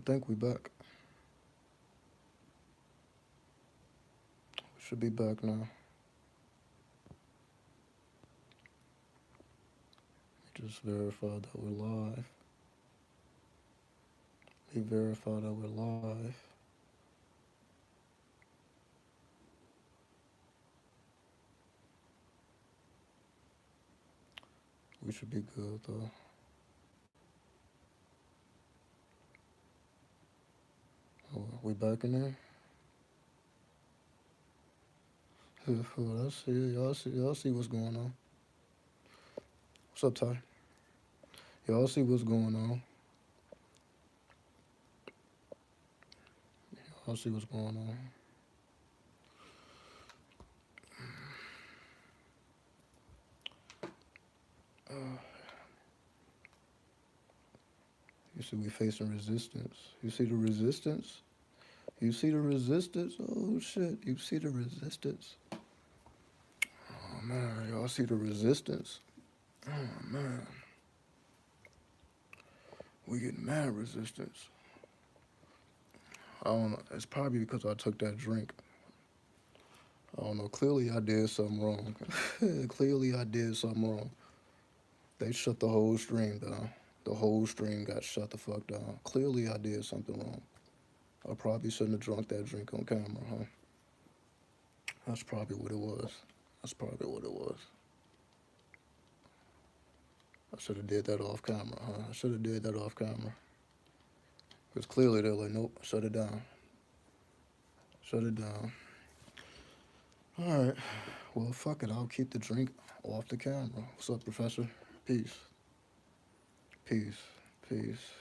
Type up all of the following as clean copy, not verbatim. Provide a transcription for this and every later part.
think we back. We should be back now. Just verify that we're live. We verify that we're live. We should be good though. Oh, we back in there? Oh, I see. Y'all see what's going on. What's up, Ty? Y'all see what's going on. Y'all see what's going on. Uh, you see we facing resistance. You see the resistance? You see the resistance? Oh shit, you see the resistance? Oh man, y'all see the resistance? Oh man. We get mad resistance. I don't know. It's probably because I took that drink. I don't know. Clearly I did something wrong. Clearly I did something wrong. They shut the whole stream down. The whole stream got shut the fuck down. Clearly I did something wrong. I probably shouldn't have drunk that drink on camera, huh? That's probably what it was. That's probably what it was. I should have did that off camera, huh? I should have did that off camera. Because clearly they're like, nope, shut it down. Shut it down. All right. Well, fuck it. I'll keep the drink off the camera. What's up, Professor? Peace. Peace. Peace.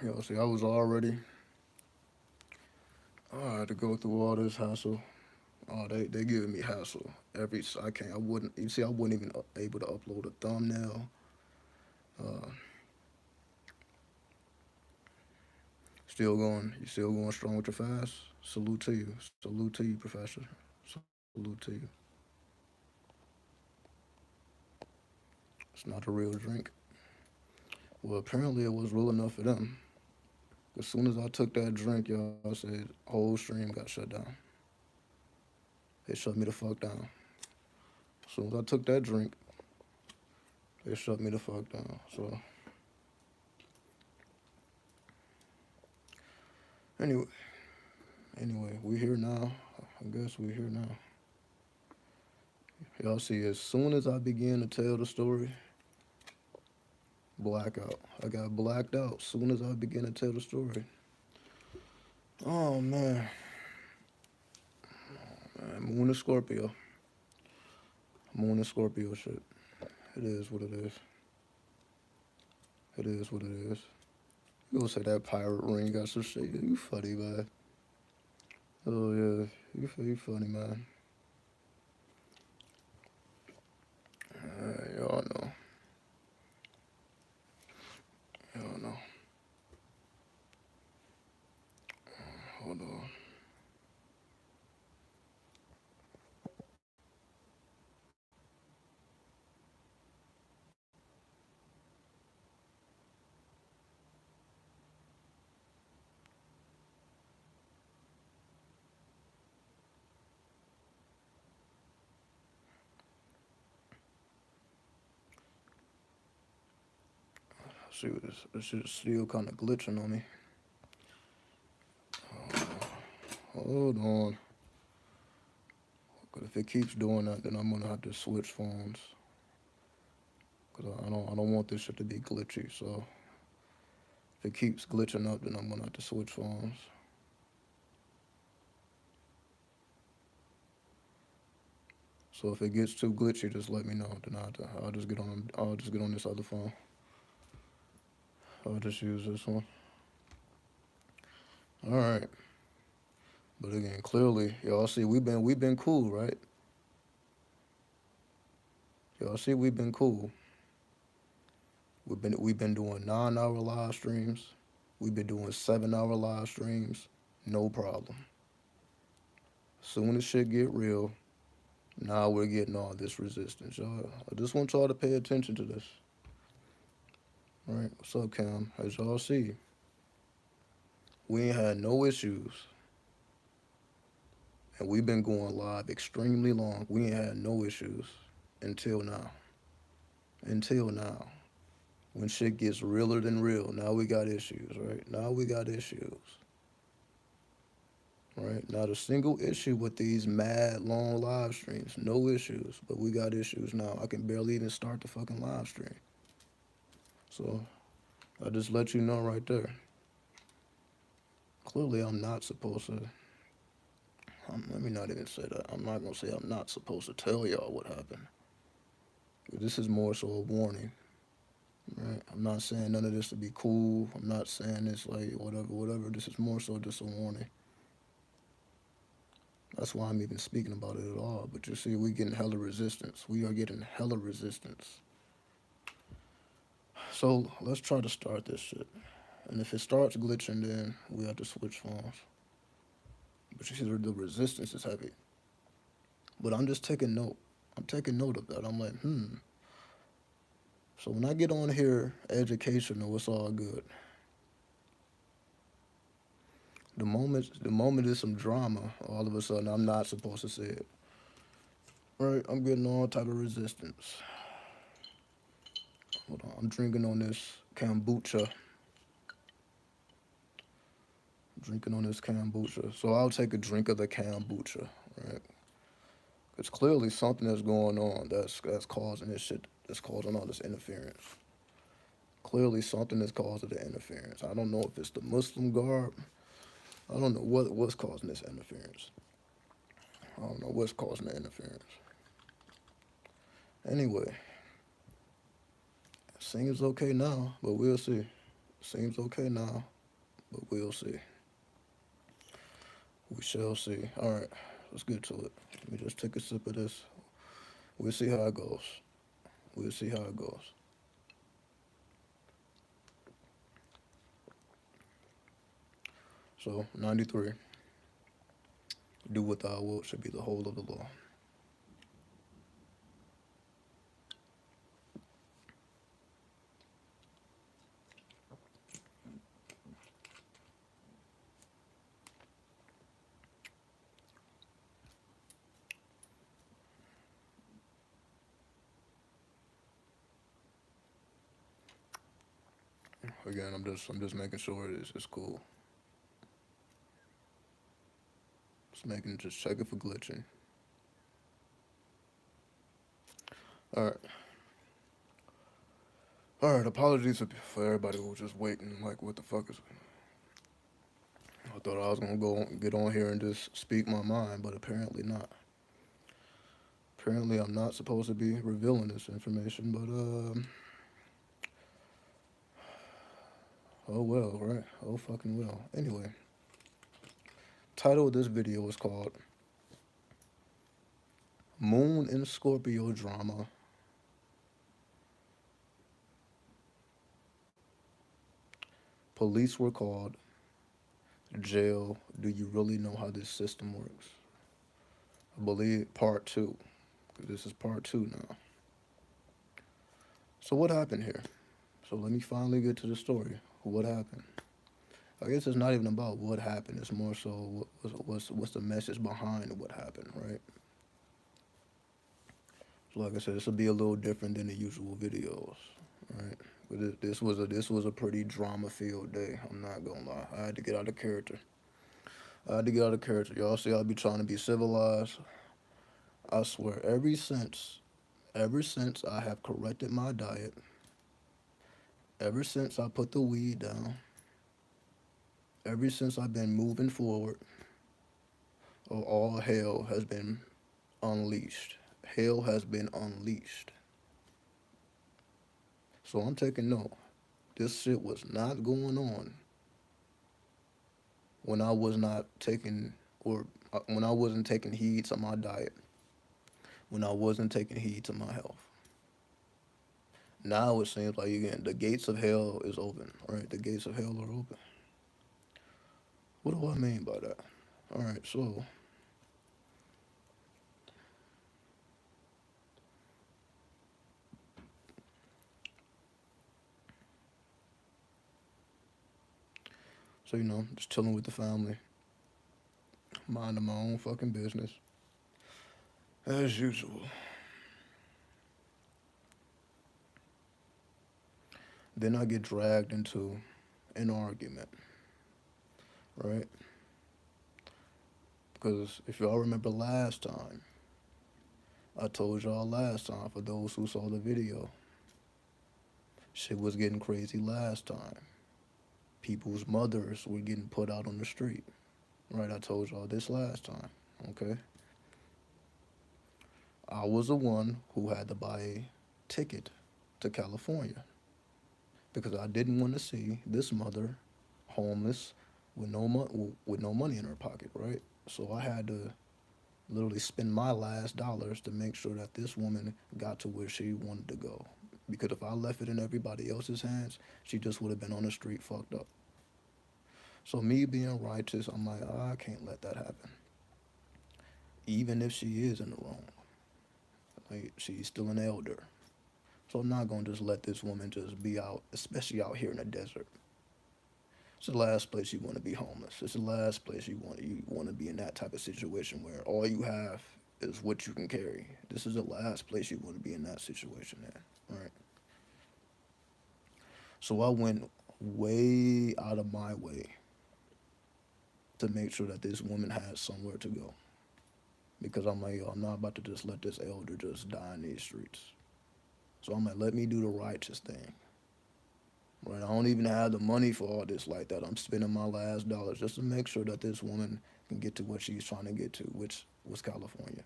Yo, see, I was already. I had to go through all this hassle. Oh, they giving me hassle. I can't. I wouldn't. You see, I wasn't even able to upload a thumbnail. Uh, still going. You still going strong with your fast? Salute to you. Salute to you, Professor. Salute to you. It's not a real drink. Well, apparently it was real enough for them. As soon as I took that drink, y'all said whole stream got shut down. They shut me the fuck down. As soon as I took that drink, they shut me the fuck down. So anyway, we here now. I guess we here now. Y'all see, as soon as I began to tell the story, blackout. I got blacked out as soon as I began to tell the story. Oh man. Moon and Scorpio. Moon and Scorpio shit. It is what it is. It is what it is. You gonna say that pirate ring got some shit? You funny, man. Oh yeah, you funny, man. Y'all know. Y'all know. Hold on. See what this shit is still kind of glitching on me. Hold on. Cause if it keeps doing that, then I'm gonna have to switch phones. Cause I don't want this shit to be glitchy. So if it keeps glitching up, then I'm gonna have to switch phones. So if it gets too glitchy, just let me know. Then I'll just get on. I'll just get on this other phone. I'll just use this one. All right. But again, clearly, y'all see we've been cool, right? Y'all see we've been cool. We've been doing 9-hour live streams. We've been doing 7-hour live streams. No problem. Soon as shit get real, now we're getting all this resistance. Y'all, I just want y'all to pay attention to this. Right? What's up, Cam? As y'all see, we ain't had no issues, and we've been going live extremely long. We ain't had no issues until now. Until now. When shit gets realer than real, now we got issues, right? Now we got issues. Right? Not a single issue with these mad long live streams. No issues. But we got issues now. I can barely even start the fucking live stream. So I just let you know right there. Clearly I'm not supposed to let me not even say that. I'm not gonna say I'm not supposed to tell y'all what happened. This is more so a warning. Right? I'm not saying none of this to be cool. I'm not saying this like whatever. This is more so just a warning. That's why I'm even speaking about it at all. But you see, we getting hella resistance. We are getting hella resistance. So let's try to start this shit. And if it starts glitching, then we have to switch phones. But you see, the resistance is heavy. But I'm just taking note. I'm taking note of that. I'm like, So when I get on here educational, it's all good. The moment is some drama, all of a sudden I'm not supposed to say it. Right? I'm getting all type of resistance. Hold on, I'm drinking on this kombucha. So I'll take a drink of the kombucha, right? Because clearly something is going on that's causing this shit, that's causing all this interference. Clearly something is causing the interference. I don't know if it's the Muslim garb. I don't know what's causing this interference. I don't know what's causing the interference. Anyway, seems okay now, but we'll see. Seems okay now, but we'll see. We shall see. All right, let's get to it. Let me just take a sip of this. We'll see how it goes. We'll see how it goes. So, 93. Do what thou wilt should be the whole of the law. Again, I'm just making sure it's cool. Just checking for glitching. All right. All right. Apologies for everybody who was just waiting. Like, what the fuck is? I thought I was gonna go get on here and just speak my mind, but apparently not. Apparently, I'm not supposed to be revealing this information, but oh well, right? Oh fucking well. Anyway, title of this video is called "Moon and Scorpio Drama." Police were called. Jail. Do you really know how this system works? I believe part two. This is part two now. So what happened here? So let me finally get to the story. What happened? I guess it's not even about what happened. It's more so what's the message behind what happened, right? So like I said, this will be a little different than the usual videos, right? But this was a pretty drama-filled day. I'm not gonna lie. I had to get out of character. Y'all see, I'll be trying to be civilized. I swear, ever since I have corrected my diet, ever since I put the weed down, ever since I've been moving forward, all hell has been unleashed. Hell has been unleashed. So I'm taking note. This shit was not going on when I was not taking, or when I wasn't taking heed to my diet, when I wasn't taking heed to my health. Now it seems like, again, the gates of hell is open, right? The gates of hell are open. What do I mean by that? All right, so So, just chilling with the family, minding my own fucking business, as usual. Then I get dragged into an argument, right? Because if y'all remember last time, I told y'all last time, for those who saw the video, shit was getting crazy last time. People's mothers were getting put out on the street, right? I told y'all this last time, okay? I was the one who had to buy a ticket to California because I didn't want to see this mother homeless with no money in her pocket, right? So I had to literally spend my last dollars to make sure that this woman got to where she wanted to go. Because if I left it in everybody else's hands, she just would have been on the street fucked up. So me being righteous, I'm like, I can't let that happen. Even if she is in the wrong, like she's still an elder. So I'm not gonna just let this woman just be out, especially out here in the desert. It's the last place you want to be homeless. It's the last place you want to be in that type of situation where all you have is what you can carry. This is the last place you want to be in that situation in, right? So I went way out of my way to make sure that this woman had somewhere to go. Because I'm like, yo, I'm not about to just let this elder just die in these streets. So I'm like, let me do the righteous thing. Right? I don't even have the money for all this like that. I'm spending my last dollars just to make sure that this woman can get to what she's trying to get to, which was California.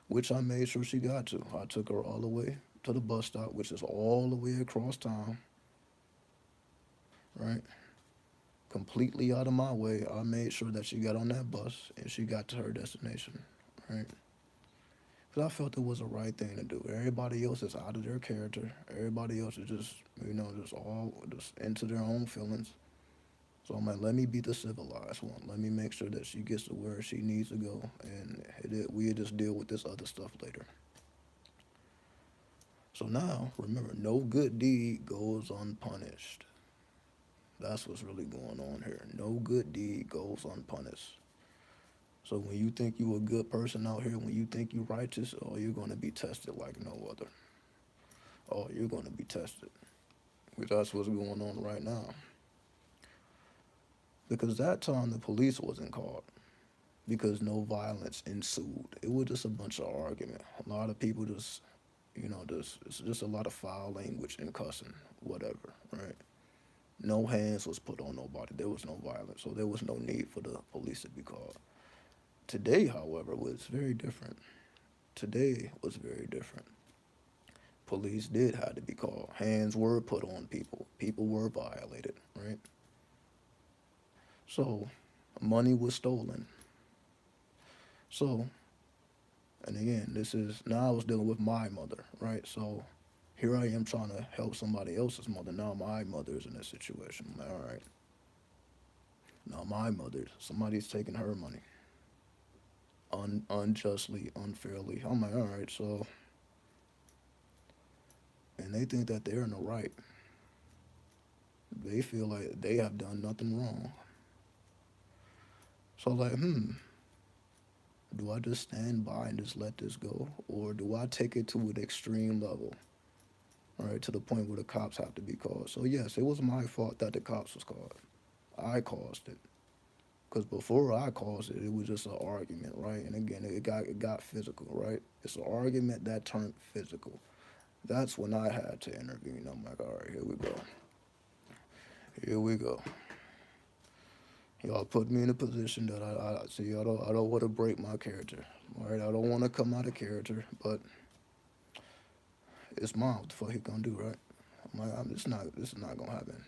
Which I made sure she got to. I took her all the way to the bus stop, which is all the way across town, right? Completely out of my way. I made sure that she got on that bus and she got to her destination, right? Because I felt it was the right thing to do. Everybody else is out of their character. Everybody else is just, just all just into their own feelings. So I'm like, let me be the civilized one. Let me make sure that she gets to where she needs to go, and we just deal with this other stuff later. So now, remember, no good deed goes unpunished. That's what's really going on here. No good deed goes unpunished. So when you think you a good person out here, when you think you righteous, oh, you're going to be tested like no other. Oh, you're going to be tested. Because that's what's going on right now. Because that time the police wasn't called. Because no violence ensued. It was just a bunch of argument. A lot of people just, it's just a lot of foul language and cussing, whatever, right? No hands was put on nobody. There was no violence, so there was no need for the police to be called. Today, however, was very different. Today was very different. Police did have to be called. Hands were put on people. People were violated, right? So, money was stolen. So, and again, this is now I was dealing with my mother, right? So, here I am trying to help somebody else's mother. Now my mother is in this situation. I'm like, all right. Now my mother, somebody's taking her money unjustly, unfairly. I'm like, all right. So, and they think that they're in the right. They feel like they have done nothing wrong. So, like, do I just stand by and just let this go? Or do I take it to an extreme level? All right, to the point where the cops have to be called. So, yes, it was my fault that the cops was called. I caused it. Because before I caused it, it was just an argument, right? And again, it got physical, right? It's an argument that turned physical. That's when I had to intervene. I'm like, all right, here we go. Here we go. Y'all put me in a position that I see. I don't want to break my character, all right? I don't want to come out of character, but it's mine. What the fuck he gonna do, right? I'm like, this is not gonna happen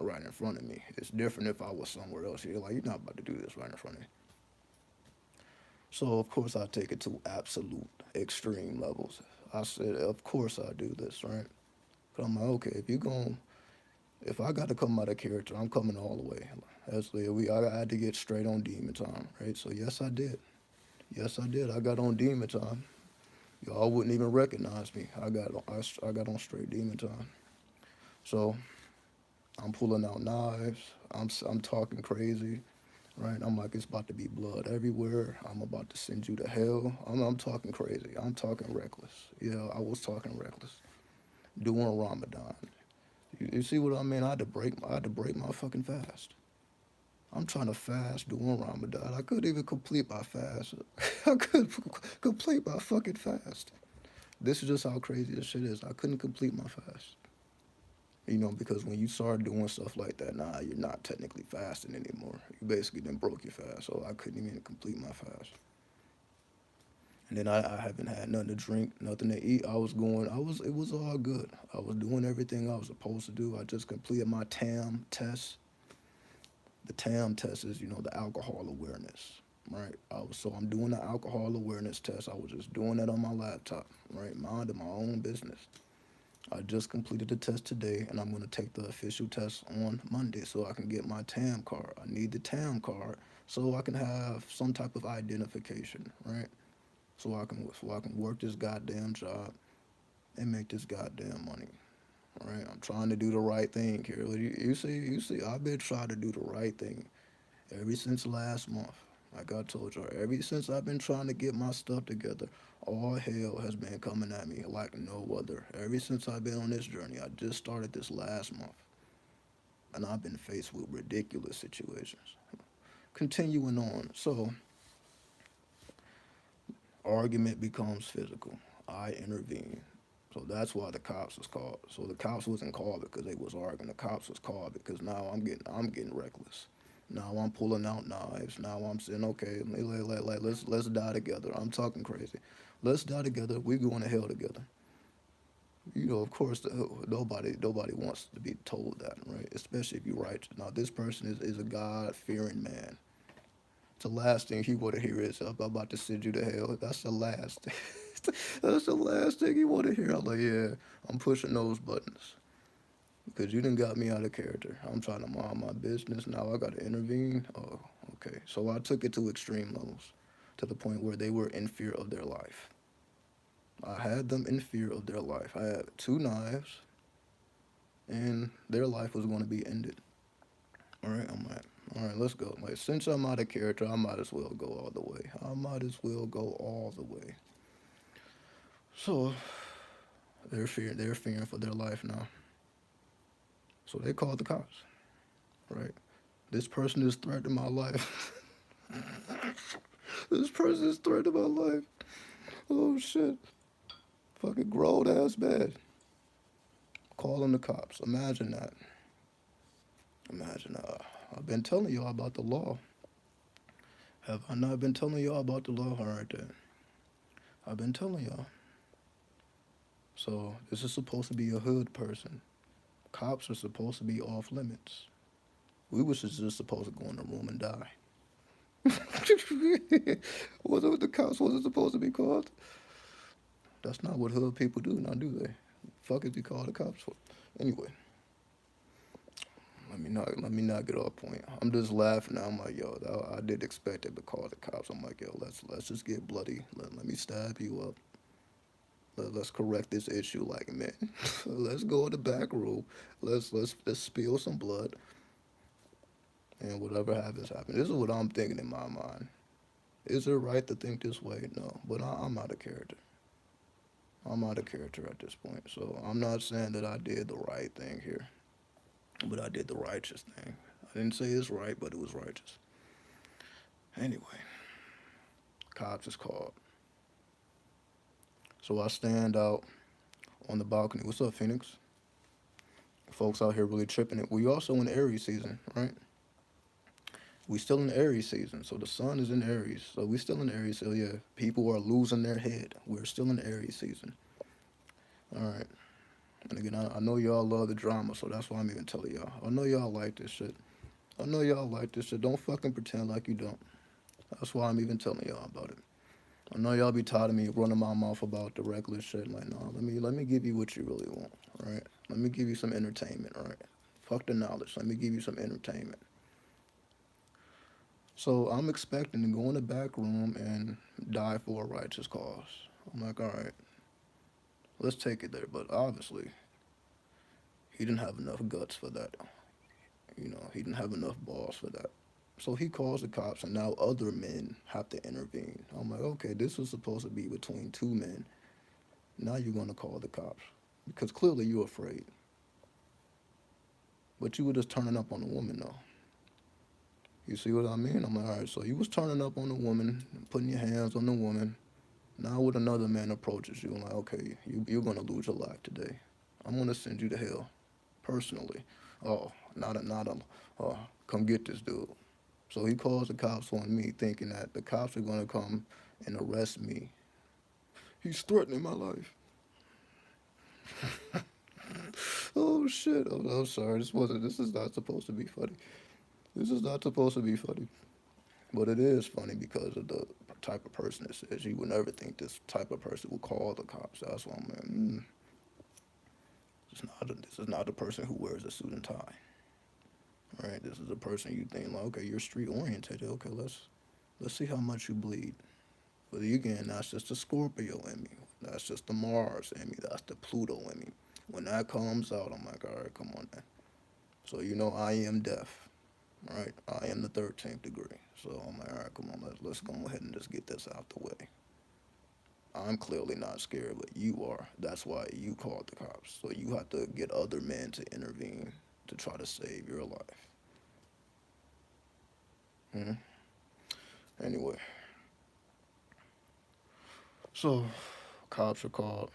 right in front of me. It's different if I was somewhere else. You're like, you're not about to do this right in front of me. So of course I take it to absolute extreme levels. I said, of course I do this, right? But I'm like, okay, if I got to come out of character, I'm coming all the way. I had to get straight on demon time, right? So yes, I did. Yes, I did. I got on demon time. Y'all wouldn't even recognize me. I got on straight demon time. So I'm pulling out knives. I'm talking crazy, right? I'm like, it's about to be blood everywhere. I'm about to send you to hell. I'm talking crazy. I'm talking reckless. Yeah, I was talking reckless. During Ramadan. You see what I mean? I had to break my fucking fast. I'm trying to fast during Ramadan. I couldn't even complete my fast. I couldn't complete my fucking fast. This is just how crazy this shit is. I couldn't complete my fast. Because when you start doing stuff like that, nah, you're not technically fasting anymore. You basically then broke your fast, so I couldn't even complete my fast. And then I haven't had nothing to drink, nothing to eat. It was all good. I was doing everything I was supposed to do. I just completed my TAM test. The TAM test is, the alcohol awareness, right? So I'm doing the alcohol awareness test. I was just doing that on my laptop, right? Minding my own business. I just completed the test today, and I'm going to take the official test on Monday so I can get my TAM card. I need the TAM card so I can have some type of identification, right? So I can work this goddamn job and make this goddamn money, right? I'm trying to do the right thing here. You see, I've been trying to do the right thing ever since last month. Like I told you, ever since I've been trying to get my stuff together, all hell has been coming at me like no other. Ever since I've been on this journey, I just started this last month, and I've been faced with ridiculous situations. Continuing on, so argument becomes physical. I intervene. So that's why the cops was called. So the cops wasn't called because they was arguing. The cops was called because now I'm getting reckless. Now I'm pulling out knives. Now I'm saying, okay, let's die together. I'm talking crazy. Let's die together. We going to hell together. Of course, nobody wants to be told that, right? Especially if you're righteous. Now this person is a God fearing man. The last thing he want to hear is, I'm about to send you to hell. That's the last. That's the last thing he want to hear. I'm like, yeah, I'm pushing those buttons because you done got me out of character. I'm trying to mind my business. Now I got to intervene. Oh, okay. So I took it to extreme levels, to the point where they were in fear of their life. I had them in fear of their life. I had two knives, and their life was going to be ended. All right, I'm like, all right, let's go. Like, since I'm out of character, I might as well go all the way. I might as well go all the way. So they're fearing for their life now. So they called the cops, right? This person is threatening my life. This person is threatening my life. Oh shit. Fucking grown ass man. Calling the cops. Imagine that. Imagine that. I've been telling y'all about the law. Have I not been telling y'all about the law? All right then. I've been telling y'all. So this is supposed to be a hood person. Cops are supposed to be off limits. We was just supposed to go in the room and die. Wasn't what the cops wasn't supposed to be called? That's not what hood people do now, do they? Fuck is you call the cops for? Anyway, let me not get off point. I'm just laughing now. I'm like, yo, I did expect it to call the cops. I'm like, yo, let's just get bloody. Let me stab you up. Let's correct this issue, like man. Let's go in the back room. Let's spill some blood, and whatever happens, happens. This is what I'm thinking in my mind. Is it right to think this way? No, but I'm out of character. I'm out of character at this point. So I'm not saying that I did the right thing here, but I did the righteous thing. I didn't say it's right, but it was righteous. Anyway, cops is called. So I stand out on the balcony. What's up, Phoenix? Folks out here really tripping it. We also in Aries season, right? We still in Aries season. So the sun is in Aries. So we still in Aries. So yeah, people are losing their head. We're still in Aries season. All right. And again, I know y'all love the drama, so that's why I'm even telling y'all. I know y'all like this shit. I know y'all like this shit. Don't fucking pretend like you don't. That's why I'm even telling y'all about it. I know y'all be tired of me running my mouth about the regular shit. Like, no, let me give you what you really want, right? Let me give you some entertainment, right? Fuck the knowledge. Let me give you some entertainment. So I'm expecting to go in the back room and die for a righteous cause. I'm like, all right, let's take it there. But obviously, he didn't have enough guts for that. He didn't have enough balls for that. So he calls the cops, and now other men have to intervene. I'm like, okay, this was supposed to be between two men. Now you're going to call the cops because clearly you're afraid. But you were just turning up on the woman, though. You see what I mean? I'm like, all right, so you was turning up on the woman, putting your hands on the woman. Now, with another man approaches you, I'm like, okay, you're going to lose your life today. I'm going to send you to hell, personally. Oh, not a, come get this dude. So he calls the cops on me, thinking that the cops are going to come and arrest me. He's threatening my life. Oh shit! I'm sorry. This is not supposed to be funny. This is not supposed to be funny. But it is funny because of the type of person this is. You would never think this type of person would call the cops. That's why I'm like, this is not a person who wears a suit and tie. Right? This is a person you think like, okay, you're street oriented. Okay, let's see how much you bleed. But again, that's just the Scorpio in me. That's just the Mars in me. That's the Pluto in me. When that comes out, I'm like, all right, come on then. So I am deaf, right? I am the 13th degree. So I'm like, all right, come on, let's go ahead and just get this out the way. I'm clearly not scared, but you are. That's why you called the cops. So you have to get other men to intervene to try to save your life. Hmm. Anyway, so cops are called.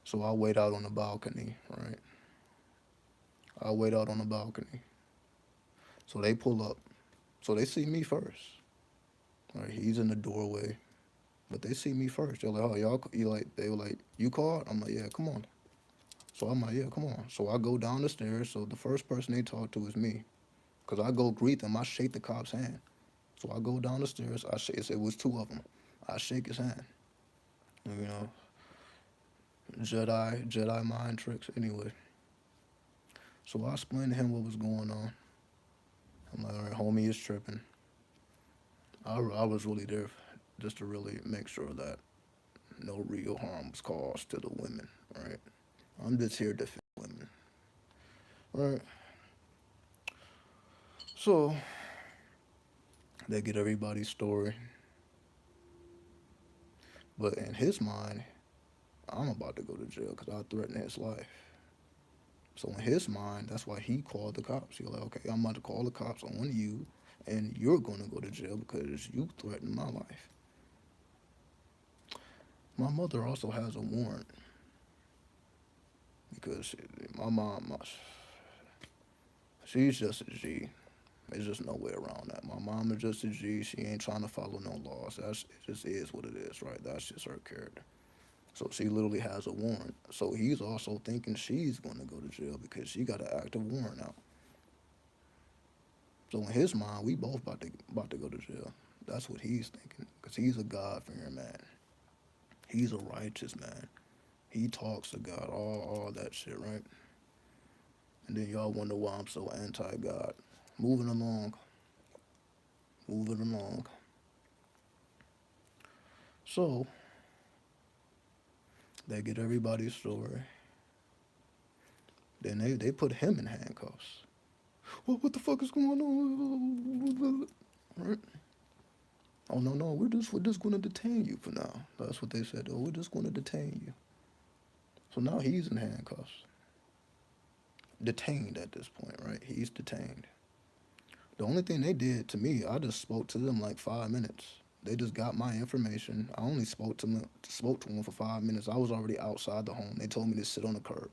So I wait out on the balcony, right? I wait out on the balcony. So they pull up. So they see me first. Right? He's in the doorway. But they see me first. They're like, oh, they were like, you called? I'm like, yeah, come on. So I'm like, yeah, come on. So I go down the stairs. So the first person they talk to is me. Because I go greet them. I shake the cop's hand. So I go down the stairs. It was two of them. I shake his hand. You know, Jedi mind tricks. Anyway, so I explained to him what was going on. I'm like, all right, homie is tripping. I was really there just to really make sure that no real harm was caused to the women, right? I'm just here to defend women, right? So they get everybody's story, but in his mind, I'm about to go to jail because I threatened his life. So in his mind, that's why he called the cops. He's like, okay, I'm about to call the cops on you, and you're going to go to jail because you threatened my life. My mother also has a warrant because my mom, she's just a G. There's just no way around that. My mom is just a G. She ain't trying to follow no laws. It just is what it is, right? That's just her character. So she literally has a warrant. So he's also thinking she's going to go to jail because she got an active warrant out. So in his mind, we both about to go to jail. That's what he's thinking because he's a God-fearing man. He's a righteous man. He talks to God, all that shit, right? And then y'all wonder why I'm so anti-God. Moving along, moving along. So they get everybody's story. Then they put him in handcuffs. Well, what the fuck is going on? Right? Oh no, we're just gonna detain you for now. That's what they said. Oh, we're just gonna detain you. So now he's in handcuffs. Detained at this point, right? He's detained. The only thing they did to me, I just spoke to them like 5 minutes. They just got my information. I only spoke to them for 5 minutes. I was already outside the home. They told me to sit on the curb.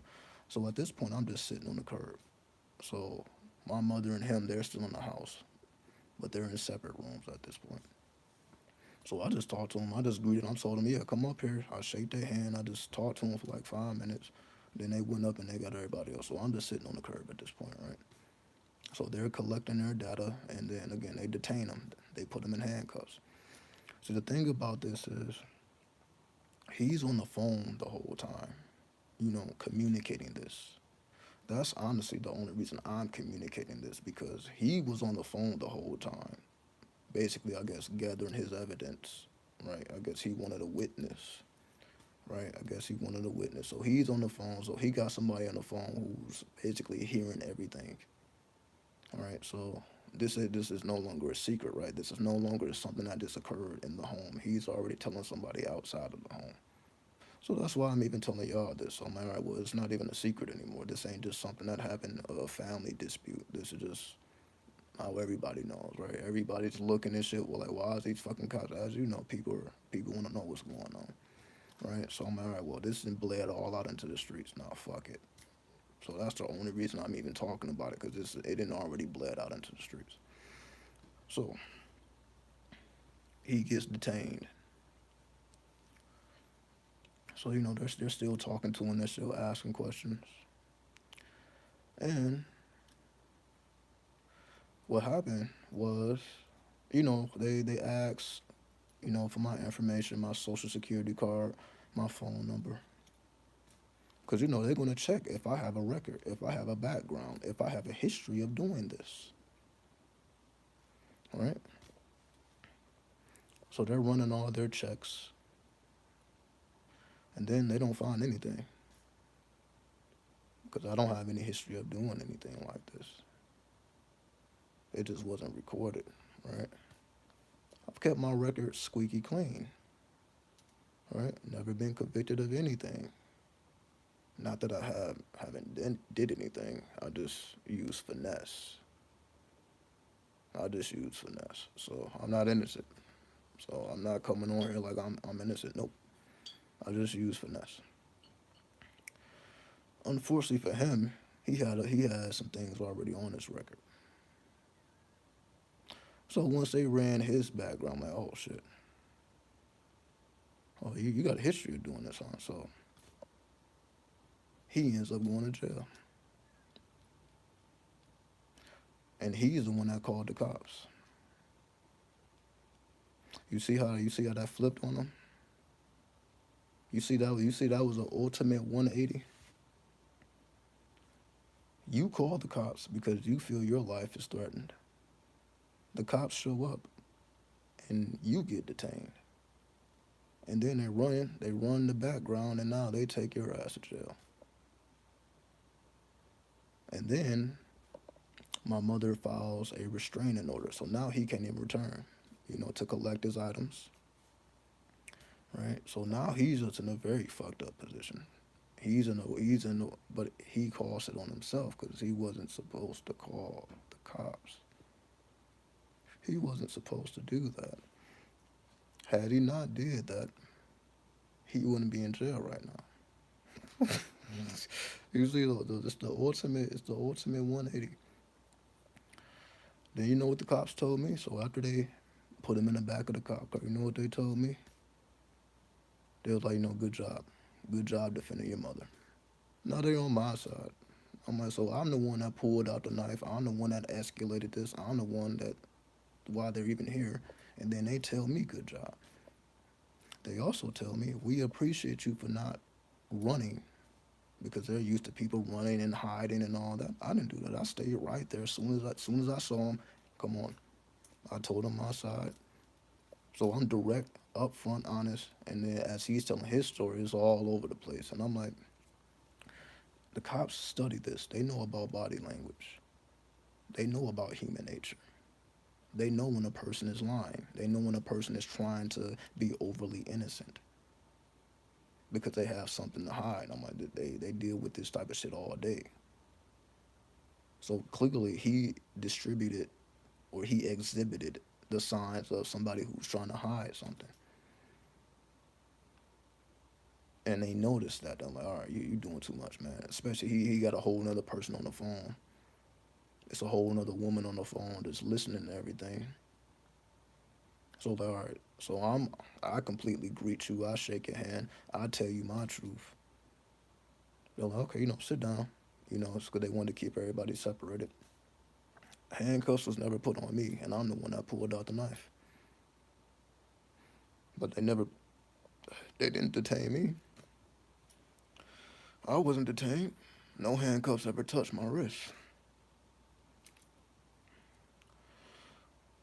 So at this point, I'm just sitting on the curb. So my mother and him, they're still in the house, but they're in separate rooms at this point. So I just talked to him. I just greeted him. I told him, yeah, come up here. I shake their hand. I just talked to him for like 5 minutes. Then they went up and they got everybody else. So I'm just sitting on the curb at this point, right? So they're collecting their data, and then again, they detain them. They put them in handcuffs. So the thing about this is, he's on the phone the whole time, communicating this. That's honestly the only reason I'm communicating this because he was on the phone the whole time. Basically, I guess, gathering his evidence, right? I guess he wanted a witness, right? I guess he wanted a witness. So he's on the phone. So he got somebody on the phone who's basically hearing everything. All right. So this is no longer a secret, right? This is no longer something that just occurred in the home. He's already telling somebody outside of the home. So that's why I'm even telling y'all this. So I'm like, all right, well, it's not even a secret anymore. This ain't just something that happened, a family dispute. This is just how everybody knows, right? Everybody's looking and shit. Well, like, why is these fucking cops? As you know, people want to know what's going on, right? So I'm like, all right, well, this isn't bled all out into the streets. Now, fuck it. So that's the only reason I'm even talking about it, because it didn't already bled out into the streets. So he gets detained. So they're still talking to him. They're still asking questions. And what happened was, they asked, for my information, my social security card, my phone number. Because, they're going to check if I have a record, if I have a background, if I have a history of doing this. All right? So they're running all their checks. And then they don't find anything. Because I don't have any history of doing anything like this. It just wasn't recorded, right? I've kept my record squeaky clean, right? Never been convicted of anything. Not that I haven't did anything. I just use finesse. I just use finesse. So I'm not innocent. So I'm not coming on here like I'm innocent. Nope. I just use finesse. Unfortunately for him, he had some things already on his record. So once they ran his background, I'm like, oh shit. Oh, you got a history of doing this, huh? So he ends up going to jail. And he's the one that called the cops. You see how that flipped on him? You see that was an ultimate 180? You call the cops because you feel your life is threatened. The cops show up and you get detained. And then they run the background, and now they take your ass to jail. And then my mother files a restraining order. So now he can't even return, to collect his items. Right? So now he's just in a very fucked up position. But he calls it on himself because he wasn't supposed to call the cops. He wasn't supposed to do that. Had he not did that, he wouldn't be in jail right now. Usually, it's the ultimate 180. Then you know what the cops told me? So after they put him in the back of the cop car, you know what they told me? They was like, good job. Good job defending your mother. Now they're on my side. I'm like, so I'm the one that pulled out the knife. I'm the one that escalated this. I'm the one that, why they're even here. And then they tell me, good job. They also tell me, we appreciate you for not running, because they're used to people running and hiding and all that. I didn't do that. I stayed right there. As soon as I saw him, come on. I told him my side. So I'm direct, upfront, honest. And then as he's telling his story, it's all over the place. And I'm like, the cops study this. They know about body language. They know about human nature. They know when a person is lying. They know when a person is trying to be overly innocent because they have something to hide. I'm like, they deal with this type of shit all day. So clearly he distributed, or he exhibited, the signs of somebody who's trying to hide something. And they noticed that. I'm like, all right, you doing too much, man. Especially he got a whole nother person on the phone. It's a whole nother woman on the phone that's listening to everything. So like, all right, so I completely greet you. I shake your hand. I tell you my truth. They're like, okay, sit down. It's because they wanted to keep everybody separated. Handcuffs was never put on me, and I'm the one that pulled out the knife. But they didn't detain me. I wasn't detained. No handcuffs ever touched my wrist.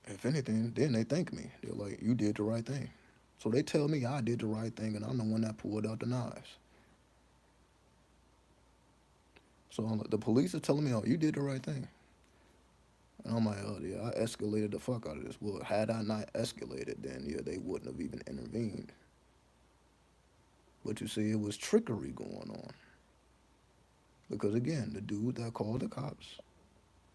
If anything, then they thank me. They're like, you did the right thing. So they tell me I did the right thing and I'm the one that pulled out the knives. So the police are telling me, oh, you did the right thing. And I'm like, oh, yeah, I escalated the fuck out of this. Well, had I not escalated, then, yeah, they wouldn't have even intervened. But you see, it was trickery going on. Because, again, the dude that called the cops,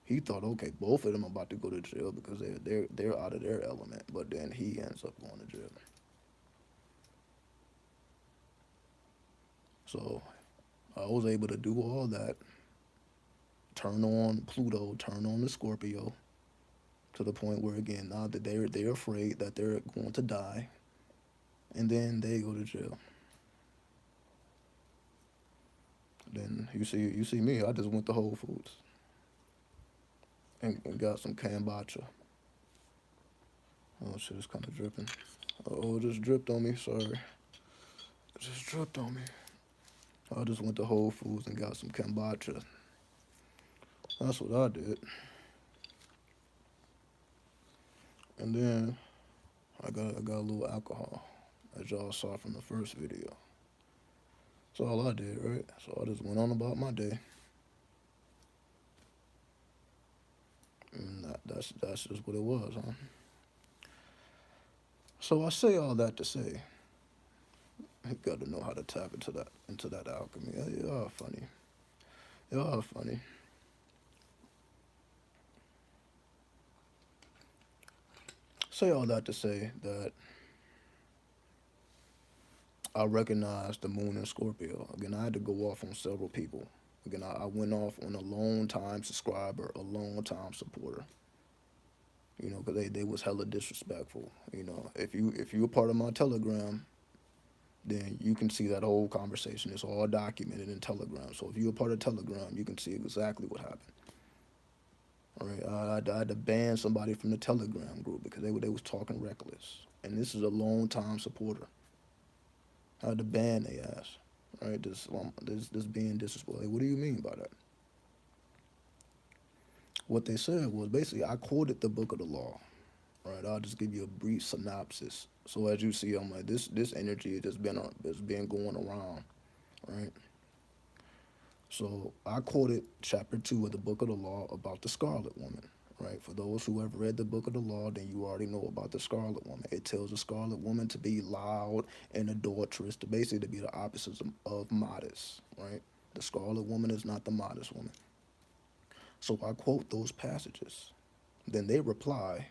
he thought, okay, both of them are about to go to jail because they're out of their element. But then he ends up going to jail. So I was able to do all that, turn on Pluto, turn on the Scorpio, to the point where, again, now that they're afraid that they're going to die, and then they go to jail. Then you see me. I just went to Whole Foods and got some kombucha. Oh shit, it's kind of dripping. Oh, it just dripped on me. Sorry, it just dripped on me. I just went to Whole Foods and got some kombucha. That's what I did. And then I got a little alcohol, as y'all saw from the first video. That's all I did, right? So I just went on about my day. And that's just what it was, huh? So I say all that to say, you got to know how to tap into that alchemy. Yeah, y'all funny. Y'all funny. Say all that to say that I recognize the moon in Scorpio. Again, I had to go off on several people. Again, I went off on a long time subscriber, a long time supporter. Because they was hella disrespectful. If you were part of my Telegram, then you can see that whole conversation. It's all documented in Telegram. So if you're a part of Telegram, you can see exactly what happened. All right, I had to ban somebody from the Telegram group because they was talking reckless, and this is a long time supporter. I had to ban their ass. All right, this being disrespectful. Like, what do you mean by that? What they said was basically I quoted the book of the law. Right, I'll just give you a brief synopsis. So as you see, I'm like this energy has been going around, right? So I quoted chapter 2 of the book of the law about the Scarlet Woman, right? For those who have read the book of the law, then you already know about the Scarlet Woman. It tells the Scarlet Woman to be loud and adulterous, to basically to be the opposite of modest, right? The Scarlet Woman is not the modest woman. So I quote those passages. Then they reply,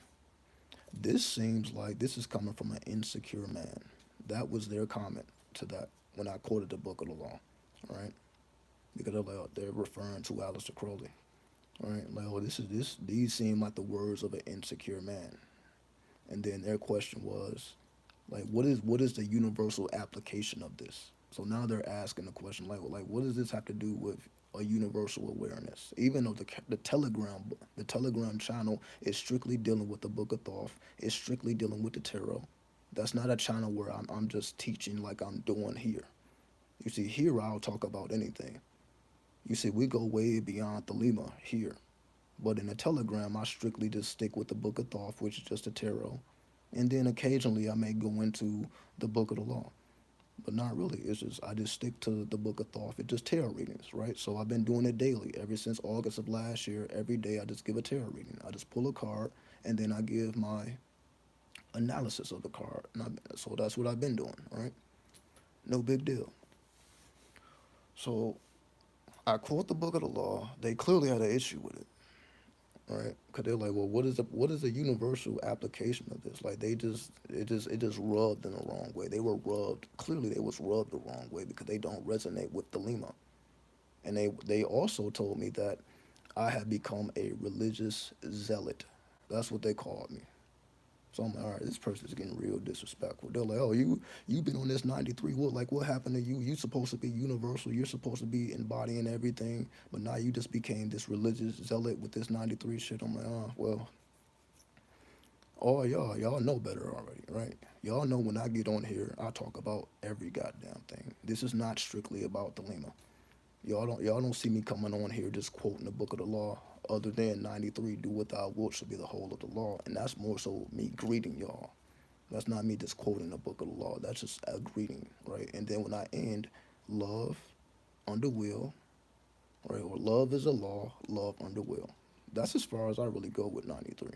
this seems like this is coming from an insecure man. That was their comment to that when I quoted the book of the law, right? Because they're referring to Aleister Crowley, right? Like, oh, these seem like the words of an insecure man. And then their question was, like, what is the universal application of this? So now they're asking the question, like what does this have to do with a universal awareness? Even though the Telegram channel is strictly dealing with the Book of Thoth, it's strictly dealing with the tarot. That's not a channel where I'm just teaching like I'm doing here. You see, here I'll talk about anything. You see, we go way beyond the Lima here. But in the Telegram, I strictly just stick with the Book of Thoth, which is just a tarot. And then occasionally I may go into the Book of the Law. But not really. It's just I just stick to the Book of Thoth. It's just tarot readings, right? So I've been doing it daily ever since August of last year. Every day I just give a tarot reading. I just pull a card and then I give my analysis of the card. So that's what I've been doing, right? No big deal. So I quote the Book of the Law. They clearly had an issue with it, right? Because they're like, well, what is the universal application of this? Like it just rubbed in the wrong way. They were rubbed. Clearly, they was rubbed the wrong way because they don't resonate with the Lima. And they also told me that I had become a religious zealot. That's what they called me. So I'm like, all right, this person's getting real disrespectful. They're like, oh, you've been on this 93. What happened to you? You supposed to be universal. You're supposed to be embodying everything, but now you just became this religious zealot with this 93 shit. I'm like, oh, well, all y'all know better already, right? Y'all know when I get on here, I talk about every goddamn thing. This is not strictly about the Lima. Y'all don't see me coming on here just quoting the Book of the Law. Other than 93, do what thou wilt shall be the whole of the law, and that's more so me greeting y'all. That's not me just quoting the book of the law. That's just a greeting, right? And then when I end, love under will, right? Or love is a law, love under will. That's as far as I really go with 93.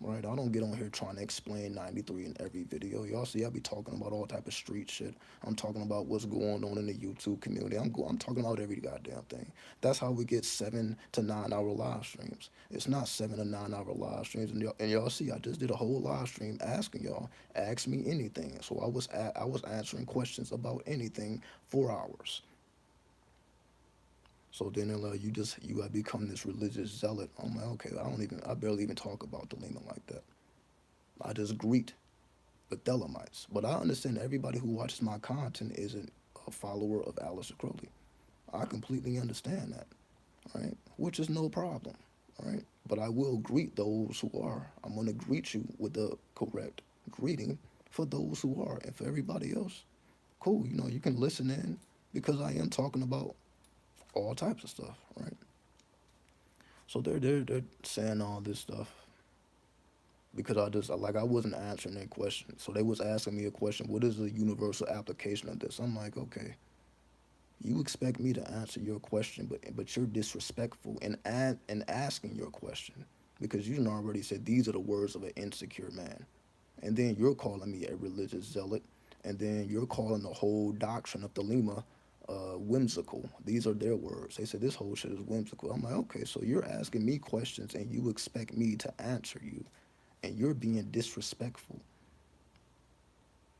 Right, I don't get on here trying to explain 93 in every video. Y'all see I be talking about all type of street shit. I'm talking about what's going on in the YouTube community. I'm talking about every goddamn thing. That's how we get 7 to 9 hour live streams. It's not 7 to 9 hour live streams. And y'all see I just did a whole live stream asking y'all, ask me anything. So I was answering questions about anything for hours. So then they're like, you gotta become this religious zealot. I'm like, okay, I barely even talk about the Lima like that. I just greet the Thelemites. But I understand everybody who watches my content isn't a follower of Aleister Crowley. I completely understand that, right? Which is no problem, right? But I will greet those who are. I'm gonna greet you with the correct greeting for those who are, and for everybody else, cool. You can listen in because I am talking about all types of stuff, right? So they're saying all this stuff because I wasn't answering their question. So they was asking me a question, what is the universal application of this? I'm like, okay, you expect me to answer your question, but you're disrespectful in asking your question because you already said these are the words of an insecure man. And then you're calling me a religious zealot, and then you're calling the whole doctrine of the Lima whimsical. These are their words. They said this whole shit is whimsical. I'm like, okay, so you're asking me questions and you expect me to answer you, and you're being disrespectful.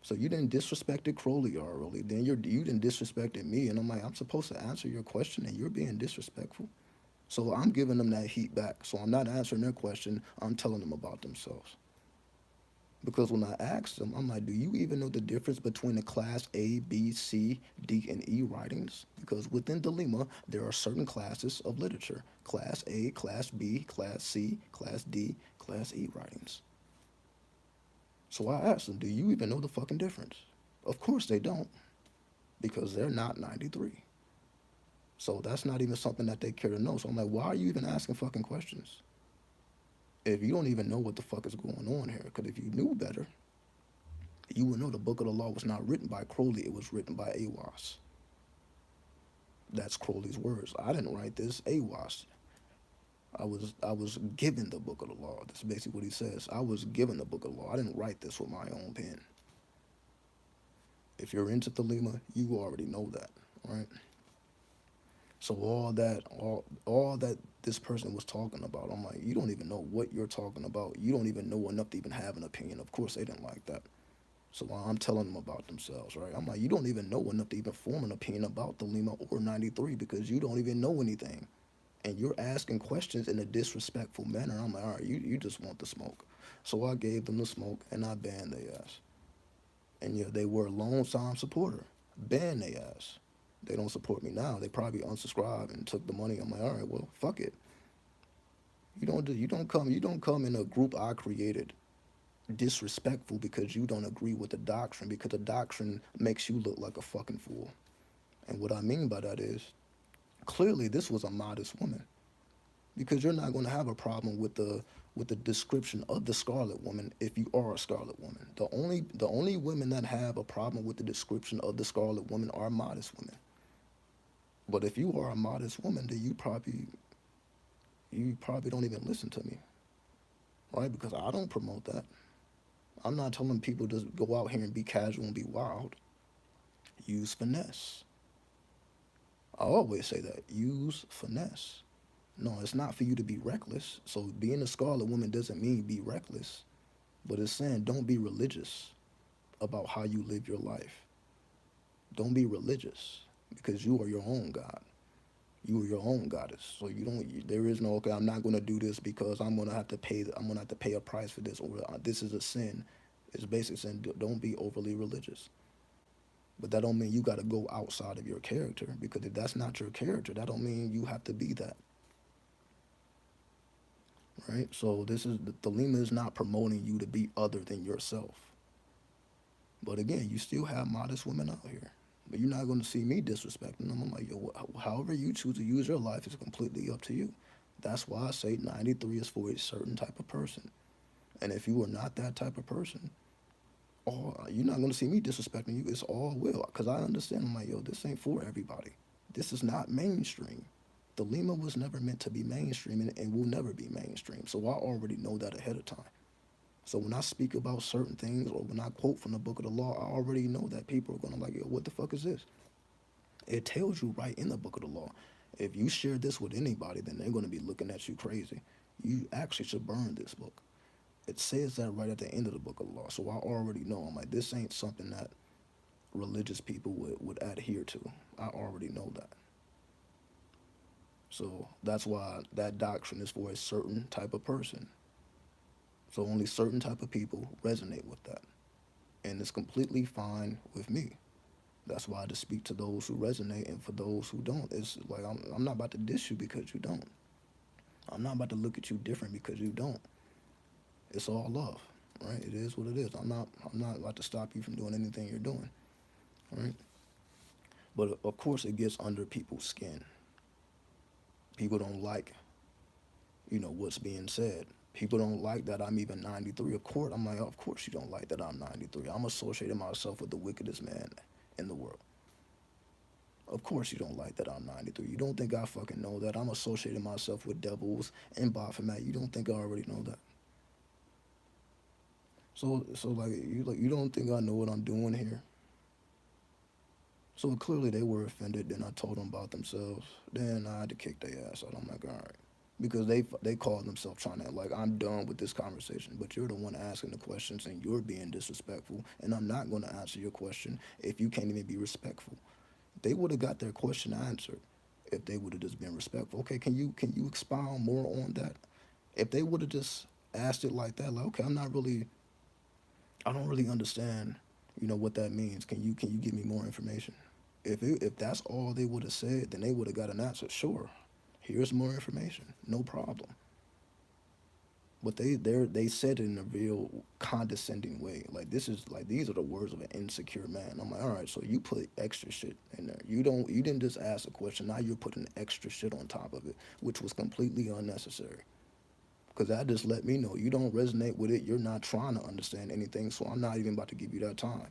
So you didn't disrespected Crowley already. Then you didn't disrespected me, and I'm like, I'm supposed to answer your question, and you're being disrespectful. So I'm giving them that heat back. So I'm not answering their question. I'm telling them about themselves. Because when I asked them, I'm like, do you even know the difference between the class A, B, C, D, and E writings? Because within the Lima, there are certain classes of literature: Class A, Class B, Class C, Class D, Class E writings. So I asked them, do you even know the fucking difference? Of course they don't, because they're not 93. So that's not even something that they care to know. So I'm like, why are you even asking fucking questions? If you don't even know what the fuck is going on here, because if you knew better, you would know the book of the law was not written by Crowley, it was written by Awas. That's Crowley's words. I didn't write this, Awas. I was given the book of the law. That's basically what he says. I was given the book of the law. I didn't write this with my own pen. If you're into Thelema, you already know that, right? So all that this person was talking about, I'm like, you don't even know what you're talking about. You don't even know enough to even have an opinion. Of course they didn't like that. So I'm telling them about themselves, right? I'm like, you don't even know enough to even form an opinion about the Lima or 93 because you don't even know anything. And you're asking questions in a disrespectful manner. I'm like, all right, you just want the smoke. So I gave them the smoke and I banned their ass. And yeah, they were a long time supporter. Ban their ass. They don't support me now. They probably unsubscribed and took the money. I'm like, all right, well, fuck it. You don't come in a group I created disrespectful because you don't agree with the doctrine because the doctrine makes you look like a fucking fool. And what I mean by that is clearly this was a modest woman because you're not going to have a problem with the description of the Scarlet Woman if you are a Scarlet Woman. The only women that have a problem with the description of the Scarlet Woman are modest women. But if you are a modest woman, then you probably don't even listen to me, right? Because I don't promote that. I'm not telling people to go out here and be casual and be wild. Use finesse. I always say that. Use finesse. No, it's not for you to be reckless. So being a Scarlet Woman doesn't mean be reckless, but it's saying don't be religious about how you live your life. Don't be religious because you are your own God. You are your own goddess. So there is no, okay, I'm not going to do this because I'm going to have to pay a price for this, or this is a sin. It's basically saying don't be overly religious. But that don't mean you got to go outside of your character, because if that's not your character, that don't mean you have to be that, right? So the Lima is not promoting you to be other than yourself. But again, you still have modest women out here. But you're not going to see me disrespecting them. I'm like, yo, however you choose to use your life is completely up to you. That's why I say 93 is for a certain type of person. And if you are not that type of person, all you're not gonna see me disrespecting you. It's all will, cause I understand. I'm like, yo, this ain't for everybody. This is not mainstream. The Lima was never meant to be mainstream, and will never be mainstream. So I already know that ahead of time. So when I speak about certain things, or when I quote from the book of the law, I already know that people are gonna like, yo, what the fuck is this? It tells you right in the book of the law. If you share this with anybody, then they're gonna be looking at you crazy. You actually should burn this book. It says that right at the end of the book of the law. So I already know. I'm like, this ain't something that religious people would adhere to. I already know that. So that's why that doctrine is for a certain type of person. So only certain type of people resonate with that. And it's completely fine with me. That's why I just speak to those who resonate, and for those who don't, it's like I'm not about to diss you because you don't. I'm not about to look at you different because you don't. It's all love, right? It is what it is. I'm not about to stop you from doing anything you're doing, right? But of course, it gets under people's skin. People don't like, what's being said. People don't like that I'm even 93. Of course, I'm like, of course you don't like that I'm 93. I'm associating myself with the wickedest man in the world. Of course you don't like that I'm 93. You don't think I fucking know that I'm associating myself with devils and Baphomet. You don't think I already know that. So you don't think I know what I'm doing here. So clearly they were offended. Then I told them about themselves. Then I had to kick their ass out. I'm like, all right, because they called themselves trying to like, I'm done with this conversation. But you're the one asking the questions, and you're being disrespectful. And I'm not going to answer your question if you can't even be respectful. They would have got their question answered if they would have just been respectful. Okay, can you expound more on that? If they would have just asked it like that, like, okay, I don't really understand, what that means. Can you give me more information? If that's all they would have said, then they would have got an answer. Sure, here's more information, no problem. But they said it in a real condescending way. Like, this is like, these are the words of an insecure man. I'm like, all right, so you put extra shit in there. You didn't just ask a question. Now you're putting extra shit on top of it, which was completely unnecessary. Because that just let me know you don't resonate with it. You're not trying to understand anything. So I'm not even about to give you that time,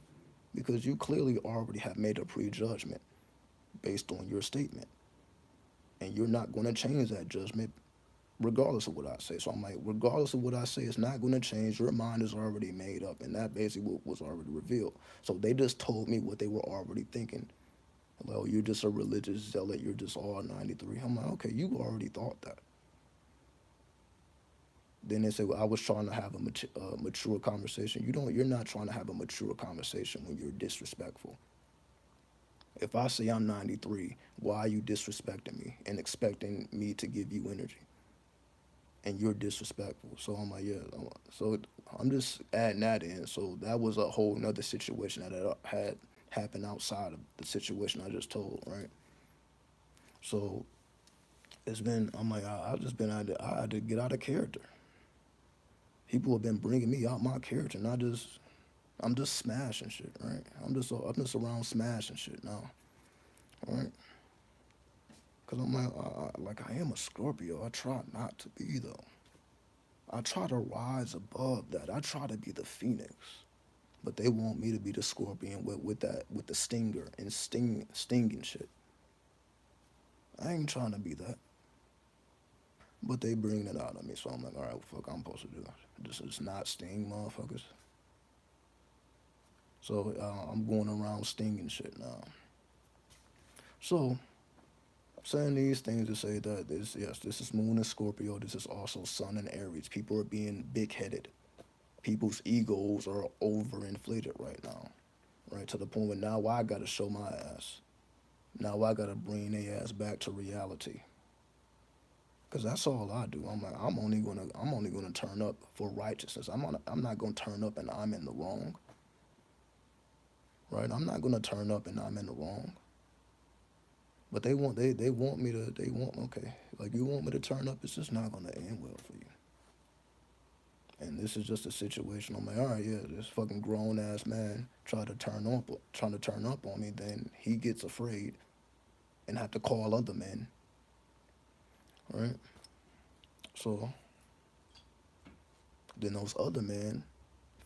because you clearly already have made a prejudgment based on your statement, and you're not going to change that judgment regardless of what I say. So I'm like, regardless of what I say, it's not going to change. Your mind is already made up, and that basically what was already revealed. So they just told me what they were already thinking. Well, you're just a religious zealot. You're just all 93. I'm like, okay, you already thought that. Then they say, well, I was trying to have a mature conversation. You're not trying to have a mature conversation when you're disrespectful. If I say I'm 93, why are you disrespecting me and expecting me to give you energy? And you're disrespectful. So I'm like, yeah. So I'm just adding that in. So that was a whole nother situation that had happened outside of the situation I just told, right? So I'm like, I just been I had to get out of character. People have been bringing me out my character, and I'm just smashing shit, right? I'm just around smashing shit now, right? Cause I'm like I am a Scorpio. I try not to be though. I try to rise above that. I try to be the phoenix, but they want me to be the scorpion with the stinger and stinging shit. I ain't trying to be that, but they bring it out of me. So I'm like, all right, what the fuck I'm supposed to do? Just not sting, motherfuckers. So I'm going around stinging shit now. So saying these things to say that this is Moon and Scorpio. This is also Sun and Aries. People are being big headed. People's egos are overinflated right now, right? To the point where now I gotta show my ass. Now I gotta bring their ass back to reality. Cause that's all I do. I'm like, I'm only gonna turn up for righteousness. I'm not gonna turn up and I'm in the wrong, right? I'm not gonna turn up and I'm in the wrong. But they want me to they want okay, like, you want me to turn up, it's just not gonna end well for you. And this is just a situation. I'm like, all right, yeah, this fucking grown ass man trying to turn up on me. Then he gets afraid and have to call other men, right? So then those other men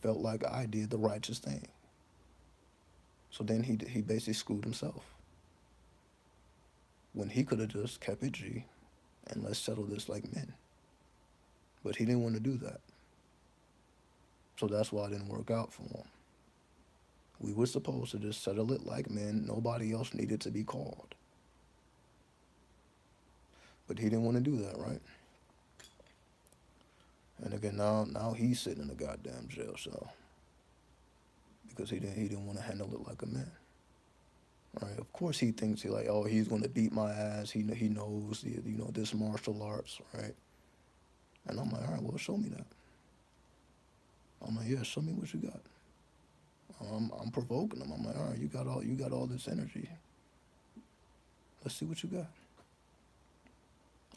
felt like I did the righteous thing. So then he basically screwed himself when he could have just kept it G and let's settle this like men. But he didn't want to do that. So that's why it didn't work out for him. We were supposed to just settle it like men. Nobody else needed to be called. But he didn't want to do that, right? And again, now he's sitting in the goddamn jail cell because he didn't want to handle it like a man. Right? Of course, he thinks he's gonna beat my ass. He knows this martial arts, right? And I'm like, all right, well, show me that. I'm like, yeah, show me what you got. I'm provoking him. I'm like, all right, you got all this energy. Let's see what you got.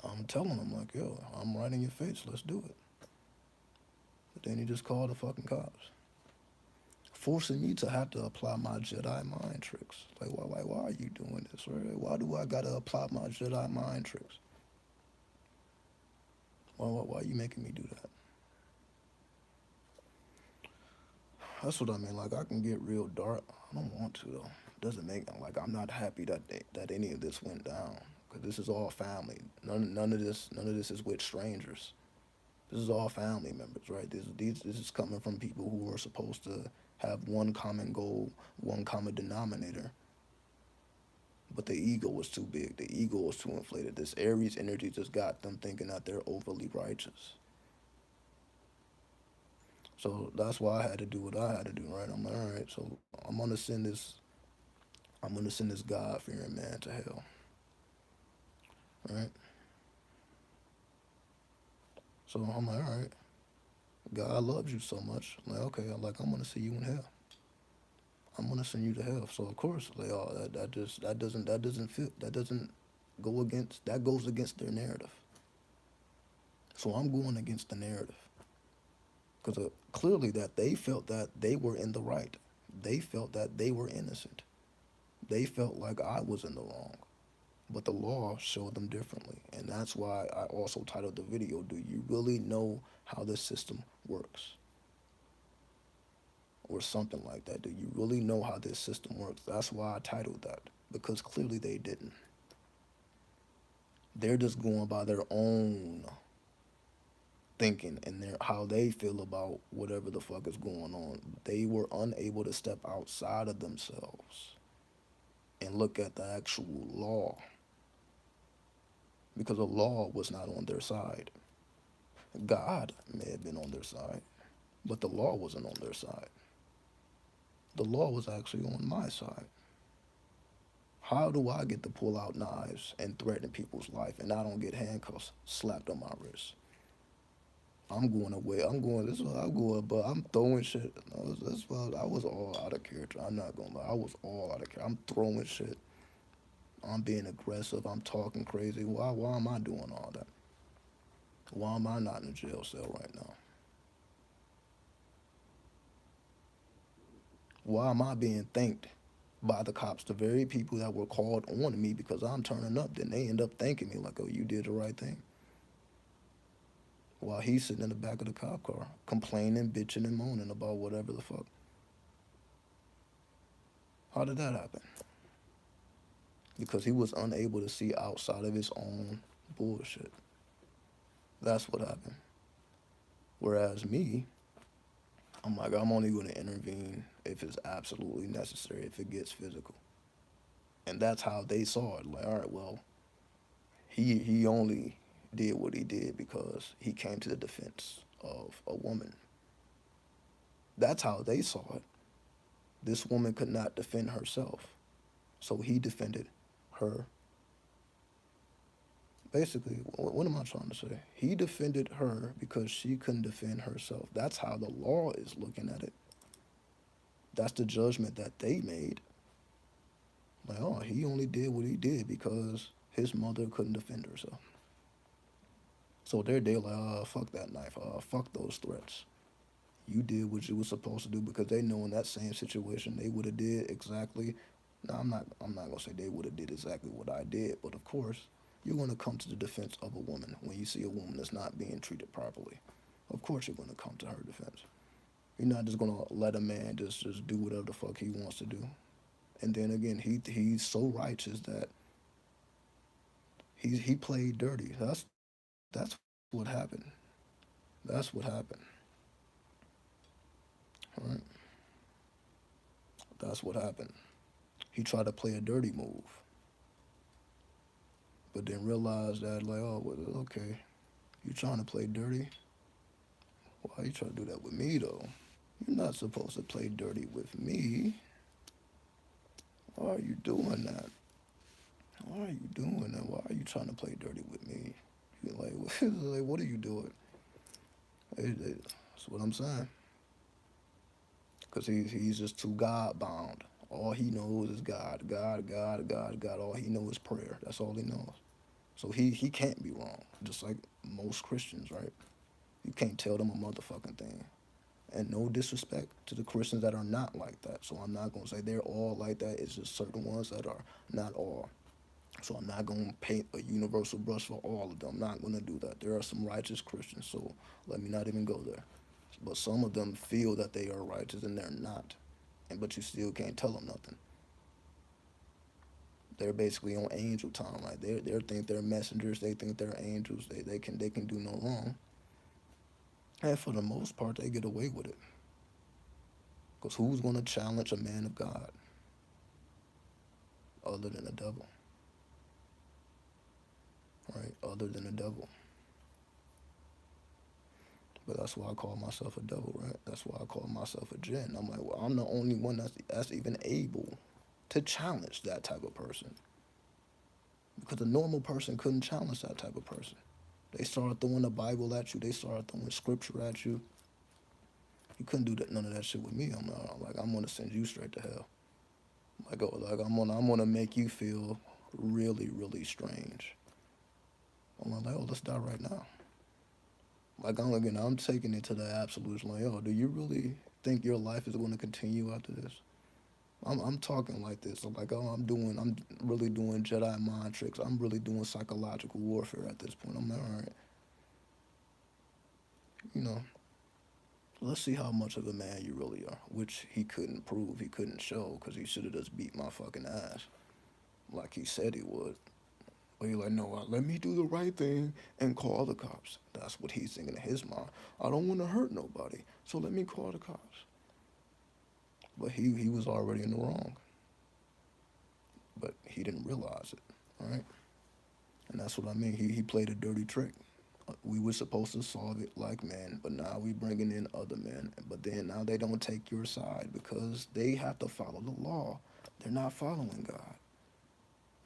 I'm telling him like, yo, I'm right in your face. Let's do it. But then he just called the fucking cops, forcing me to have to apply my Jedi mind tricks. Why are you doing this? Right? Why do I gotta apply my Jedi mind tricks? Why are you making me do that? That's what I mean. Like I can get real dark. I don't want to though. Doesn't make I'm not happy that any of this went down because this is all family. None of this is with strangers. This is all family members, right? This is coming from people who are supposed to have one common goal, one common denominator. But the ego was too big. The ego was too inflated. This Aries energy just got them thinking that they're overly righteous. So that's why I had to do what I had to do, right? I'm like, all right, so I'm gonna send this God fearing man to hell, right? So I'm like, all right, God loves you so much. I'm like, okay, I'm gonna see you in hell. I'm gonna send you to hell. So of course, that doesn't fit. That doesn't go against. That goes against their narrative. So I'm going against the narrative because clearly that they felt that they were in the right. They felt that they were innocent. They felt like I was in the wrong. But the law showed them differently. And that's why I also titled the video, Do You Really Know How the System Works? Or something like that. Do you really know how this system works? That's why I titled that. Because clearly they didn't. They're just going by their own thinking and how they feel about whatever the fuck is going on. They were unable to step outside of themselves and look at the actual law because the law was not on their side. God may have been on their side, but the law wasn't on their side. The law was actually on my side. How do I get to pull out knives and threaten people's life and I don't get handcuffs slapped on my wrist? I'm going away. This is what I'm going, but I'm throwing shit. That's why I was all out of character. I'm not gonna lie. I was all out of character. I'm throwing shit. I'm being aggressive. I'm talking crazy. Why am I doing all that? Why am I not in a jail cell right now? Why am I being thanked by the cops, the very people that were called on me because I'm turning up? Then they end up thanking me like, oh, you did the right thing. While he's sitting in the back of the cop car, complaining, bitching, and moaning about whatever the fuck. How did that happen? Because he was unable to see outside of his own bullshit. That's what happened. Whereas me, I'm like, I'm only going to intervene if it's absolutely necessary, if it gets physical. And that's how they saw it. Like, all right, well, he only did what he did because he came to the defense of a woman. That's how they saw it. This woman could not defend herself. So he defended her. Basically, what am I trying to say? He defended her because she couldn't defend herself. That's how the law is looking at it. That's the judgment that they made. Like, oh, he only did what he did because his mother couldn't defend herself. So they're like, fuck that knife. Fuck those threats. You did what you were supposed to do because they know in that same situation they would have did exactly. Now I'm not gonna say they would have did exactly what I did, but of course you're gonna come to the defense of a woman when you see a woman that's not being treated properly. Of course you're gonna come to her defense. You're not just gonna let a man just do whatever the fuck he wants to do. And then again, he's so righteous that he played dirty. That's what happened. That's what happened. All right. That's what happened. He tried to play a dirty move, but then realized that like, oh, well, okay, you trying to play dirty? Why you trying to do that with me though? You're not supposed to play dirty with me. Why are you doing that? Why are you doing that? Why are you trying to play dirty with me? You're like, like, what are you doing? That's what I'm saying. Because he's just too God bound. All he knows is God, God, God, God, God. All he knows is prayer. That's all he knows. So he can't be wrong. Just like most Christians, right? You can't tell them a motherfucking thing. And no disrespect to the Christians that are not like that. So I'm not gonna say they're all like that. It's just certain ones that are not all. So I'm not gonna paint a universal brush for all of them. I'm not gonna do that. There are some righteous Christians, so let me not even go there. But some of them feel that they are righteous and they're not. And but you still can't tell them nothing. They're basically on angel time. Like they think they're messengers. They think they're angels. They can do no wrong. And for the most part, they get away with it. Because who's gonna challenge a man of God other than the devil, right? Other than the devil. But that's why I call myself a devil, right? That's why I call myself a jinn. I'm like, well, I'm the only one that's even able to challenge that type of person. Because a normal person couldn't challenge that type of person. They started throwing the Bible at you. They started throwing scripture at you. You couldn't do that, none of that shit with me. I'm gonna send you straight to hell. I'm gonna make you feel really, really strange. I'm like, oh, let's die right now. I'm taking it to the absolute. Like, oh, do you really think your life is going to continue after this? I'm talking like this. I'm like, oh, I'm really doing Jedi mind tricks. I'm really doing psychological warfare at this point. I'm like, all right, you know, let's see how much of a man you really are, which he couldn't prove, he couldn't show, because he should have just beat my fucking ass like he said he would. But he's like, no, let me do the right thing and call the cops. That's what he's thinking in his mind. I don't want to hurt nobody, so let me call the cops. But he was already in the wrong. But he didn't realize it, right? And that's what I mean. He played a dirty trick. We were supposed to solve it like men, but now we bringing in other men. But then now they don't take your side because they have to follow the law. They're not following God.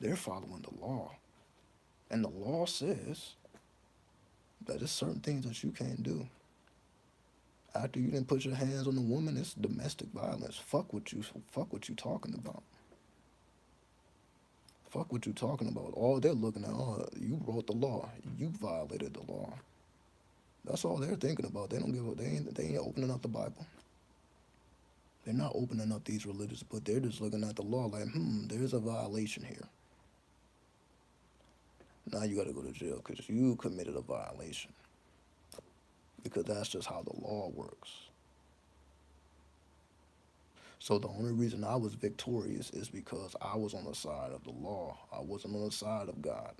They're following the law. And the law says that there's certain things that you can't do. After you didn't put your hands on the woman, it's domestic violence. Fuck what you talking about. Fuck what you talking about. All they're looking at, oh, you wrote the law. You violated the law. That's all they're thinking about. They don't give a they ain't opening up the Bible. They're not opening up these religious books. They're just looking at the law like, there's a violation here. Now you got to go to jail because you committed a violation. Because that's just how the law works. So the only reason I was victorious is because I was on the side of the law. I wasn't on the side of God.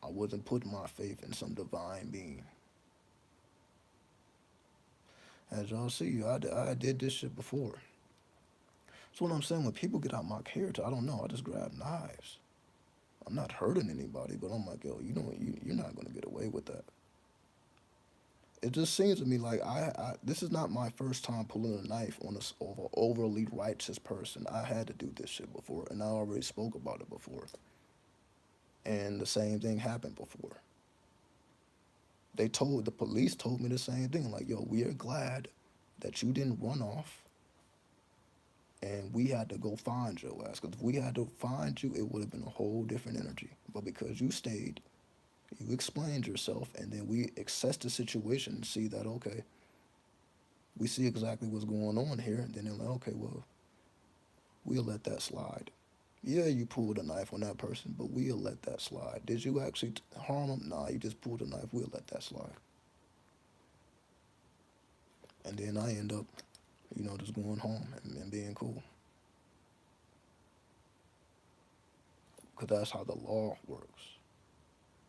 I wasn't putting my faith in some divine being. As y'all see, I did this shit before. So what I'm saying, when people get out my character, I don't know. I just grab knives. I'm not hurting anybody, but I'm like, yo, you're not gonna get away with that. It just seems to me like this is not my first time pulling a knife on a overly righteous person. I had to do this shit before, and I already spoke about it before. And the same thing happened before. The police told me the same thing. Like, yo, we are glad that you didn't run off, and we had to go find your ass. Because if we had to find you, it would have been a whole different energy. But because you stayed, you explained yourself, and then we assessed the situation and see that, okay, we see exactly what's going on here. And then they're like, okay, well, we'll let that slide. Yeah, you pulled a knife on that person, but we'll let that slide. Did you actually harm them? Nah, you just pulled a knife. We'll let that slide. And then I end up, just going home and being cool. Because that's how the law works.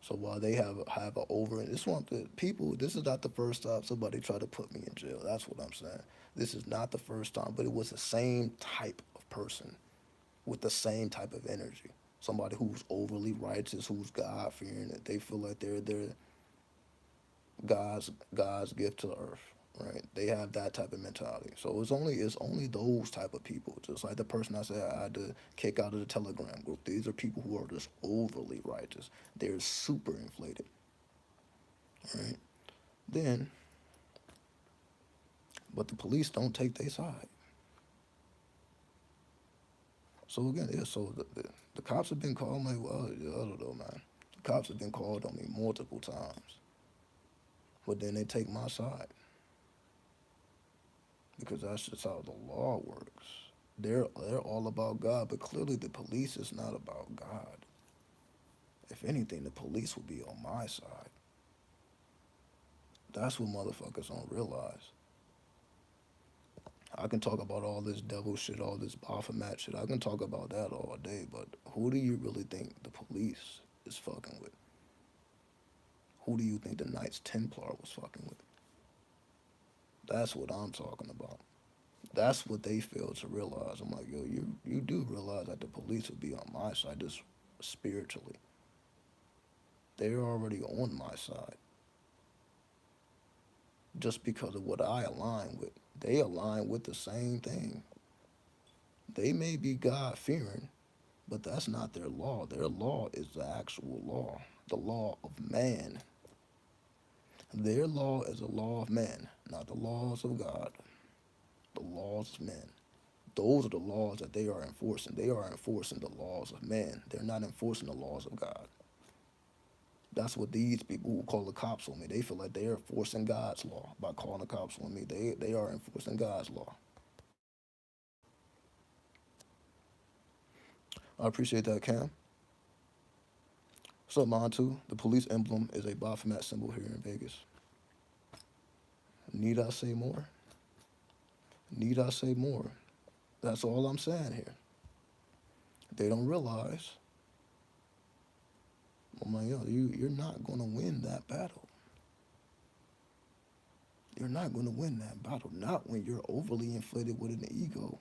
So while they have a over, and this one the people, this is not the first time somebody tried to put me in jail. That's what I'm saying. This is not the first time, but it was the same type of person with the same type of energy. Somebody who's overly righteous, who's God fearing, that they feel like they're God's gift to the earth, right? They have that type of mentality. So it's only those type of people. Just like the person I said I had to kick out of the Telegram group. These are people who are just overly righteous. They're super inflated, right? Then, but the police don't take their side. So again, yeah. So the cops have been called. I'm like, well, I don't know, man. The cops have been called on me multiple times, but then they take my side because that's just how the law works. They're all about God, but clearly the police is not about God. If anything, the police would be on my side. That's what motherfuckers don't realize. I can talk about all this devil shit, all this Baphomet shit. I can talk about that all day, but who do you really think the police is fucking with? Who do you think the Knights Templar was fucking with? That's what I'm talking about. That's what they fail to realize. I'm like, yo, you do realize that the police would be on my side just spiritually. They're already on my side just because of what I align with. They align with the same thing. They may be God fearing, but that's not their law. Their law is the actual law, the law of man. Their law is the law of man, not the laws of God, the laws of men. Those are the laws that they are enforcing. They are enforcing the laws of man. They're not enforcing the laws of God. That's what these people who call the cops on me, they feel like they are enforcing God's law by calling the cops on me. They are enforcing God's law. I appreciate that, Cam. What's up, Montu? The police emblem is a Baphomet symbol here in Vegas. Need I say more? Need I say more? That's all I'm saying here. They don't realize, I'm like, yo, you're not going to win that battle. You're not going to win that battle. Not when you're overly inflated with an ego.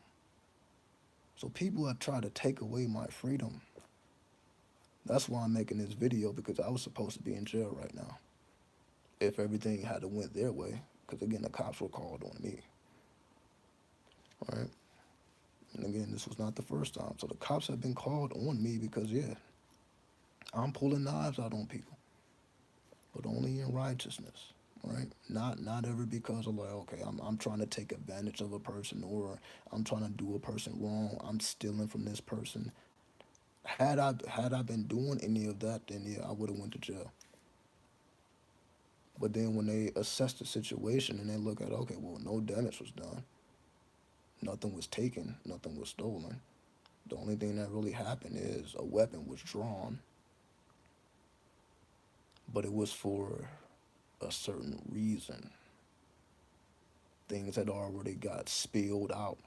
So people have tried to take away my freedom. That's why I'm making this video, because I was supposed to be in jail right now if everything had to went their way. Because again, the cops were called on me, right? And again, this was not the first time. So the cops have been called on me because, yeah, I'm pulling knives out on people, but only in righteousness, right? Not ever because of like, okay, I'm trying to take advantage of a person, or I'm trying to do a person wrong. I'm stealing from this person. Had I been doing any of that, then yeah, I would have went to jail. But then when they assess the situation and they look at, okay, well, no damage was done, nothing was taken, nothing was stolen. The only thing that really happened is a weapon was drawn, but it was for a certain reason. Things had already got spilled out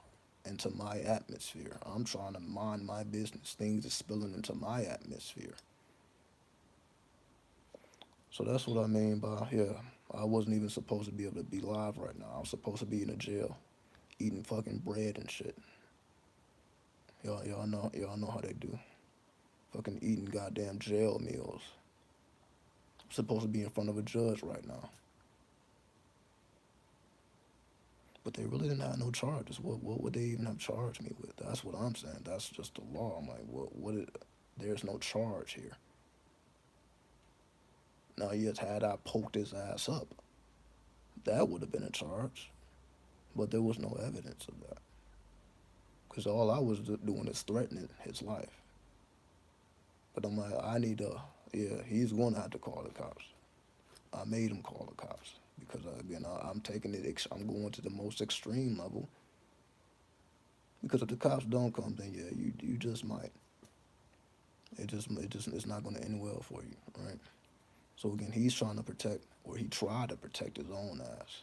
into my atmosphere. I'm trying to mind my business. Things are spilling into my atmosphere. So that's what I mean by, yeah, I wasn't even supposed to be able to be live right now. I was supposed to be in a jail eating fucking bread and shit. Y'all know how they do. Fucking eating goddamn jail meals. I'm supposed to be in front of a judge right now. But they really didn't have no charges. What would they even have charged me with? That's what I'm saying. That's just the law. I'm like, there's no charge here. Now, yes, had I poked his ass up, that would have been a charge. But there was no evidence of that. Because all I was doing is threatening his life. But I'm like, yeah, he's going to have to call the cops. I made him call the cops. Because, again, I'm taking it, I'm going to the most extreme level. Because if the cops don't come, then yeah, you just might. It's not going to end well for you, right? So again, he's trying to protect, or he tried to protect his own ass.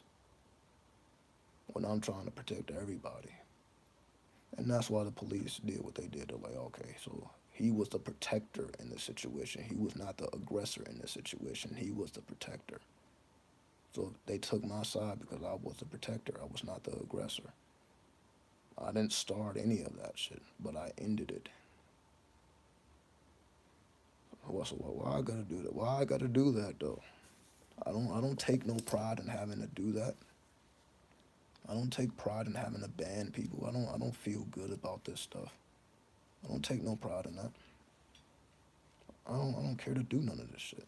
when I'm trying to protect everybody. And that's why the police did what they did. They're like, okay, so he was the protector in this situation. He was not the aggressor in this situation. He was the protector. So they took my side because I was the protector. I was not the aggressor. I didn't start any of that shit, but I ended it. So why I gotta do that? Why I gotta do that though? I don't take no pride in having to do that. I don't take pride in having to ban people. I don't feel good about this stuff. I don't take no pride in that. I don't care to do none of this shit.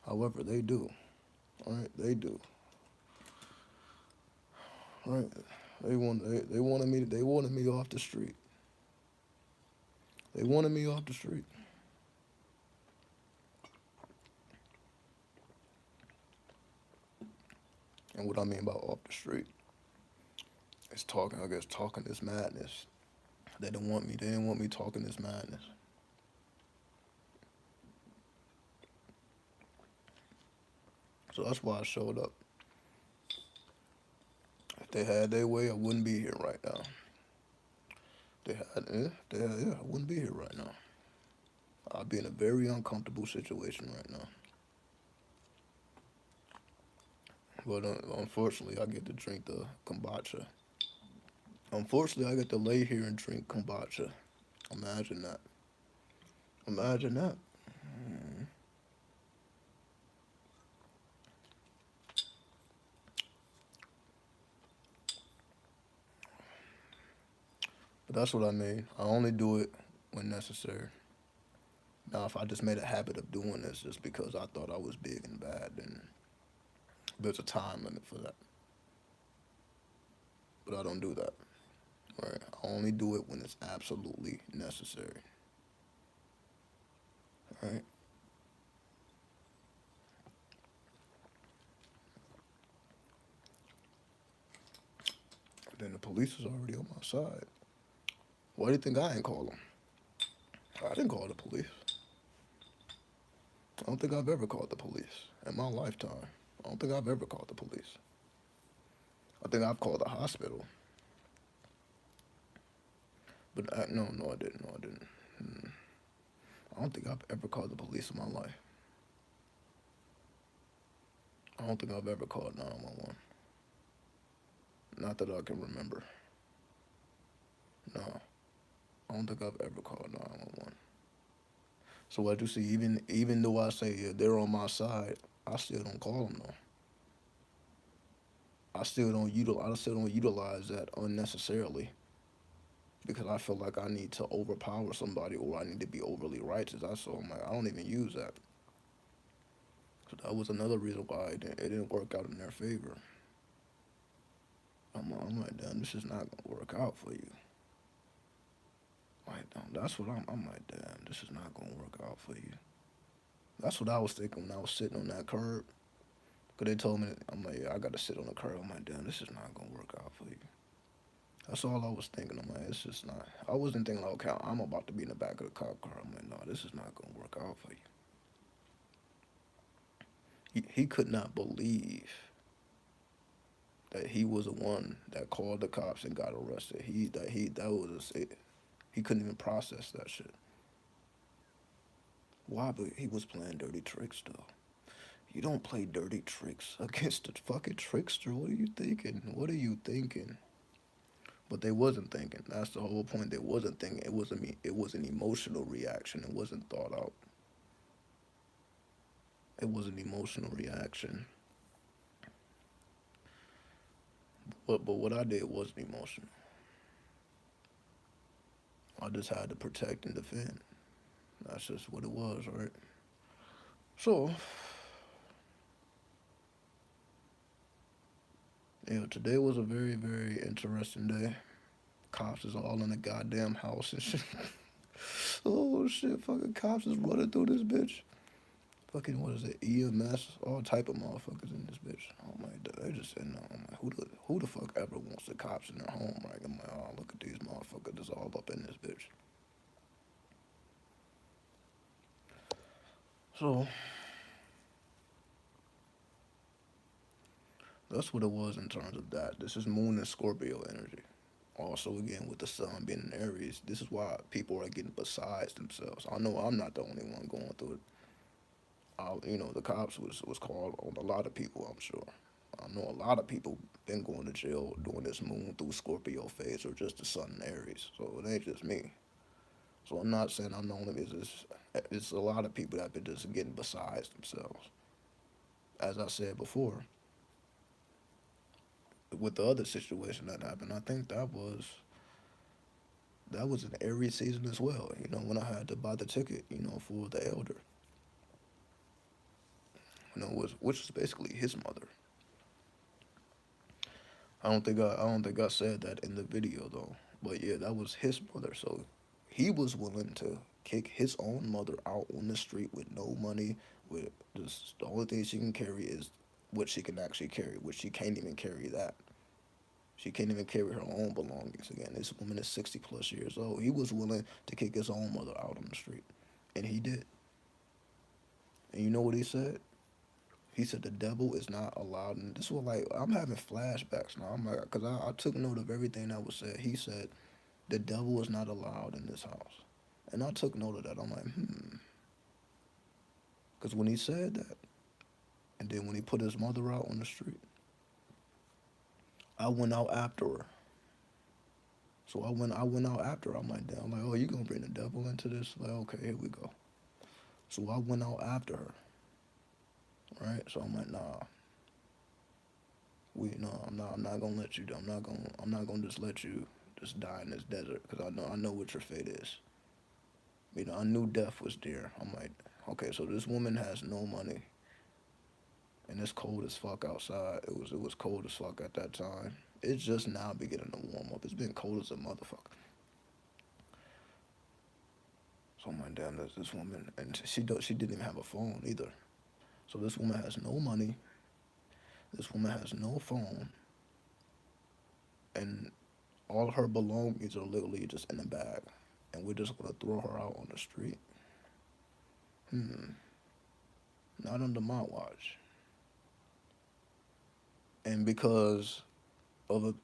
However, they do. All right, they do. All right, they wanted me off the street. They wanted me off the street. And what I mean by off the street is talking. I guess talking this madness. They didn't want me. They didn't want me talking this madness. So that's why I showed up. If they had their way, I wouldn't be here right now. Yeah, I wouldn't be here right now. I'd be in a very uncomfortable situation right now. But unfortunately, I get to drink the kombucha. Unfortunately, I get to lay here and drink kombucha. Imagine that. Imagine that. But that's what I mean. I only do it when necessary. Now, if I just made a habit of doing this just because I thought I was big and bad, then there's a time limit for that. But I don't do that. Right? I only do it when it's absolutely necessary. Right? Then the police is already on my side. Why do you think I ain't call them? I didn't call the police. I don't think I've ever called the police in my lifetime. I don't think I've ever called the police. I think I've called the hospital. But no, I didn't. No, I didn't. I don't think I've ever called the police in my life. I don't think I've ever called 911. Not that I can remember. No, I don't think I've ever called 911. So what you see, even though I say yeah, they're on my side, I still don't call them though. I still don't utilize that unnecessarily because I feel like I need to overpower somebody or I need to be overly righteous. I don't even use that. So that was another reason why it didn't work out in their favor. I'm like, damn, this is not gonna work out for you. Like, that's what I'm like, damn, this is not gonna work out for you. That's what I was thinking when I was sitting on that curb. Cause they told me, I'm like, yeah, I gotta sit on the curb. I'm like, damn, this is not gonna work out for you. That's all I was thinking. I'm like, it's just not. I wasn't thinking like, okay, I'm about to be in the back of the cop car. I'm like, no, this is not gonna work out for you. He could not believe that he was the one that called the cops and got arrested. He couldn't even process that shit. Why? But he was playing dirty tricks though. You don't play dirty tricks against the fucking trickster. What are you thinking? What are you thinking? But they wasn't thinking. That's the whole point. They wasn't thinking. It was an emotional reaction. It wasn't thought out. It was an emotional reaction. But what I did wasn't emotional. I just had to protect and defend. That's just what it was, right? So, yeah, today was a very, very interesting day. Cops is all in the goddamn house and shit. Oh shit, fucking cops is running through this bitch. Fucking what is it? EMS, all type of motherfuckers in this bitch. Oh my god, they just sitting there. I'm like, who the fuck ever wants the cops in their home, right? I'm like, oh look at these motherfuckers just all up in this bitch. So That's what it was in terms of that. This is Moon and Scorpio energy. Also, again, with the sun being in Aries, this is why people are getting besides themselves. I know I'm not the only one going through it. The cops was called on a lot of people. I'm sure. I know a lot of people been going to jail during this Moon through Scorpio phase or just the sun in Aries. So it ain't just me. So I'm not saying I'm the only. It's a lot of people that have been just getting besides themselves. As I said before, with the other situation that happened, I think that was an Aries season as well. When I had to buy the ticket, for the elder, which was basically his mother. I don't think I said that in the video though. But yeah, that was his mother. So he was willing to kick his own mother out on the street with no money, with just the only thing she can carry is what she can actually carry, which she can't even carry that. She can't even carry her own belongings. Again, this woman is 60 plus years old. He was willing to kick his own mother out on the street. And he did. And you know what he said? He said the devil is not allowed. And this was like, I'm having flashbacks now. I'm like, because I took note of everything that was said. He said, the devil is not allowed in this house. And I took note of that. I'm like, because when he said that, and then when he put his mother out on the street, I went out after her. So I went out after her. I'm like, damn, I'm like, oh, you gonna bring the devil into this? Like, okay, here we go. So I went out after her, right? So I'm like, nah, I'm not gonna let you. I'm not gonna just let you just die in this desert because I know what your fate is. I knew death was there. I'm like, okay, so this woman has no money, and it's cold as fuck outside. It was cold as fuck at that time. It's just now beginning to warm up. It's been cold as a motherfucker. So I'm like, damn, this woman, and she didn't even have a phone either. So this woman has no money. This woman has no phone, and all her belongings are literally just in a bag, and we're just gonna throw her out on the street. Hmm, not under my watch. And because of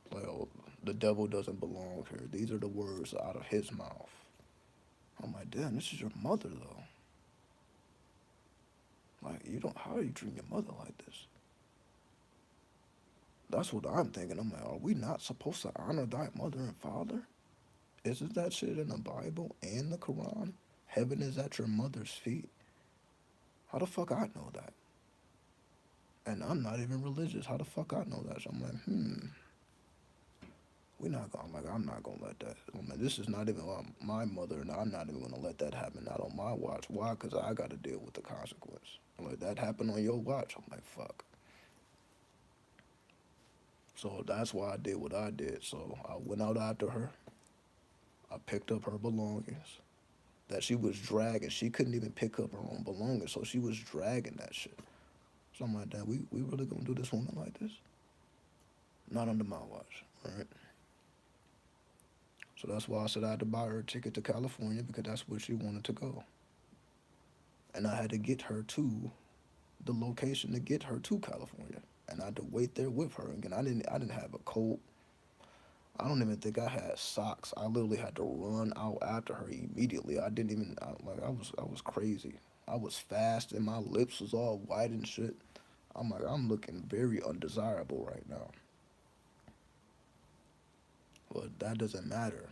the devil doesn't belong here. These are the words out of his mouth. I'm like, damn, this is your mother though. Like, you don't. How do you treat your mother like this? That's what I'm thinking. I'm like, are we not supposed to honor thy mother and father? Isn't that shit in the Bible and the Quran? Heaven is at your mother's feet. How the fuck I know that? And I'm not even religious. How the fuck I know that? So I'm like, we not gonna like. I'm not gonna let that. I mean, this is not even my mother, and I'm not even gonna let that happen. Not on my watch. Why? Because I got to deal with the consequence. Like that happened on your watch. I'm like, fuck. So that's why I did what I did. So I went out after her. I picked up her belongings that she was dragging. She couldn't even pick up her own belongings, so she was dragging that shit. So I'm like, damn, we really gonna do this woman like this? Not under my watch, right? So that's why I said I had to buy her a ticket to California because that's where she wanted to go. And I had to get her to the location to get her to California. And I had to wait there with her. Again, I didn't have a coat. I don't even think I had socks. I literally had to run out after her immediately. I didn't even I was crazy. I was fast and my lips was all white and shit. I'm like, I'm looking very undesirable right now. But that doesn't matter.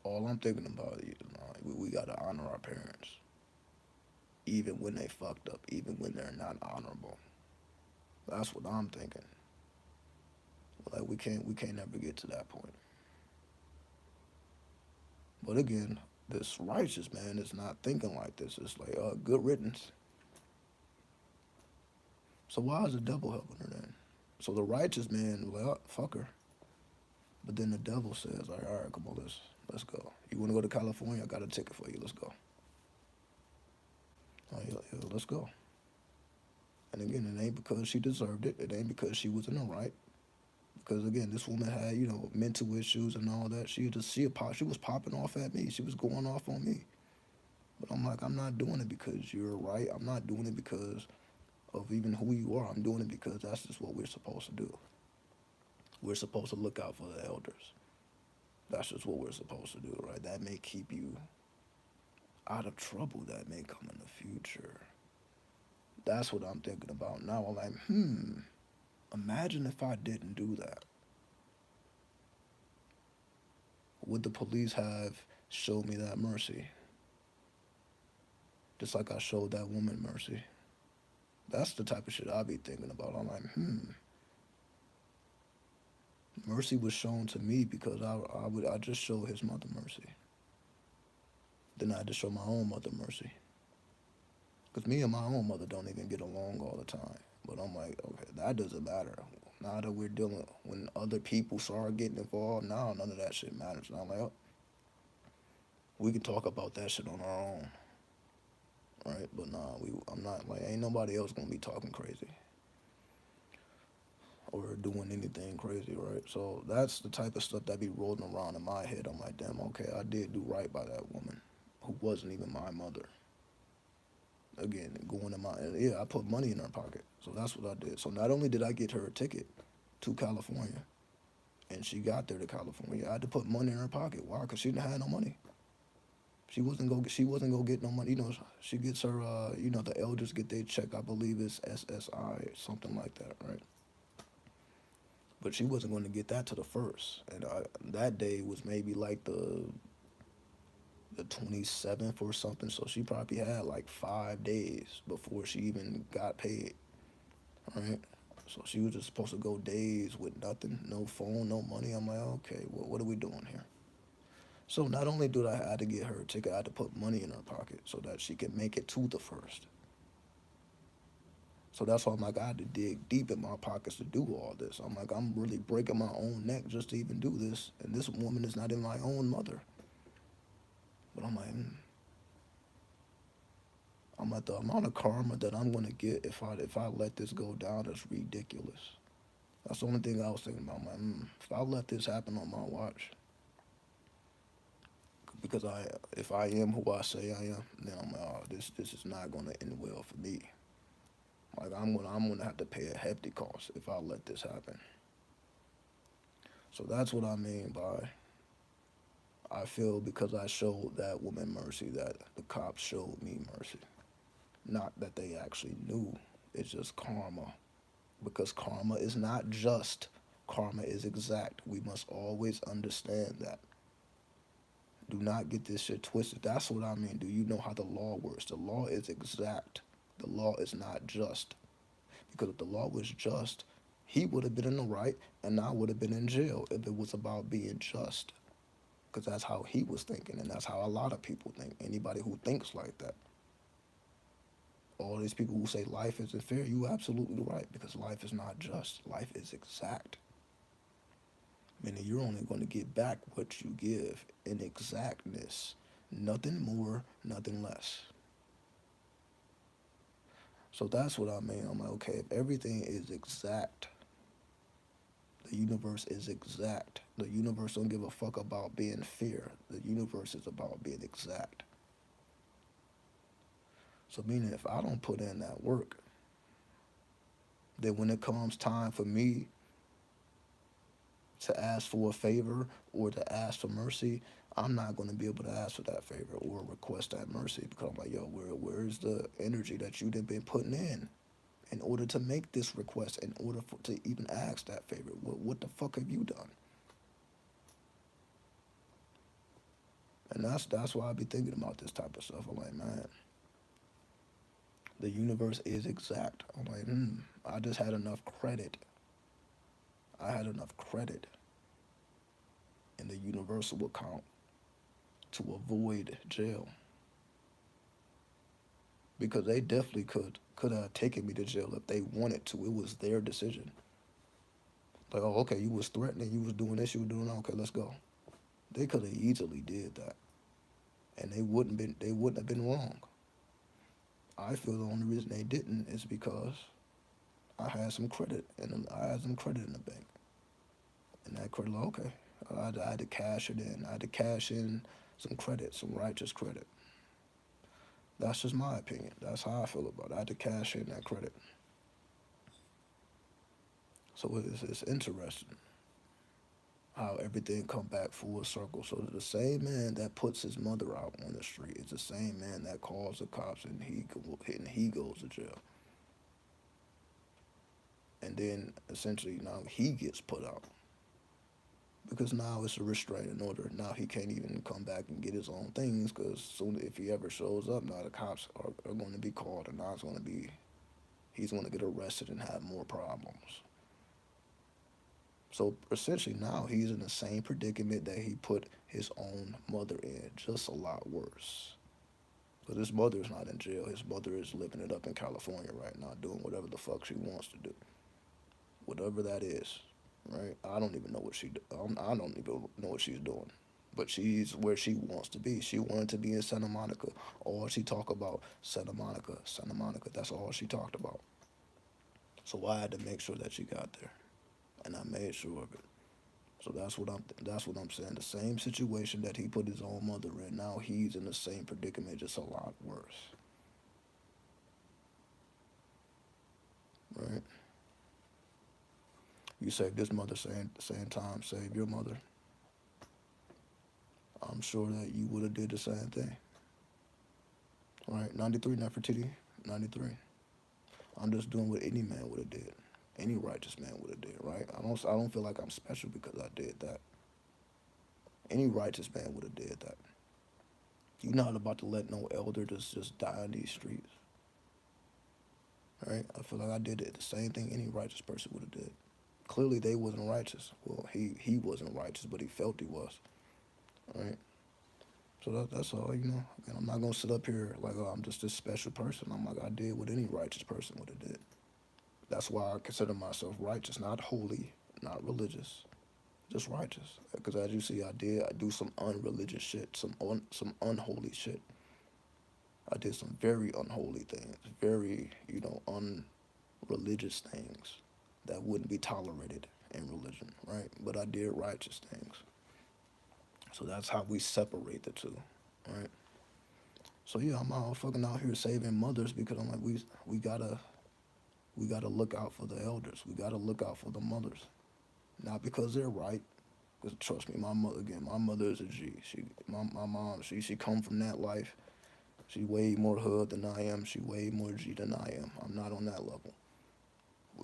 All I'm thinking about is, we gotta honor our parents, even when they fucked up, even when they're not honorable. That's what I'm thinking. Like we can't ever get to that point. But again, this righteous man is not thinking like this. It's like, good riddance. So why is the devil helping her then? So the righteous man, well, fuck her. But then the devil says, like, all right, come on, let's go. You want to go to California? I got a ticket for you. Let's go. Oh, yeah, yeah, let's go. And again, it ain't because she deserved it. It ain't because she was in the right. Because again, this woman had, mental issues and all that. She was popping off at me. She was going off on me. But I'm like, I'm not doing it because you're right. I'm not doing it because of even who you are. I'm doing it because that's just what we're supposed to do. We're supposed to look out for the elders. That's just what we're supposed to do, right? That may keep you out of trouble that may come in the future. That's what I'm thinking about now. I'm like, imagine if I didn't do that. Would the police have showed me that mercy? Just like I showed that woman mercy. That's the type of shit I be thinking about. I'm like, mercy was shown to me because I just showed his mother mercy. Then I had to show my own mother mercy. Because me and my own mother don't even get along all the time. But I'm like, okay, that doesn't matter. Now that we're dealing, when other people start getting involved, now none of that shit matters. And I'm like, oh, we can talk about that shit on our own, right? But nah, I'm not like, ain't nobody else gonna be talking crazy or doing anything crazy, right? So that's the type of stuff that be rolling around in my head. I'm like, damn, okay, I did do right by that woman who wasn't even my mother. Again, going in my, yeah, I put money in her pocket. So that's what I did. So not only did I get her a ticket to California, and she got there to California, I had to put money in her pocket. Why? Because she didn't have no money. She wasn't gonna get no money. You know, she gets her. The elders get their check. I believe it's SSI or something like that, right? But she wasn't going to get that to the first, and that day was maybe like the 27th or something. So she probably had like 5 days before she even got paid, right? So she was just supposed to go days with nothing, no phone, no money. I'm like, okay, well, what are we doing here? So not only did I have to get her a ticket, I had to put money in her pocket so that she could make it to the first. So that's why I'm like, I had to dig deep in my pockets to do all this. I'm like, I'm really breaking my own neck just to even do this. And this woman is not even my own mother. But I'm like, I'm at the amount of karma that I'm gonna get if I let this go down is ridiculous. That's the only thing I was thinking about. I'm like, if I let this happen on my watch, because if I am who I say I am, then I'm like, oh, this is not gonna end well for me. Like I'm gonna have to pay a hefty cost if I let this happen. So that's what I mean by I feel because I showed that woman mercy that the cops showed me mercy. Not that they actually knew. It's just karma. Because karma is not just. Karma is exact. We must always understand that. Do not get this shit twisted. That's what I mean. Do you know how the law works? The law is exact. The law is not just. Because if the law was just, he would have been in the right and I would have been in jail if it was about being just. Because that's how he was thinking, and that's how a lot of people think. Anybody who thinks like that. All these people who say life isn't fair, you absolutely right, because life is not just. Life is exact. Meaning you're only going to get back what you give in exactness. Nothing more, nothing less. So that's what I mean. I'm like, okay, if everything is exact, the universe is exact. The universe don't give a fuck about being fair. The universe is about being exact. So meaning if I don't put in that work, then when it comes time for me to ask for a favor or to ask for mercy, I'm not going to be able to ask for that favor or request that mercy because I'm like, yo, where's the energy that you've been putting in order to make this request, in order to even ask that favor? What the fuck have you done? And that's why I be thinking about this type of stuff. I'm like, man, the universe is exact. I'm like, I just had enough credit. I had enough credit in the universal account to avoid jail. Because they definitely could have taken me to jail if they wanted to. It was their decision. Like, oh, okay, you was threatening, you was doing this, you was doing that. Okay, let's go. They could have easily did that, and they wouldn't have been wrong. I feel the only reason they didn't is because I had some credit, and I had some credit in the bank, and that credit, like, okay, I had to cash it in. I had to cash in some credit, some righteous credit. That's just my opinion. That's how I feel about it. I had to cash in that credit. So it's interesting how everything come back full circle. So the same man that puts his mother out on the street is the same man that calls the cops and he goes to jail. And then essentially now he gets put out because now it's a restraining order. Now he can't even come back and get his own things because soon if he ever shows up, now the cops are going to be called and now he's going to get arrested and have more problems. So essentially now he's in the same predicament that he put his own mother in, just a lot worse. But his mother is not in jail. His mother is living it up in California right now, doing whatever the fuck she wants to do, whatever that is. Right? I don't even know what I don't even know what she's doing. But she's where she wants to be. She wanted to be in Santa Monica. All she talked about, Santa Monica, Santa Monica. That's all she talked about. So I had to make sure that she got there, and I made sure of it. So that's what I'm saying. The same situation that he put his own mother in, now he's in the same predicament, just a lot worse. Right? You save this mother, same time, save your mother. I'm sure that you would have did the same thing. Right? 93 Nefertiti, 93. I'm just doing what any man would have did. Any righteous man would have did, right? I don't feel like I'm special because I did that. Any righteous man would have did that. You're not about to let no elder just die in these streets. Right? I feel like I did it the same thing any righteous person would have did. Clearly they wasn't righteous. Well, he wasn't righteous, but he felt he was. Right? So that's all. And I'm not gonna sit up here like, oh, I'm just this special person. I'm like, I did what any righteous person would have did. That's why I consider myself righteous, not holy, not religious, just righteous. Because as you see, I do some unreligious shit, some unholy shit. I did some very unholy things, very unreligious things that wouldn't be tolerated in religion, right? But I did righteous things. So that's how we separate the two, right? So yeah, I'm all fucking out here saving mothers because I'm like we gotta look out for the elders. We gotta look out for the mothers, not because they're right. Because trust me, my mother is a G. My mom, she come from that life. She way more hood than I am. She way more G than I am. I'm not on that level.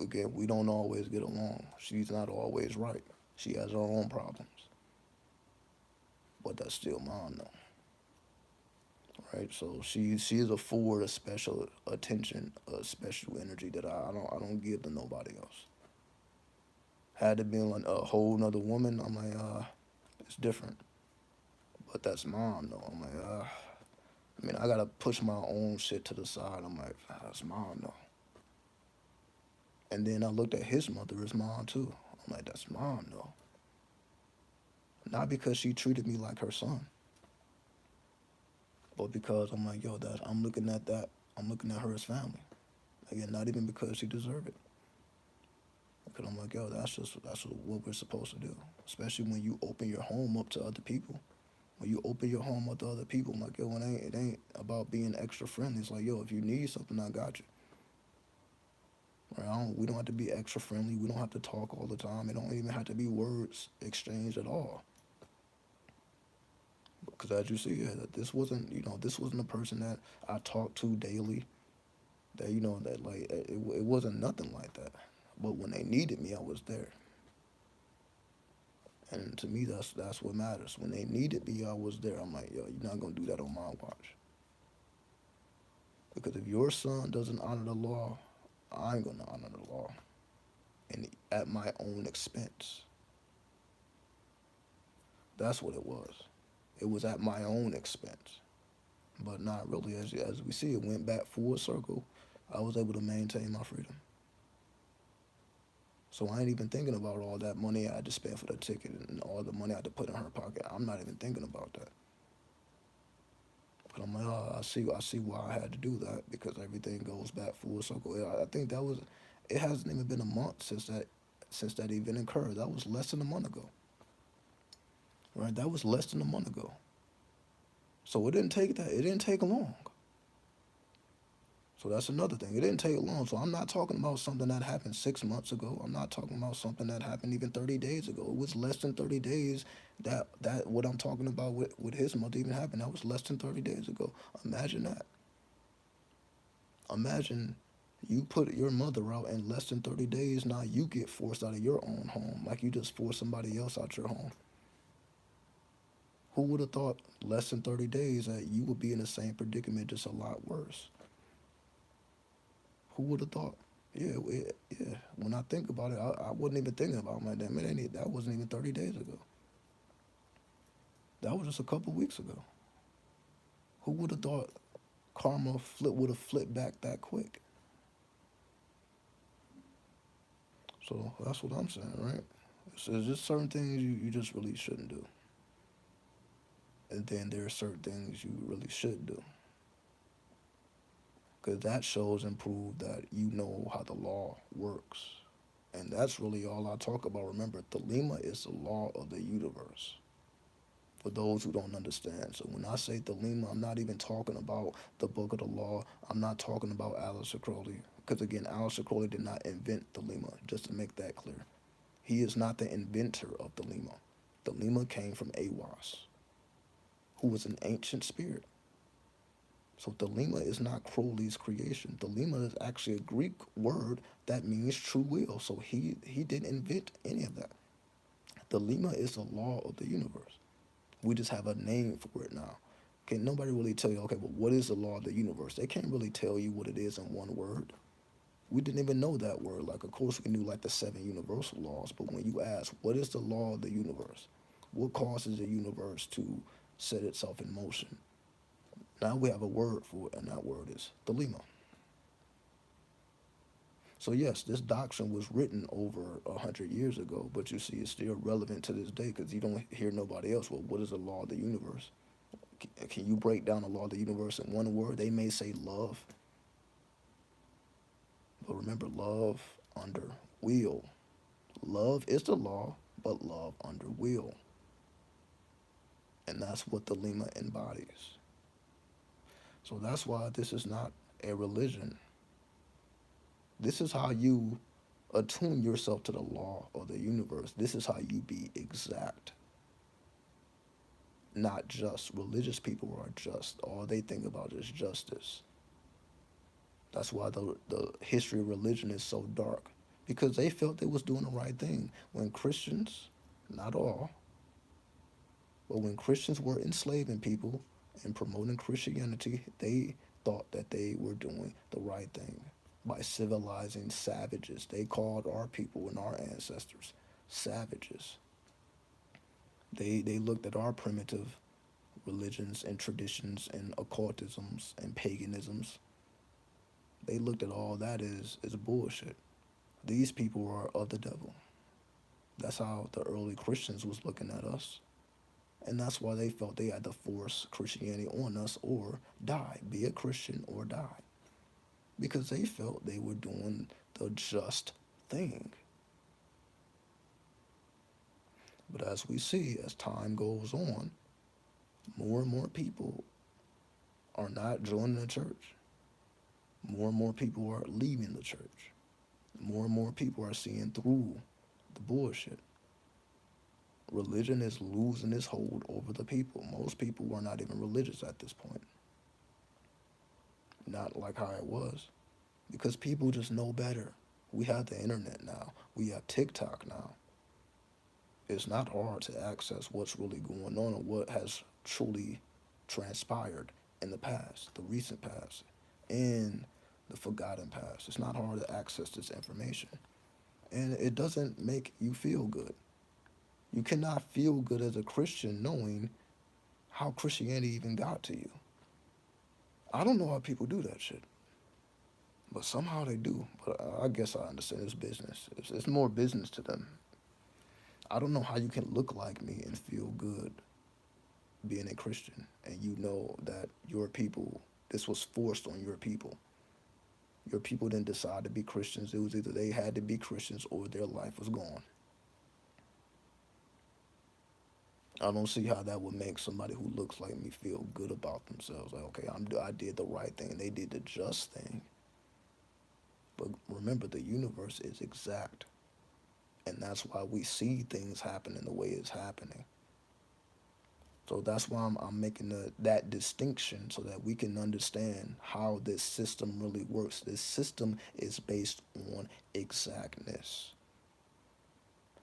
Again, we don't always get along. She's not always right. She has her own problems. But that's still mom though. Right? So she is afford a special attention, a special energy that I don't give to nobody else. Had it been like a whole nother woman, I'm like, it's different. But that's mom though. I'm like, I mean, I gotta push my own shit to the side. I'm like, that's mom though. And then I looked at his mother as mom too. I'm like, that's mom though. Not because she treated me like her son, but because I'm like, yo, that I'm looking at that. I'm looking at her as family. Again, not even because she deserved it. Because I'm like, yo, that's what we're supposed to do. Especially when you open your home up to other people. When you open your home up to other people, I'm like, yo, it ain't about being extra friendly. It's like, yo, if you need something, I got you. Right? We don't have to be extra friendly. We don't have to talk all the time. It don't even have to be words exchanged at all. Because as you see, yeah, that this wasn't a person that I talked to daily. That like it wasn't nothing like that. But when they needed me, I was there. And to me, that's what matters. When they needed me, I was there. I'm like, yo, you're not gonna do that on my watch. Because if your son doesn't honor the law, I'm gonna honor the law, and at my own expense. That's what it was. It was at my own expense, but not really. As we see, it went back full circle. I was able to maintain my freedom. So I ain't even thinking about all that money I had to spend for the ticket and all the money I had to put in her pocket. I'm not even thinking about that. But I'm like, oh, I see why I had to do that because everything goes back full circle. Yeah, I think that was. It hasn't even been a month since that event occurred. That was less than a month ago. Right? That was less than a month ago. So it didn't take that. It didn't take long. So that's another thing. It didn't take long. So I'm not talking about something that happened 6 months ago. I'm not talking about something that happened even 30 days ago. It was less than 30 days that what I'm talking about with his mother even happened. That was less than 30 days ago. Imagine that. Imagine you put your mother out in less than 30 days. Now you get forced out of your own home like you just forced somebody else out your home. Who would have thought less than 30 days that you would be in the same predicament, just a lot worse? Who would have thought? Yeah. When I think about it, I wasn't even thinking about my damn. That wasn't even 30 days ago. That was just a couple weeks ago. Who would have thought karma would have flipped back that quick? So that's what I'm saying, right? So there's just certain things you just really shouldn't do, and then there are certain things you really should do, because that shows and proves that you know how the law works. And that's really all I talk about. Remember, Thelema is the law of the universe. For those who don't understand. So when I say Thelema, I'm not even talking about the book of the law. I'm not talking about Aleister Crowley. Because again, Aleister Crowley did not invent Thelema, just to make that clear. He is not the inventor of Thelema. Thelema came from Awas, who was an ancient spirit. So Thelema is not Crowley's creation. Thelema is actually a Greek word that means true will. So he didn't invent any of that. Thelema is the law of the universe. We just have a name for it now. Can nobody really tell you, okay, but what is the law of the universe? They can't really tell you what it is in one word. We didn't even know that word. Like, of course, we knew like the seven universal laws, but when you ask, what is the law of the universe? What causes the universe to set itself in motion? Now we have a word for it, and that word is thelema. So yes, this doctrine was written over 100 years ago, but you see, it's still relevant to this day because you don't hear nobody else. Well, what is the law of the universe? Can you break down the law of the universe in one word? They may say love, but remember, love under will. Love is the law, but love under will. And that's what the Lema embodies. So that's why this is not a religion. This is how you attune yourself to the law of the universe. This is how you be exact, not just. Religious people are just. All they think about is justice. That's why the history of religion is so dark, because they felt they was doing the right thing. When Christians, not all, but when Christians were enslaving people and promoting Christianity, they thought that they were doing the right thing by civilizing savages. They called our people and our ancestors savages. They looked at our primitive religions and traditions and occultisms and paganisms. They looked at all that as bullshit. These people are of the devil. That's how the early Christians was looking at us. And that's why they felt they had to force Christianity on us or die. Be a Christian or die. Because they felt they were doing the just thing. But as we see, as time goes on, more and more people are not joining the church. More and more people are leaving the church. More and more people are seeing through the bullshit. Religion is losing its hold over the people. Most people are not even religious at this point. Not like how it was. Because people just know better. We have the internet now. We have TikTok now. It's not hard to access what's really going on or what has truly transpired in the past, the recent past, and the forgotten past. It's not hard to access this information. And it doesn't make you feel good. You cannot feel good as a Christian knowing how Christianity even got to you. I don't know how people do that shit, but somehow they do. But I guess I understand it's business. It's more business to them. I don't know how you can look like me and feel good being a Christian, and you know that your people, this was forced on your people. Your people didn't decide to be Christians. It was either they had to be Christians or their life was gone. I don't see how that would make somebody who looks like me feel good about themselves. Like, okay, I did the right thing. They did the just thing. But remember, the universe is exact, and that's why we see things happening the way it's happening. So that's why I'm making that distinction so that we can understand how this system really works. This system is based on exactness.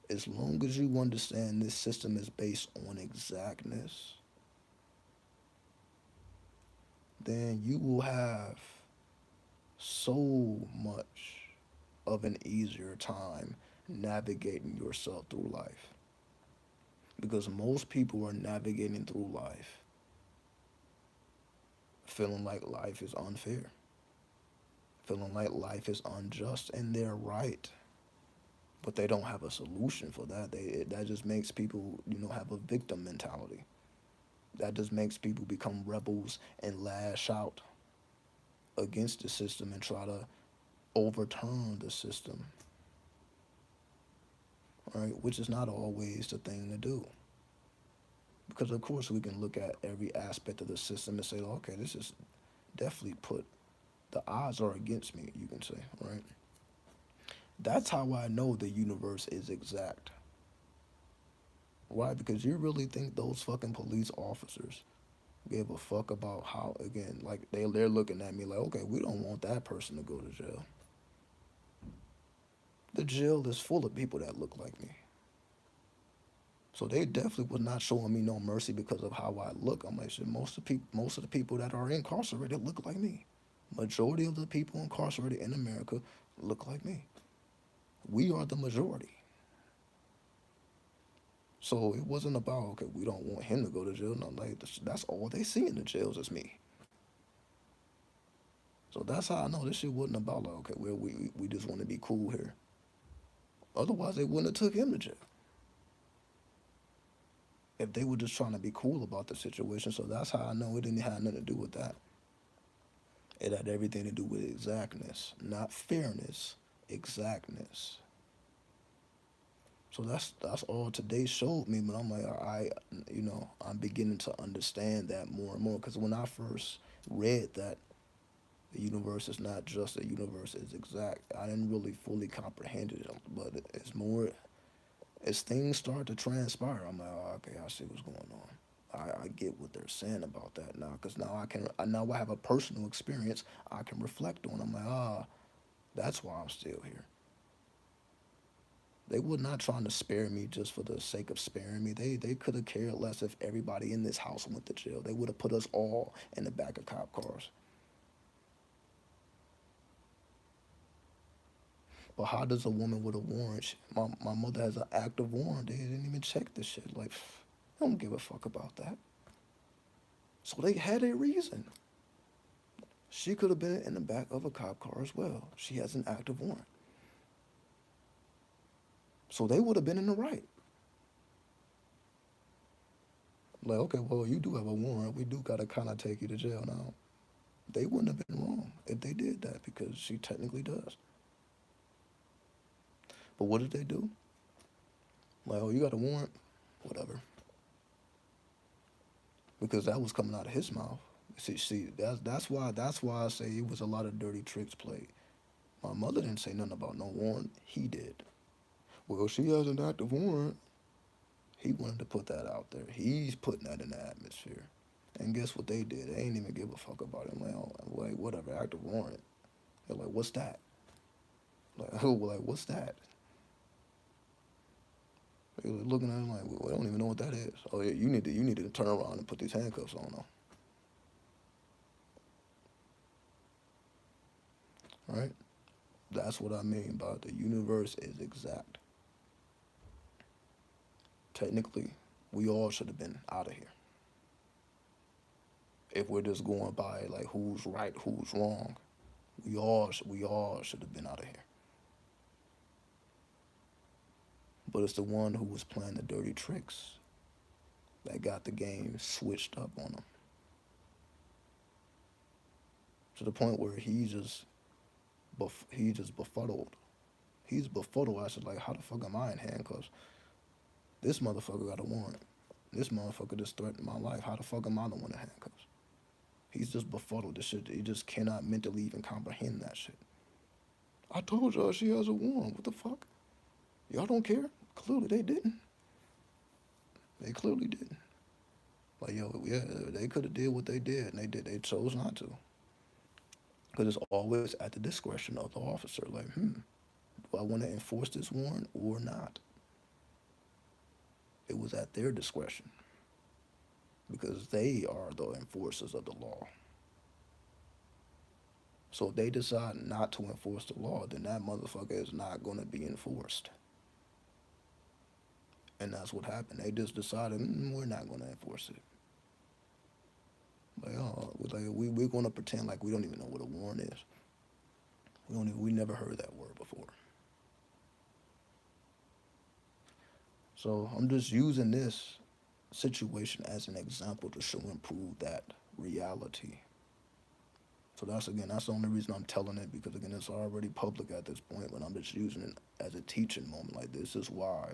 As long as you understand this system is based on exactness, then you will have so much of an easier time navigating yourself through life. Because most people are navigating through life feeling like life is unfair, feeling like life is unjust, and they're right. But they don't have a solution for that. That just makes people, have a victim mentality. That just makes people become rebels and lash out against the system and try to overturn the system, right? Which is not always the thing to do. Because of course we can look at every aspect of the system and say, okay, this is definitely put the odds are against me, you can say, right? That's how I know the universe is exact. Why? Because you really think those fucking police officers gave a fuck about how, again, like they're looking at me like, okay, we don't want that person to go to jail. The jail is full of people that look like me. So they definitely was not showing me no mercy because of how I look. I'm like, shit, most of the people that are incarcerated look like me. Majority of the people incarcerated in America look like me. We are the majority. So it wasn't about, okay, we don't want him to go to jail. No, like that's all they see in the jails is me. So that's how I know this shit wasn't about like, okay, well, we just want to be cool here. Otherwise, they wouldn't have took him to jail. If they were just trying to be cool about the situation. So that's how I know it didn't have nothing to do with that. It had everything to do with exactness, not fairness, exactness. So that's all today showed me. But I'm like, I'm beginning to understand that more and more. Because when I first read that the universe is not just the universe is exact, I didn't really fully comprehend it. But it's more as things start to transpire. I'm like, oh, okay, I see what's going on. I get what they're saying about that now, because now I have a personal experience I can reflect on. I'm like, that's why I'm still here. They were not trying to spare me just for the sake of sparing me. They could have cared less if everybody in this house went to jail. They would have put us all in the back of cop cars. But how does a woman with a warrant? My mother has an active warrant. They didn't even check this shit. Like, they don't give a fuck about that. So they had a reason. She could have been in the back of a cop car as well. She has an active warrant. So they would have been in the right. Like, okay, well, you do have a warrant. We do got to kind of take you to jail now. They wouldn't have been wrong if they did that because she technically does. But what did they do? Like, oh, you got a warrant? Whatever. Because that was coming out of his mouth. See, that's why I say it was a lot of dirty tricks played. My mother didn't say nothing about no warrant. He did. Well, she has an active warrant. He wanted to put that out there. He's putting that in the atmosphere. And guess what they did? They ain't even give a fuck about it. Like, oh, like whatever, active warrant. They're like, what's that? Like, oh, like what's that? They were looking at him like, we don't even know what that is. Oh yeah, you need to turn around and put these handcuffs on them. Right? That's what I mean by the universe is exact. Technically, we all should have been out of here. If we're just going by like who's right, who's wrong, we all should have been out of here. But it's the one who was playing the dirty tricks that got the game switched up on him to the point where he just befuddled. He's befuddled. I said like, how the fuck am I in handcuffs? This motherfucker got a warrant. This motherfucker just threatened my life. How the fuck am I the one in handcuffs? He's just befuddled. This shit. He just cannot mentally even comprehend that shit. I told y'all she has a warrant. What the fuck? Y'all don't care? Clearly they didn't. They clearly didn't. Like, yo, yeah, they could have did what they did, and they did. They chose not to. Because it's always at the discretion of the officer. Like, do I want to enforce this warrant or not? It was at their discretion because they are the enforcers of the law. So if they decide not to enforce the law, then that motherfucker is not going to be enforced. And that's what happened. They just decided, we're not going to enforce it. Like, oh, we're going to pretend like we don't even know what a warrant is. We never heard that word before. So I'm just using this situation as an example to show and prove that reality. So that's the only reason I'm telling it, because again, it's already public at this point, but I'm just using it as a teaching moment. Like, this is why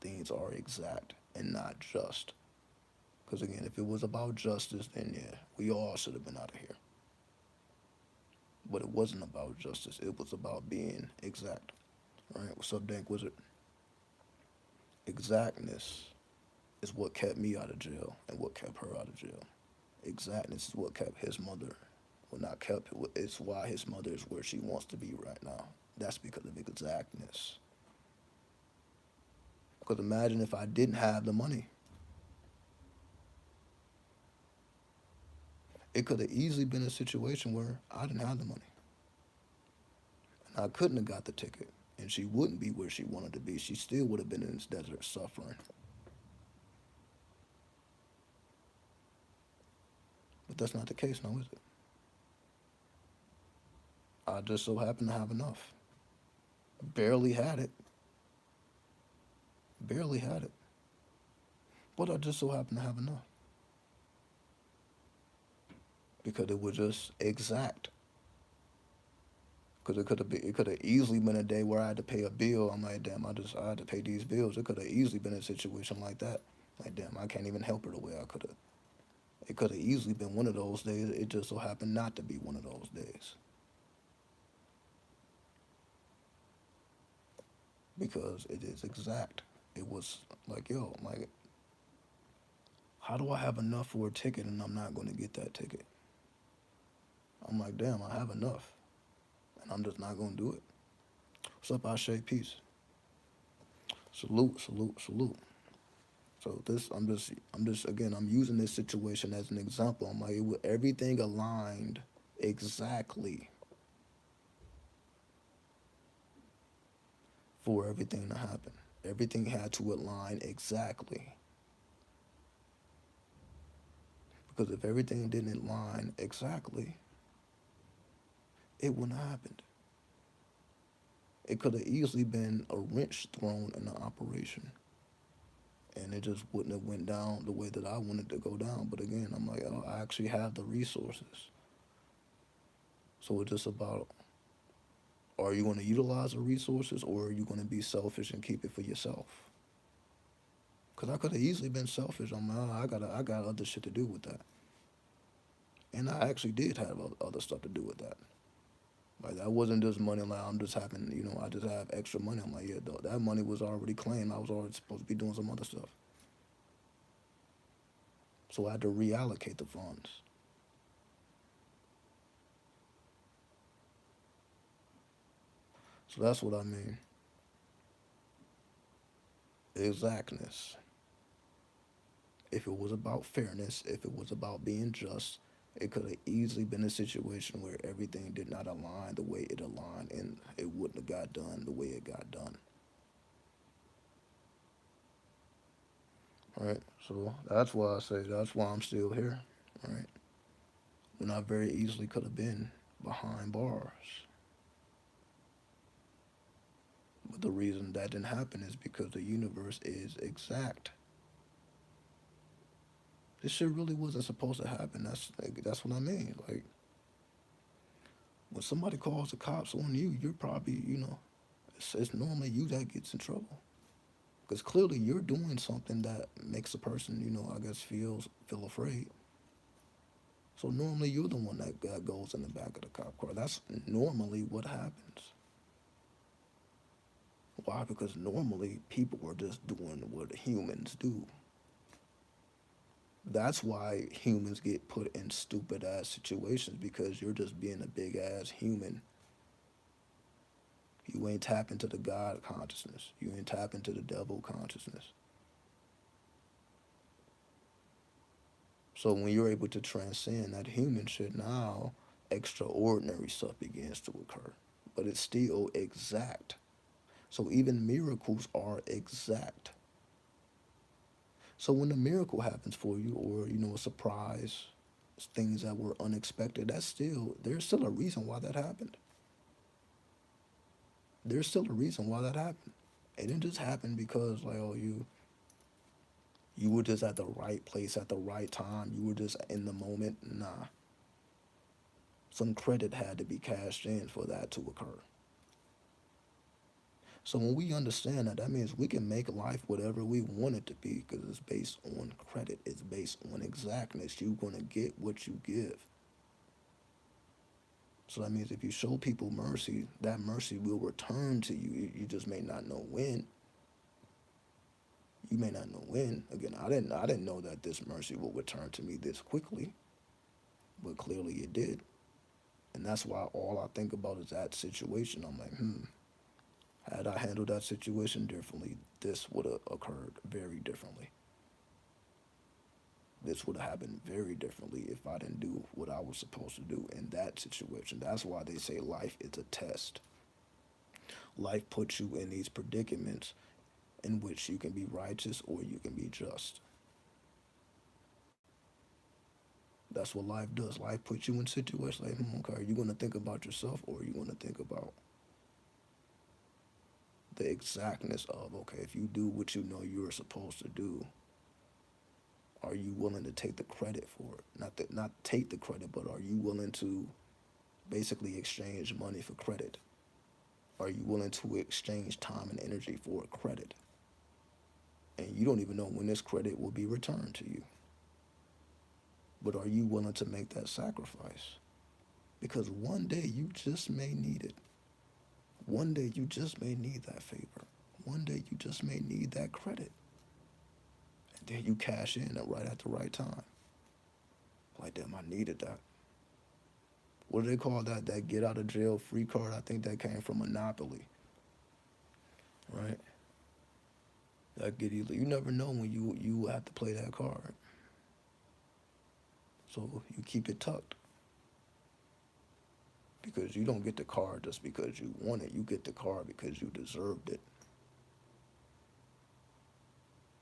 things are exact and not just. Because again, if it was about justice, then yeah, we all should have been out of here. But it wasn't about justice. It was about being exact. All right, what's up, Dank Wizard? Exactness is what kept me out of jail and what kept her out of jail. Exactness is what kept his mother, well, not kept, it's why his mother is where she wants to be right now. That's because of exactness. Because imagine if I didn't have the money. It could have easily been a situation where I didn't have the money. And I couldn't have got the ticket. And she wouldn't be where she wanted to be. She still would have been in this desert suffering. But that's not the case now, is it? I just so happened to have enough. Barely had it. Barely had it. But I just so happened to have enough. Because it was just exact. Because it could have easily been a day where I had to pay a bill. I'm like, damn, I had to pay these bills. It could have easily been a situation like that. Like, damn, I can't even help her the way I could have. It could have easily been one of those days. It just so happened not to be one of those days. Because it is exact. It was like, yo, I'm like, how do I have enough for a ticket and I'm not going to get that ticket? I'm like, damn, I have enough. And I'm just not going to do it. What's up, Ashe? Peace. Salute, salute, salute. So again, I'm using this situation as an example. I'm like, everything aligned exactly for everything to happen. Everything had to align exactly. Because if everything didn't align exactly, it wouldn't have happened. It could have easily been a wrench thrown in the operation. And it just wouldn't have went down the way that I wanted to go down. But again, I'm like, oh, I actually have the resources. So it's just about, are you going to utilize the resources or are you going to be selfish and keep it for yourself? Because I could have easily been selfish. I'm like, oh, I got other shit to do with that. And I actually did have other stuff to do with that. Like, that wasn't just money, like, I'm just having, I just have extra money. I'm like, yeah, that money was already claimed. I was already supposed to be doing some other stuff. So I had to reallocate the funds. So that's what I mean. Exactness. If it was about fairness, if it was about being just, it could have easily been a situation where everything did not align the way it aligned and it wouldn't have got done the way it got done. All right, so that's why I say that's why I'm still here. All right, when I very easily could have been behind bars. But the reason that didn't happen is because the universe is exact. This shit really wasn't supposed to happen. That's what I mean. Like, when somebody calls the cops on you, you're probably, it's normally you that gets in trouble. Because clearly you're doing something that makes a person, I guess feel afraid. So normally you're the one that goes in the back of the cop car. That's normally what happens. Why? Because normally people are just doing what humans do. That's why humans get put in stupid ass situations because you're just being a big ass human. You ain't tap into the God consciousness. You ain't tap into the devil consciousness. So when you're able to transcend that human shit, now extraordinary stuff begins to occur. But it's still exact. So even miracles are exact. So when a miracle happens for you, or a surprise, things that were unexpected, there's still a reason why that happened. There's still a reason why that happened. It didn't just happen because like, oh, you were just at the right place at the right time. You were just in the moment. Nah, some credit had to be cashed in for that to occur. So when we understand that, that means we can make life whatever we want it to be because it's based on credit. It's based on exactness. You're gonna get what you give. So that means if you show people mercy, that mercy will return to you. You just may not know when. You may not know when. Again, I didn't know that this mercy will return to me this quickly, but clearly it did. And that's why all I think about is that situation. I'm like, had I handled that situation differently, this would have occurred very differently. This would have happened very differently if I didn't do what I was supposed to do in that situation. That's why they say life is a test. Life puts you in these predicaments in which you can be righteous or you can be just. That's what life does. Life puts you in situations like, okay, are you going to think about yourself or are you going to think about the exactness of, okay, if you do what you know you're supposed to do, are you willing to take the credit for it? Not take the credit, but are you willing to basically exchange money for credit? Are you willing to exchange time and energy for credit? And you don't even know when this credit will be returned to you. But are you willing to make that sacrifice? Because one day you just may need it. One day you just may need that favor. One day you just may need that credit. And then you cash in it right at the right time. Like, damn, I needed that. What do they call that? That get out of jail free card? I think that came from Monopoly, right? That get you never know when you have to play that card. So you keep it tucked because you don't get the card just because you want it. You get the card because you deserved it.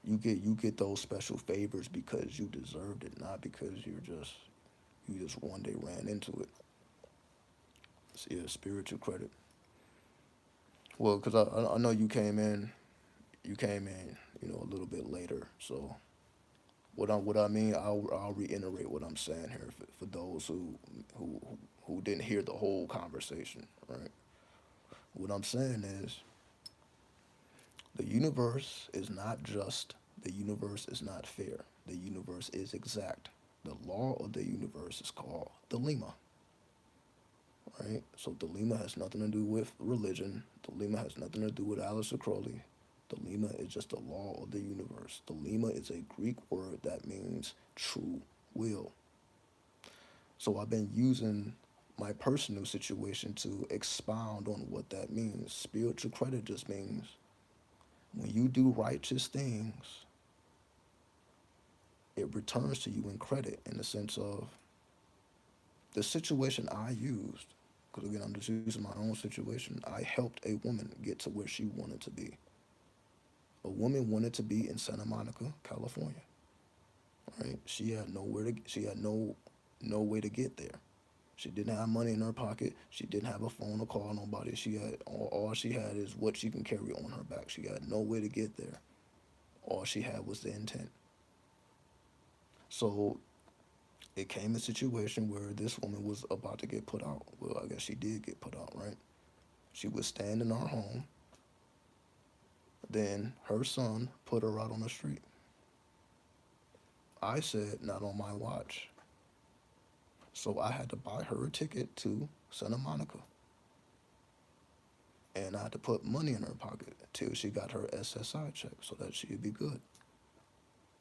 You get those special favors because you deserved it, not because you just one day ran into it. So, yeah, spiritual credit. Well, because I know you came in a little bit later. So what I mean, I'll reiterate what I'm saying here for those who who didn't hear the whole conversation, right? What I'm saying is the universe is not just, the universe is not fair, the universe is exact. The law of the universe is called the Lima, right? So the Lima has nothing to do with religion. The Lima has nothing to do with Aleister Crowley. The Lima is just the law of the universe. The Lima is a Greek word that means true will. So I've been using my personal situation to expound on what that means. Spiritual credit just means when you do righteous things, it returns to you in credit in the sense of the situation I used. Because again, I'm just using my own situation. I helped a woman get to where she wanted to be. A woman wanted to be in Santa Monica, California. Right? She had no way to get there. She didn't have money in her pocket. She didn't have a phone to call nobody. She had all she had is what she can carry on her back. She had no way to get there. All she had was the intent. So it came a situation where this woman was about to get put out. Well, I guess she did get put out, right? She was staying in our home, Then her son put her out on the street. I said, not on my watch. So I had to buy her a ticket to Santa Monica. And I had to put money in her pocket till she got her SSI check so that she'd be good.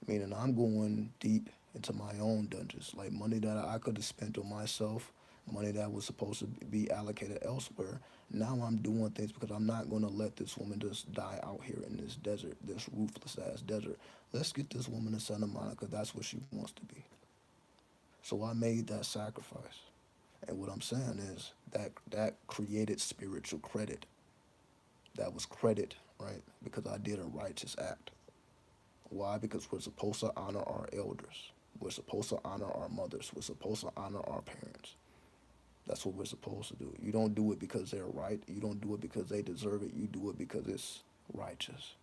Meaning I'm going deep into my own dungeons, like money that I could have spent on myself, money that was supposed to be allocated elsewhere. Now I'm doing things because I'm not going to let this woman just die out here in this desert, this ruthless ass desert. Let's get this woman to Santa Monica. That's what she wants to be. So I made that sacrifice. And what I'm saying is that created spiritual credit. That was credit, right? Because I did a righteous act. Why? Because we're supposed to honor our elders. We're supposed to honor our mothers. We're supposed to honor our parents. That's what we're supposed to do. You don't do it because they're right. You don't do it because they deserve it. You do it because it's righteous.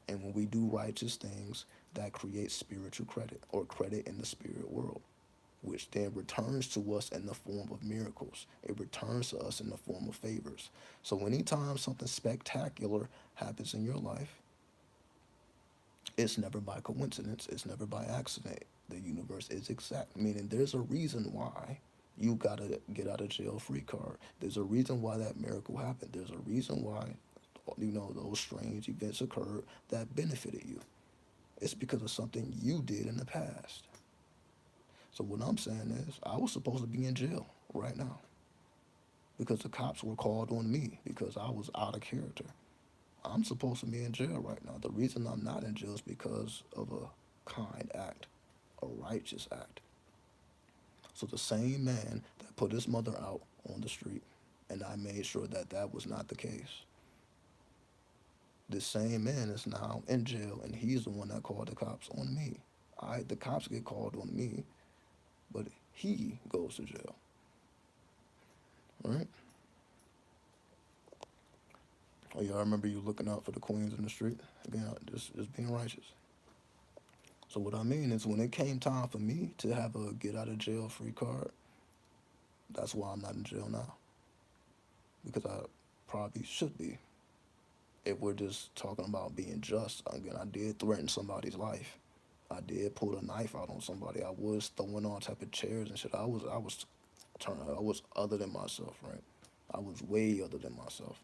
And when we do righteous things, that creates spiritual credit or credit in the spirit world, which then returns to us in the form of miracles. It returns to us in the form of favors. So anytime something spectacular happens in your life, it's never by coincidence. It's never by accident. The universe is exact, meaning there's a reason why you got a get out of jail free card. There's a reason why that miracle happened. There's a reason why, those strange events occurred that benefited you. It's because of something you did in the past. So what I'm saying is, I was supposed to be in jail right now because the cops were called on me because I was out of character. I'm supposed to be in jail right now. The reason I'm not in jail is because of a kind act, a righteous act. So the same man that put his mother out on the street, and I made sure that that was not the case. This same man is now in jail, and he's the one that called the cops on me. The cops get called on me, but he goes to jail. All right? Oh, yeah, I remember you looking out for the queens in the street. Again, just being righteous. So what I mean is, when it came time for me to have a get out of jail free card, that's why I'm not in jail now. Because I probably should be. If we're just talking about being just, again, I did threaten somebody's life. I did pull a knife out on somebody. I was throwing all type of chairs and shit. I was other than myself, right? I was way other than myself.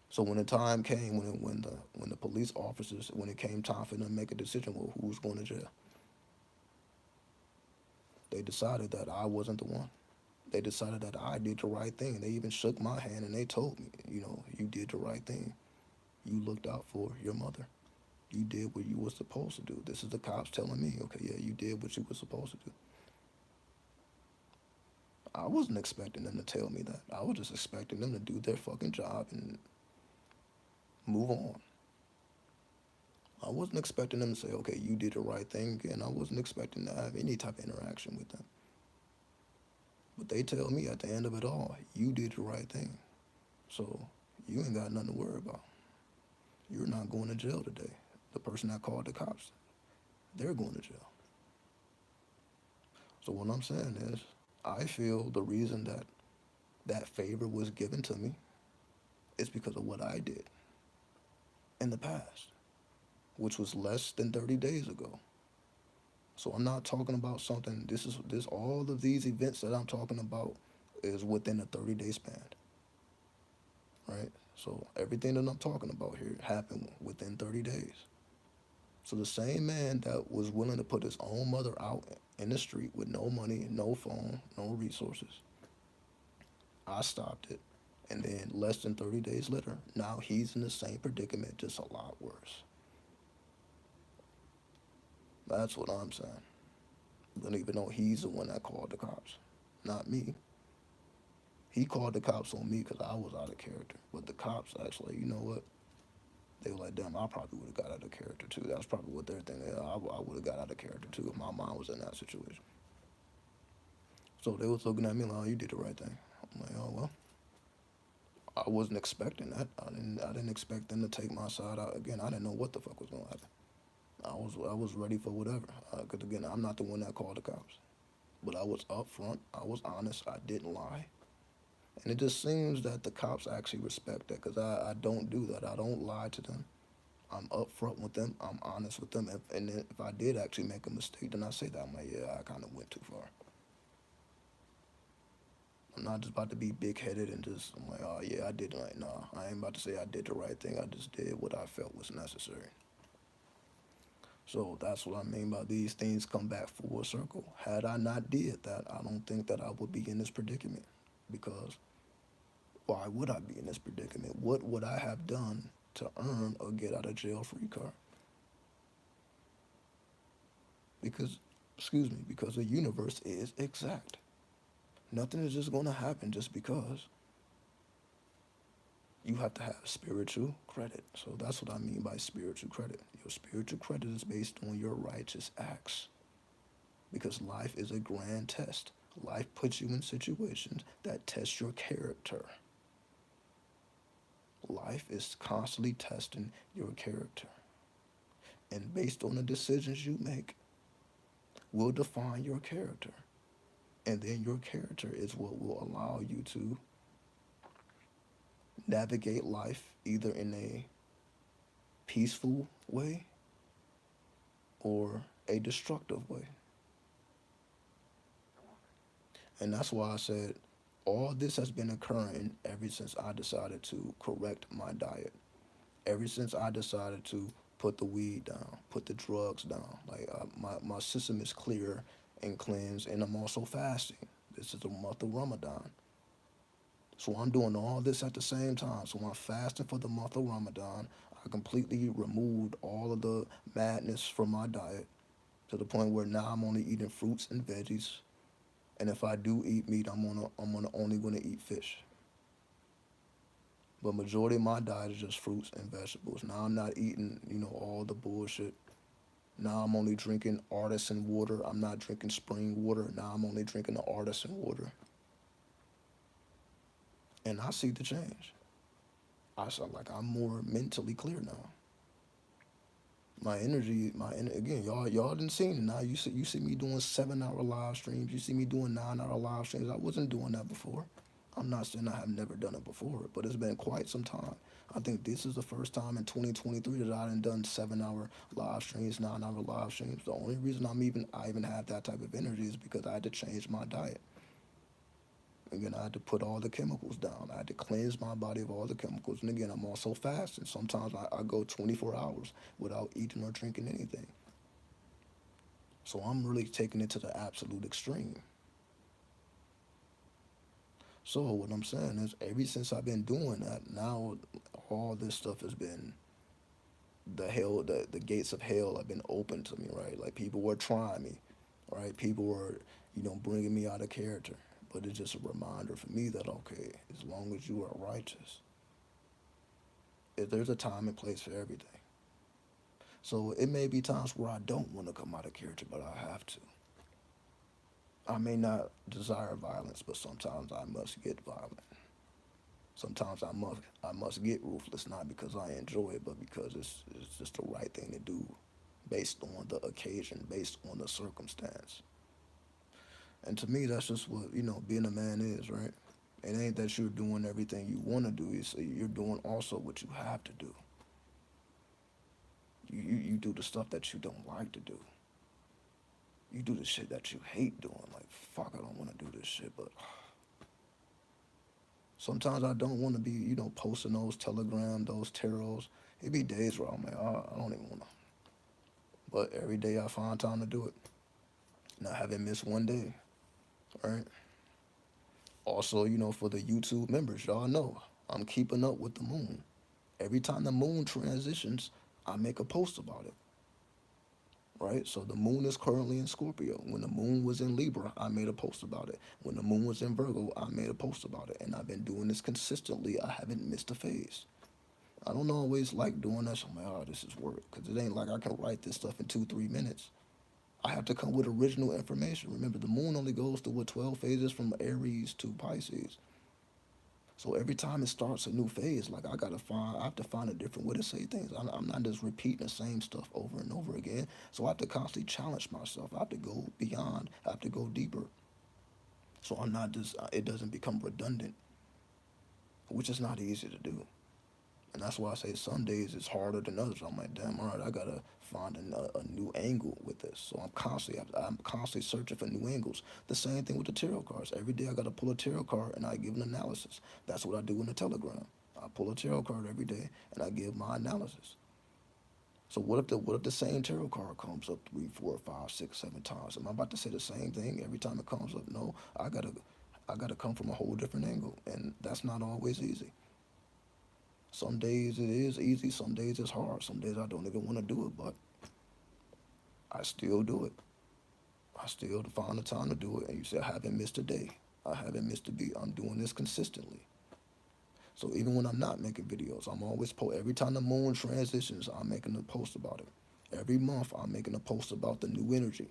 So when the time came, when the police officers, when it came time for them to make a decision, well, who's going to jail? They decided that I wasn't the one. They decided that I did the right thing. They even shook my hand and they told me, you did the right thing. You looked out for your mother. You did what you were supposed to do. This is the cops telling me, okay, yeah, you did what you were supposed to do. I wasn't expecting them to tell me that. I was just expecting them to do their fucking job and move on. I wasn't expecting them to say, okay, you did the right thing, and I wasn't expecting to have any type of interaction with them. But they tell me at the end of it all, you did the right thing. So you ain't got nothing to worry about. You're not going to jail today. The person that called the cops, they're going to jail. So what I'm saying is, I feel the reason that that favor was given to me is because of what I did in the past, which was less than 30 days ago. So I'm not talking about something, this all of these events that I'm talking about is within a 30-day span, right? So everything that I'm talking about here happened within 30 days. So the same man that was willing to put his own mother out in the street with no money, no phone, no resources, I stopped it. And then less than 30 days later, now he's in the same predicament, just a lot worse. That's what I'm saying. Don't even know he's the one that called the cops, not me. He called the cops on me because I was out of character. But the cops actually, you know what? They were like, damn, I probably would have got out of character too. That's probably what they're thinking. I would have got out of character too if my mom was in that situation. So they was looking at me like, oh, you did the right thing. I'm like, oh, well, I wasn't expecting that. I didn't expect them to take my side out. Again, I didn't know what the fuck was going to happen. I was ready for whatever. Because again, I'm not the one that called the cops. But I was upfront. I was honest. I didn't lie. And it just seems that the cops actually respect that because I don't do that. I don't lie to them. I'm upfront with them. I'm honest with them. And then if I did actually make a mistake, then I say that. I'm like, yeah, I kind of went too far. I'm not just about to be big headed and just, I'm like, oh, yeah, I did. Like, nah, I ain't about to say I did the right thing. I just did what I felt was necessary. So that's what I mean by these things come back full circle. Had I not did that, I don't think that I would be in this predicament. Because why would I be in this predicament? What would I have done to earn a get out of jail free card? Because, excuse me, because the universe is exact. Nothing is just going to happen just because. You have to have spiritual credit. So that's what I mean by spiritual credit. Your spiritual credit is based on your righteous acts. Because life is a grand test. Life puts you in situations that test your character. Life is constantly testing your character. And based on the decisions you make, will define your character. And then your character is what will allow you to navigate life either in a peaceful way or a destructive way. And that's why I said all this has been occurring ever since I decided to correct my diet. Ever since I decided to put the weed down, put the drugs down. Like my system is clear and cleansed, and I'm also fasting. This is the month of Ramadan. So I'm doing all this at the same time. So I'm fasting for the month of Ramadan. I completely removed all of the madness from my diet to the point where now I'm only eating fruits and veggies. And if I do eat meat, I'm only gonna eat fish. But majority of my diet is just fruits and vegetables. Now I'm not eating, all the bullshit. Now I'm only drinking artisan water. I'm not drinking spring water. Now I'm only drinking the artisan water. And I see the change. I sound like I'm more mentally clear now. My energy, again, y'all didn't see it. Now you see me doing 7 hour live streams. You see me doing 9 hour live streams. I wasn't doing that before. I'm not saying I have never done it before, but it's been quite some time. I think this is the first time in 2023 that I done 7 hour live streams, 9 hour live streams. The only reason I even have that type of energy is because I had to change my diet. Again, I had to put all the chemicals down. I had to cleanse my body of all the chemicals. And again, I'm also fasting. Sometimes I go 24 hours without eating or drinking anything. So I'm really taking it to the absolute extreme. So what I'm saying is, ever since I've been doing that, now all this stuff has been the gates of hell have been open to me, right? Like people were trying me, right? People were, bringing me out of character. But it's just a reminder for me that okay, as long as you are righteous, there's a time and place for everything. So it may be times where I don't want to come out of character, but I have to. I may not desire violence, but sometimes I must get violent. Sometimes I must get ruthless, not because I enjoy it, but because it's just the right thing to do, based on the occasion, based on the circumstance. And to me, that's just what being a man is, right? It ain't that you're doing everything you want to do. You're doing also what you have to do. You do the stuff that you don't like to do. You do the shit that you hate doing. Like, fuck, I don't want to do this shit, but sometimes I don't want to be, posting those telegram, those tarots. It be days where I'm like, I don't even want to. But every day I find time to do it. And I haven't missed one day, right? Also, for the YouTube members, y'all know I'm keeping up with the moon. Every time the moon transitions, I make a post about it, right? So the moon is currently in Scorpio. When the moon was in Libra, I made a post about it. When the moon was in Virgo, I made a post about it. And I've been doing this consistently. I haven't missed a phase. I don't always like doing that. So I'm like, oh, this is work. Because it ain't like I can write this stuff in 2, 3 minutes. I have to come with original information. Remember, the moon only goes through 12 phases from Aries to Pisces. So every time it starts a new phase, like I have to find a different way to say things. I'm not just repeating the same stuff over and over again. So I have to constantly challenge myself. I have to go beyond. I have to go deeper. So I'm not just, it doesn't become redundant. which is not easy to do. And that's why I say some days it's harder than others. I'm like, damn, all right, I gotta find a new angle with this. So I'm constantly searching for new angles. The same thing with the tarot cards. Every day I gotta pull a tarot card and I give an analysis. That's what I do in the Telegram. I pull a tarot card every day and I give my analysis. So what if the same tarot card comes up 3, 4, 5, 6, 7 times? Am I about to say the same thing every time it comes up? No, I gotta come from a whole different angle, and that's not always easy. Some days it is easy, some days it's hard, some days I don't even want to do it, but I still do it. I still find the time to do it. And you say I haven't missed a day. I haven't missed a beat. I'm doing this consistently. So even when I'm not making videos, I'm always every time the moon transitions, I'm making a post about it. Every month I'm making a post about the new energy.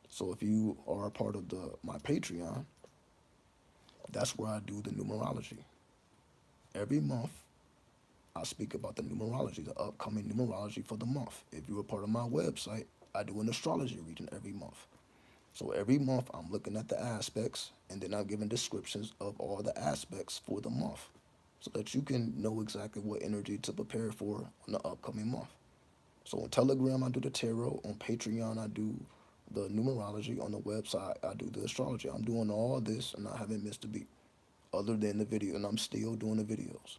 So if you are a part of the my Patreon, that's where I do the numerology. Every month I speak about the numerology, the upcoming numerology for the month. If you're a part of my website, I do an astrology reading every month. So every month I'm looking at the aspects and then I'm giving descriptions of all the aspects for the month so that you can know exactly what energy to prepare for on the upcoming month. So on Telegram I do the tarot, on Patreon I do the numerology, on the website I do the astrology. I'm doing all this and I haven't missed a beat other than the video, and I'm still doing the videos.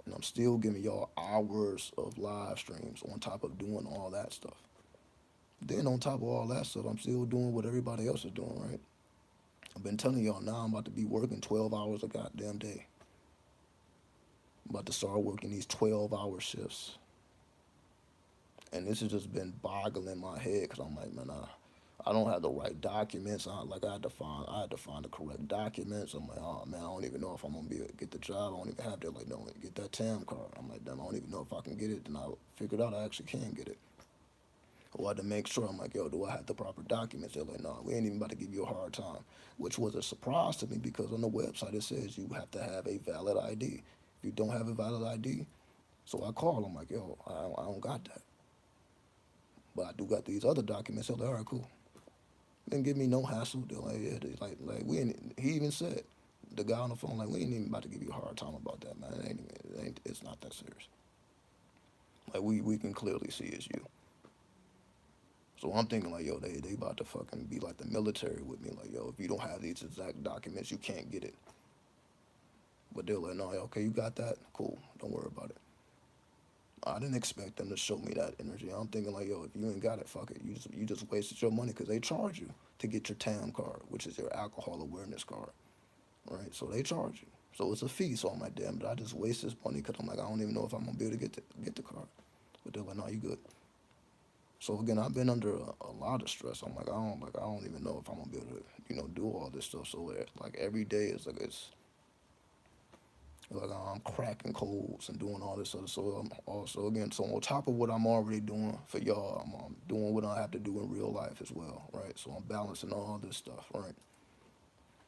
And I'm still giving y'all hours of live streams on top of doing all that stuff. Then on top of all that stuff, I'm still doing what everybody else is doing, right? I've been telling y'all now I'm about to be working 12 hours a goddamn day. I'm about to start working these 12-hour shifts. And this has just been boggling my head because I'm like, man, I don't have the right documents. I had to find the correct documents. I'm like, oh man, I don't even know if I'm gonna be able to get the job. I don't even have that. Like, no, get that TAM card. I'm like, damn, I don't even know if I can get it. And I figured out I actually can get it. Well, I had to make sure. I'm like, yo, do I have the proper documents? They're like, no, we ain't even about to give you a hard time, which was a surprise to me because on the website it says you have to have a valid ID. If you don't have a valid ID, so I called. I'm like, yo, I don't got that, but I do got these other documents. They're like, all right, cool. Didn't give me no hassle. They're like, yeah, like we ain't. He even said, the guy on the phone, like, we ain't even about to give you a hard time about that, man. It's not that serious. Like we can clearly see it's you. So I'm thinking like, yo, they about to fucking be like the military with me. Like, yo, if you don't have these exact documents, you can't get it. But they're like, no, okay, you got that? Cool. Don't worry about it. I didn't expect them to show me that energy. I'm thinking like, yo, if you ain't got it, fuck it. You just wasted your money because they charge you to get your TAM card, which is your alcohol awareness card, right? So they charge you. So it's a fee. So I'm like, damn, but I just waste this money because I'm like, I don't even know if I'm gonna be able to get the card. But they're like, no, you good. So again, I've been under a lot of stress. I'm like I don't even know if I'm gonna be able to do all this stuff. So like every day it's like I'm cracking codes and doing all this other. So I'm also again, so on top of what I'm already doing for y'all, I'm doing what I have to do in real life as well, right? So I'm balancing all this stuff, right?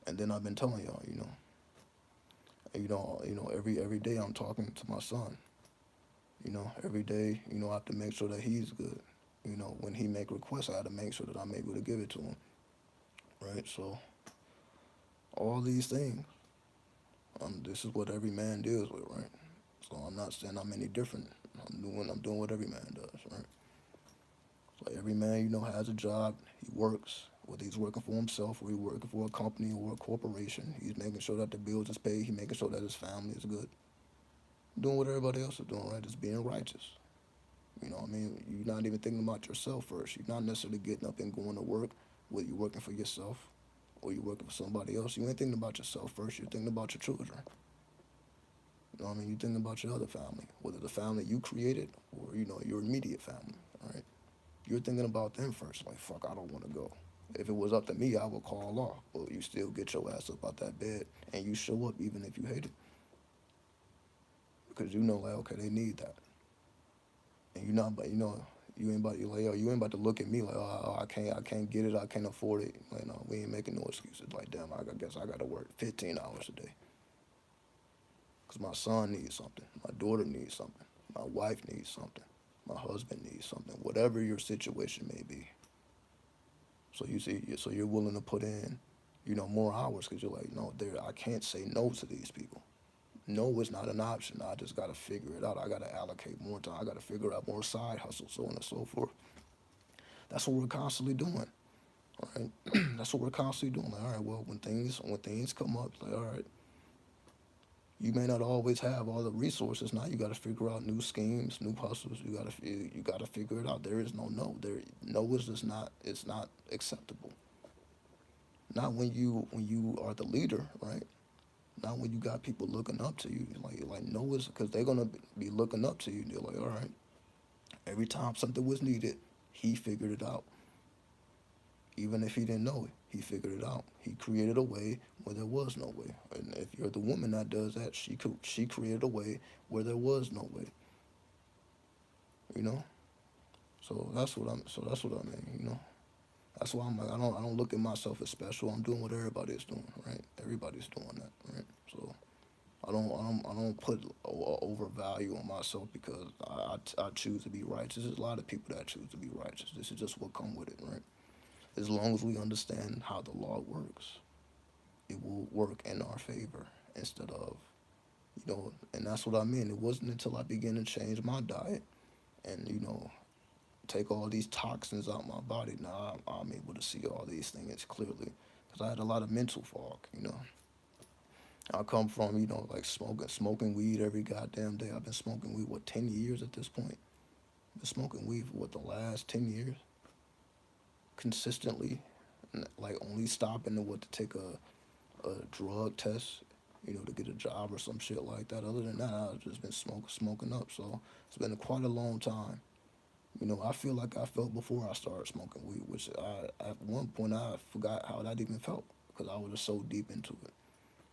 And then I've been telling y'all, every day I'm talking to my son. Every day, I have to make sure that he's good. When he make requests, I have to make sure that I'm able to give it to him, right? So all these things, this is what every man deals with, right? So I'm not saying I'm any different. I'm doing what every man does, right? So every man, has a job. He works, whether he's working for himself or he's working for a company or a corporation. He's making sure that the bills is paid. He's making sure that his family is good. Doing what everybody else is doing, right? Just being righteous. You know what I mean? You're not even thinking about yourself first. You're not necessarily getting up and going to work, whether you're working for yourself or you're working for somebody else. You ain't thinking about yourself first. You're thinking about your children. You know what I mean? You're thinking about your other family, whether the family you created or, your immediate family, right? You're thinking about them first. Like, fuck, I don't want to go. If it was up to me, I would call off. But you still get your ass up out that bed and you show up even if you hate it. Because like, okay, they need that. And you're not, but you ain't about to look at me like, oh, I can't get it, I can't afford it. Like, no, we ain't making no excuses. Like, damn, I guess I gotta work 15 hours a day. Cause my son needs something, my daughter needs something, my wife needs something, my husband needs something, whatever your situation may be. So so you're willing to put in, more hours because you're like, no, I can't say no to these people. No, it's not an option. I just gotta figure it out. I gotta allocate more time. I gotta figure out more side hustles, so on and so forth. That's what we're constantly doing. All right, that's what we're constantly doing. Like, all right, well, when things come up, it's like, all right, you may not always have all the resources. Now you got to figure out new schemes, new hustles. You got to figure it out. There is no. No is just not. It's not acceptable. Not when you are the leader, right? Not when you got people looking up to you. Like no is because they're gonna be looking up to you. They're like, all right. Every time something was needed, he figured it out. Even if he didn't know it, he figured it out. He created a way where there was no way. And if you're the woman that does that, she created a way where there was no way. You know. So that's what I mean. You know. That's why I'm like I don't look at myself as special. I'm doing what everybody's doing, right? Everybody's doing that, right? So I don't put overvalue on myself because I choose to be righteous. There's a lot of people that choose to be righteous. This is just what come with it, right? As long as we understand how the law works, it will work in our favor instead of, and that's what I mean. It wasn't until I began to change my diet and, take all these toxins out my body. Now I'm able to see all these things clearly because I had a lot of mental fog, I come from, like smoking weed every goddamn day. I've been smoking weed, what, 10 years at this point? Been smoking weed for, what, the last 10 years? Consistently. Like, only stopping to take a drug test, to get a job or some shit like that. Other than that, I've just been smoking up. So it's been quite a long time. I feel like I felt before I started smoking weed, which at one point I forgot how that even felt because I was just so deep into it.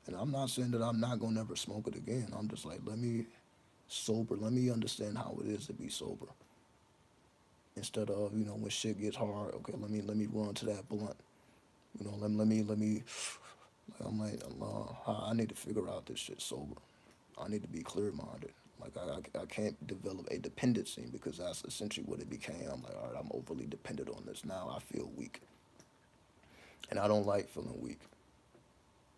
And I'm not saying that I'm not gonna never smoke it again. I'm just like, let me understand how it is to be sober. Instead of, when shit gets hard, okay, let me run to that blunt. Let me like, I'm like, I need to figure out this shit sober. I need to be clear minded. Like I can't develop a dependency because that's essentially what it became. I'm like, all right, I'm overly dependent on this now. I feel weak, and I don't like feeling weak.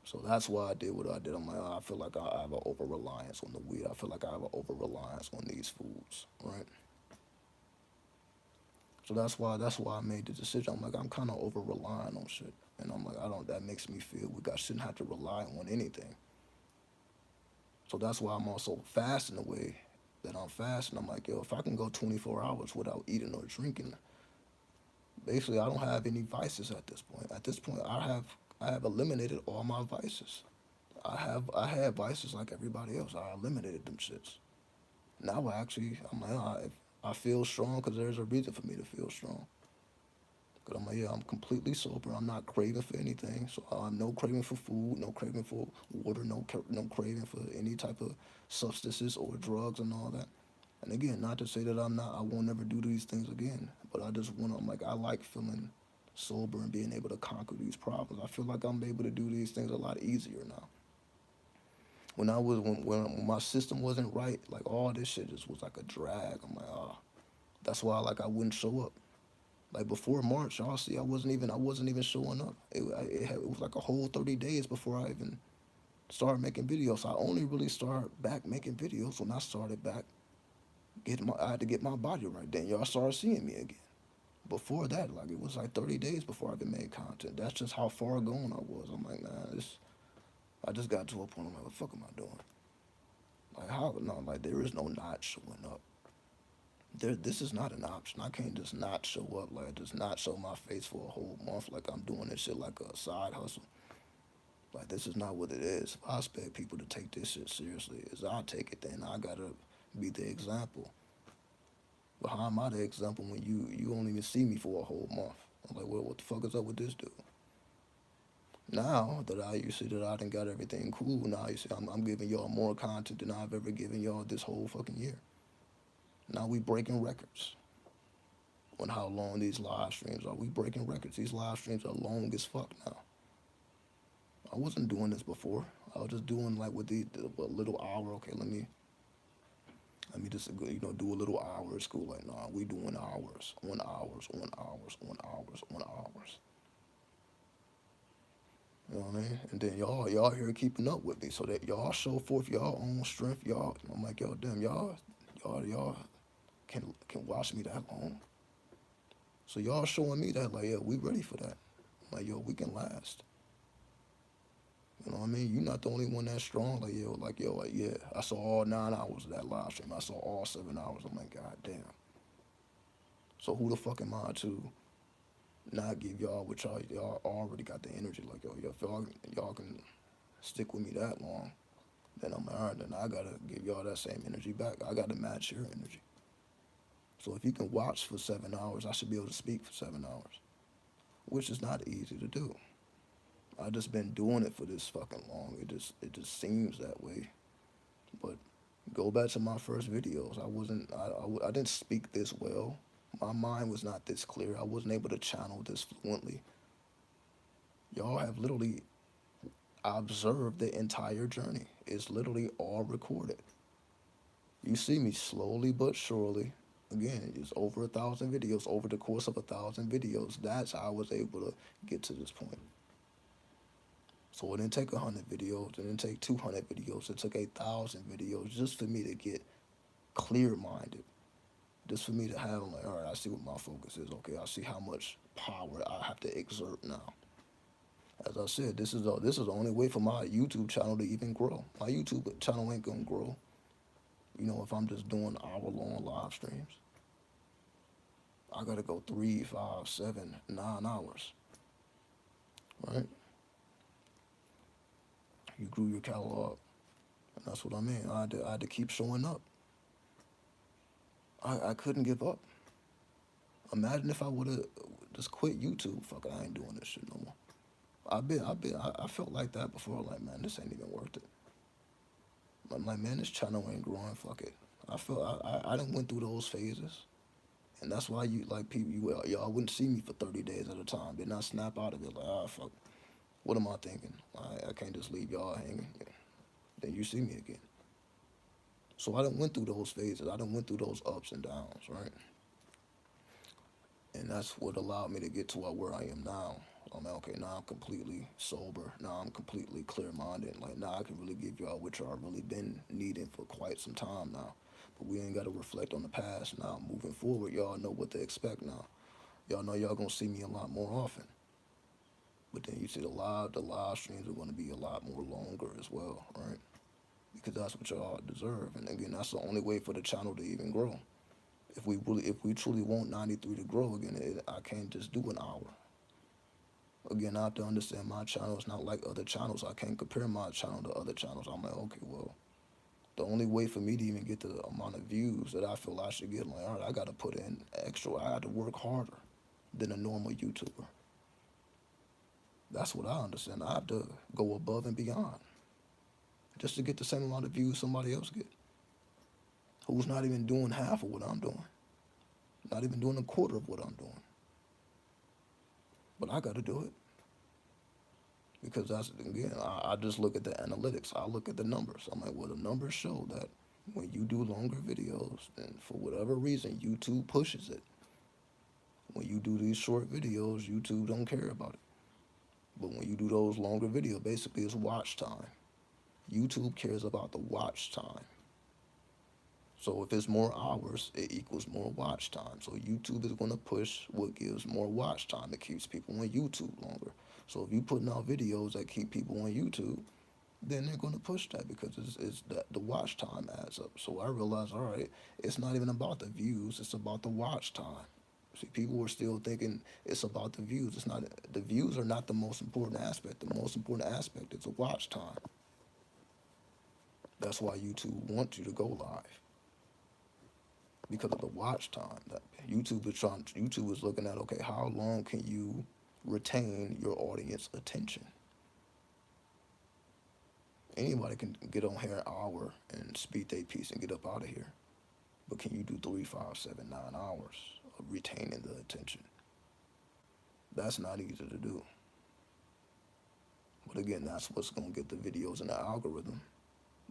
So that's why I did what I did. I'm like, oh, I feel like I have an over reliance on the weed. I feel like I have an over reliance on these foods, right? So that's why I made the decision. I'm like, I'm kind of over relying on shit, and I'm like, I don't. That makes me feel weak. I shouldn't have to rely on anything. So that's why I'm also fasting the way that I'm fasting. I'm like, yo, if I can go 24 hours without eating or drinking, basically I don't have any vices at this point. At this point, I have eliminated all my vices. I had vices like everybody else. I eliminated them shits. Now I'm like, I feel strong because there's a reason for me to feel strong. Cause I'm like, yeah, I'm completely sober. I'm not craving for anything. So I'm no craving for food, no craving for water, no craving for any type of substances or drugs and all that. And again, not to say that I won't never do these things again, but I'm like, I like feeling sober and being able to conquer these problems. I feel like I'm able to do these things a lot easier now. When my system wasn't right, like all this shit just was like a drag. I'm like, that's why like I wouldn't show up. Like before March, y'all see, I wasn't even showing up. It was like a whole 30 days before I even started making videos. So I only really started back making videos when I started back I had to get my body right. Then y'all started seeing me again. Before that, like it was like 30 days before I even made content. That's just how far gone I was. I'm like, nah, I just got to a point. I'm like, what the fuck am I doing? Like how? No, like there is no not showing up. This is not an option. I can't just not show up, like just not show my face for a whole month, like I'm doing this shit like a side hustle. Like this is not what it is. If I expect people to take this shit seriously, as I take it, then I gotta be the example. But how am I the example when you don't even see me for a whole month? I'm like, well, what the fuck is up with this dude? Now that you see that I done got everything cool, now you see I'm giving y'all more content than I've ever given y'all this whole fucking year. Now we breaking records on how long these live streams are. We breaking records. These live streams are long as fuck now. I wasn't doing this before. I was just doing like with a little hour. Okay, let me just do a little hour at school. Like, nah, we doing hours, on hours, on hours, on hours, on hours. You know what I mean? And then y'all here keeping up with me so that y'all show forth y'all own strength. Y'all, I'm like, yo, damn, y'all can watch me that long. So y'all showing me that, like, yeah, we ready for that. Like, yo, we can last. You know what I mean? You're not the only one that's strong. Like, yo, like, yeah, I saw all 9 hours of that live stream. I saw all 7 hours. I'm like, God damn. So who the fuck am I to not give y'all what y'all already got the energy? Like, yo, if y'all can stick with me that long, then I'm all right. Then I gotta give y'all that same energy back. I gotta match your energy. So if you can watch for 7 hours, I should be able to speak for 7 hours, which is not easy to do. I just been doing it for this fucking long. It just seems that way. But go back to my first videos. I didn't speak this well. My mind was not this clear. I wasn't able to channel this fluently. Y'all have literally observed the entire journey. It's literally all recorded. You see me slowly but surely. Again, it's over 1,000 videos, over the course of 1,000 videos. That's how I was able to get to this point. So it didn't take 100 videos, it didn't take 200 videos, it took 1,000 videos just for me to get clear minded. Just for me to have, like, all right, I see what my focus is. Okay, I see how much power I have to exert now. As I said, this is the only way for my YouTube channel to even grow. My YouTube channel ain't gonna grow, if I'm just doing hour-long live streams. I gotta go 3, 5, 7, 9 hours, right? You grew your catalog, and that's what I mean. I had to keep showing up. I couldn't give up. Imagine if I would have just quit YouTube. Fuck it, I ain't doing this shit no more. I felt like that before. Like, man, this ain't even worth it. I'm like, man, this channel ain't growing. Fuck it. I done went through those phases, and that's why you like people. Y'all wouldn't see me for 30 days at a time. Then I snap out of it. Like, ah, fuck. What am I thinking? I can't just leave y'all hanging. Yeah. Then you see me again. So I done went through those phases. I done went through those ups and downs, right? And that's what allowed me to get to where I am now. I'm like, okay, now I'm completely sober. Now I'm completely clear-minded. Like, now I can really give y'all what y'all really been needing for quite some time now. But we ain't got to reflect on the past now. Moving forward, y'all know what to expect now. Y'all know y'all gonna see me a lot more often. But then you see the live streams are gonna be a lot more longer as well, right? Because that's what y'all deserve. And again, that's the only way for the channel to even grow. If we truly want 93 to grow again, I can't just do an hour. Again, I have to understand my channel is not like other channels. I can't compare my channel to other channels. I'm like, okay, well, the only way for me to even get the amount of views that I feel I should get, like, all right, I got to put in extra. I got to work harder than a normal YouTuber. That's what I understand. I have to go above and beyond just to get the same amount of views somebody else get, who's not even doing half of what I'm doing, not even doing a quarter of what I'm doing. But I got to do it because that's, again, I just look at the analytics. I look at the numbers. I'm like, well, the numbers show that when you do longer videos, then for whatever reason, YouTube pushes it. When you do these short videos, YouTube don't care about it. But when you do those longer videos, basically it's watch time. YouTube cares about the watch time. So if it's more hours, it equals more watch time. So YouTube is going to push what gives more watch time. It keeps people on YouTube longer. So if you're putting out videos that keep people on YouTube, then they're going to push that because it's that the watch time adds up. So I realized, all right, it's not even about the views, it's about the watch time. See, people were still thinking it's about the views. It's not. The views are not the most important aspect. The most important aspect is the watch time. That's why YouTube wants you to go live, because of the watch time. That YouTube is looking at, okay, how long can you retain your audience attention? Anybody can get on here an hour and speak their piece and get up out of here. But can you do 3, 5, 7, 9 hours of retaining the attention? That's not easy to do. But again, that's what's going to get the videos in the algorithm.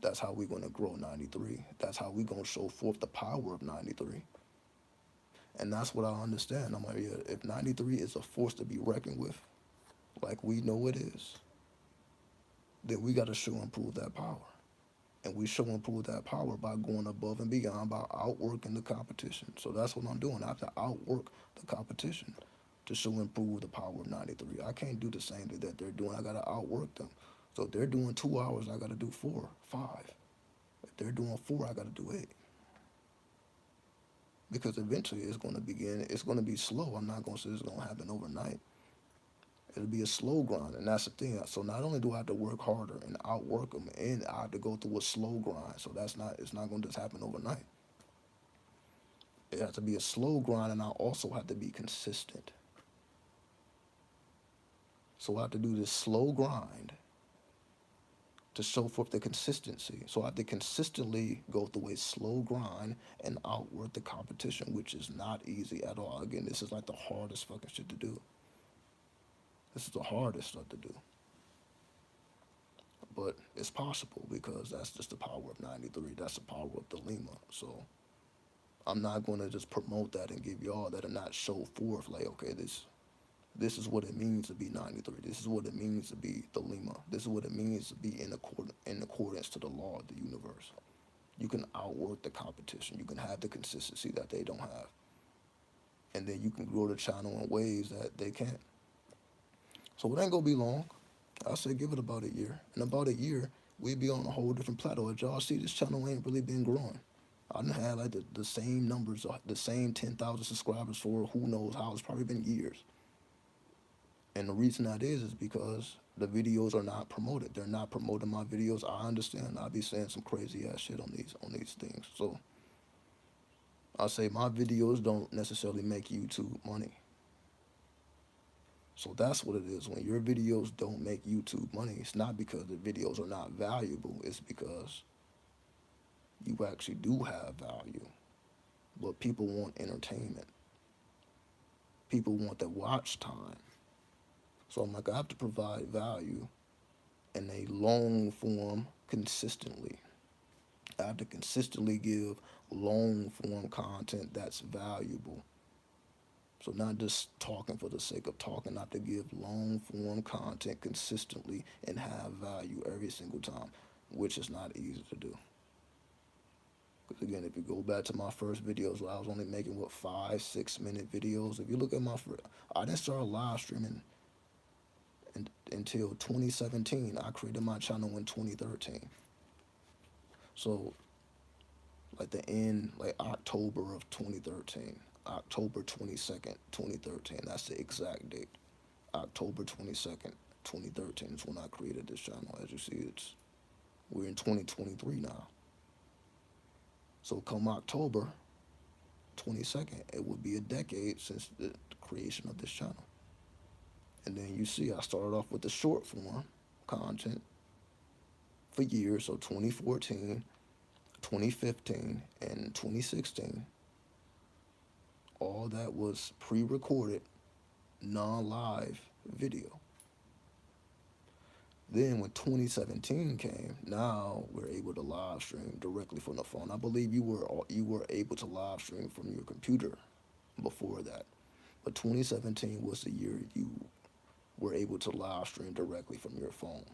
That's how we're going to grow 93. That's how we're going to show forth the power of 93. And that's what I understand. I'm like, yeah, if 93 is a force to be reckoned with, like we know it is, then we got to show and prove that power. And we show and prove that power by going above and beyond, by outworking the competition. So that's what I'm doing. I have to outwork the competition to show and prove the power of 93. I can't do the same thing that they're doing. I got to outwork them. So if they're doing 2 hours, I got to do four, five. If they're doing four, I got to do eight. Because eventually it's going to begin. It's going to be slow. I'm not going to say it's going to happen overnight. It'll be a slow grind, and that's the thing. So not only do I have to work harder and outwork them, and I have to go through a slow grind. So that's not. It's not going to just happen overnight. It has to be a slow grind, and I also have to be consistent. So I have to do this slow grind to show forth the consistency. So I have to consistently go through a slow grind and outwork the competition, which is not easy at all. Again, this is like the hardest fucking shit to do. This is the hardest stuff to do. But it's possible because that's just the power of 93. That's the power of the Lima. So I'm not going to just promote that and give y'all that and not show forth like, okay, this is what it means to be 93. This is what it means to be the Lima. This is what it means to be in accordance to the law of the universe. You can outwork the competition. You can have the consistency that they don't have. And then you can grow the channel in ways that they can't. So it ain't going to be long. I say give it about a year. In about a year, we'll be on a whole different plateau. As y'all see, this channel ain't really been growing. I done had like the same numbers, the same 10,000 subscribers for who knows how. It's probably been years. And the reason that is because the videos are not promoted. They're not promoting my videos. I understand. I be saying some crazy ass shit on these things. So I say my videos don't necessarily make YouTube money. So that's what it is. When your videos don't make YouTube money, it's not because the videos are not valuable. It's because you actually do have value. But people want entertainment. People want the watch time. So I'm like, I have to provide value in a long form consistently. I have to consistently give long form content that's valuable. So not just talking for the sake of talking. I have to give long form content consistently and have value every single time, which is not easy to do. Because again, if you go back to my first videos where I was only making, 5-6 minute videos. If you look at my first, I didn't start live streaming until 2017. I created my channel in 2013. So like the end, like October of 2013, October 22nd, 2013. That's the exact date. October 22nd, 2013 is when I created this channel. As you see, we're in 2023 now. So come October 22nd, it would be a decade since the creation of this channel. And then you see I started off with the short form content for years. So 2014, 2015, and 2016, all that was pre-recorded, non-live video. Then when 2017 came, now we're able to live stream directly from the phone. I believe you were able to live stream from your computer before that, but 2017 was the year you were able to live stream directly from your phone.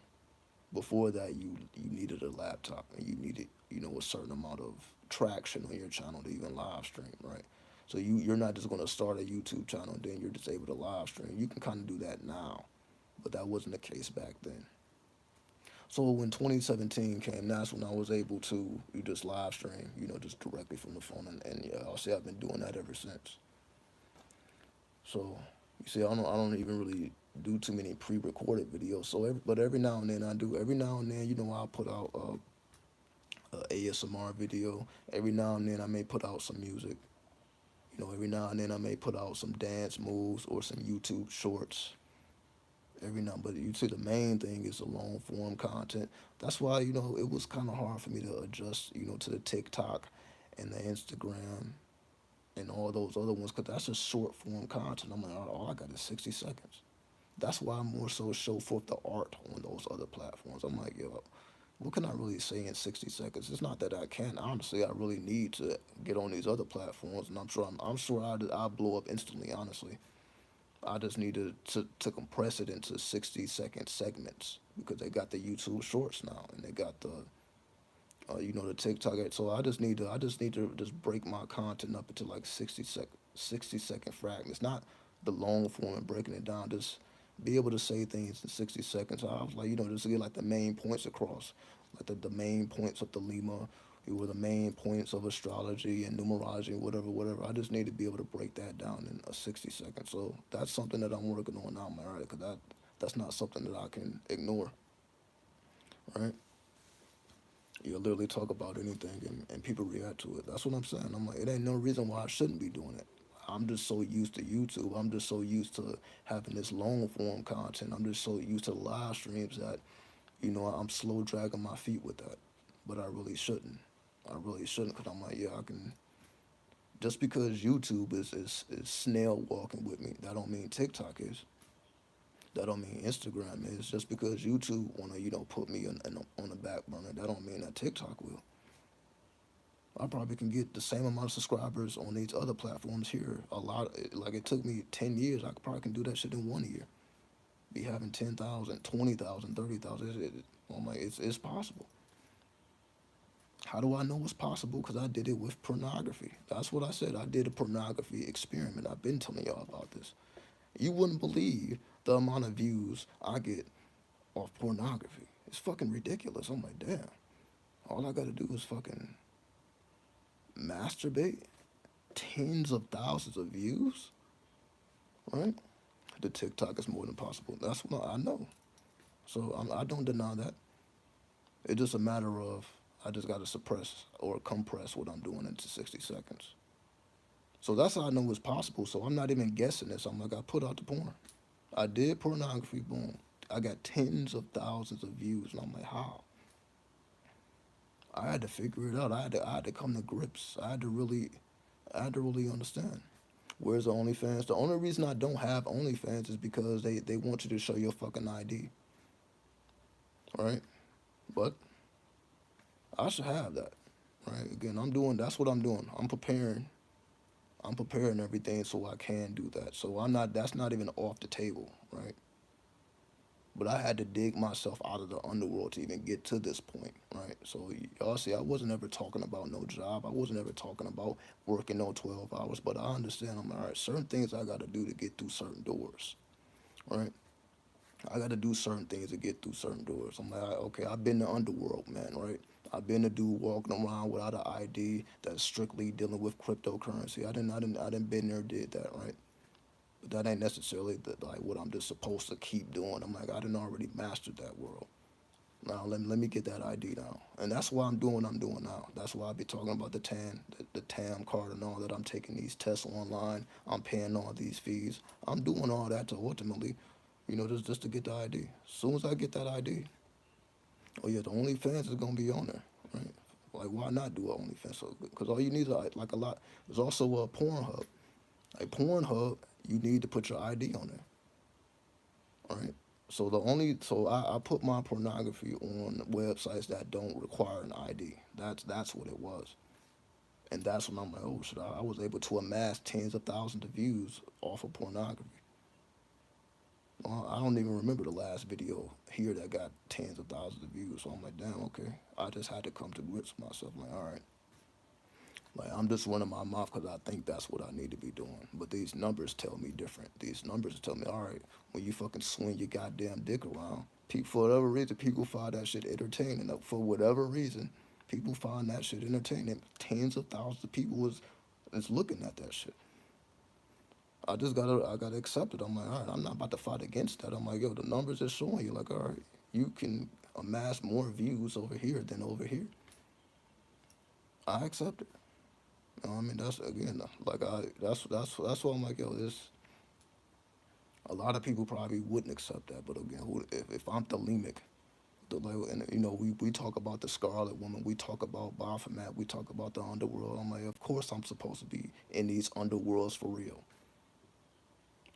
Before that, you needed a laptop and you needed a certain amount of traction on your channel to even live stream, right? So you're not just going to start a YouTube channel and then you're just able to live stream. You can kind of do that now, but that wasn't the case back then. So when 2017 came, that's when I was able to just live stream, just directly from the phone, and yeah, I'll say I've been doing that ever since. So you see, I don't even really do too many pre-recorded videos. So but every now and then I do. Every now and then, I'll put out a ASMR video. Every now and then I may put out some music. Every now and then I may put out some dance moves or some YouTube shorts. Every now, but you see, the main thing is the long form content. That's why it was kind of hard for me to adjust, to the TikTok and the Instagram and all those other ones, because that's just short form content. I'm like, all I got is 60 seconds. That's why I more so show forth the art on those other platforms. I'm like, yo, what can I really say in 60 seconds? It's not that I can't. Honestly, I really need to get on these other platforms, and I'm sure I'll blow up instantly. Honestly, I just need to compress it into 60-second segments because they got the YouTube Shorts now and they got the the TikTok. So I just need to just break my content up into like 60-second fragments, not the long form and breaking it down. Just be able to say things in 60 seconds. I was like, just to get like the main points across, like the main points of the Lima, or the main points of astrology and numerology, whatever, whatever. I just need to be able to break that down in a 60 seconds. So that's something that I'm working on now, man. Right? Because that's not something that I can ignore, right? You literally talk about anything and people react to it. That's what I'm saying. I'm like, it ain't no reason why I shouldn't be doing it. I'm just so used to YouTube. I'm just so used to having this long form content. I'm just so used to live streams that, I'm slow dragging my feet with that. But I really shouldn't. I really shouldn't because I'm like, yeah, I can. Just because YouTube is snail walking with me, that don't mean TikTok is. That don't mean Instagram is. Just because YouTube wanna, put me on the back burner, that don't mean that TikTok will. I probably can get the same amount of subscribers on these other platforms here. A lot, like it took me 10 years. I probably can do that shit in 1 year. Be having 10,000, 20,000, 30,000. I'm like, it's possible. How do I know it's possible? Because I did it with pornography. That's what I said. I did a pornography experiment. I've been telling y'all about this. You wouldn't believe the amount of views I get off pornography. It's fucking ridiculous. I'm like, damn. All I gotta do is fucking masturbate. Tens of thousands of views, right? The TikTok is more than possible. That's what I know. So I don't deny that. It's just a matter of I just got to suppress or compress what I'm doing into 60 seconds. So that's how I know it's possible. So I'm not even guessing this. I'm like, I put out the porn. I did pornography, boom. I got tens of thousands of views. And I'm like, how? I had to figure it out. I had to come to grips. I had to really understand. Where's the OnlyFans? The only reason I don't have OnlyFans is because they want you to show your fucking ID, right? But I should have that, right? Again, that's what I'm doing. I'm preparing everything so I can do that. So that's not even off the table, right? But I had to dig myself out of the underworld to even get to this point, right? So y'all see, I wasn't ever talking about no job. I wasn't ever talking about working no 12 hours. But I understand, I'm like, all right, certain things I got to do to get through certain doors, right? I got to do certain things to get through certain doors. I'm like, okay, I've been the underworld, man, right? I've been the dude walking around without an ID that's strictly dealing with cryptocurrency. I didn't been there, did that, right? But that ain't necessarily like what I'm just supposed to keep doing. I'm like, I didn't already mastered that world. Now let me get that ID now, and that's why I'm doing what I'm doing now. That's why I be talking about the TAM card and all that. I'm taking these tests online. I'm paying all these fees. I'm doing all that to ultimately, just to get the ID. As soon as I get that ID, oh yeah, the OnlyFans is gonna be on there, right? Like why not do an OnlyFans? So because all you need is like a lot. There's also a Pornhub. Like Pornhub, you need to put your ID on there, right? So I put my pornography on websites that don't require an ID. That's what it was, and that's when I'm like, oh shit, I was able to amass tens of thousands of views off of pornography. I don't even remember the last video here that got tens of thousands of views. So I'm like, damn, okay. I just had to come to grips with myself. Like, all right, like I'm just running my mouth because I think that's what I need to be doing. But these numbers tell me different. These numbers tell me, all right, when you fucking swing your goddamn dick around, people for whatever reason, people find that shit entertaining. For whatever reason, people find that shit entertaining. Tens of thousands of people is looking at that shit. I gotta accept it. I'm like, all right, I'm not about to fight against that. I'm like, yo, the numbers are showing you, like, all right, you can amass more views over here than over here. I accept it. I mean, that's again, like that's why I'm like, yo, this. A lot of people probably wouldn't accept that, but again, if I'm the Lemic, and we talk about the Scarlet Woman, we talk about Baphomet, we talk about the underworld. I'm like, of course I'm supposed to be in these underworlds for real.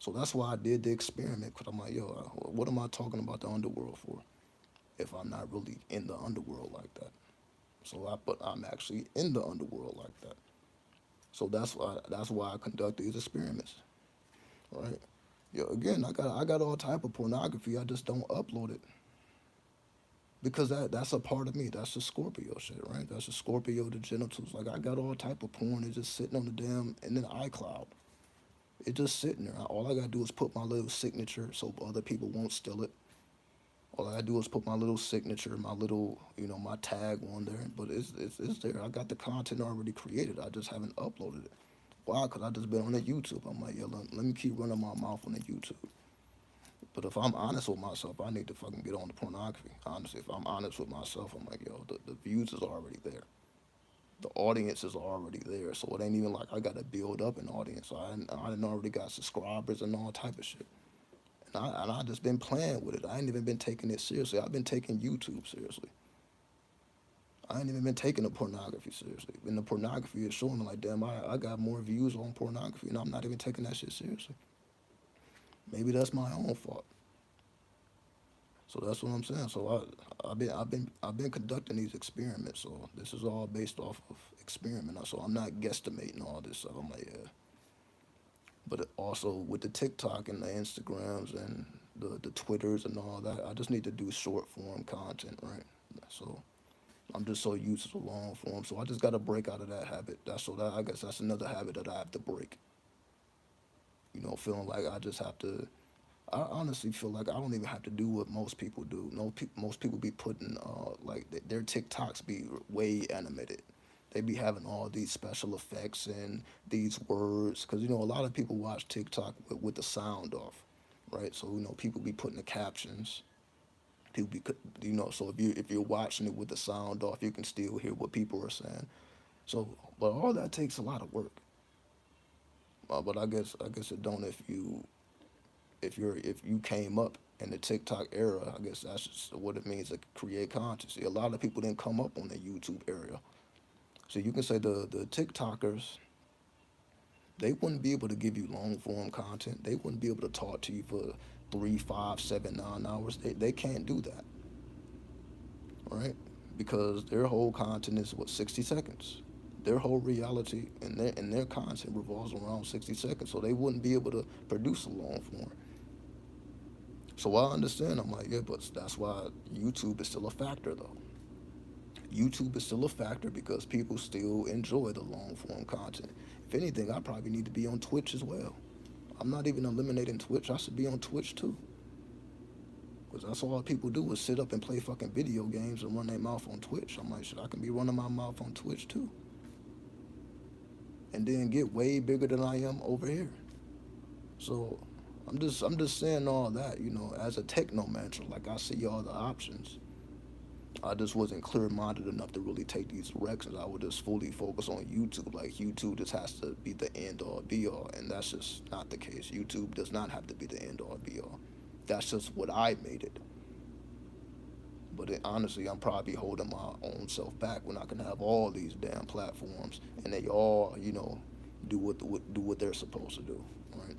So that's why I did the experiment, because I'm like, yo, what am I talking about the underworld for if I'm not really in the underworld like that? But I'm actually in the underworld like that. So that's why I conduct these experiments, right? Yo, again, I got all type of pornography. I just don't upload it because that's a part of me. That's the Scorpio shit, right? That's the Scorpio, the genitals. Like I got all type of porn. It's just sitting on the damn and then iCloud. It's just sitting there. All I gotta do is put my little signature so other people won't steal it. All I gotta do is put my little signature, my little, my tag on there. But it's there. I got the content already created. I just haven't uploaded it. Why? Because I just been on the YouTube. I'm like, yeah, let me keep running my mouth on the YouTube. But if I'm honest with myself, I need to fucking get on the pornography. Honestly, if I'm honest with myself, I'm like, yo, the views is already there. The audience is already there. So it ain't even like I got to build up an audience. So I done already got subscribers and all type of shit. And I just been playing with it. I ain't even been taking it seriously. I've been taking YouTube seriously. I ain't even been taking the pornography seriously. And the pornography is showing me like, damn, I got more views on pornography, and I'm not even taking that shit seriously. Maybe that's my own fault. So that's what I'm saying. So I've been conducting these experiments. So this is all based off of experiment. So I'm not guesstimating all this stuff. I'm like, yeah. But also with the TikTok and the Instagrams and the Twitters and all that, I just need to do short form content, right? So I'm just so used to the long form. So I just got to break out of that habit. I guess that's another habit that I have to break. Feeling like I just have to. I honestly feel like I don't even have to do what most people do. No, most people be putting like their TikToks be way animated. They be having all these special effects and these words because a lot of people watch TikTok with the sound off, right? So people be putting the captions. People be so if you're watching it with the sound off, you can still hear what people are saying. So, but all that takes a lot of work. But I guess it don't if you came up in the TikTok era. I guess that's just what it means to create content. See, a lot of people didn't come up on the YouTube era. So you can say the TikTokers, they wouldn't be able to give you long form content. They wouldn't be able to talk to you for 3, 5, 7, 9 hours. They can't do that, right? Because their whole content is what 60 seconds. Their whole reality and their content revolves around 60 seconds. So they wouldn't be able to produce a long form. So I understand. I'm like, yeah, but that's why YouTube is still a factor, though. YouTube is still a factor because people still enjoy the long form content. If anything, I probably need to be on Twitch as well. I'm not even eliminating Twitch. I should be on Twitch too. Because that's all people do is sit up and play fucking video games and run their mouth on Twitch. I'm like, shit, I can be running my mouth on Twitch too. And then get way bigger than I am over here. So I'm just saying all that, as a techno manager, like I see all the options. I just wasn't clear minded enough to really take these directions. I would just fully focus on YouTube. Like YouTube just has to be the end all be all, and that's just not the case. YouTube does not have to be the end all be all. That's just what I made it. But honestly, I'm probably holding my own self back when I can have all these damn platforms and they all, do what they're supposed to do, right?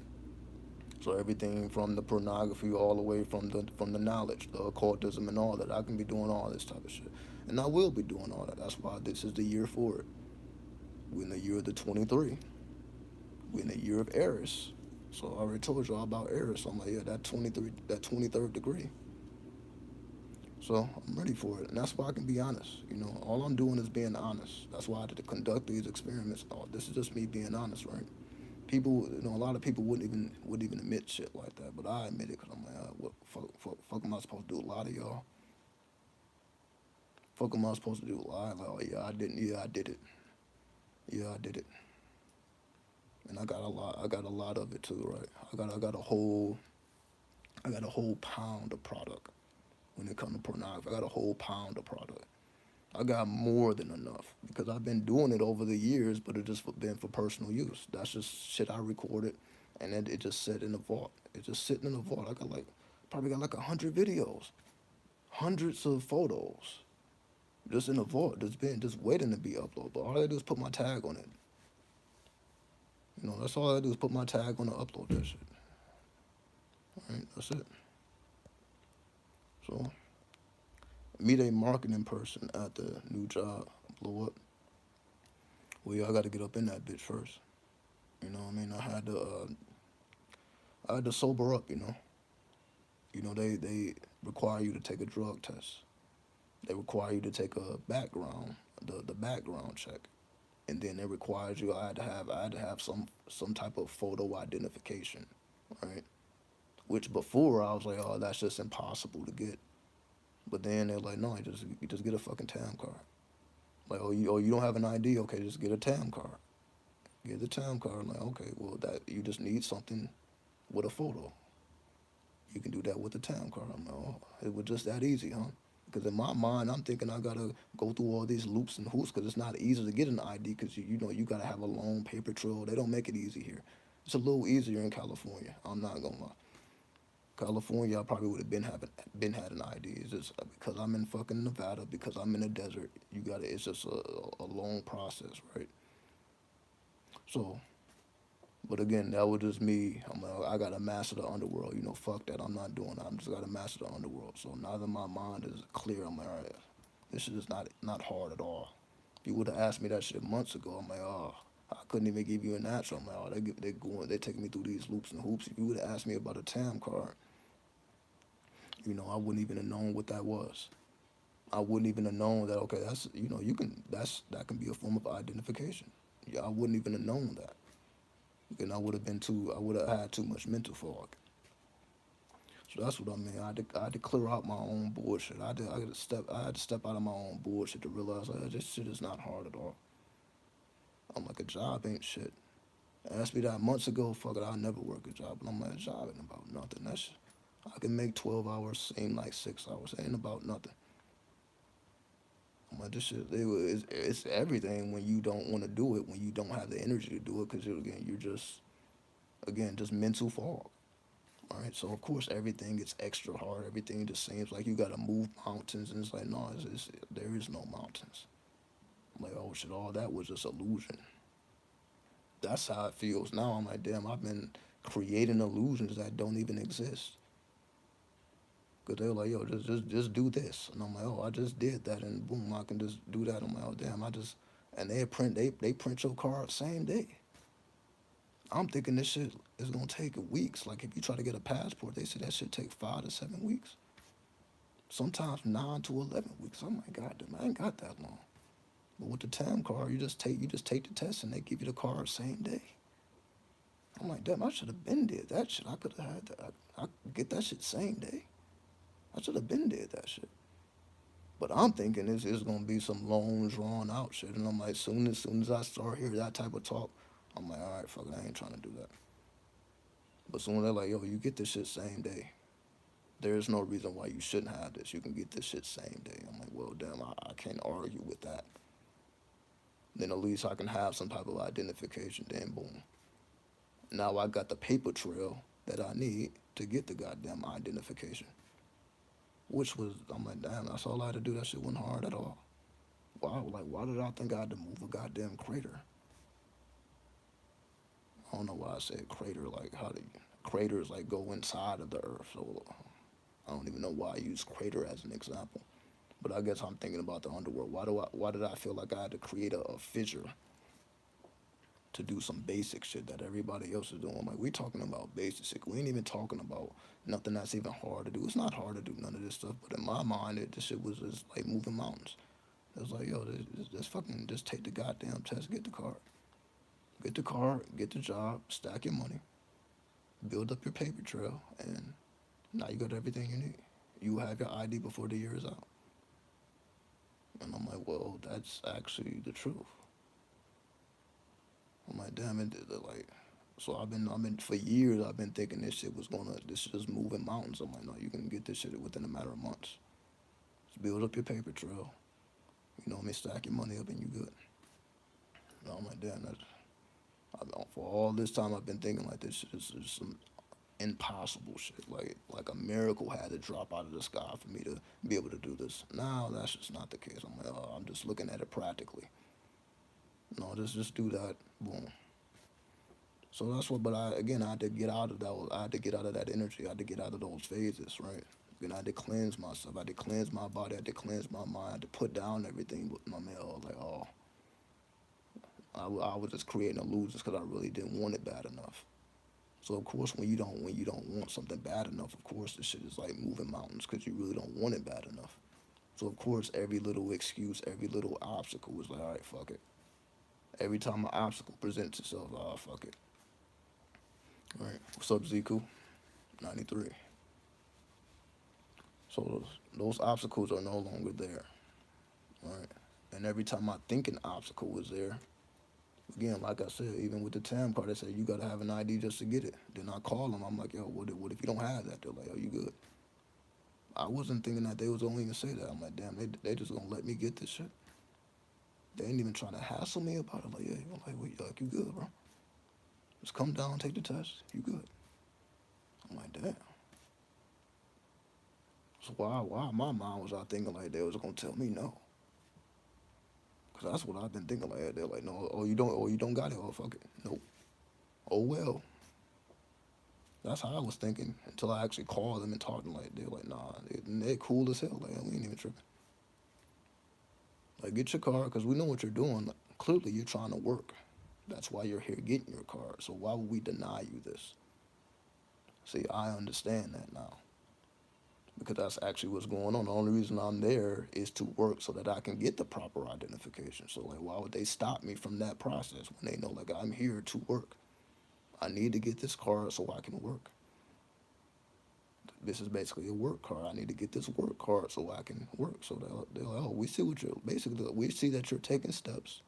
So everything from the pornography all the way from the knowledge, the occultism and all that, I can be doing all this type of shit, and I will be doing all that. That's why this is the year for it. We're in the year of the 23. We're in the year of Eris. So I already told y'all about Eris. So I'm like, yeah, that 23, that 23rd degree. So I'm ready for it, and that's why I can be honest. All I'm doing is being honest. That's why I had to conduct these experiments. Oh, this is just me being honest, right? People, a lot of people wouldn't even admit shit like that, but I admit it because I'm like, what fuck am I supposed to do? Lie to y'all? Fuck am I supposed to do? Lie? Like, oh yeah, I didn't. Yeah, I did it. Yeah, I did it. And I got a lot. I got a lot of it too, right? I got a whole pound of product when it comes to pornography. I got a whole pound of product. I got more than enough because I've been doing it over the years, but it just been for personal use. That's just shit I recorded, and then it just sat in the vault. It's just sitting in the vault. I got probably got like 100 videos, hundreds of photos, just in the vault. Just waiting to be uploaded. But all I do is put my tag on it. That's all I do is put my tag on to upload that shit. All right, that's it. So meet a marketing person at the new job, blow up. Well, y'all got to get up in that bitch first. You know what I mean? I had to sober up. They require you to take a drug test. They require you to take a background, the background check, and then it requires you. I had to have some type of photo identification, right? Which before I was like, oh, that's just impossible to get. But then they're like, no, you just get a fucking TAM card. Like, oh, you don't have an ID? Okay, just get a TAM card. Get the TAM card. I'm like, okay, well, that you just need something with a photo. You can do that with the TAM card. I'm like, oh, it was just that easy, huh? Because in my mind, I'm thinking I gotta go through all these loops and hoops because it's not easy to get an ID because you gotta have a long paper trail. They don't make it easy here. It's a little easier in California. I'm not gonna lie. California, I probably would have been had an ID. It's just because I'm in fucking Nevada, because I'm in the desert. You gotta. It's just a long process, right? So, but again, that was just me. I gotta master the underworld. Fuck that. I'm not doing that. I'm just gotta master the underworld. So now that my mind is clear, I'm like, all right, this shit is not hard at all. If you would have asked me that shit months ago, I'm like, oh, I couldn't even give you an answer. I'm like, oh, they taking me through these loops and hoops. If you would have asked me about a TAM card, I wouldn't even have known what that was. I wouldn't even have known that. Okay, that can be a form of identification. Yeah, I wouldn't even have known that. Then I would have had too much mental fog. So that's what I mean. I had to clear out my own bullshit. I had to step out of my own bullshit to realize like, this shit is not hard at all. I'm like, a job ain't shit. Asked me that months ago, fuck it, I'll never work a job. But I'm like, a job ain't about nothing. I can make 12 hours seem like 6 hours. It ain't about nothing. I'm like, this shit, it's everything when you don't want to do it, when you don't have the energy to do it, because again, just mental fog. All right, so of course everything gets extra hard. Everything just seems like you gotta move mountains, and it's like no, there is no mountains. I'm like, oh shit, all that was just illusion. That's how it feels now. I'm like, damn, I've been creating illusions that don't even exist. Cause they're like, yo, just do this, and I'm like, oh, I just did that, and boom, I can just do that. I'm like, oh damn, and they print your card same day. I'm thinking this shit is gonna take weeks. Like if you try to get a passport, they say that shit take 5 to 7 weeks. Sometimes 9 to 11 weeks. I'm like, God damn, I ain't got that long. But with the TAM card, you just take the test and they give you the card same day. I'm like, damn, I should have been did that shit. I could have had that. I could get that shit same day. I should have been did that shit. But I'm thinking it's gonna be some long drawn out shit. And I'm like, soon as I start hearing that type of talk, I'm like, all right, fuck it, I ain't trying to do that. But soon they're like, yo, you get this shit same day. There is no reason why you shouldn't have this. You can get this shit same day. I'm like, well, damn, I can't argue with that. Then at least I can have some type of identification. Then boom. Now I got the paper trail that I need to get the goddamn identification. I'm like, damn, that's all I had to do. That shit wasn't hard at all. Why did I think I had to move a goddamn crater? I don't know why I said crater. Like, craters like go inside of the earth. So I don't even know why I use crater as an example. But I guess I'm thinking about the underworld. Why did I feel like I had to create a fissure to do some basic shit that everybody else is doing? I'm like, we talking about basic shit. We ain't even talking about nothing that's even hard to do. It's not hard to do none of this stuff. But in my mind, this shit was just like moving mountains. It was like, yo, just fucking just take the goddamn test, get the card. Get the card, get the job, stack your money, build up your paper trail, and now you got everything you need. You have your ID before the year is out. And I'm like, well, that's actually the truth. I'm like, damn it, like, so I've been for years. I've been thinking this shit is moving mountains. I'm like, no, you can get this shit within a matter of months. Just build up your paper trail. You know what I mean? Stack your money up, and you good. And I'm like, damn, for all this time I've been thinking like this shit is some impossible shit. Like a miracle had to drop out of the sky for me to be able to do this. Now that's just not the case. I'm like, oh, I'm just looking at it practically. No, just do that. Boom. So that's what. But I had to get out of that. I had to get out of that energy. I had to get out of those phases, right? Again, I had to cleanse myself. I had to cleanse my body. I had to cleanse my mind. I had to put down everything. But my man, I was like, oh, I was just creating illusions because I really didn't want it bad enough. So of course, when you don't want something bad enough, of course, this shit is like moving mountains because you really don't want it bad enough. So of course, every little excuse, every little obstacle was like, all right, fuck it. Every time an obstacle presents itself, oh fuck it. All right, what's up, Ziku? 93. So those obstacles are no longer there. All right, and every time I think an obstacle was there, again, like I said, even with the TAM card, they say you gotta have an ID just to get it. Then I call them. I'm like, yo, what if you don't have that? They're like, oh, you good? I wasn't thinking that they was gonna even say that. I'm like, damn, they just gonna let me get this shit. They ain't even trying to hassle me about it. Like, yeah, I'm like, wait, like you good, bro? Just come down, take the test. You good? I'm like, damn. So why my mind was out thinking like they was gonna tell me no? Cause that's what I've been thinking like. They're like, no, oh you don't got it. Oh fuck it, nope. Oh well. That's how I was thinking until I actually called them and talked to them. Like they're like, nah, they're cool as hell. Like we ain't even tripping. Like get your card, cause we know what you're doing. Like, clearly you're trying to work. That's why you're here getting your card. So why would we deny you this? See, I understand that now because that's actually what's going on. The only reason I'm there is to work so that I can get the proper identification. So like, why would they stop me from that process when they know like I'm here to work? I need to get this card so I can work. This is basically a work card. I need to get this work card so I can work. So they'll oh, we see what you're basically we see that you're taking steps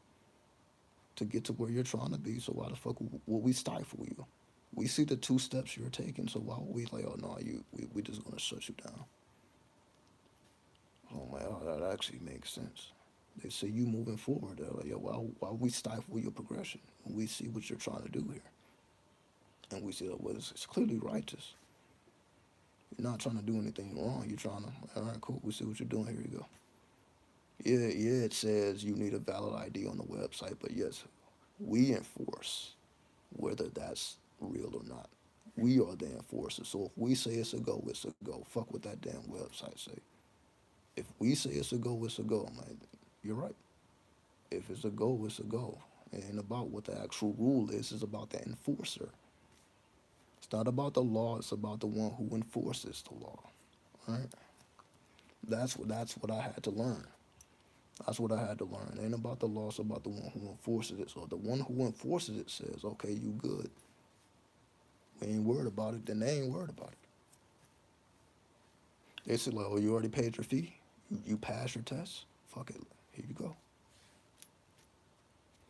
to get to where you're trying to be. So why the fuck would we stifle you? We see the two steps you're taking. So why would we like oh no we just gonna shut you down? Oh my oh that actually makes sense. They see you moving forward. They're like yo why would we stifle your progression when we see what you're trying to do here? And we see that well it's clearly righteous. You're not trying to do anything wrong. You're trying to, all right, cool. We see what you're doing. Here you go. Yeah, it says you need a valid ID on the website, but yes, we enforce whether that's real or not. We are the enforcers. So if we say it's a go, it's a go. Fuck what that damn website say. If we say it's a go, it's a go. Man, you're right. If it's a go, it's a go. It ain't about what the actual rule is. It's about the enforcer. It's not about the law. It's about the one who enforces the law. All right. That's what I had to learn. That's what I had to learn. It ain't about the law, it's about the one who enforces it. So if the one who enforces it says, okay, you good. We ain't worried about it, then they ain't worried about it. They say like, oh, you already paid your fee? You passed your test? Fuck it. Here you go.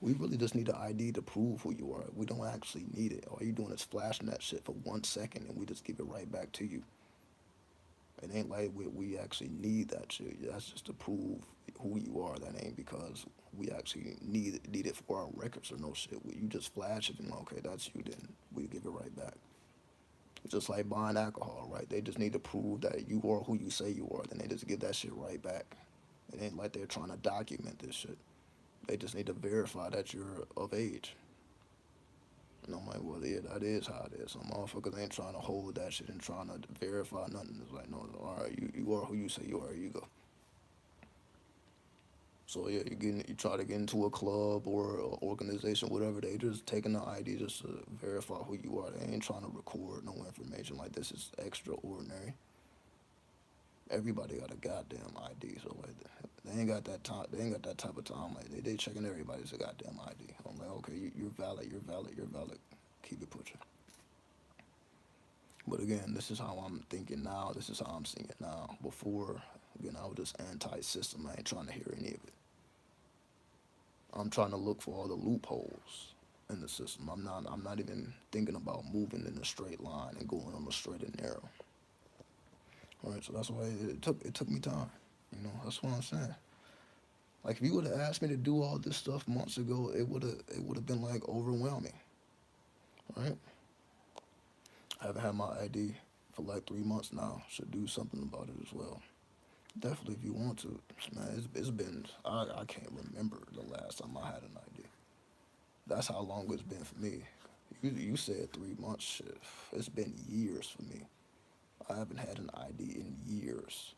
We really just need an ID to prove who you are. We don't actually need it. All you doing is flashing that shit for 1 second and we just give it right back to you. It ain't like we actually need that shit. That's just to prove who you are. That ain't because we actually need it for our records or no shit. You just flash it and okay, that's you. Then we give it right back. It's just like buying alcohol, right? They just need to prove that you are who you say you are. Then they just give that shit right back. It ain't like they're trying to document this shit. They just need to verify that you're of age. And I'm like, well, yeah, that is how it is. Some motherfuckers ain't trying to hold that shit and trying to verify nothing. It's like, no, all right, you are who you say you are. Here you go. So yeah, you try to get into a club or a organization, whatever. They just taking the ID just to verify who you are. They ain't trying to record no information like this is extraordinary. Everybody got a goddamn ID, so like they ain't got that time. They ain't got that type of time. Like they checking everybody's goddamn ID. I'm like, okay, you're valid, you're valid, you're valid. Keep it pushing. But again, this is how I'm thinking now. This is how I'm seeing it now. Before, again, I was just anti-system. I ain't trying to hear any of it. I'm trying to look for all the loopholes in the system. I'm not even thinking about moving in a straight line and going on a straight and narrow. All right, so that's why it took me time. That's what I'm saying. Like if you would have asked me to do all this stuff months ago, it would have been like overwhelming. Right? I haven't had my ID for like 3 months now. Should do something about it as well. Definitely, if you want to, man. It's been I can't remember the last time I had an ID. That's how long it's been for me. You said 3 months. Shit, it's been years for me. I haven't had an ID in years.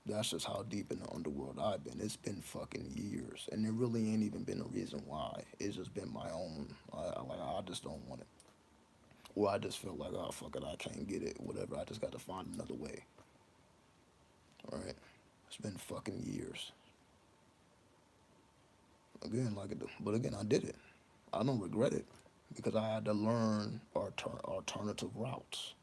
That's just how deep in the underworld I've been. It's been fucking years, and there really ain't even been a reason why. It's just been my own. I just don't want it. or I just felt like, oh fuck it, I can't get it, whatever. I just got to find another way. All right, it's been fucking years. Again, but again, I did it. I don't regret it because I had to learn alternative routes.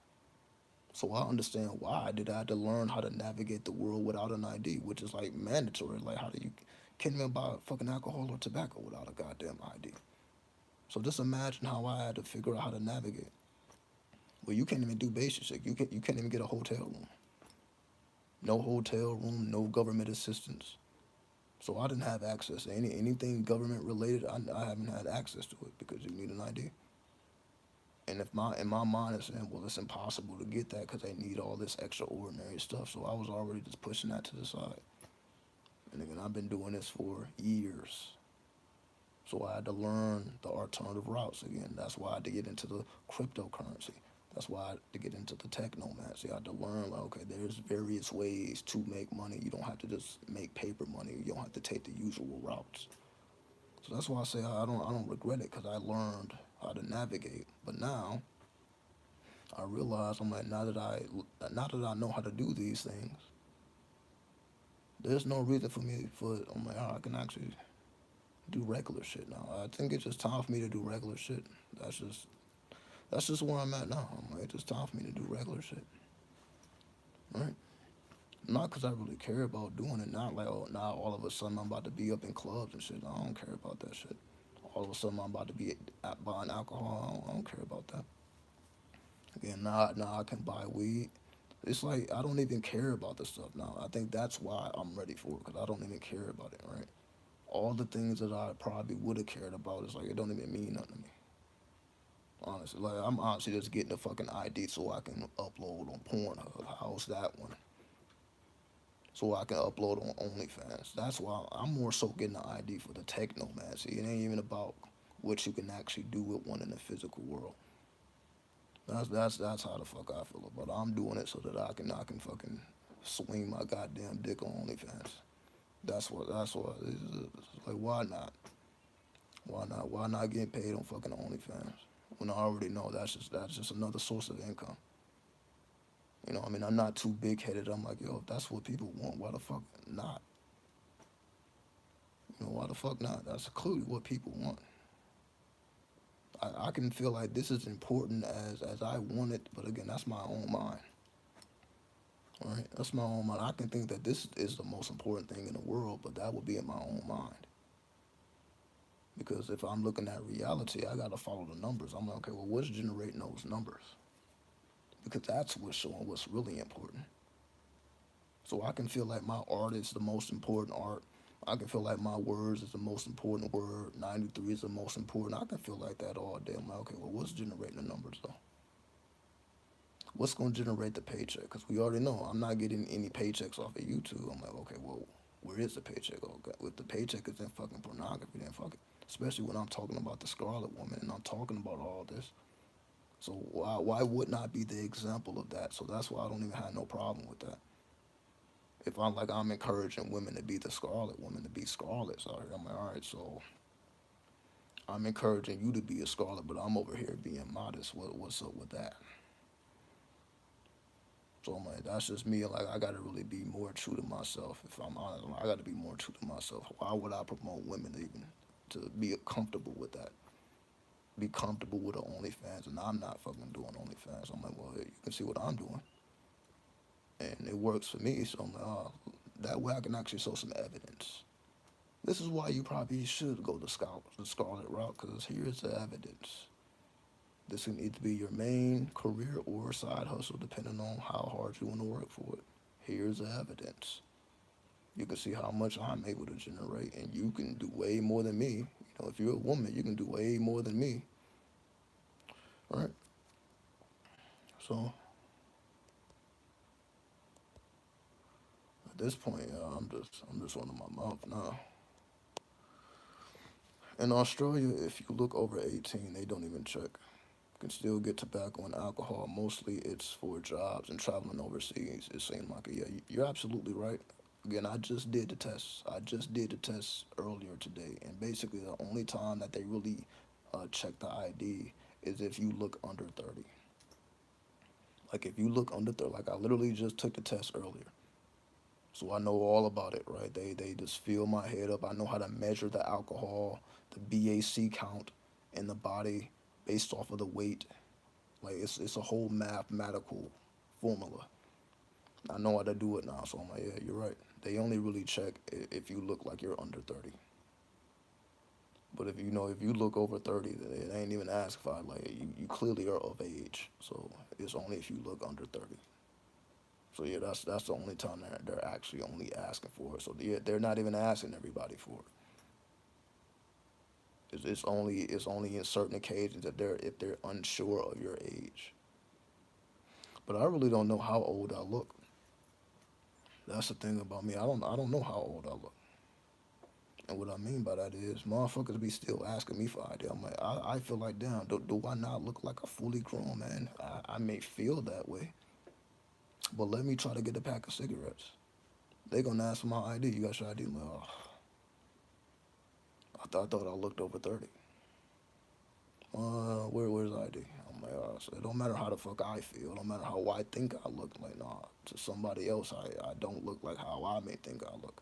So I understand why did I have to learn how to navigate the world without an ID, which is like mandatory. Like, how do you can't even buy fucking alcohol or tobacco without a goddamn ID? So just imagine how I had to figure out how to navigate. Well, you can't even do basic shit. You can't even get a hotel room. No hotel room, no government assistance. So I didn't have access to anything government related. I haven't had access to it because you need an ID. And if my in my mind is saying, well, it's impossible to get that because they need all this extraordinary stuff. So I was already just pushing that to the side. And again, I've been doing this for years. So I had to learn the alternative routes again. That's why I had to get into the cryptocurrency. That's why I had to get into the technomancy. I had to learn, like, okay, there's various ways to make money. You don't have to just make paper money. You don't have to take the usual routes. So that's why I say I don't regret it because I learned how to navigate. But now I realize I'm like now that I know how to do these things, there's no reason for me for I'm like, oh, I can actually do regular shit now. I think it's just time for me to do regular shit. That's just that's just where I'm at now. I'm like, it's just time for me to do regular shit, right? Not because I really care about doing it. Not like, oh, now all of a sudden I'm about to be up in clubs and shit. I don't care about that shit. All of a sudden I'm about to be buying alcohol. I don't care about that. Again, now I can buy weed. It's like I don't even care about this stuff now. I think that's why I'm ready for it because I don't even care about it, right? All the things that I probably would have cared about is like it don't even mean nothing to me. Honestly, like I'm honestly just getting a fucking ID so I can upload on Pornhub. How's that one? So I can upload on OnlyFans. That's why I'm more so getting the ID for the technomancy. It ain't even about what you can actually do with one in the physical world. That's how the fuck I feel about it. I'm doing it so that I can fucking swing my goddamn dick on OnlyFans. That's what it's like. Why not? Why not? Why not get paid on fucking OnlyFans when I already know that's just another source of income. I mean, I'm not too big headed. I'm like, yo, if that's what people want, why the fuck not? Why the fuck not? That's clearly what people want. I can feel like this is important as I want it, but again, that's my own mind. All right, that's my own mind. I can think that this is the most important thing in the world, but that would be in my own mind. Because if I'm looking at reality, I gotta follow the numbers. I'm like, okay, well, what's generating those numbers? Because that's what's showing what's really important. So I can feel like my art is the most important art. I can feel like my words is the most important word. 93 is the most important. I can feel like that all day. I'm like, okay, well, what's generating the numbers though? What's going to generate the paycheck? Because we already know I'm not getting any paychecks off of YouTube. I'm like, okay, well, where is the paycheck? Okay, if the paycheck is in fucking pornography, then fuck it. Especially when I'm talking about the Scarlet Woman and I'm talking about all this. So why wouldn't I be the example of that? So that's why I don't even have no problem with that. If I'm encouraging women to be the Scarlet Woman, to be Scarlets out here, I'm like, all right, so I'm encouraging you to be a Scarlet, but I'm over here being modest. What's up with that? So I'm like, that's just me. Like, I gotta really be more true to myself. If I'm honest, I gotta be more true to myself. Why would I promote women even to be comfortable with that? Be comfortable with the OnlyFans, and I'm not fucking doing OnlyFans. I'm like, well, you can see what I'm doing, and it works for me. So I'm like, oh, that way I can actually show some evidence. This is why you probably should go the Scarlet route, because here's the evidence. This can either be your main career or side hustle, depending on how hard you want to work for it. Here's the evidence. You can see how much I'm able to generate, and you can do way more than me. If you're a woman, you can do way more than me, right? So at this point, I'm just running my mouth now. In Australia, if you look over 18, they don't even check. You can still get tobacco and alcohol. Mostly it's for jobs and traveling overseas. It seemed like it. Yeah, you're absolutely right. Again, I just did the test. I just did the test earlier today, and basically the only time that they really check the ID is if you look under 30. Like if you look under 30, like I literally just took the test earlier. So I know all about it, right? They just fill my head up. I know how to measure the alcohol, the BAC count in the body based off of the weight. Like it's a whole mathematical formula. I know how to do it now, so I'm like, yeah, you're right. They only really check if you look like you're under 30. But if you look over 30, they ain't even ask if I like you clearly are of age. So it's only if you look under 30. So yeah, that's the only time they're actually only asking for it. So yeah, they're not even asking everybody for it. It's only in certain occasions that they're if they're unsure of your age. But I really don't know how old I look. That's the thing about me. I don't know how old I look. And what I mean by that is, motherfuckers be still asking me for ID. I'm like, I feel like, damn, do I not look like a fully grown man? I may feel that way, but let me try to get a pack of cigarettes. They gonna ask for my ID. You got your ID? I'm like, oh, I thought I looked over 30. Where's ID? I'm like, so it don't matter how the fuck I feel. It don't matter how I think I look. Like, nah, to somebody else, I don't look like how I may think I look.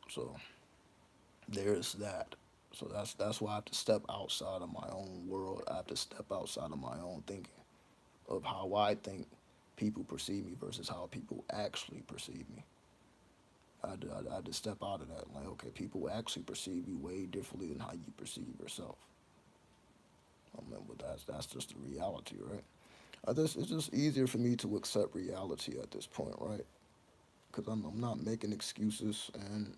So there's that. So that's why I have to step outside of my own world. I have to step outside of my own thinking of how I think people perceive me versus how people actually perceive me. I had to step out of that. Like, okay, people actually perceive you way differently than how you perceive yourself. I mean, but that's just the reality, right? It's just easier for me to accept reality at this point, right? Because I'm not making excuses, and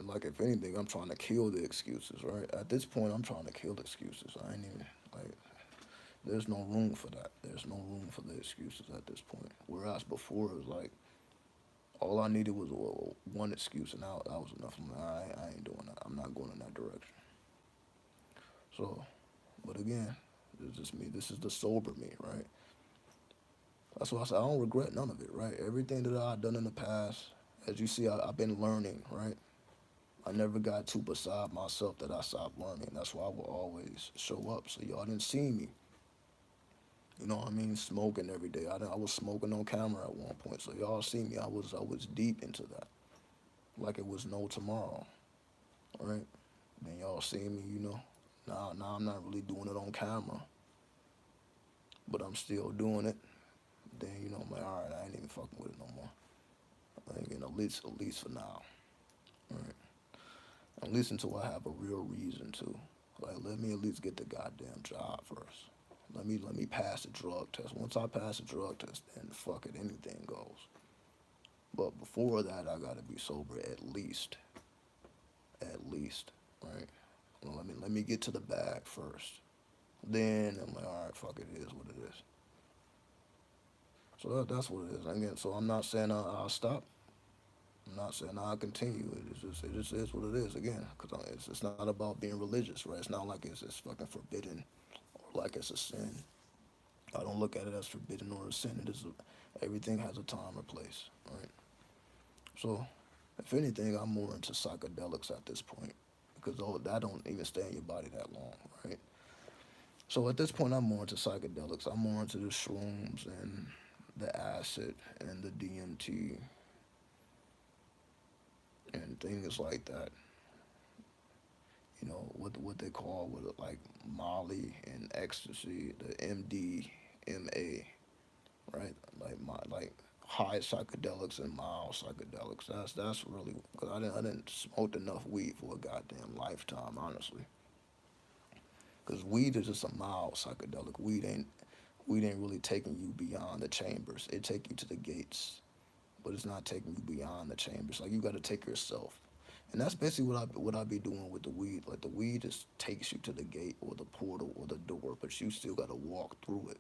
like if anything, I'm trying to kill the excuses, right? At this point, I'm trying to kill the excuses. I ain't even like. There's no room for that. There's no room for the excuses at this point. Whereas before, it was like all I needed was one excuse, and that was enough. I'm like, I ain't doing that. I'm not going in that direction. So, but again, it's just me. This is the sober me, right? That's why I said I don't regret none of it, right? Everything that I've done in the past, as you see, I've been learning, right? I never got too beside myself that I stopped learning. That's why I will always show up. So y'all didn't see me, you know what I mean, smoking every day. I was smoking on camera at one point. So y'all see me. I was deep into that, like it was no tomorrow, right? Then y'all see me, Now I'm not really doing it on camera, but I'm still doing it. Then I'm like, all right, I ain't even fucking with it no more. I ain't getting at least for now, right? At least until I have a real reason to. Like, let me at least get the goddamn job first. Let me pass the drug test. Once I pass the drug test, then fuck it, anything goes. But before that, I gotta be sober at least, right? Well, let me get to the bag first. Then I'm like, all right, fuck it, it is what it is. So that's what it is. Again, so I'm not saying I'll stop. I'm not saying I'll continue. It just is what it is. Again, because it's not about being religious, right? It's not like it's fucking forbidden or like it's a sin. I don't look at it as forbidden or a sin. Everything has a time or place, right? So, if anything, I'm more into psychedelics at this point because that don't even stay in your body that long, right? So at this point, I'm more into psychedelics. I'm more into the shrooms and the acid and the DMT and things like that. What they call with it like Molly and ecstasy, the MDMA, right? Like high psychedelics and mild psychedelics. That's really because I didn't smoke enough weed for a goddamn lifetime, honestly. Because weed is just a mild psychedelic. Weed ain't really taking you beyond the chambers. It take you to the gates, but it's not taking you beyond the chambers. Like you got to take yourself. And that's basically what I be doing with the weed. Like the weed just takes you to the gate or the portal or the door, but you still got to walk through it.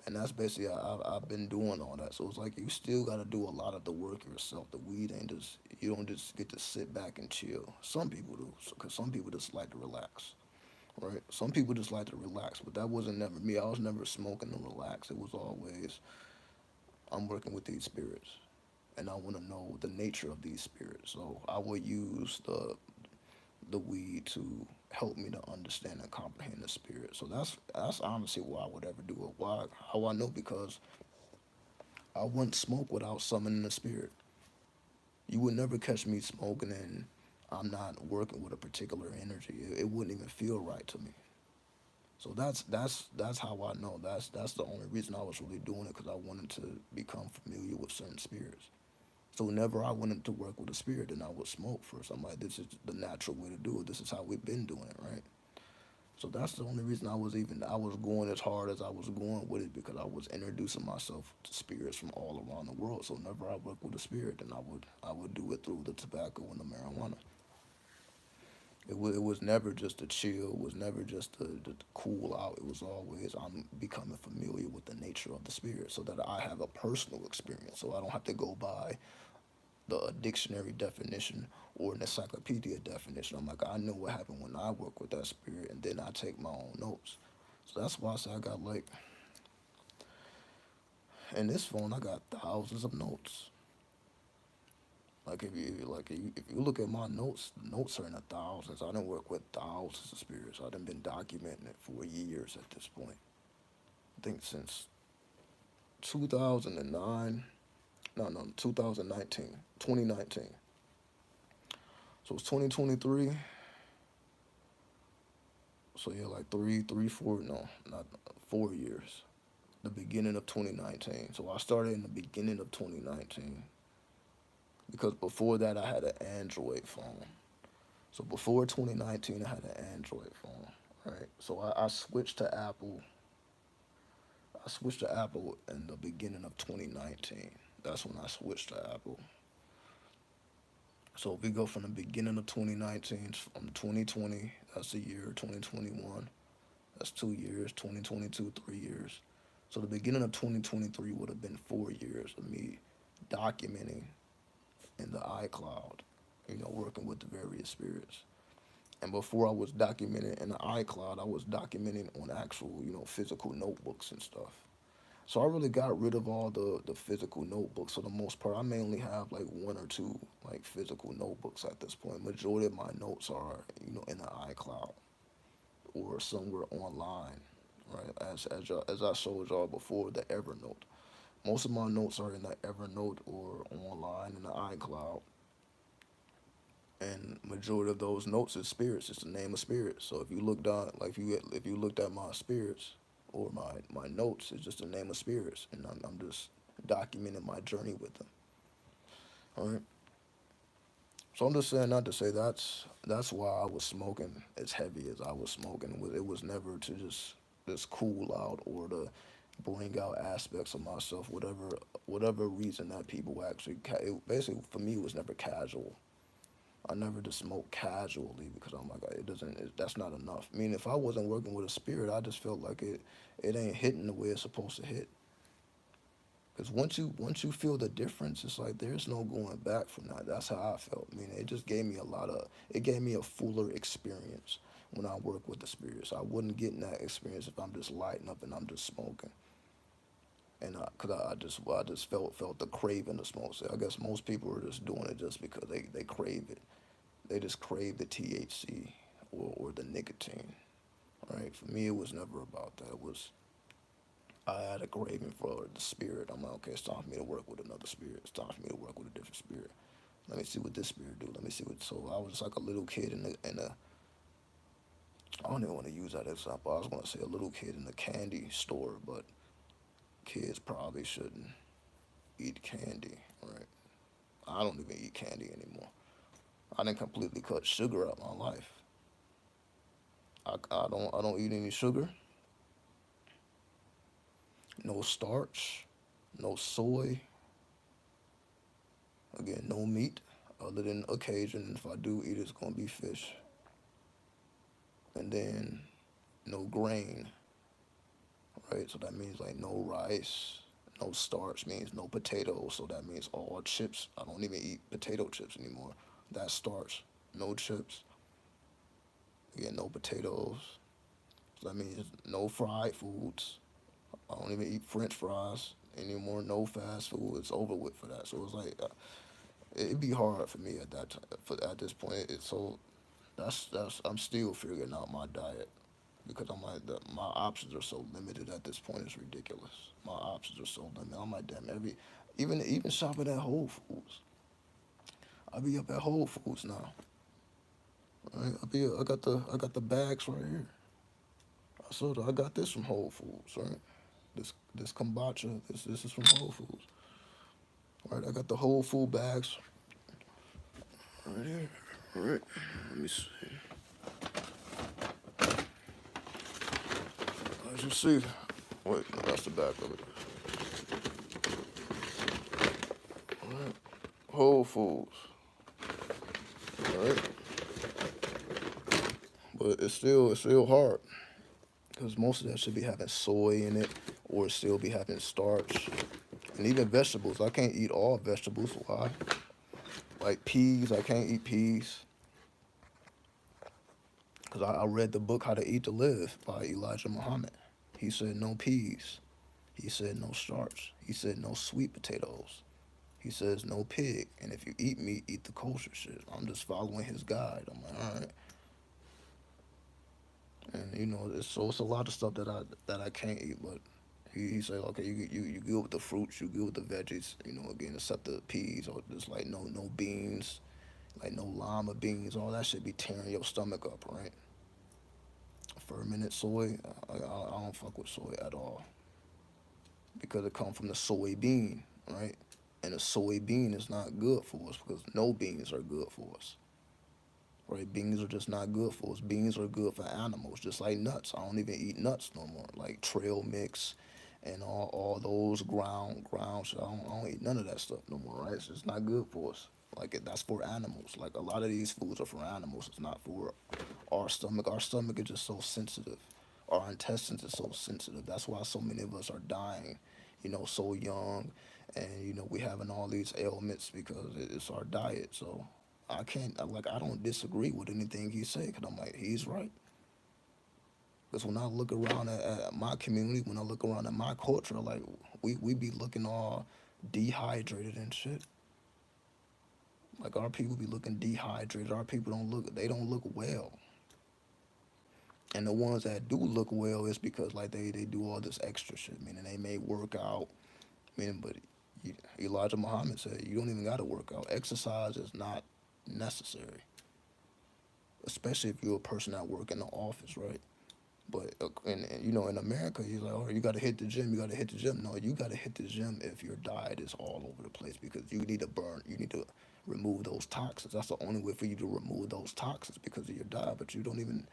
And that's basically I've been doing all that. So it's like you still got to do a lot of the work yourself. The weed ain't just you don't just get to sit back and chill. Some people do, because some people just like to relax, right? Some people just like to relax, but that wasn't never me. I was never smoking to relax. It was always I'm working with these spirits, and I want to know the nature of these spirits. So I would use the weed to help me to understand and comprehend the spirit. So that's honestly why I would ever do it. Why? How I know? Because I wouldn't smoke without summoning the spirit. You would never catch me smoking and I'm not working with a particular energy. It wouldn't even feel right to me. So that's how I know. That's the only reason I was really doing it, because I wanted to become familiar with certain spirits. So whenever I wanted to work with a spirit, then I would smoke first. I'm like, this is the natural way to do it. This is how we've been doing it, right? So that's the only reason I was going as hard as I was going with it, because I was introducing myself to spirits from all around the world. So whenever I work with a spirit, then I would do it through the tobacco and the marijuana. It was never just a chill. It was never just to cool out. It was always I'm becoming familiar with the nature of the spirit, so that I have a personal experience. So I don't have to go by the dictionary definition or an encyclopedia definition. I'm like, I know what happened when I work with that spirit, and then I take my own notes. So that's why I say I got like in this phone I got thousands of notes. Like if you look at my notes, the notes are in the thousands. I done work with thousands of spirits. I done been documenting it for years at this point. I think since 2009. No, 2019, 2019. So it's 2023. So yeah, like three, four, no, not 4 years. The beginning of 2019. So I started in the beginning of 2019, because before that I had an Android phone. So before 2019, I had an Android phone, right? So I switched to Apple. I switched to Apple in the beginning of 2019. That's when I switched to Apple. So if we go from the beginning of 2019, from 2020, that's a year. 2021, that's 2 years. 2022, 3 years. So the beginning of 2023 would have been 4 years of me documenting in the iCloud, working with the various spirits. And before I was documenting in the iCloud, I was documenting on actual, physical notebooks and stuff. So I really got rid of all the physical notebooks for the most part. I mainly have like one or two like physical notebooks at this point. Majority of my notes are, in the iCloud or somewhere online, right? As I showed y'all before, the Evernote. Most of my notes are in the Evernote or online in the iCloud, and majority of those notes is spirits. It's the name of spirits. So if you look down, like if you looked at my spirits or my notes, it's just the name of spirits, and I'm just documenting my journey with them. All right. So I'm just saying that to say that's why I was smoking as heavy as I was smoking. It was never to just cool out or to bring out aspects of myself, whatever reason that people actually. Basically, for me, it was never casual. I never just smoke casually, because I'm like, that's not enough. I mean, if I wasn't working with a spirit, I just felt like it ain't hitting the way it's supposed to hit. Because once you feel the difference, it's like there's no going back from that. That's how I felt. I mean, it gave me a fuller experience when I work with the spirits. I wouldn't get in that experience if I'm just lighting up and I'm just smoking. And cause I just felt the craving to smoke. So I guess most people are just doing it just because they crave it. They just crave the THC or the nicotine, right? For me, it was never about that. It was I had a craving for the spirit. I'm like, okay, it's time for me to work with another spirit. It's time for me to work with a different spirit. Let me see what this spirit do. Let me see what. So I was like a little kid in a. I don't even want to use that example. I was going to say a little kid in a candy store, but kids probably shouldn't eat candy, right? I don't even eat candy anymore. I didn't completely cut sugar out my life. I don't eat any sugar, no starch, no soy, again, no meat, other than occasion. If I do eat, it's gonna be fish, and then no grain, right? So that means like no rice, no starch means no potatoes. So that means all chips. I don't even eat potato chips anymore. That's starch. No chips. Again, no potatoes. So that means no fried foods. I don't even eat French fries anymore. No fast food. It's over with for that. So it's like it'd be hard for me at that time. At this point, it's so That's I'm still figuring out my diet because I'm like my options are so limited at this point. It's ridiculous. My options are so limited. I'm like damn even shopping at Whole Foods. I be up at Whole Foods now. Right? I got the bags right here. I got this from Whole Foods. Right? This kombucha. This is from Whole Foods. Right? I got the Whole Food bags right here. Right. Let me see. As you see, wait, no, that's the back of it. Right. Whole Foods. Right. But it's still hard because most of that should be having soy in it, or it still be having starch, and even vegetables. I can't eat all vegetables. Why? Like peas, I can't eat peas because I read the book How to Eat to Live by Elijah Muhammad. He said no peas. He said no starch. He said no sweet potatoes. He says no pig. And if you eat meat, eat the kosher shit. I'm just following his guide. I'm like, all right. And it's a lot of stuff that I can't eat, but he said, okay, you good with the fruits, you good with the veggies, again, except the peas or just like no beans, like no lima beans, all that should be tearing your stomach up, right? Fermented soy, I don't fuck with soy at all because it comes from the soybean, right? And a soybean is not good for us because no beans are good for us. Right? Beans are just not good for us. Beans are good for animals, just like nuts. I don't even eat nuts no more, like trail mix and all those ground shit. I don't eat none of that stuff no more, right? It's just not good for us. Like that's for animals. Like a lot of these foods are for animals. It's not for our stomach. Our stomach is just so sensitive. Our intestines are so sensitive. That's why so many of us are dying, so young, and we having all these ailments because it's our diet. So I don't disagree with anything he said because I'm like he's right. Because when I look around at my community, when I look around at my culture, like we be looking all dehydrated and shit. Like our people be looking dehydrated. Our people don't look well. And the ones that do look well is because like they do all this extra shit, meaning they may work out. But Elijah Muhammad said you don't even got to work out. Exercise is not necessary, especially if you're a person that work in the office, right? But in America, you're like, oh, you got to hit the gym. You got to hit the gym. No, you got to hit the gym if your diet is all over the place because you need to burn. You need to remove those toxins. That's the only way for you to remove those toxins because of your diet. But you don't even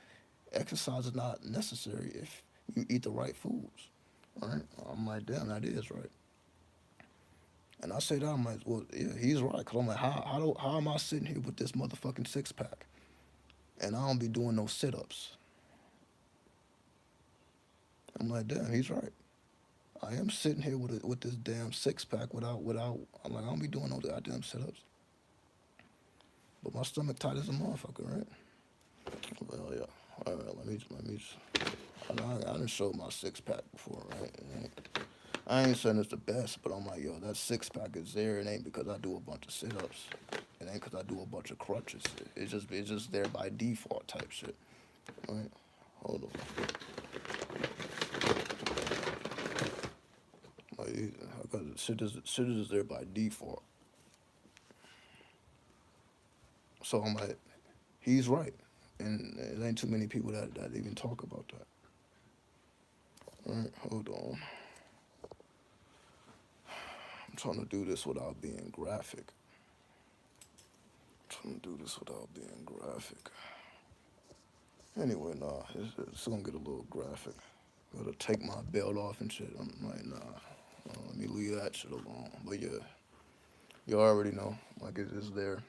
exercise is not necessary if you eat the right foods. Right? I'm like, damn, that is right. And I say that I'm like, well, yeah, he's right. Cause I'm like, how am I sitting here with this motherfucking six pack and I don't be doing no sit ups? I'm like, damn, he's right. I am sitting here with this damn six pack without. I'm like, I don't be doing no goddamn sit ups. But my stomach tight as a motherfucker, right? Well, yeah. All right, let me. I done showed my six pack before, right? I ain't saying it's the best, but I'm like, yo, that six pack is there. It ain't because I do a bunch of sit ups. It ain't because I do a bunch of crutches. It's just there by default type shit. Right? Hold on. Like, because shit is there by default. So I'm like, he's right. And it ain't too many people that even talk about that. All right, hold on. I'm trying to do this without being graphic. I'm trying to do this without being graphic. Anyway, nah, it's gonna get a little graphic. Gotta take my belt off and shit. I'm like, nah, let me leave that shit alone. But yeah, you already know. Like it's there.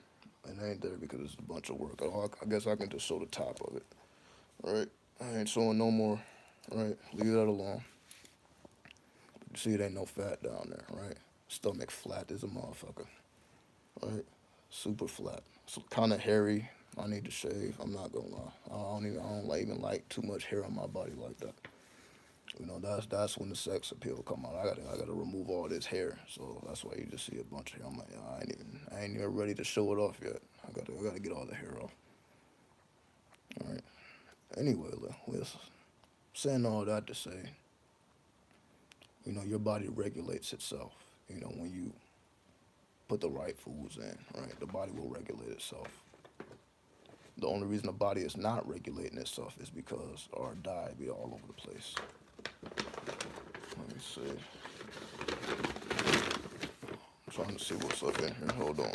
It ain't there because it's a bunch of work. I guess I can just show the top of it. All right, I ain't showing no more. All right, leave that alone. You see, it ain't no fat down there, right? Stomach flat as a motherfucker, right? Super flat. So kind of hairy. I need to shave. I'm not gonna lie. I don't like, even like too much hair on my body like that. That's when the sex appeal come out. I gotta remove all this hair. So that's why you just see a bunch of hair. I'm like, I ain't even ready to show it off yet. I gotta get all the hair off. All right. Anyway, we're saying all that to say, your body regulates itself. When you put the right foods in, right, the body will regulate itself. The only reason the body is not regulating itself is because our diet be all over the place. Let me see. I'm trying to see what's up in here. Hold on.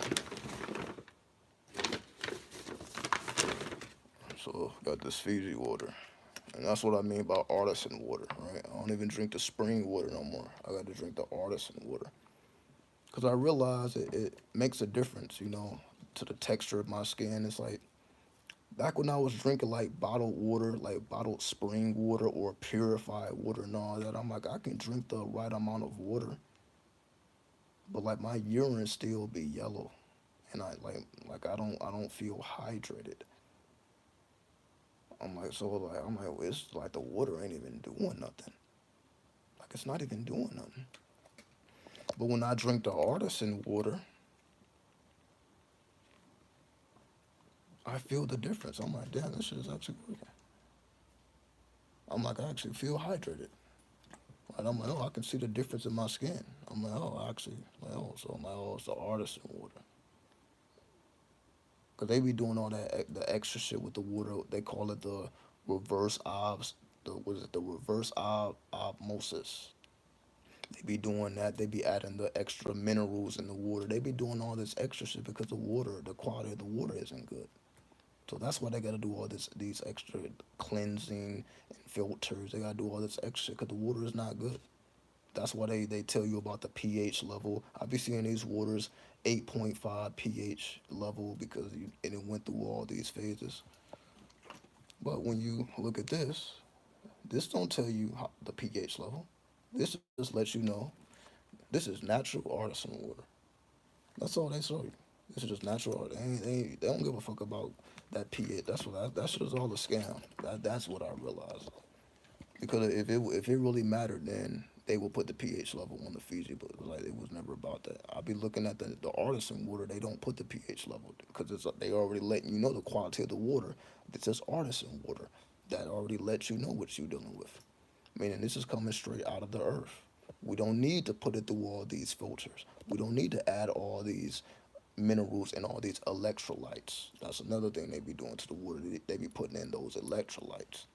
So got this Fiji water. And that's what I mean by artisan water, right? I don't even drink the spring water no more. I got to drink the artisan water. Because I realize it makes a difference, to the texture of my skin. It's like back when I was drinking like bottled water, like bottled spring water or purified water and all that, I'm like, I can drink the right amount of water, but like my urine still be yellow. And I don't feel hydrated. Well, it's like the water ain't even doing nothing. Like it's not even doing nothing. But when I drink the artisan water, I feel the difference. I'm like, damn, this shit is actually working. I'm like, I actually feel hydrated. And I'm like, oh, I can see the difference in my skin. I'm like, oh, actually, like, oh, so I'm like, oh, it's the artisan water. Cause they be doing all that the extra shit with the water. They call it the reverse obs. The what is it? The reverse osmosis. They be doing that. They be adding the extra minerals in the water. They be doing all this extra shit because the quality of the water isn't good. So that's why they gotta do all these extra cleansing and filters. They gotta do all this extra because the water is not good. That's why they tell you about the pH level. I be seeing these waters 8.5 pH level because and it went through all these phases. But when you look at this don't tell you the pH level. This just lets you know this is natural artisan water. That's all they show you. This is just natural art. They don't give a fuck about that pH. That's just all a scam. That's what I realized. Because if it really mattered, then they would put the pH level on the Fiji, but it was never about that. I'll be looking at the artisan water. They don't put the pH level because they already letting you know the quality of the water. It's just artisan water that already lets you know what you're dealing with. Meaning this is coming straight out of the earth. We don't need to put it through all these filters. We don't need to add all these minerals and all these electrolytes. That's another thing they be doing to the water. They be putting in those electrolytes.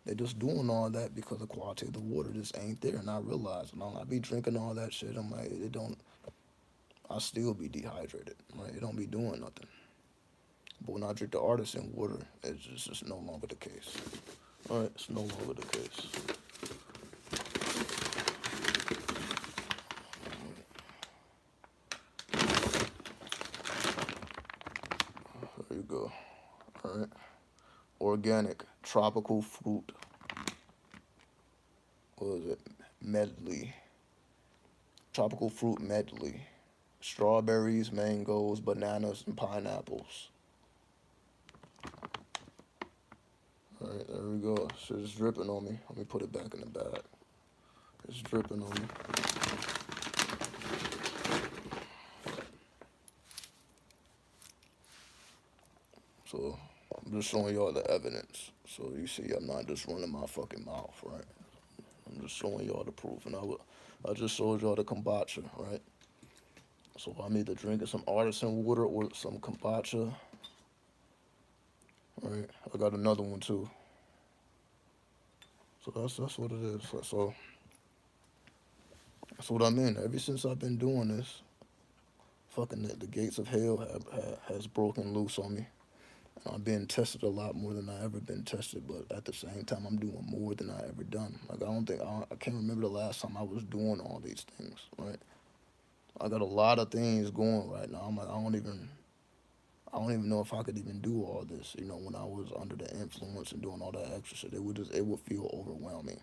They just doing all that because the quality of the water just ain't there. And I realize, I be drinking all that shit. I'm like, it don't. I still be dehydrated. Right? It don't be doing nothing. But when I drink the artisan water, it's just no longer the case. All right, it's no longer the case. There you go. All right, organic tropical fruit. What is it? Medley. Tropical fruit medley. Strawberries, mangoes, bananas, and pineapples. All right, there we go. Shit is dripping on me. Let me put it back in the bag. It's dripping on me. So I'm just showing y'all the evidence. So you see, I'm not just running my fucking mouth, right? I'm just showing y'all the proof, and I just showed y'all the kombucha, right? So I'm either drinking some artisan water or some kombucha, right? I got another one too. So that's what it is. So that's what I mean. Ever since I've been doing this, fucking the gates of hell has broken loose on me. I'm being tested a lot more than I ever been tested, but at the same time, I'm doing more than I ever done. Like I can't remember the last time I was doing all these things. Right? I got a lot of things going right now. I'm like I don't even know if I could even do all this. When I was under the influence and doing all that extra shit, it would feel overwhelming.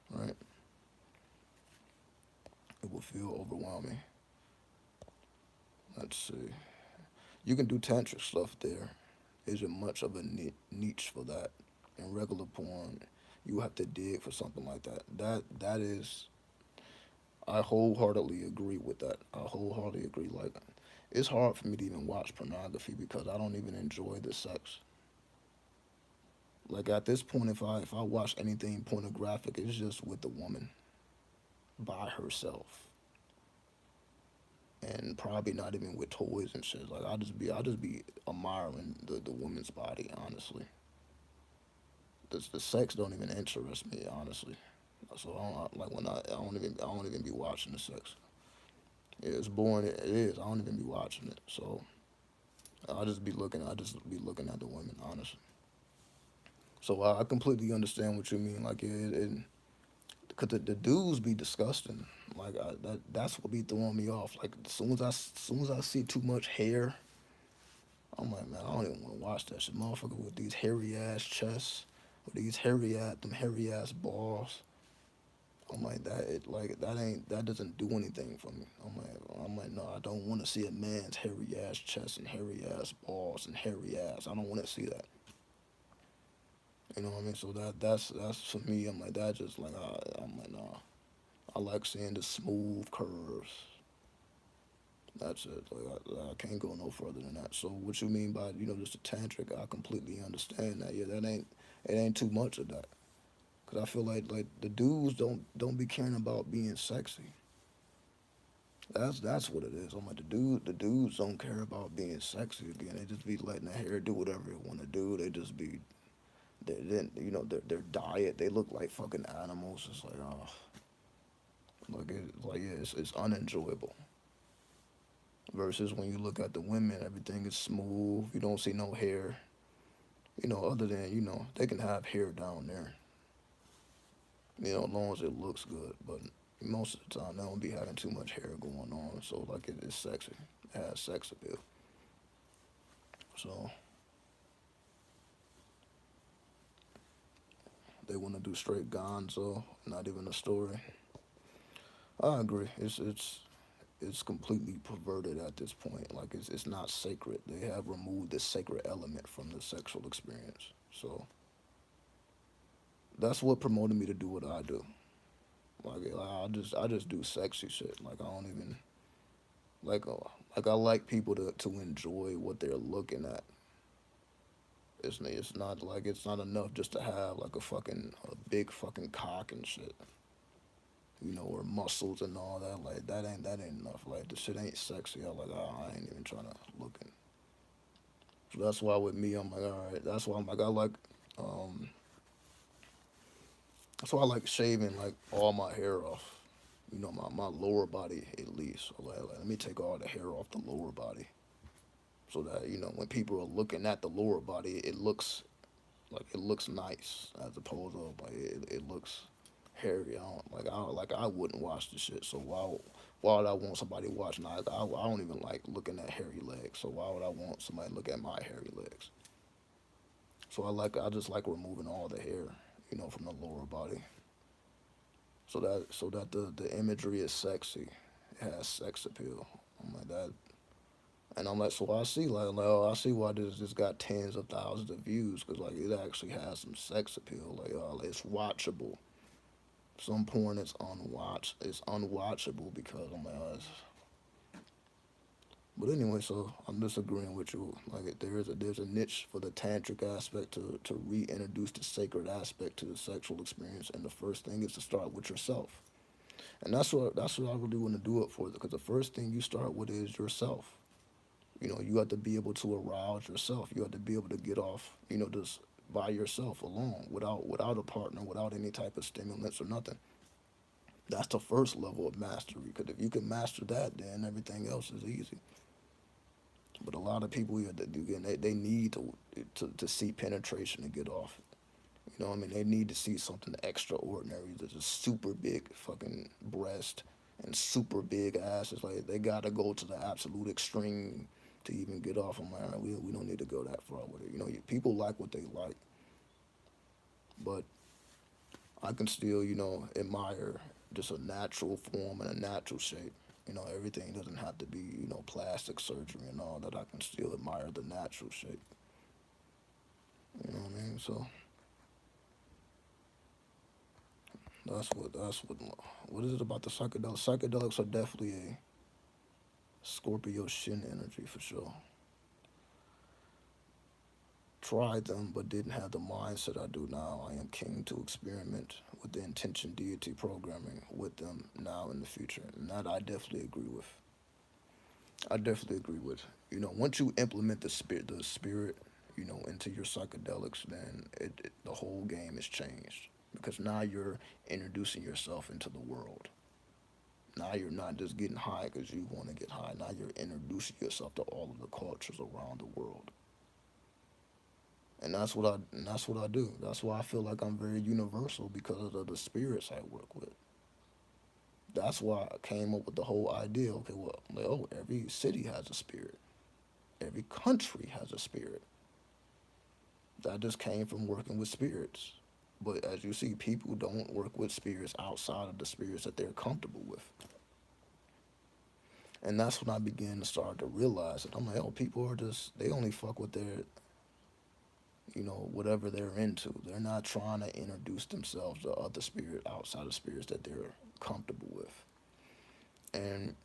Right? It would feel overwhelming. Let's see. You can do tantric stuff there. Isn't much of a niche for that. In regular porn, you have to dig for something like that. That is, I wholeheartedly agree with that. I wholeheartedly agree. Like, it's hard for me to even watch pornography because I don't even enjoy the sex. Like at this point, if I watch anything pornographic, it's just with the woman by herself, and probably not even with toys and shit. Like I just be admiring the woman's body. Honestly, the sex don't even interest me. Honestly, so like when I don't even be watching the sex. Yeah, it's boring. It is. I don't even be watching it. So I just be looking at the women. Honestly. So I completely understand what you mean. Like cause the dudes be disgusting. Like that's what be throwing me off. Like as soon as I see too much hair, I'm like, man, I don't even want to watch that shit. Motherfucker with these hairy ass chests, with these hairy ass balls. I'm like that doesn't do anything for me. I'm like no, I don't want to see a man's hairy ass chest and hairy ass balls and hairy ass. I don't want to see that. You know what I mean? So that's for me. I'm like that just like I'm like nah. I like seeing the smooth curves. That's it. Like I can't go no further than that. So what you mean by just a tantric? I completely understand that. Yeah, it ain't too much of that. Cause I feel like the dudes don't be caring about being sexy. That's what it is. I'm like the dudes don't care about being sexy again. They just be letting the hair do whatever it want to do. They just be their diet. They look like fucking animals. It's like like yeah, it's unenjoyable. Versus when you look at the women, everything is smooth. You don't see no hair. Other than they can have hair down there. As long as it looks good. But most of the time, they don't be having too much hair going on. So like it's sexy. It has sex appeal. So they want to do straight gonzo, not even a story. I agree. It's completely perverted at this point. Like it's not sacred. They have removed the sacred element from the sexual experience. So that's what promoted me to do what I do. Like I just do sexy shit. Like I don't even like like I like people to enjoy what they're looking at. It's not enough just to have like a big fucking cock and shit. Or muscles and all that. Like that ain't enough. Like the shit ain't sexy. I ain't even trying to look in. So that's why with me I'm like all right. That's why I'm like I like um that's why I like shaving like all my hair off. My lower body at least. So like, let me take all the hair off the lower body so that when people are looking at the lower body, it looks nice as opposed to like it looks hairy. I wouldn't watch the shit. So why would I want somebody watching? I don't even like looking at hairy legs. So why would I want somebody to look at my hairy legs? So I just like removing all the hair, from the lower body, so that the imagery is sexy. It has sex appeal. I'm like that, and I'm like, so I see I see why this got tens of thousands of views because like it actually has some sex appeal. Like it's watchable. Some porn is unwatchable because I'm like, but anyway, so I'm disagreeing with you. Like there's a niche for the tantric aspect to reintroduce the sacred aspect to the sexual experience, and the first thing is to start with yourself. And that's what I really want to do it for, because the first thing you start with is yourself. You have to be able to arouse yourself. You have to be able to get off, just by yourself alone, without a partner, without any type of stimulants or nothing. That's the first level of mastery. Because if you can master that, then everything else is easy. But a lot of people here that do, and they need to see penetration to get off. What I mean? They need to see something extraordinary. There's a super big fucking breast and super big ass. It's like they gotta go to the absolute extreme to even get off. I'm like, all right, we don't need to go that far with it. People like what they like, but I can still, admire just a natural form and a natural shape. Everything doesn't have to be, plastic surgery and all that. I can still admire the natural shape. You know what I mean? So that's what is it about the psychedelics? Psychedelics are definitely Scorpio shin energy for sure. Tried them, but didn't have the mindset I do now. I am keen to experiment with the intention deity programming with them now in the future, and that I definitely agree with. I definitely agree with. Once you implement the spirit, into your psychedelics, then the whole game is changed because now you're introducing yourself into the world. Now you're not just getting high because you want to get high. Now you're introducing yourself to all of the cultures around the world. And that's what I do. That's why I feel like I'm very universal because of the spirits I work with. That's why I came up with the whole idea. Okay, well, like, oh, every city has a spirit. Every country has a spirit. That just came from working with spirits. But as you see, people don't work with spirits outside of the spirits that they're comfortable with. And that's when I began to start to realize that I'm like, oh, people are just, they only fuck with their, whatever they're into. They're not trying to introduce themselves to other spirit outside of spirits that they're comfortable with. And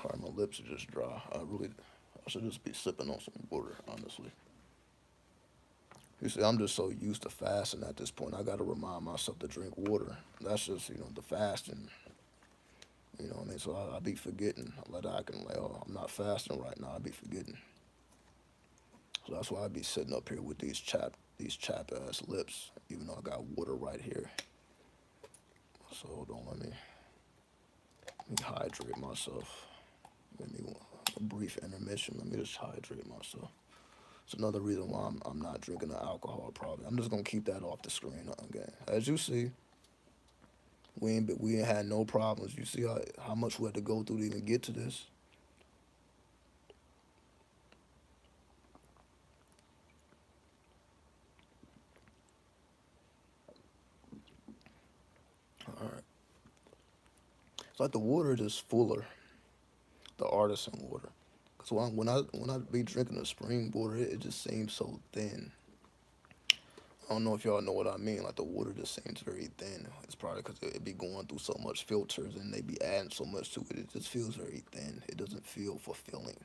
my lips are just dry. I should just be sipping on some water, honestly. You see, I'm just so used to fasting at this point. I got to remind myself to drink water. That's just, the fasting. You know what I mean? So I be forgetting. I can, like, oh, I'm not fasting right now. I be forgetting. So that's why I be sitting up here with these chap ass lips, even though I got water right here. So don't let me hydrate myself. Give me a brief intermission. Let me just hydrate myself. It's another reason why I'm not drinking the alcohol. Probably I'm just gonna keep that off the screen again. As you see, we ain't had no problems. You see how much we had to go through to even get to this. All right. It's like the water just fuller, the artisan water. Cause when I be drinking the spring water, it just seems so thin. I don't know if y'all know what I mean. Like the water just seems very thin. It's probably because it be going through so much filters and they be adding so much to it. It just feels very thin. It doesn't feel fulfilling.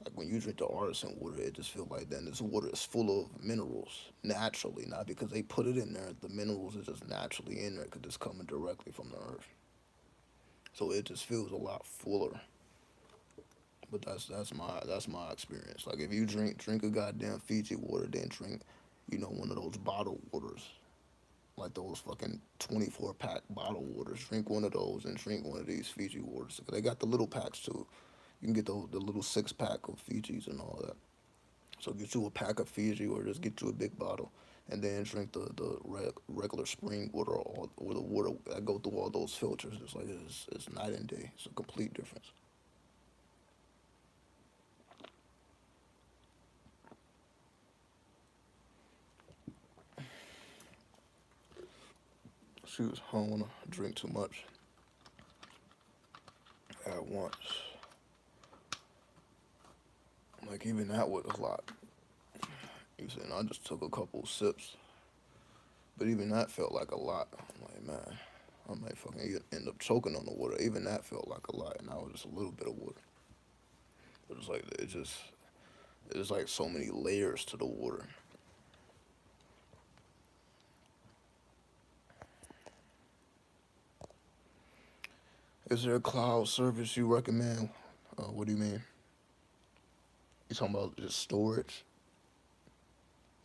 Like when you drink the artisan water, it just feels like then this water is full of minerals naturally, not because they put it in there. The minerals is just naturally in there because it's coming directly from the earth. So it just feels a lot fuller. But that's my experience. Like if you drink a goddamn Fiji water, then drink, one of those bottled waters, like those fucking 24-pack bottled waters. Drink one of those and drink one of these Fiji waters. They got the little packs too. You can get the little 6-pack of Fijis and all that. So get you a pack of Fiji or just get you a big bottle and then drink the regular spring water or the water that go through all those filters. It's night and day. It's a complete difference. She was home to drink too much at once. Like even that was a lot. You saying I just took a couple sips, but even that felt like a lot. I'm like, man, I might fucking end up choking on the water. Even that felt like a lot, and I was just a little bit of water. But it's like so many layers to the water. Is there a cloud service you recommend? What do you mean? You talking about just storage,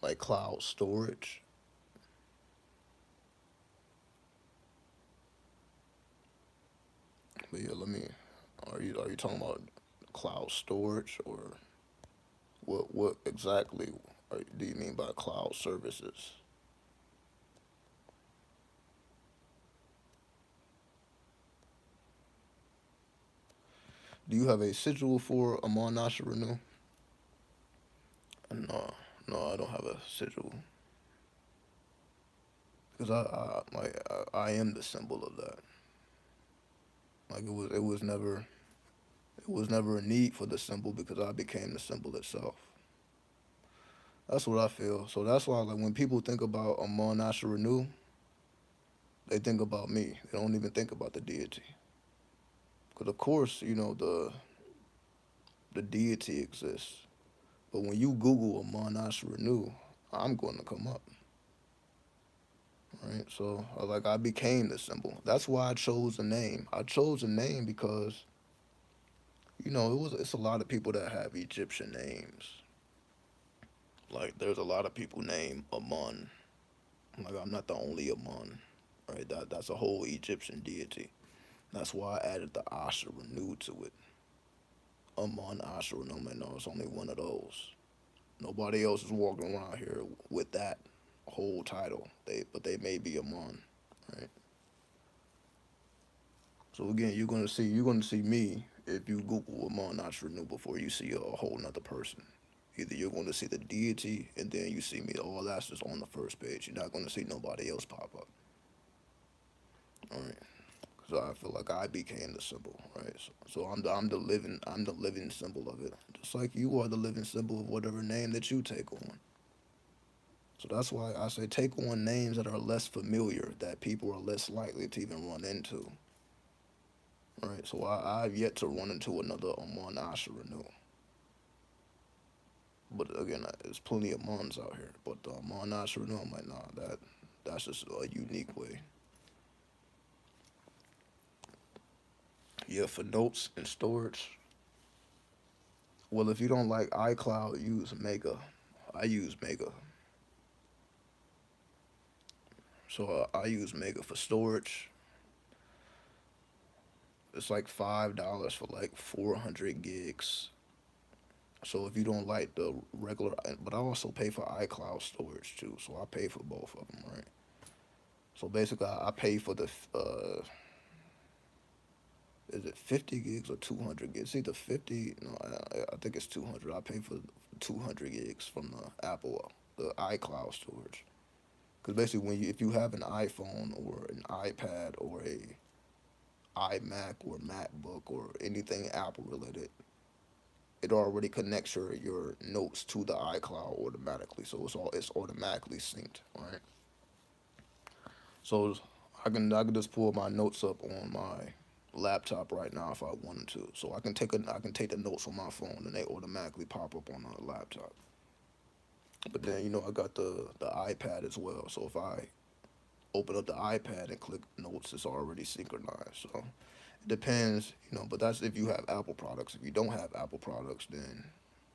like cloud storage? But yeah, let me. Are you talking about cloud storage or what exactly do you mean by cloud services? Do you have a schedule for Amon Nasha Renew? No, no, I don't have a schedule because I am the symbol of that. Like it was never a need for the symbol because I became the symbol itself. That's what I feel. So that's why like when people think about Amon Nasha Renew, they think about me. They don't even think about the deity Because of course, the deity exists. But when you Google Amon Renew, I'm going to come up, right? So, like, I became the symbol. That's why I chose the name. I chose the name because, it's a lot of people that have Egyptian names. Like, there's a lot of people named Amon. Like, I'm not the only Amon, right? That's a whole Egyptian deity. That's why I added the Renew to it. Amon Renew. Man, no, it's only one of those. Nobody else is walking around here with that whole title. But they may be Amon, right? So again, you're gonna see me if you Google Amon Renew before you see a whole nother person. Either you're going to see the deity and then you see me. All that's just on the first page. You're not going to see nobody else pop up. All right. Because I feel like I became the symbol, right? So I'm the living symbol of it. Just like you are the living symbol of whatever name that you take on. So that's why I say take on names that are less familiar, that people are less likely to even run into. Right. So I've yet to run into another Amon Renew. But again, there's plenty of Mons out here. But Amon Renew, I'm like, nah, that's just a unique way. Yeah, for notes and storage. Well, if you don't like iCloud, use Mega. I use Mega. So I use Mega for storage. It's like $5 for like 400 gigs. So if you don't like the regular, but I also pay for iCloud storage too. So I pay for both of them, right? So basically, I pay for the is it 50 gigs or 200 gigs? It's either 50. No, I think it's 200. I pay for 200 gigs from the Apple, the iCloud storage. Because basically, if you have an iPhone or an iPad or a iMac or MacBook or anything Apple related, it already connects your notes to the iCloud automatically. So it's automatically synced, right? So I can just pull my notes up on my laptop right now if I wanted to. So I can take the notes on my phone and they automatically pop up on the laptop. But then I got the iPad as well. So if I open up the iPad and click notes, it's already synchronized. So it depends, but that's if you have Apple products. If you don't have Apple products, then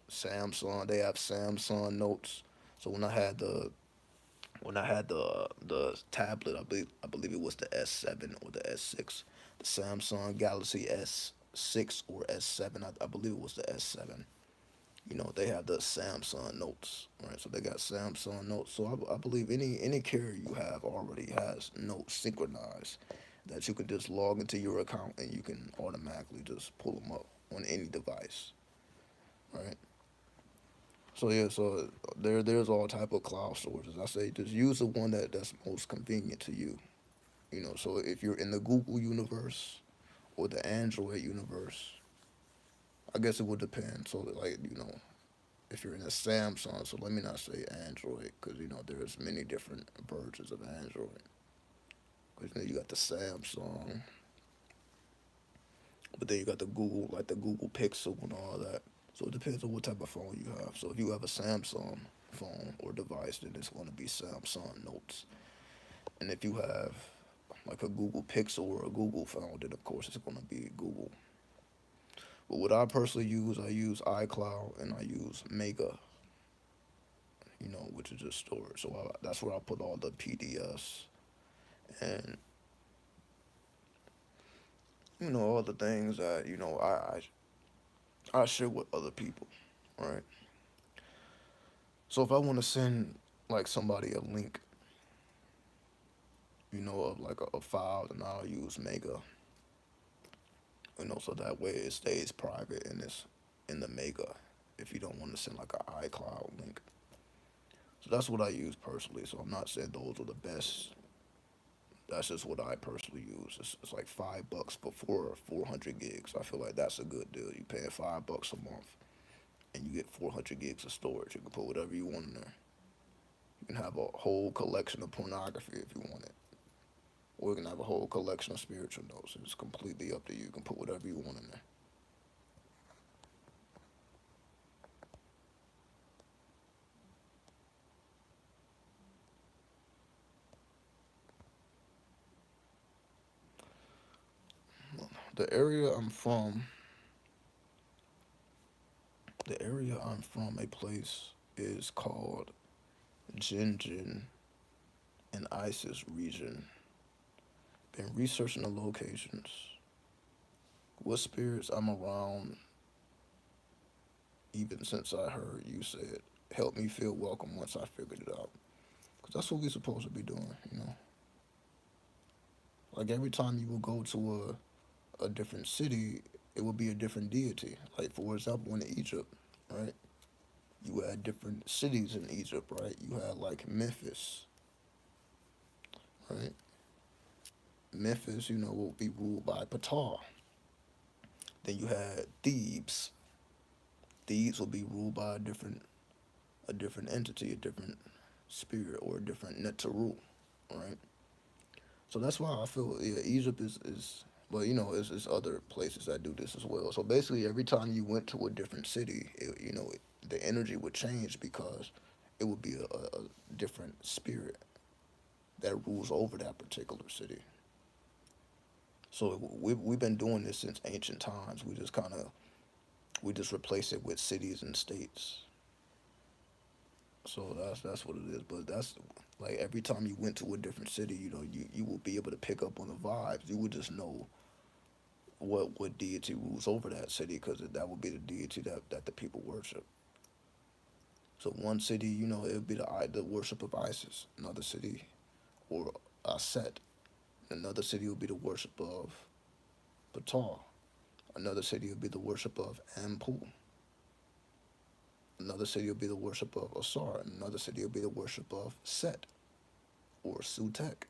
Samsung, they have Samsung notes. So when I had the tablet, I believe it was the S7 or the S6, the Samsung Galaxy S6 or S7. I believe it was the S7. They have the Samsung Notes, right? So they got Samsung Notes. So I believe any carrier you have already has notes synchronized that you can just log into your account and you can automatically just pull them up on any device, right? So yeah, so there's all type of cloud storages. I say just use the one that's most convenient to you. So if you're in the Google universe or the Android universe, I guess it would depend. So like if you're in a Samsung, so let me not say Android because there's many different versions of Android. Because you got the Samsung, but then you got the Google, like the Google Pixel and all that. So it depends on what type of phone you have. So if you have a Samsung phone or device, then it's going to be Samsung Notes. And if you have like a Google Pixel or a Google phone, then of course it's going to be Google. But what I personally use, I use iCloud and I use Mega, which is just storage. So that's where I put all the PDFs and all the things that I share with other people, right? So if I want to send like somebody a link, of like a file, then I'll use Mega, so that way it stays private and it's in the Mega. If you don't want to send like an iCloud link, so that's what I use personally. So I'm not saying those are the best. That's just what I personally use. It's like $5 for 400 gigs. I feel like that's a good deal. You paying $5 a month, and you get 400 gigs of storage. You can put whatever you want in there. You can have a whole collection of pornography if you want it. or you can have a whole collection of spiritual notes. It's completely up to you. You can put whatever you want in there. The area I'm from, a place is called Jinjin and ISIS region. Been researching the locations. What spirits I'm around, even since I heard you say it, helped me feel welcome once I figured it out. Because that's what we're supposed to be doing, you know? Like every time you will go to a different city, it will be a different deity. Like, for example, in Egypt, right? You had different cities in Egypt, right? You had like Memphis, right? Memphis, will be ruled by Ptah. Then you had Thebes. Thebes will be ruled by a different entity, a different spirit, or a different Neteru, right? So that's why I feel, yeah, Egypt is but it's other places that do this as well. So basically, every time you went to a different city, the energy would change because it would be a different spirit that rules over that particular city. So we've been doing this since ancient times. We just replace it with cities and states. So that's what it is. But that's like every time you went to a different city, you will be able to pick up on the vibes. You would just know what deity rules over that city because that would be the deity that the people worship. So one city, it would be the worship of Isis. Another city, or Aset. Another city would be the worship of Ptah. Another city would be the worship of Ampu. Another city would be the worship of Asar. Another city would be the worship of Set or Sutek.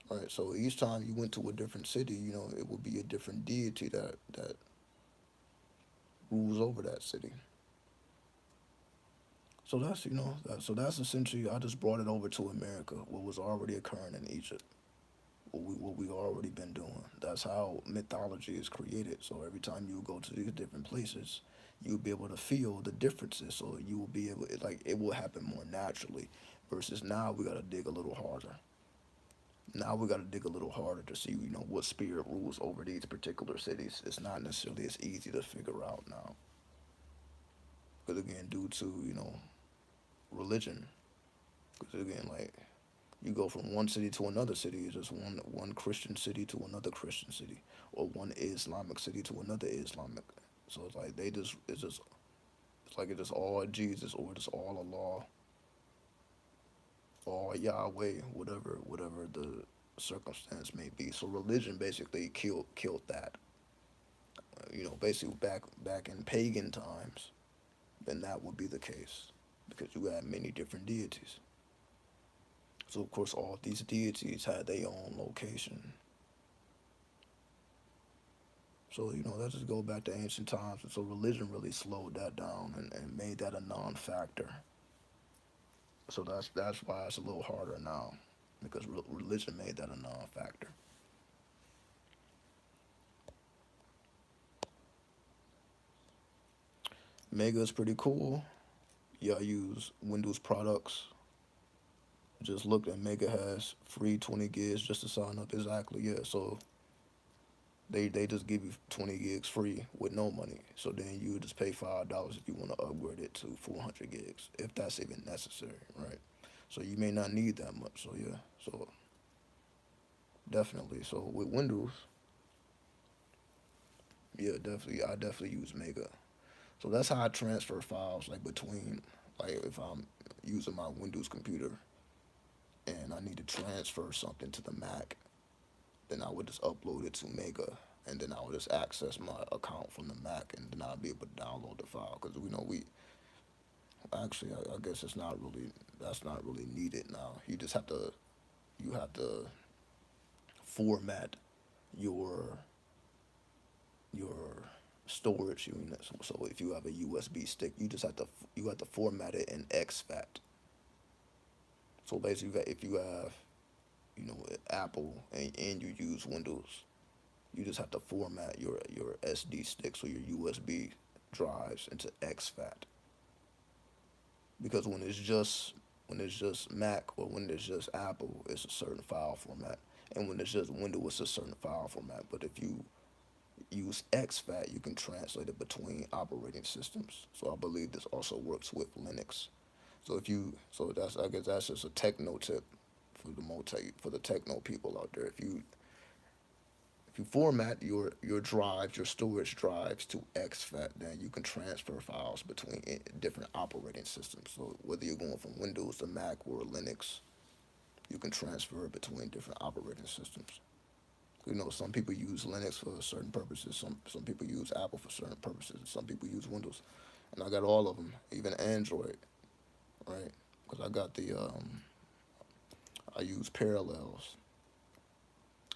All right, so each time you went to a different city, it would be a different deity that rules over that city. So that's essentially, I just brought it over to America, what was already occurring in Egypt, what we already been doing. That's how mythology is created. So every time you go to these different places, you'll be able to feel the differences. So you will be able, it will happen more naturally. Versus now, we gotta dig a little harder. Now we gotta dig a little harder to see, what spirit rules over these particular cities. It's not necessarily as easy to figure out now. Because again, due to religion. Because again, like you go from one city to another city, it's just one Christian city to another Christian city, or one Islamic city to another Islamic. So it's like it's like it's just all Jesus or just all Allah, all Yahweh, whatever the circumstance may be. So religion basically killed that. Basically back in pagan times, then that would be the case because you had many different deities. So of course, all these deities had their own location. So that just go back to ancient times. And so religion really slowed that down and made that a non-factor. So that's why it's a little harder now, because religion made that a non-factor. Mega is pretty cool. Yeah, I use Windows products. Just looked at Mega has free 20 gigs just to sign up. Exactly, yeah. So they just give you 20 gigs free with no money. So then you just pay $5 if you want to upgrade it to 400 gigs, if that's even necessary, right? So you may not need that much. So yeah, so definitely. So with Windows, yeah, definitely. I definitely use Mega. So that's how I transfer files like between, like if I'm using my Windows computer and I need to transfer something to the Mac, then I would just upload it to Mega, and then I would just access my account from the Mac, and then I'll be able to download the file. Because we know we actually, I guess that's not really needed now. You have to format your your storage units. So if you have a USB stick, you have to format it in exFAT. So basically, if you have Apple, and you use Windows, you just have to format your SD sticks or your USB drives into exFAT. Because when it's just Mac or when it's just Apple, it's a certain file format, and when it's just Windows, it's a certain file format. But if you use exFAT, you can translate it between operating systems. So I believe this also works with Linux. So that's, I guess that's just a techno tip for the techno people out there. If you format your drives, your storage drives to exFAT, then you can transfer files between different operating systems. So whether you're going from Windows to Mac or Linux, you can transfer it between different operating systems. Some people use Linux for certain purposes. Some people use Apple for certain purposes. Some people use Windows, and I got all of them, even Android, right? Because I use Parallels.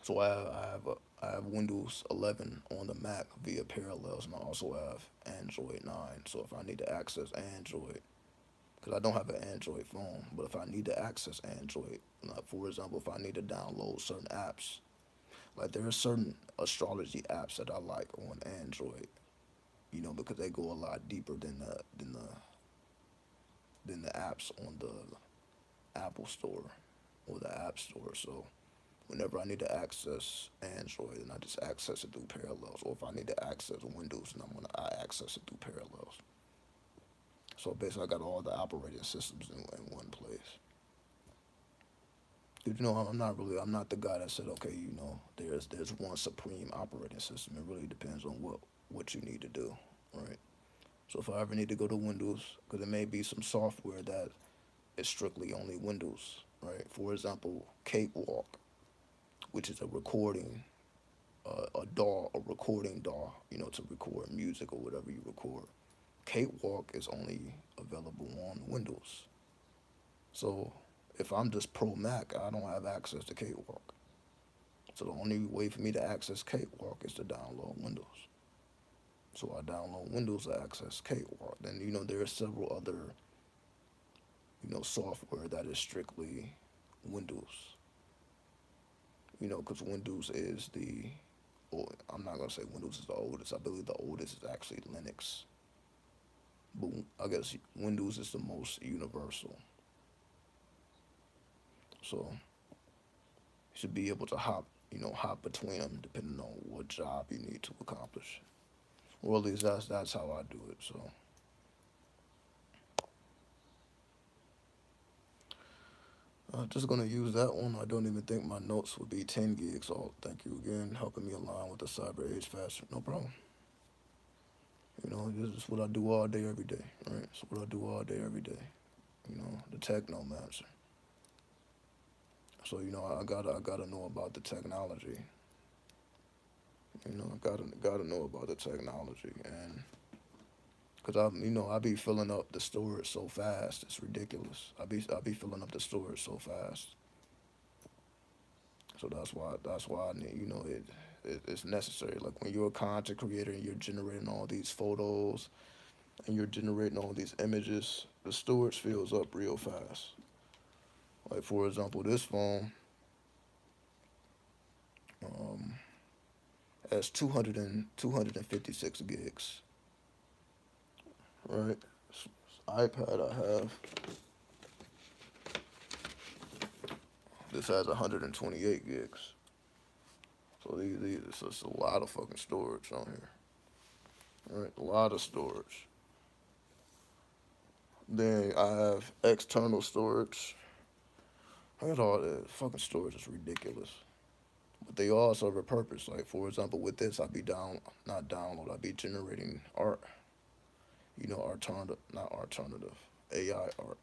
So I have Windows 11 on the Mac via Parallels, and I also have Android 9. So if I need to access Android, because I don't have an Android phone, but if I need to access Android, like for example, if I need to download certain apps, like there are certain astrology apps that I like on Android, because they go a lot deeper than the apps on the Apple Store or the App Store. So whenever I need to access Android, and I just access it through Parallels, or if I need to access Windows, and I access it through Parallels. So basically, I got all the operating systems in one place. Dude, I'm not the guy that said, okay, there's one supreme operating system. It really depends on what you need to do, right? So if I ever need to go to Windows, because there may be some software that is strictly only Windows, right? For example, Cakewalk, which is a recording, a recording DAW, to record music or whatever you record. Cakewalk is only available on Windows. So if I'm just pro Mac, I don't have access to Cakewalk. So the only way for me to access Cakewalk is to download Windows. So I download Windows to access Cakewalk. Then there are several other software that is strictly Windows. Because Windows is I'm not gonna say Windows is the oldest. I believe the oldest is actually Linux. But I guess Windows is the most universal. So you should be able to hop between them depending on what job you need to accomplish. Or at least that's how I do it. So I'm just gonna use that one. I don't even think my notes would be 10 gigs. So thank you again, helping me align with the cyber age faster. No problem. This is what I do all day, every day. Right? It's what I do all day, every day. The technomancer. So I gotta know about the technology. I gotta know about the technology, and cause I be filling up the storage so fast, it's ridiculous. I be filling up the storage so fast. So that's why I need, it's necessary. Like when you're a content creator and you're generating all these photos and you're generating all these images, the storage fills up real fast. Like for example, this phone um, has 256 gigs, right? This iPad I have, this has 128 gigs. So these it's just a lot of fucking storage on here. All right, a lot of storage. Then I have external storage. I got all that fucking storage is ridiculous. But they all serve a purpose. Like for example, with this, I be not download. I be generating art. Alternative, not alternative, AI art.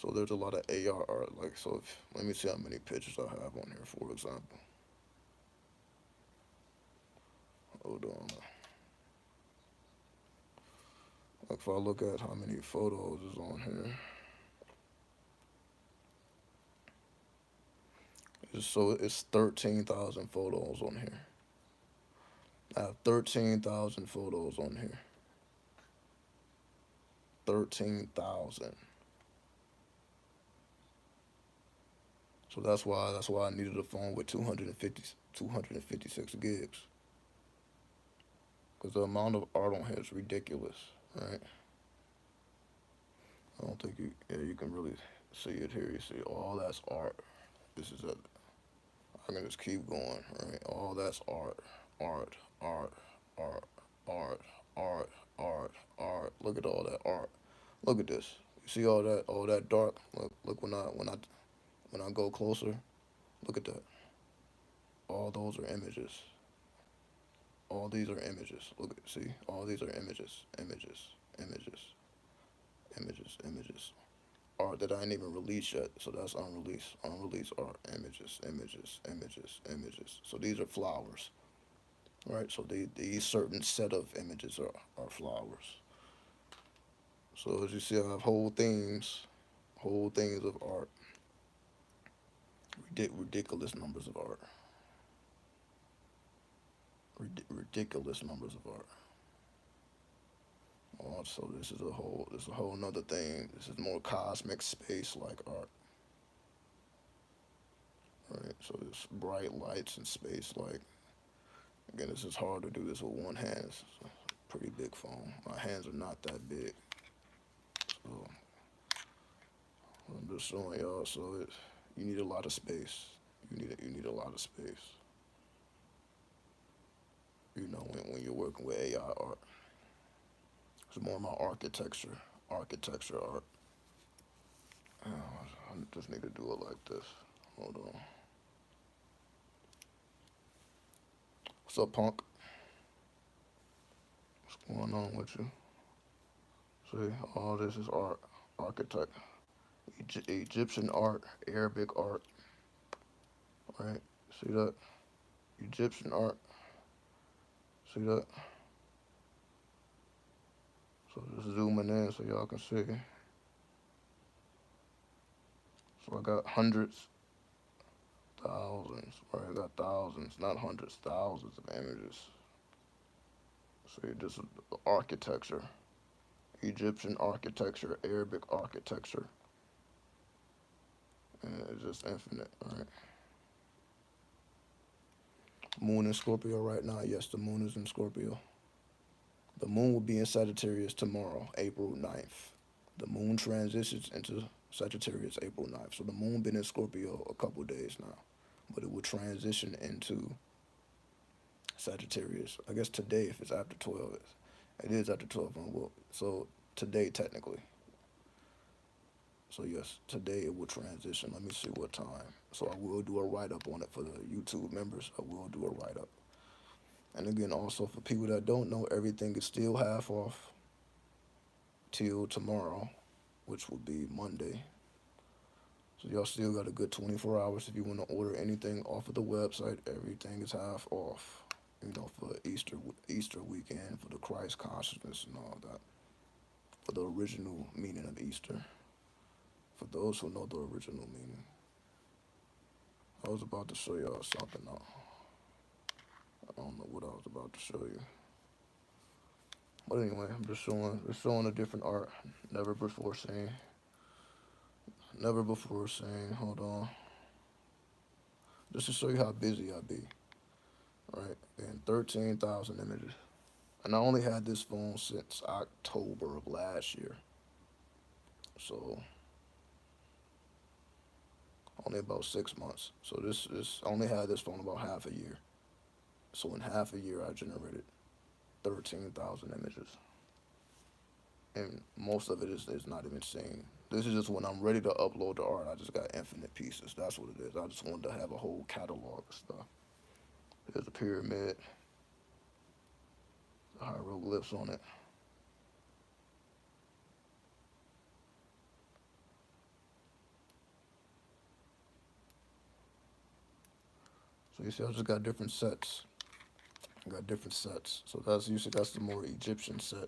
So there's a lot of AR art. Like so, let me see how many pictures I have on here. For example, hold on. Like if I look at how many photos is on here, it's 13,000 photos on here. I have 13,000 photos on here. 13,000. So that's why I needed a phone with 256 gigs. Because the amount of art on here is ridiculous, right? I don't think you can really see it here. You see all that's art. This is a I can just keep going, right? All that's art, art, art, art, art, art, art, art. Look at all that art. Look at this. You see all that dark. Look when I go closer. Look at that. All those are images. All these are images. Look at see. All these are images, images, images, images, images. Art that I ain't even released yet. So that's unreleased. Unreleased art. Images, images, images, images. So these are flowers. Right? So these certain set of images are flowers. So as you see, I have whole things of art, ridiculous numbers of art, ridiculous numbers of art. Also, this is a whole nother thing. This is more cosmic space like art, right? So it's bright lights and space like. Again, this is hard to do this with one hand. It's a pretty big phone. My hands are not that big, so I'm just showing y'all. So you need a lot of space. You need a lot of space. When you're working with AI art, it's more my architecture art. I just need to do it like this. Hold on. What's up, punk? What's going on with you? See, all this is art, architect, Egyptian art, Arabic art, right? See that? Egyptian art. See that? So just zooming in so y'all can see. So I got hundreds, thousands, right? I got thousands, not hundreds, thousands of images. See, this is architecture, Egyptian architecture, Arabic architecture, and it's just infinite, right? Moon in Scorpio right now. Yes, the moon is in Scorpio. The moon will be in Sagittarius tomorrow, April 9th. The moon transitions into Sagittarius April 9th. So the moon been in Scorpio a couple days now, but it will transition into Sagittarius. I guess today, if it's after 12, it is after 12. So today, technically. So yes, today it will transition. Let me see what time. So I will do a write up on it for the YouTube members. I will do a write up. And again, also for people that don't know, everything is still half off till tomorrow, which will be Monday. So y'all still got a good 24 hours if you want to order anything off of the website. Everything is half off. For Easter weekend, for the Christ consciousness and all that, for the original meaning of Easter. For those who know the original meaning, I was about to show y'all something. I don't know what I was about to show you, but anyway, I'm just showing a different art, never before seen, never before seen. Hold on, just to show you how busy I be. Right, and 13,000 images, and I only had this phone since October of last year, so only about 6 months. So this only had this phone about half a year. So in half a year, I generated 13,000 images, and most of it is not even seen. This is just when I'm ready to upload the art. I just got infinite pieces. That's what it is. I just wanted to have a whole catalog of stuff. There's a pyramid, the hieroglyphs on it. So you see, I just got different sets. I got different sets. So that's the more Egyptian set.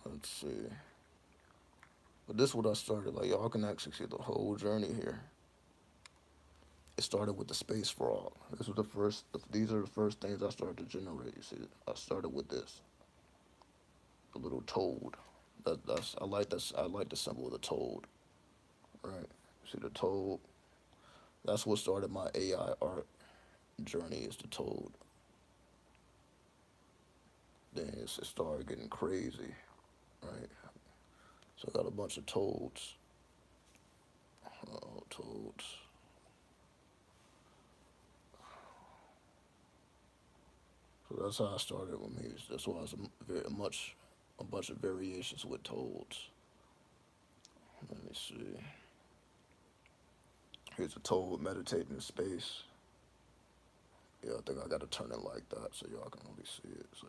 Let's see. But this is what I started. Like y'all can actually see the whole journey here. It started with the space frog. This was the first. These are the first things I started to generate. You see, I started with this, the little toad. That's I like this. I like the symbol of the toad. Right. See the toad. That's what started my AI art journey. Is the toad. Then it started getting crazy, right? So I got a bunch of toads. Oh, toads. So that's how I started with music. That's why it's a bunch of variations with toads. Let me see. Here's a toad meditating in space. Yeah, I think I gotta turn it like that so y'all can really see it. So,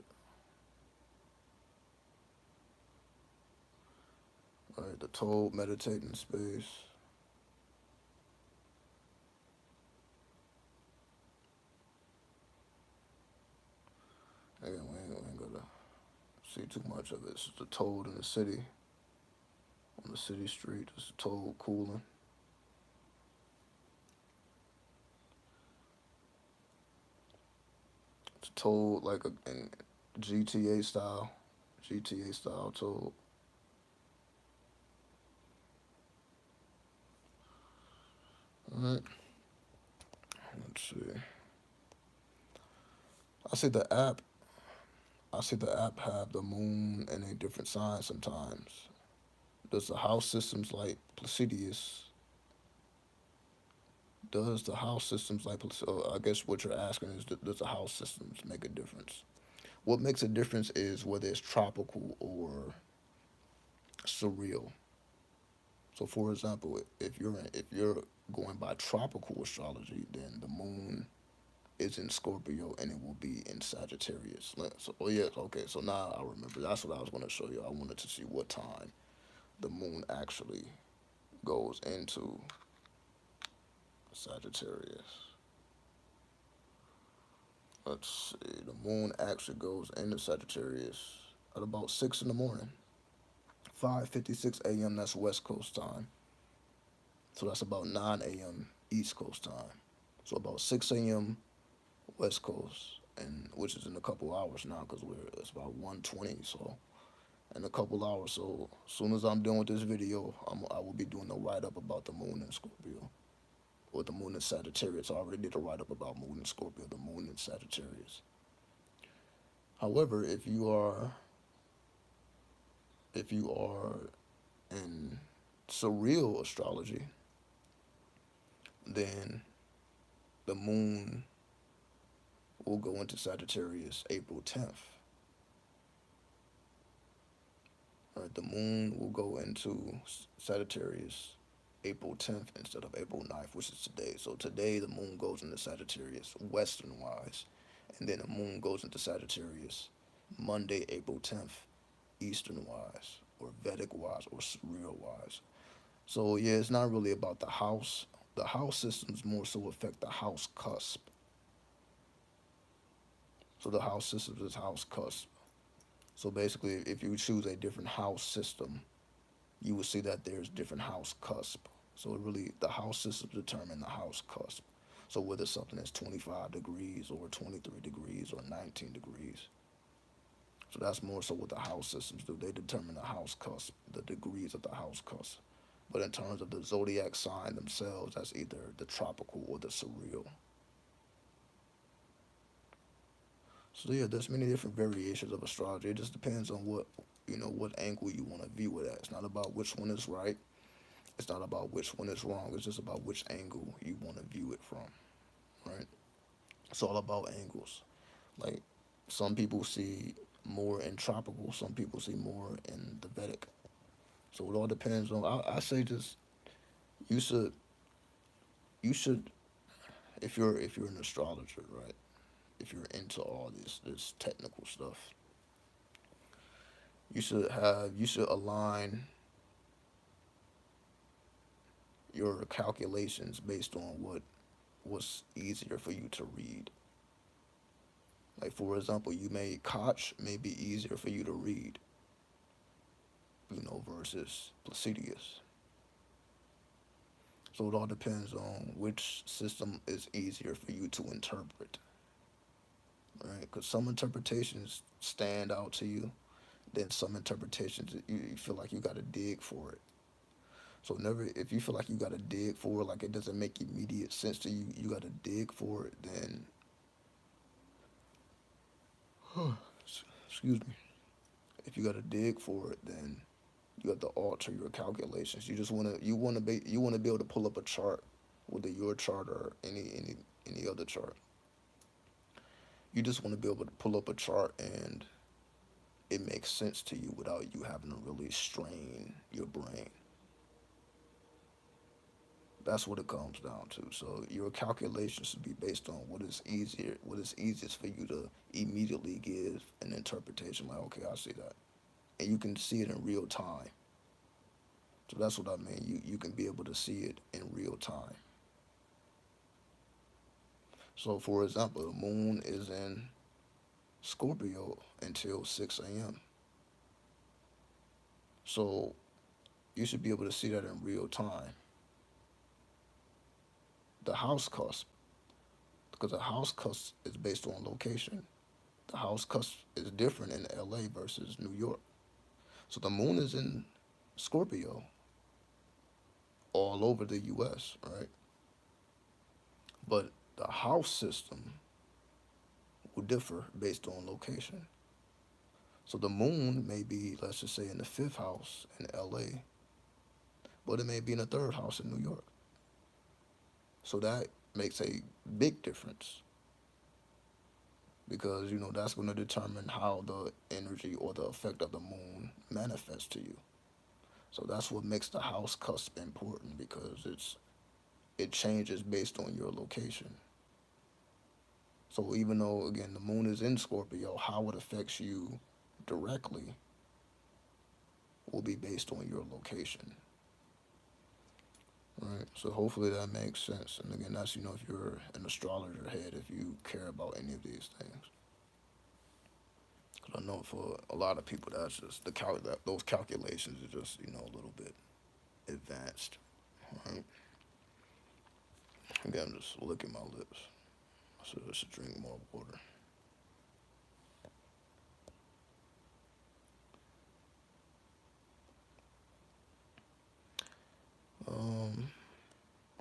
all right, the toad meditating in space. Again, we ain't gonna see too much of it. It's the toad in the city, on the city street. It's the toad cooling. It's a toad like a in GTA style, GTA style toad. All right, let's see. I see the app. I see the app have the moon in a different sign sometimes. Does the house systems like Placidius? Does the house systems like I guess what you're asking is does the house systems make a difference? What makes a difference is whether it's tropical or surreal. So, for example, if you're going by tropical astrology, then the moon is in Scorpio and it will be in Sagittarius. So, oh yes, okay. So now I remember. That's what I was going to show you. I wanted to see what time the moon actually goes into Sagittarius. Let's see. The moon actually goes into Sagittarius at about 6 in the morning, 5:56 a.m. That's West Coast time. So that's about 9 a.m. East Coast time. So about 6 a.m. West Coast, and which is in a couple hours now because it's about 1:20. So in a couple hours. So as soon as I'm done with this video, I will be doing a write up about the moon in Scorpio or the moon in Sagittarius. I already did a write up about moon in Scorpio, the moon in Sagittarius. However, if you are in surreal astrology, then the moon will go into Sagittarius April 10th. Right, the moon will go into Sagittarius April 10th instead of April 9th, which is today. So today the moon goes into Sagittarius western wise, and then the moon goes into Sagittarius Monday, April 10th, eastern wise, or Vedic wise, or surreal wise. So yeah, it's not really about the house. The house systems more so affect the house cusp. So the house systems is house cusp. So basically, if you choose a different house system, you will see that there's different house cusp. So it really the house systems determine the house cusp. So whether something is 25 degrees or 23 degrees or 19 degrees. So that's more so what the house systems do. They determine the house cusp, the degrees of the house cusp. But in terms of the zodiac sign themselves, that's either the tropical or the surreal. So yeah, there's many different variations of astrology. It just depends on what angle you want to view it at. It's not about which one is right. It's not about which one is wrong. It's just about which angle you want to view it from, right? It's all about angles. Like some people see more in tropical, some people see more in the Vedic. So it all depends on. I say just you should you should if you're an astrologer, right? If you're into all this technical stuff, you should align your calculations based on what's easier for you to read. Like for example, you may Koch may be easier for you to read, versus Placidius. So it all depends on which system is easier for you to interpret, right? Because some interpretations stand out to you, then some interpretations you feel like you got to dig for it. So never, if you feel like you gotta dig for it, like it doesn't make immediate sense to you, you gotta dig for it. Then, excuse me, if you gotta dig for it, then you have to alter your calculations. You wanna be able to pull up a chart, whether your chart or any other chart. You just want to be able to pull up a chart and it makes sense to you without you having to really strain your brain. That's what it comes down to. So your calculations should be based on what is easiest for you to immediately give an interpretation. Like, okay, I see that, and you can see it in real time. So that's what I mean. You can be able to see it in real time. So for example, the moon is in Scorpio until 6 a.m. So you should be able to see that in real time. The house cusp, because the house cusp is based on location. The house cusp is different in LA versus New York. So the moon is in Scorpio all over the US, right? But the house system will differ based on location. So the moon may be, let's just say, in the fifth house in LA, but it may be in the third house in New York. So that makes a big difference because that's going to determine how the energy or the effect of the moon manifests to you. So that's what makes the house cusp important because it changes based on your location. So even though again the moon is in Scorpio, how it affects you directly will be based on your location. Right. So hopefully that makes sense. And again, that's if you're an astrologer head, if you care about any of these things. Because I know for a lot of people, that's just those calculations are just a little bit advanced. Right. Again, I'm just licking my lips. So I should drink more water. Um.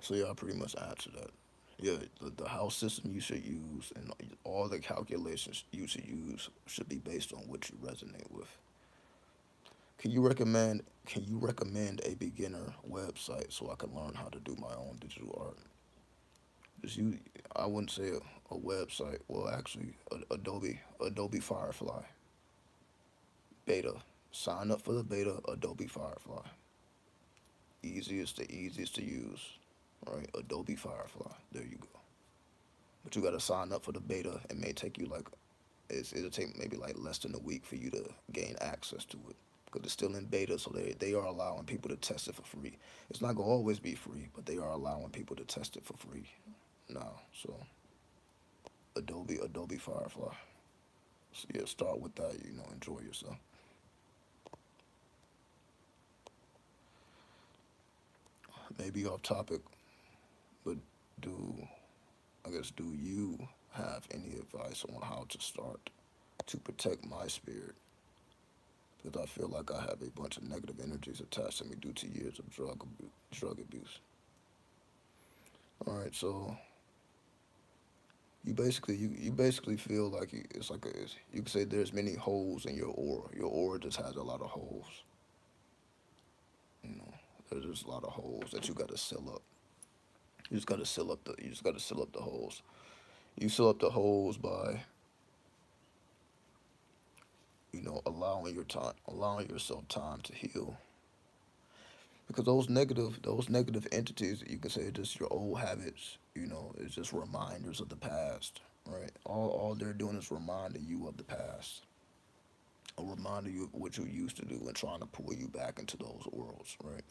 So yeah, I pretty much answered that. Yeah, the house system you should use and all the calculations you should use should be based on what you resonate with. Can you recommend a beginner website so I can learn how to do my own digital art? Just you, I wouldn't say a website. Well, actually, Adobe Firefly beta. Sign up for the beta Adobe Firefly. Easiest to use. Right, Adobe Firefly. There you go. But you got to sign up for the beta. It may take you it'll take maybe like less than a week for you to gain access to it because it's still in beta, so they are allowing people to test it for free. It's not gonna always be free, but they are allowing people to test it for free now. So Adobe Firefly. So yeah, start with that. Enjoy yourself. Maybe off topic, but do do you have any advice on how to start to protect my spirit? Because I feel like I have a bunch of negative energies attached to me due to years of drug abuse. All right, so you basically feel like you can say there's many holes in your aura. Your aura just has a lot of holes. You know, there's just a lot of holes that you got to seal up. You just got to seal up the holes. You seal up the holes by allowing yourself time to heal. Because those negative entities, you can say, are just your old habits. It's just reminders of the past, right? All they're doing is reminding you of the past, a reminder you of what you used to do, and trying to pull you back into those worlds, right?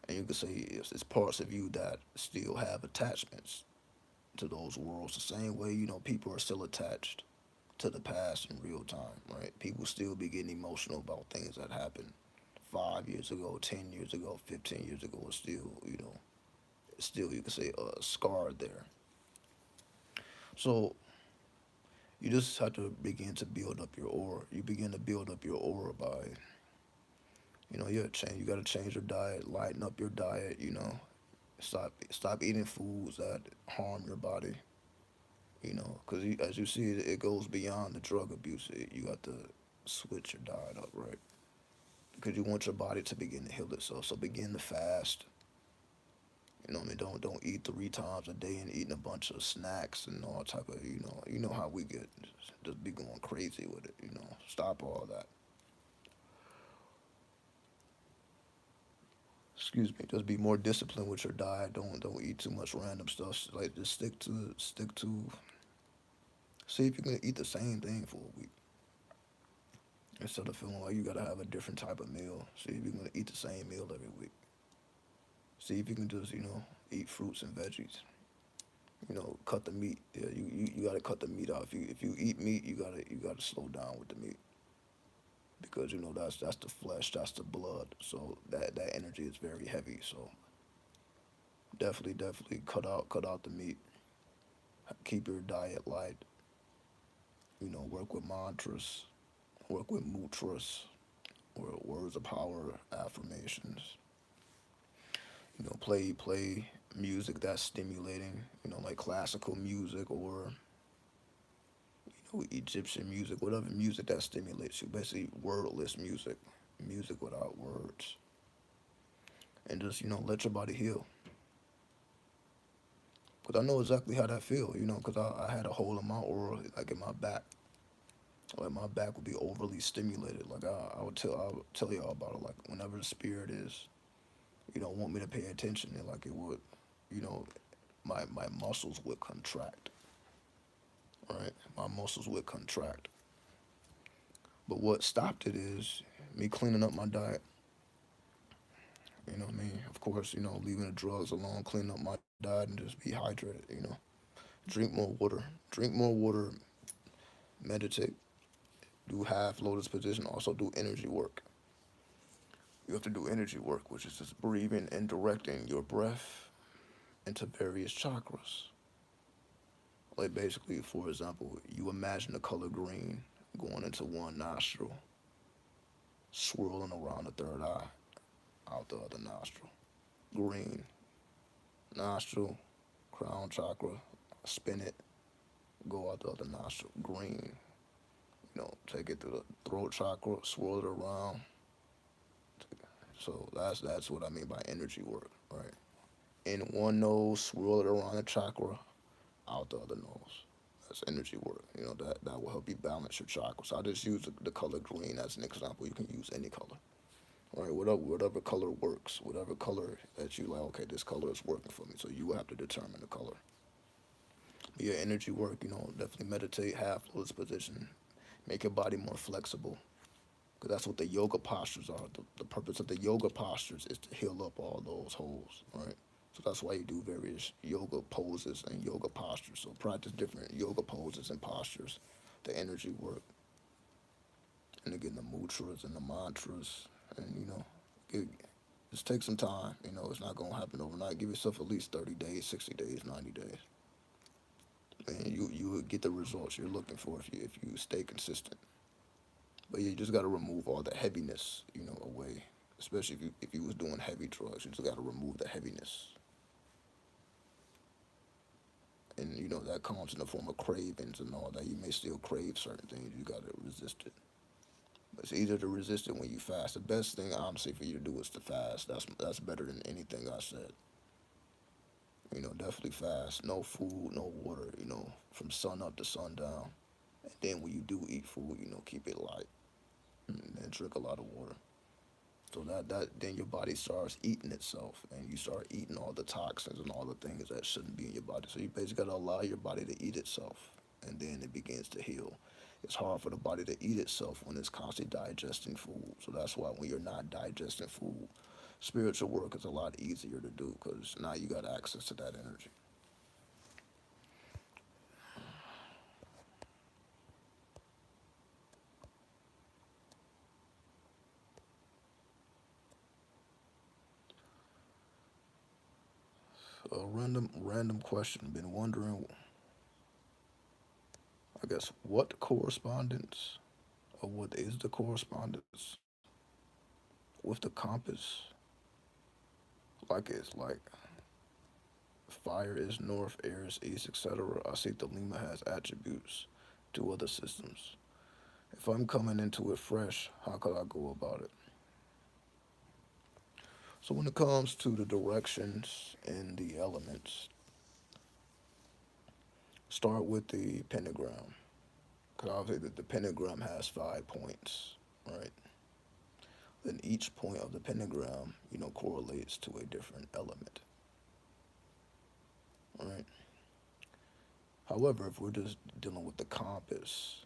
And you can say it's parts of you that still have attachments to those worlds, the same way people are still attached to the past in real time, right? People still be getting emotional about things that happened 5 years ago, 10 years ago, 15 years ago. It's still still you can say scarred there. So you just have to begin to build up your aura. You begin to build up your aura by Yeah, change. You gotta change your diet, lighten up your diet. Stop eating foods that harm your body. Because as you see, it goes beyond the drug abuse. You got to switch your diet up, right? Because you want your body to begin to heal itself. So begin to fast. What I mean? Don't eat 3 times a day and eating a bunch of snacks and all type of how we get, just be going crazy with it. Stop all that. Excuse me. Just be more disciplined with your diet. Don't eat too much random stuff. Like just stick to. See if you can eat the same thing for a week instead of feeling like you gotta have a different type of meal. See if you can eat the same meal every week. See if you can just eat fruits and veggies. Cut the meat. Yeah, you gotta cut the meat out. If you eat meat, you gotta slow down with the meat because that's the flesh, that's the blood. So that energy is very heavy. So definitely cut out the meat. Keep your diet light. Work with mantras, work with mudras, or words of power, affirmations. Play music that's stimulating. Like classical music or Egyptian music, whatever music that stimulates you. Basically, wordless music, music without words, and just let your body heal. Cause I know exactly how that feel. Cause I had a hole in my aura, like in my back. Like my back would be overly stimulated. Like I would tell y'all about it. Like whenever the spirit is, want me to pay attention, and like it would, you know, my muscles would contract. Right, my muscles would contract. But what stopped it is me cleaning up my diet. You know what I mean? Of course, leaving the drugs alone, cleaning up my diet, and just be hydrated. Drink more water. Drink more water. Meditate. Do half lotus position. Also do energy work. You have to do energy work, which is just breathing and directing your breath into various chakras. Like basically, for example, you imagine the color green going into one nostril, swirling around the third eye, out the other nostril. Green, nostril, crown chakra, spin it, go out the other nostril. Green, take it through the throat chakra, swirl it around. So that's what I mean by energy work, right? In one nose, swirl it around the chakra, out the other nose. That's energy work. That will help you balance your chakras. So I just use the color green as an example. You can use any color, right? Whatever color works, whatever color that you like. Okay, this color is working for me. So you have to determine the color. But yeah, energy work. Definitely meditate, half lotus position, make your body more flexible. Because that's what the yoga postures are. The purpose of the yoga postures is to heal up all those holes, right? So that's why you do various yoga poses and yoga postures. So practice different yoga poses and postures, the energy work, and again the mudras and the mantras, and it, just take some time. It's not gonna happen overnight. Give yourself at least 30 days, 60 days, 90 days, and you will get the results you're looking for if you stay consistent. But yeah, you just gotta remove all the heaviness, away. Especially if you was doing heavy drugs, you just gotta remove the heaviness, and that comes in the form of cravings and all that. You may still crave certain things. You gotta resist it. But it's easier to resist it when you fast. The best thing, honestly, for you to do is to fast. That's better than anything I said. Definitely fast. No food, no water. From sun up to sundown. And then when you do eat food, keep it light and drink a lot of water. So that then your body starts eating itself, and you start eating all the toxins and all the things that shouldn't be in your body. So you basically gotta allow your body to eat itself, and then it begins to heal. It's hard for the body to eat itself when it's constantly digesting food. So that's why when you're not digesting food, spiritual work is a lot easier to do because now you got access to that energy. A random question. Been wondering, I guess, what correspondence or what is the correspondence with the compass, like it's like fire is north, air is east, etc. I see the Lima has attributes to other systems. If I'm coming into it fresh, how could I go about it? So when it comes to the directions and the elements, start with the pentagram. Because obviously the pentagram has 5 points, right? Then each point of the pentagram, correlates to a different element, right? However, if we're just dealing with the compass,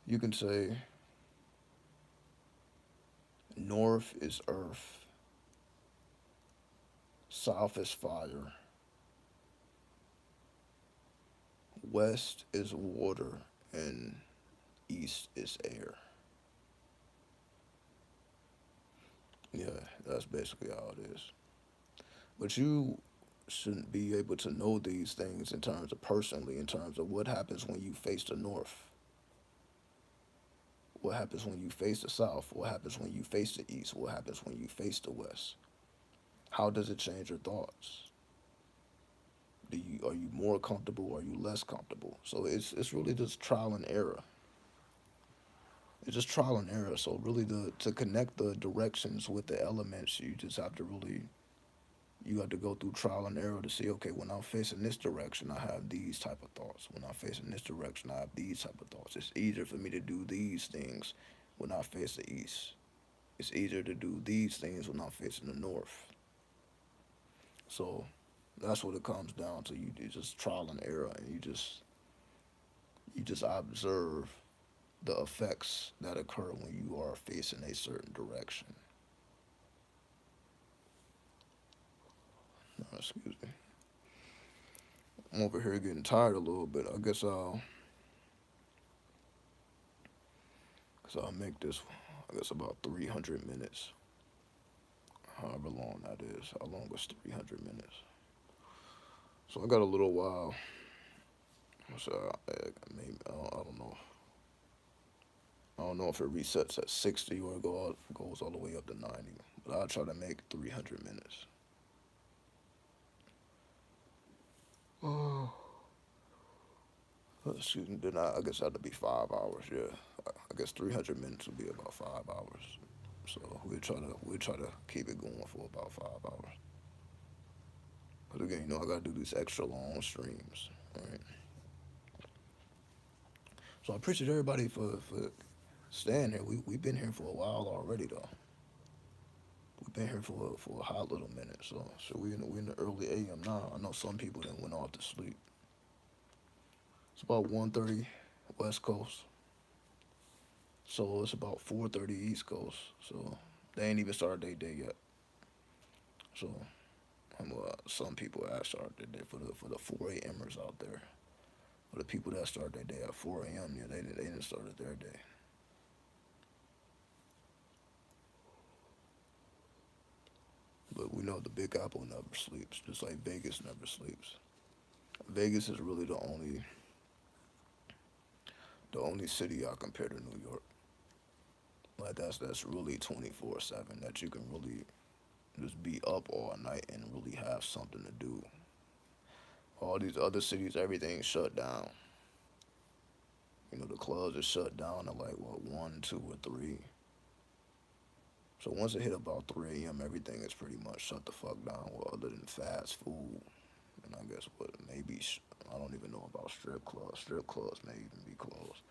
you can say north is earth, south is fire, west is water, and east is air. Yeah, that's basically how it is. But you shouldn't be able to know these things in terms of personally, in terms of what happens when you face the north, what happens when you face the south, what happens when you face the east, what happens when you face the west. How does it change your thoughts? Are you more comfortable? Are you less comfortable? So it's really just trial and error. It's just trial and error. So really, to connect the directions with the elements, you just have to really you have to go through trial and error to see, okay, when I'm facing this direction, I have these type of thoughts. When I'm facing this direction, I have these type of thoughts. It's easier for me to do these things when I face the east. It's easier to do these things when I'm facing the north. So that's what it comes down to. You just trial and error, and you just observe the effects that occur when you are facing a certain direction. Excuse me. I'm over here getting tired a little bit. I'll make this. I guess about 300 minutes. However long that is. How long was 300 minutes? So I got a little while. So maybe I don't know. I don't know if it resets at 60 or goes all the way up to 90. But I'll try to make 300 minutes. Oh. Excuse me. Then I guess that'd be 5 hours. Yeah. I guess 300 minutes would be about 5 hours. So we try to keep it going for about 5 hours. But again, I gotta do these extra long streams. All right. So I appreciate everybody for staying here. We've been here for a while already though. We've been here for a hot little minute. So we in the early AM now. I know some people that went off to sleep. It's about 1:30 West Coast. So it's about 4:30 East Coast. So they ain't even started their day yet. So some people have started their day for the 4 a.m.ers out there. For the people that start their day at 4 a.m., yeah, they didn't start their day. But we know the Big Apple never sleeps, just like Vegas never sleeps. Vegas is really the only city I compare to New York. Like that's really 24/7. That you can really just be up all night and really have something to do. All these other cities, everything's shut down. The clubs are shut down at like what 1, 2, or 3. So once it hit about 3 a.m., everything is pretty much shut the fuck down. Well, other than fast food, and I guess what maybe I don't even know about strip clubs. Strip clubs may even be closed.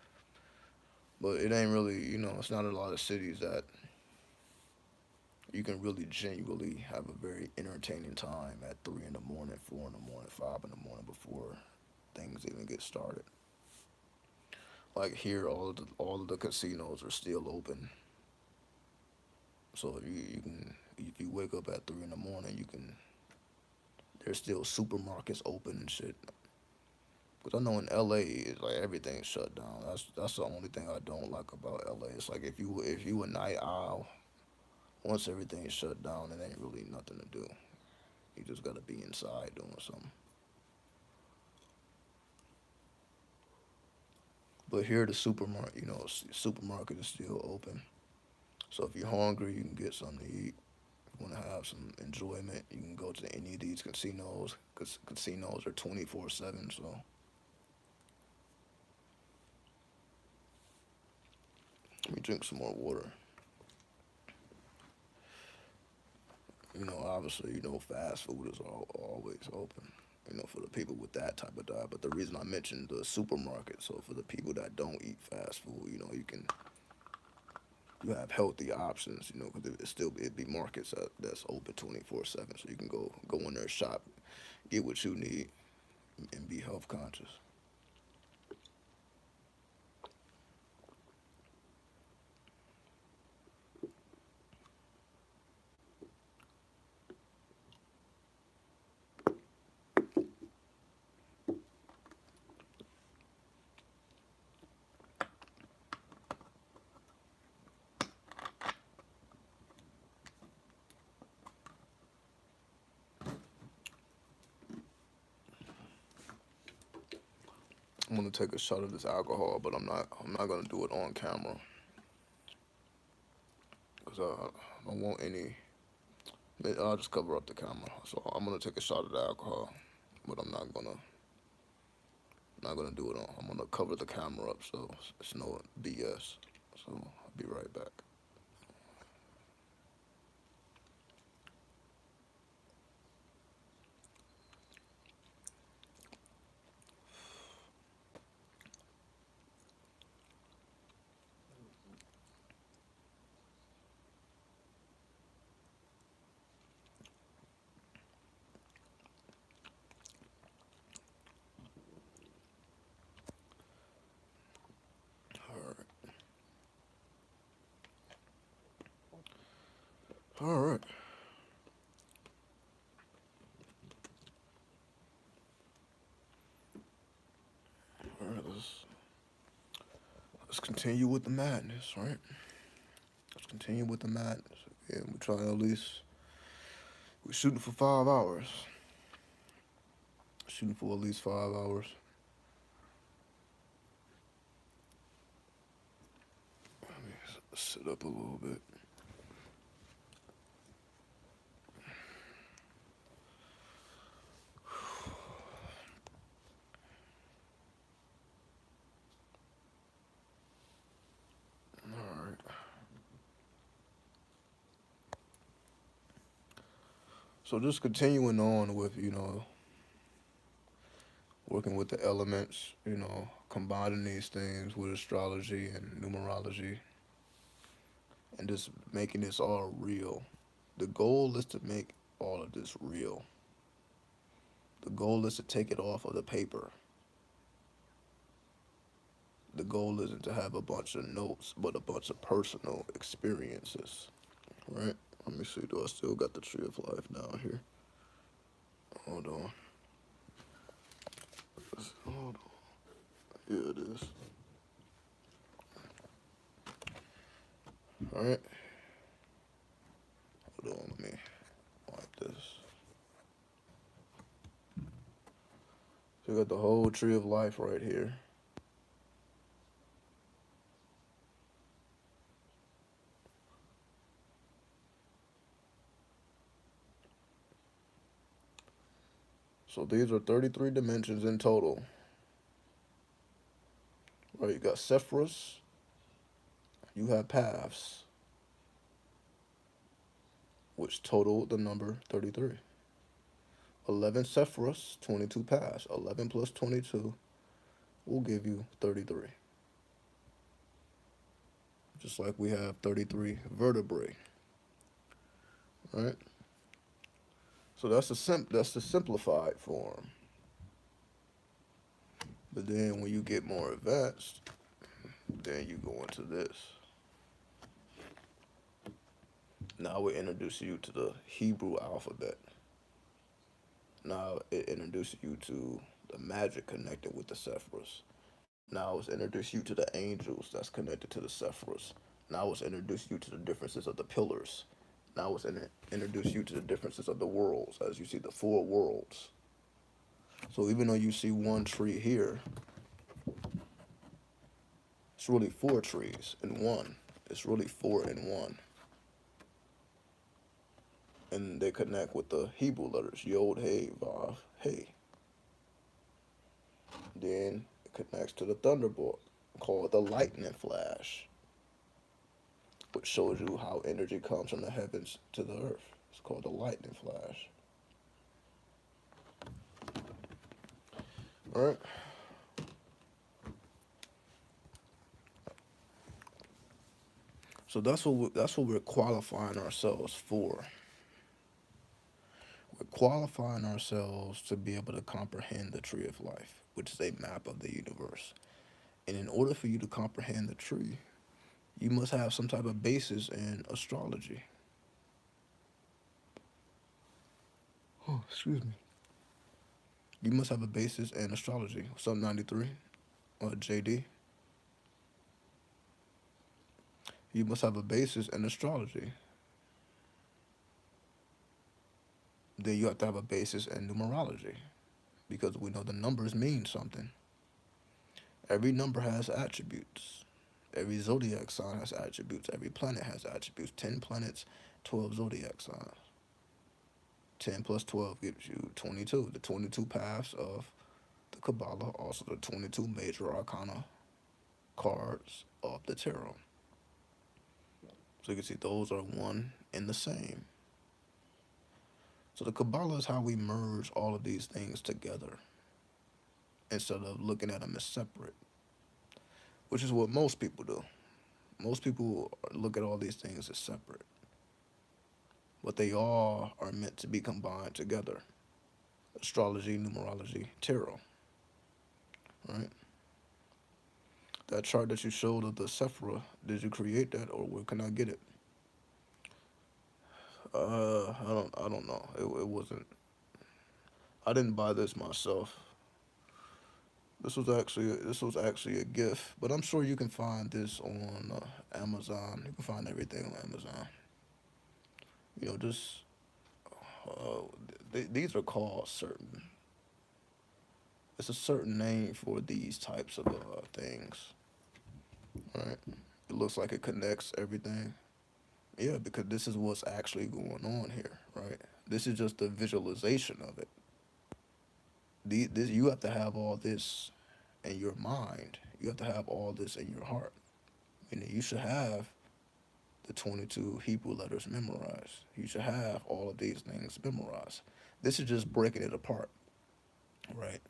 But it ain't really, it's not a lot of cities that you can really genuinely have a very entertaining time at 3 in the morning, 4 in the morning, 5 in the morning before things even get started. Like here, all of the casinos are still open. So if you wake up at 3 in the morning, you can. There's still supermarkets open and shit. Cause I know in LA, it's like everything's shut down. That's the only thing I don't like about LA. It's like if you a night owl, once everything's shut down, it ain't really nothing to do. You just gotta be inside doing something. But here, the supermarket, supermarket is still open. So if you're hungry, you can get something to eat. If you want to have some enjoyment, you can go to any of these casinos, because casinos are 24/7. So let me drink some more water. Obviously, fast food is always open, for the people with that type of diet. But the reason I mentioned the supermarket, so for the people that don't eat fast food, you have healthy options, because it'd be markets that's open 24/7, so you can go in there, shop, get what you need, and be health conscious. I'm gonna take a shot of this alcohol, but I'm not gonna do it on camera because I don't want any. I'll just cover up the camera. So I'm gonna take a shot of the alcohol, but I'm not gonna do it on. I'm gonna cover the camera up so it's no BS. So I'll be right back. All right. All right. All right. Let's continue with the madness. Right. Let's continue with the madness. And we're trying at least. We're shooting for 5 hours. Shooting for at least 5 hours. Let me sit up a little bit. All right. So just continuing on with, working with the elements, combining these things with astrology and numerology and just making this all real. The goal is to make all of this real. The goal is to take it off of the paper. The goal isn't to have a bunch of notes, but a bunch of personal experiences, right? Let me see, do I still got the tree of life down here? Hold on. Hold on. Here it is. All right. Hold on, let me wipe this. So you got the whole tree of life right here. So these are 33 dimensions in total. Right, you got Sephiroth, you have paths, which total the number 33. 11 Sephiroths, 22 paths. 11 plus 22 will give you 33. Just like we have 33 vertebrae, right? So that's the simplified form. But then when you get more advanced, then you go into this. Now we introduce you to the Hebrew alphabet. Now it introduces you to the magic connected with the Sephiroths. Now it's introduce you to the angels that's connected to the Sephiroths. Now it's introduce you to the differences of the pillars. Now it's introduce you to the differences of the worlds, as you see the four worlds. So even though you see one tree here, it's really four trees in one. It's really four in one. And they connect with the Hebrew letters Yod, Hey, Vav, Hey. Then it connects to the thunderbolt called the lightning flash, which shows you how energy comes from the heavens to the earth. It's called the lightning flash. All right. So that's what we're qualifying ourselves for. We're qualifying ourselves to be able to comprehend the tree of life, which is a map of the universe. And in order for you to comprehend the tree, you must have some type of basis in astrology. Oh, excuse me. You must have a basis in astrology. What's up, 93? JD? You must have a basis in astrology. Then you have to have a basis in numerology because we know the numbers mean something. Every number has attributes. Every zodiac sign has attributes. Every planet has attributes. 10 planets, 12 zodiac signs. 10 plus 12 gives you 22. The 22 paths of the Kabbalah, also the 22 major arcana cards of the tarot. So you can see those are one and the same. So the Kabbalah is how we merge all of these things together instead of looking at them as separate, which is what most people do. Most people look at all these things as separate, but they all are meant to be combined together. Astrology, numerology, tarot, right? That chart that you showed of the Sephira, did you create that or where can I get it? I don't know. It wasn't. I didn't buy this myself. This was actually a gift, but I'm sure you can find this on Amazon. You can find everything on Amazon. You know, just uh, these are called certain. It's a certain name for these types of things, right? It looks like it connects everything. Yeah, because this is what's actually going on here, right? This is just the visualization of it. This you have to have all this in your mind. You have to have all this in your heart. Meaning you should have the 22 Hebrew letters memorized. You should have all of these things memorized. This is just breaking it apart, right?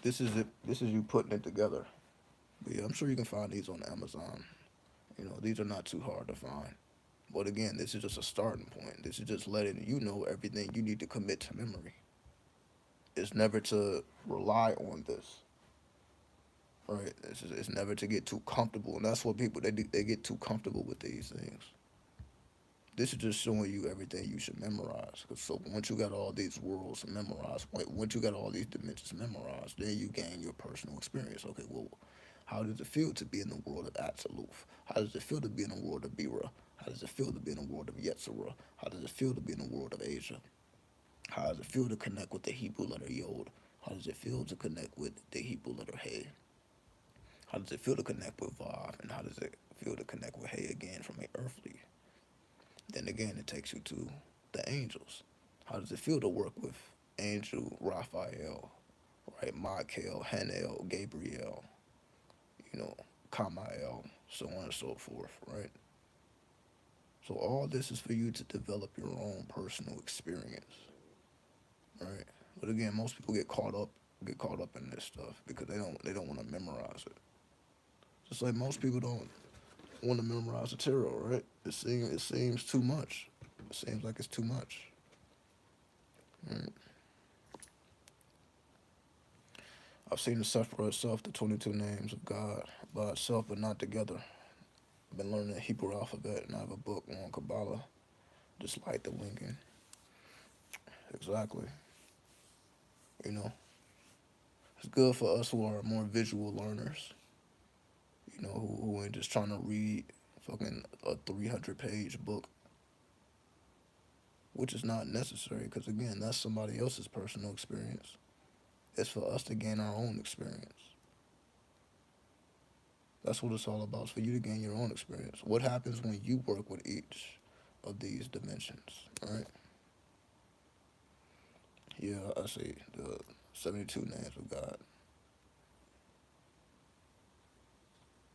This is it. This is you putting it together. But yeah, I'm sure you can find these on Amazon. You know, these are not too hard to find. But again, this is just a starting point. This is just letting you know everything you need to commit to memory. It's never to rely on this, right? It's never to get too comfortable, and that's what people they get too comfortable with these things. This is just showing you everything you should memorize. Cause so once you got all these worlds memorized, once you got all these dimensions memorized, then you gain your personal experience. Okay, well, how does it feel to be in the world of Absolute? How does it feel to be in the world of Bira? How does it feel to be in the world of Yetzirah? How does it feel to be in the world of Asia? How does it feel to connect with the Hebrew letter Yod? How does it feel to connect with the Hebrew letter Hey? How does it feel to connect with Vav? And how does it feel to connect with Hey again from a earthly? Then again, it takes you to the angels. How does it feel to work with Angel Raphael, right? Michael, Hanel, Gabriel, you know, Kamael, so on and so forth, right? So all this is for you to develop your own personal experience, right? But again, most people get caught up in this stuff because they don't want to memorize it. Just like most people don't want to memorize the tarot, right? It seems too much. It seems like it's too much. Right? I've seen the Sephirah itself, the 22 names of God, by itself, but not together. I've been learning the Hebrew alphabet, and I have a book on Kabbalah, just like the Lincoln. Exactly. You know, it's good for us who are more visual learners. You know, who ain't just trying to read fucking a 300-page book, which is not necessary, because again, that's somebody else's personal experience. It's for us to gain our own experience. That's what it's all about. It's for you to gain your own experience. What happens when you work with each of these dimensions, right? Yeah, I see the 72 names of God.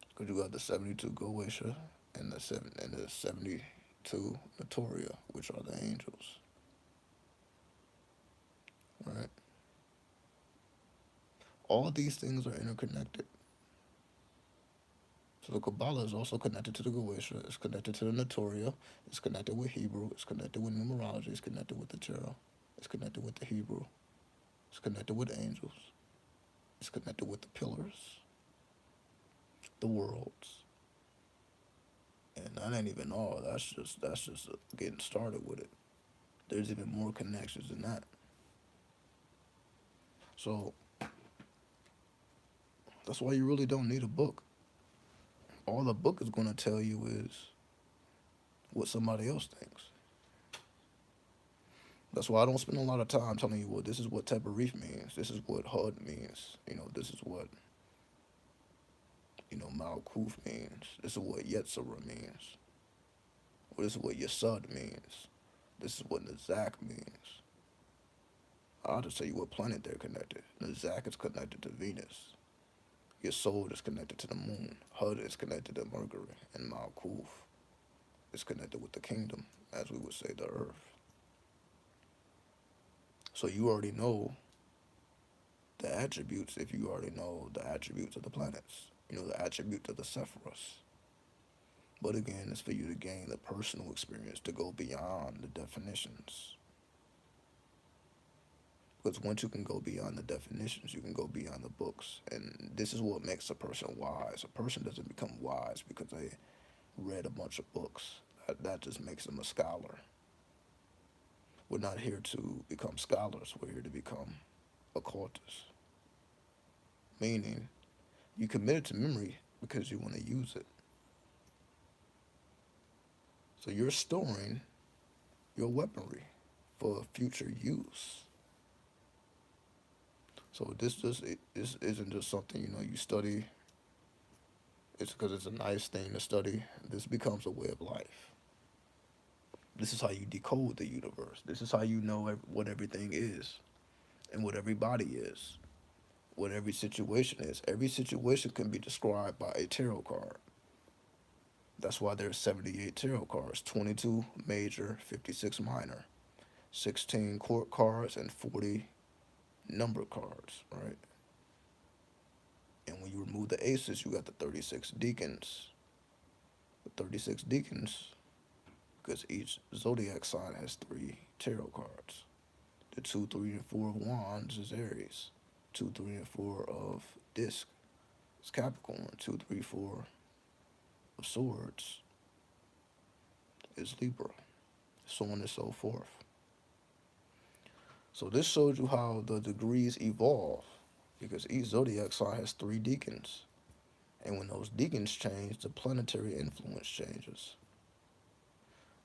Because you got the 72 Goetia and the 72 Notoria, which are the angels, right? All these things are interconnected. So the Kabbalah is also connected to the Goetia, it's connected to the Notoria, it's connected with Hebrew, it's connected with numerology, it's connected with the tarot, it's connected with the Hebrew, it's connected with angels, it's connected with the pillars, the worlds. And that ain't even all. That's just getting started with it. There's even more connections than that. So that's why you really don't need a book. All the book is going to tell you is what somebody else thinks. That's why I don't spend a lot of time telling you, well, this is what Teperif means. This is what Hud means. This is what, Malkuf means. This is what Yetzirah means. Or this is what Yesud means. This is what Nazak means. I'll just tell you what planet they're connected. Nazak is connected to Venus. Yesod is connected to the moon. Hud is connected to Mercury. And Malkuf is connected with the kingdom, as we would say, the earth. So you already know the attributes if you already know the attributes of the planets. The attributes of the Sephiros. But again, it's for you to gain the personal experience, to go beyond the definitions. Because once you can go beyond the definitions, you can go beyond the books. And this is what makes a person wise. A person doesn't become wise because they read a bunch of books. That just makes them a scholar. We're not here to become scholars. We're here to become occultists. Meaning, you commit it to memory because you want to use it. So you're storing your weaponry for future use. So this isn't just something you study. It's because it's a nice thing to study. This becomes a way of life. This is how you decode the universe. This is how you know what everything is and what everybody is, what every situation is. Every situation can be described by a tarot card. That's why there's 78 tarot cards, 22 major, 56 minor, 16 court cards, and 40 number cards, right? And when you remove the aces, you got the 36 deacons. The 36 deacons, because each zodiac sign has 3 tarot cards. The 2, 3, and 4 of wands is Aries. 2, 3, and 4 of disc is Capricorn. 2, 3, 4 of swords is Libra. So on and so forth. So this shows you how the degrees evolve, because each zodiac sign has 3 deacons. And when those deacons change, the planetary influence changes.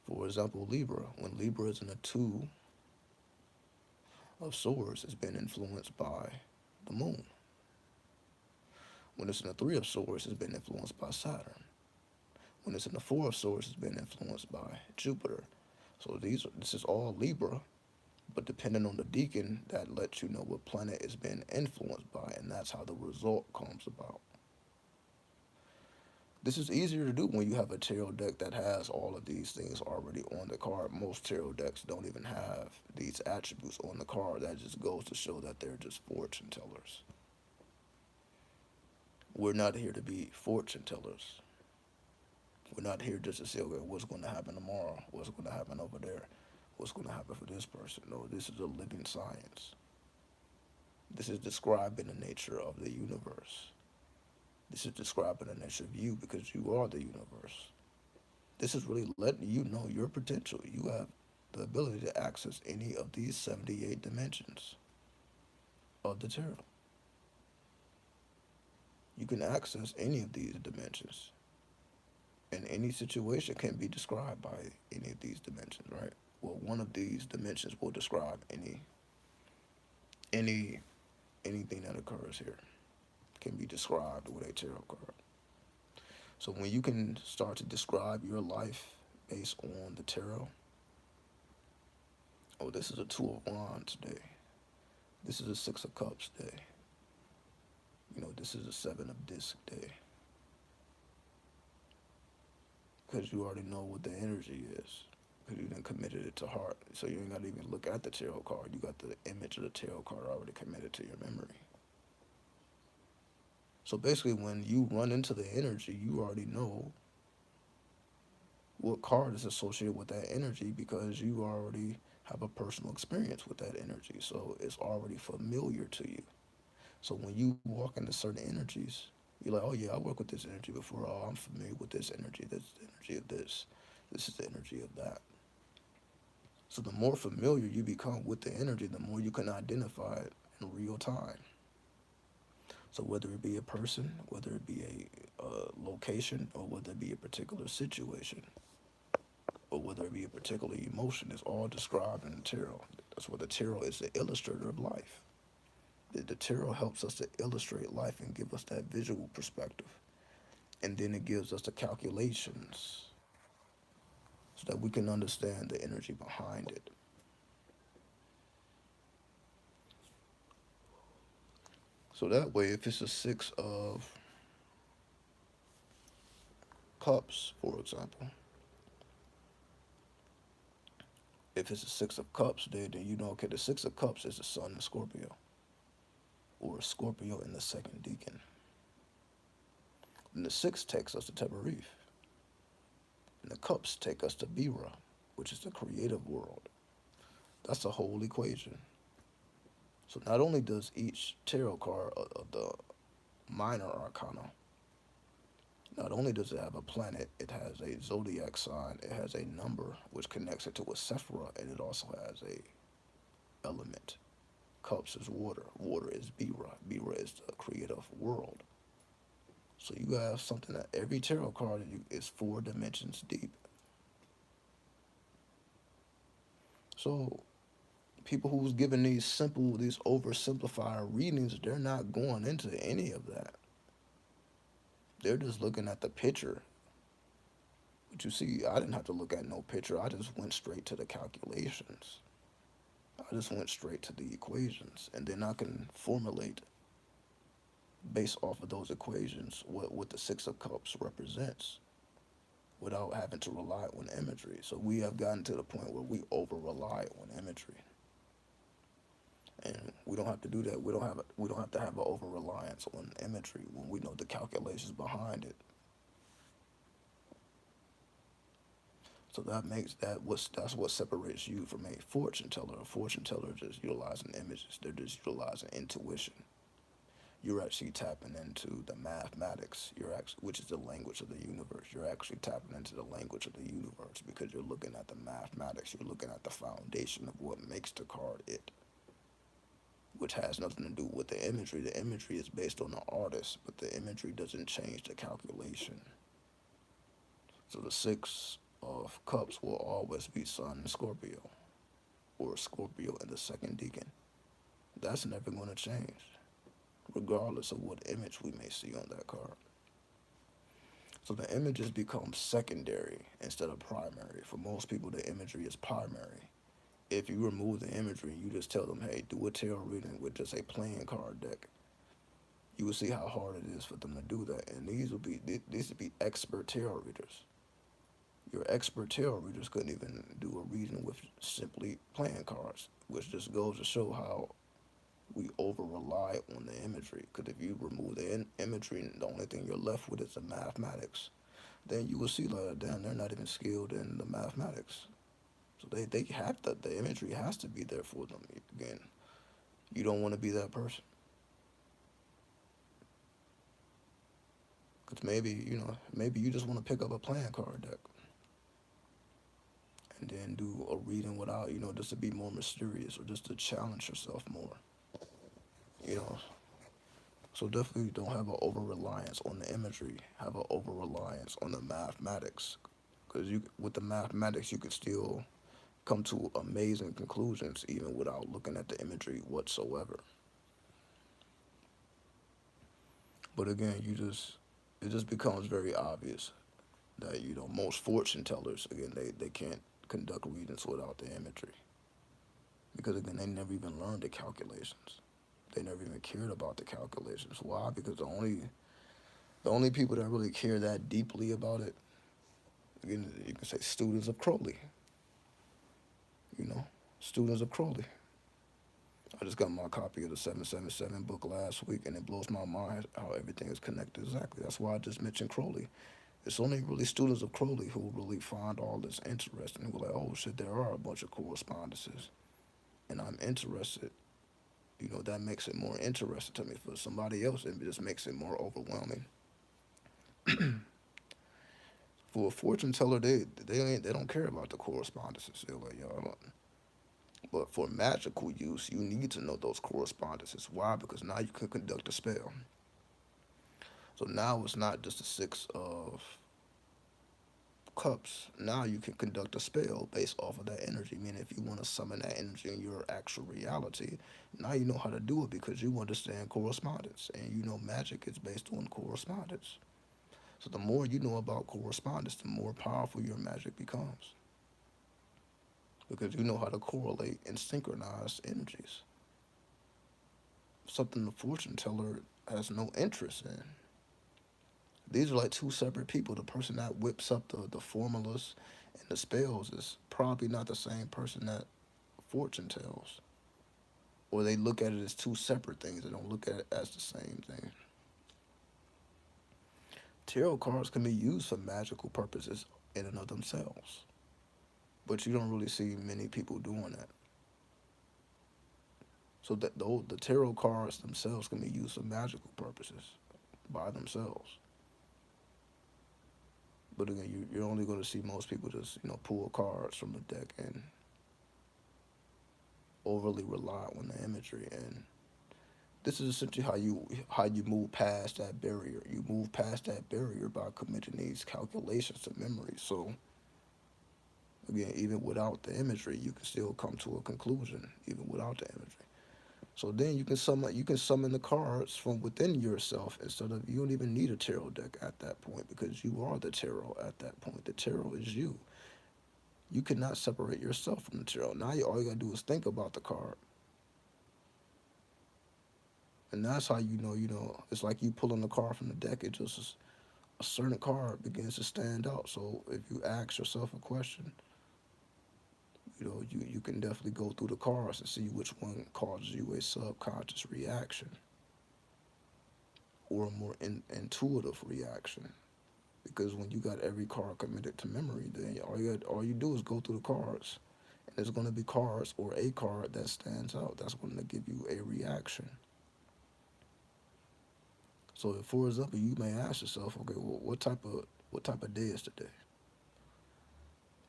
For example, Libra. When Libra is in a 2 of swords, it's been influenced by the moon. When it's in a 3 of swords, it's been influenced by Saturn. When it's in the 4 of swords, it's been influenced by Jupiter. So this is all Libra, but depending on the deacon, that lets you know what planet is being influenced by, and that's how the result comes about. This is easier to do when you have a tarot deck that has all of these things already on the card. Most tarot decks don't even have these attributes on the card. That just goes to show that they're just fortune tellers. We're not here to be fortune tellers. We're not here just to say, okay, what's going to happen tomorrow? What's going to happen over there? What's going to happen for this person? No, this is a living science. This is describing the nature of the universe. This is describing the nature of you, because you are the universe. This is really letting you know your potential. You have the ability to access any of these 78 dimensions of the tarot. You can access any of these dimensions. And any situation can be described by any of these dimensions, right? Well, one of these dimensions will describe any anything that occurs here can be described with a tarot card. So when you can start to describe your life based on the tarot, oh, this is a Two of Wands day. This is a Six of Cups day. This is a Seven of Disc day. Because you already know what the energy is. Because you done committed it to heart. So you ain't got to even look at the tarot card. You got the image of the tarot card already committed to your memory. So basically, when you run into the energy, you already know what card is associated with that energy because you already have a personal experience with that energy. So it's already familiar to you. So when you walk into certain energies, you're like, oh yeah, I worked with this energy before. Oh, I'm familiar with this energy. That's the energy of this. This is the energy of that. So the more familiar you become with the energy, the more you can identify it in real time. So whether it be a person, whether it be a location, or whether it be a particular situation, or whether it be a particular emotion, it's all described in the tarot. That's what the tarot is, the illustrator of life. The tarot helps us to illustrate life and give us that visual perspective. And then it gives us the calculations so that we can understand the energy behind it. So that way, if it's a Six of Cups, for example, if it's a Six of Cups, then you know, okay, the Six of Cups is the Sun in Scorpio, or Scorpio in the second decan. And the Six takes us to Tenerife, and the Cups take us to Bira, which is the creative world. That's a whole equation. So not only does each tarot card of the minor arcana, not only does it have a planet, it has a zodiac sign, it has a number which connects it to a Sephira, and it also has a element. Cups is water. Water is Bira. Bira is the creative world. So you have something that every tarot card is 4 dimensions deep. So people who's giving these simple, these oversimplified readings, they're not going into any of that. They're just looking at the picture. But you see, I didn't have to look at no picture. I just went straight to the calculations. I just went straight to the equations. And then I can formulate, based off of those equations, what the Six of Cups represents without having to rely on imagery. So we have gotten to the point where we over rely on imagery. And we don't have to do that. We don't have to have an over reliance on imagery when we know the calculations behind it. So that's what separates you from a fortune teller. A fortune teller just utilizing images. They're just utilizing intuition. You're actually tapping into the mathematics. Which is the language of the universe. You're actually tapping into the language of the universe because you're looking at the mathematics. You're looking at the foundation of what makes the card it, which has nothing to do with the imagery. The imagery is based on the artist, but the imagery doesn't change the calculation. So the Six of Cups will always be Sun in Scorpio, or Scorpio in the second decan. That's never going to change, regardless of what image we may see on that card. So the images become secondary instead of primary. For most people, the imagery is primary. If you remove the imagery, you just tell them, hey, do a tarot reading with just a playing card deck. You will see how hard it is for them to do that. And these would be expert tarot readers. Your expert tarot readers couldn't even do a reading with simply playing cards, which just goes to show how we over rely on the imagery. Because if you remove the imagery and the only thing you're left with is the mathematics, then you will see like, damn, they're not even skilled in the mathematics. So they have to, the imagery has to be there for them. Again, you don't want to be that person. Because maybe you just want to pick up a playing card deck and then do a reading without, just to be more mysterious or just to challenge yourself more. You know, so definitely don't have an over reliance on the imagery. Have an over reliance on the mathematics, because with the mathematics you can still come to amazing conclusions even without looking at the imagery whatsoever. But again, it just becomes very obvious that most fortune tellers, again, they can't conduct readings without the imagery, because again they never even learned the calculations. They never even cared about the calculations. Why? Because the only people that really care that deeply about it, again, you can say students of Crowley. You know, students of Crowley. I just got my copy of the 777 book last week, and it blows my mind how everything is connected exactly. That's why I just mentioned Crowley. It's only really students of Crowley who really find all this interesting. Who are like, oh shit, there are a bunch of correspondences, and I'm interested. That makes it more interesting to me. For somebody else, it just makes it more overwhelming. For a fortune teller, they don't care about the correspondences. They're like, yo, I don't. But for magical use, you need to know those correspondences. Why? Because now you can conduct a spell. So now it's not just a six of cups. Now you can conduct a spell based off of that energy. Meaning, if you want to summon that energy in your actual reality, now you know how to do it because you understand correspondence, and magic is based on correspondence. So the more you know about correspondence, the more powerful your magic becomes because you know how to correlate and synchronize energies. Something the fortune teller has no interest in. These are like two separate people. The person that whips up the formulas and the spells is probably not the same person that fortune tells. Or they look at it as two separate things. They don't look at it as the same thing. Tarot cards can be used for magical purposes in and of themselves. But you don't really see many people doing that. So that the tarot cards themselves can be used for magical purposes by themselves. But again, you're only going to see most people just pull cards from the deck and overly rely on the imagery. And this is essentially how you move past that barrier. You move past that barrier by committing these calculations to memory. So again, even without the imagery, you can still come to a conclusion, even without the imagery. So then you can summon the cards from within yourself instead of you don't even need a tarot deck at that point because you are the tarot at that point. The tarot is you. You cannot separate yourself from the tarot. Now all you gotta do is think about the card. And that's how it's like you pulling the card from the deck, it just a certain card begins to stand out. So if you ask yourself a question, you can definitely go through the cards and see which one causes you a subconscious reaction or a more intuitive reaction. Because when you got every card committed to memory, then all you do is go through the cards, and there's going to be cards or a card that stands out. That's going to give you a reaction. So, for example, you may ask yourself, okay, well, what type of day is today?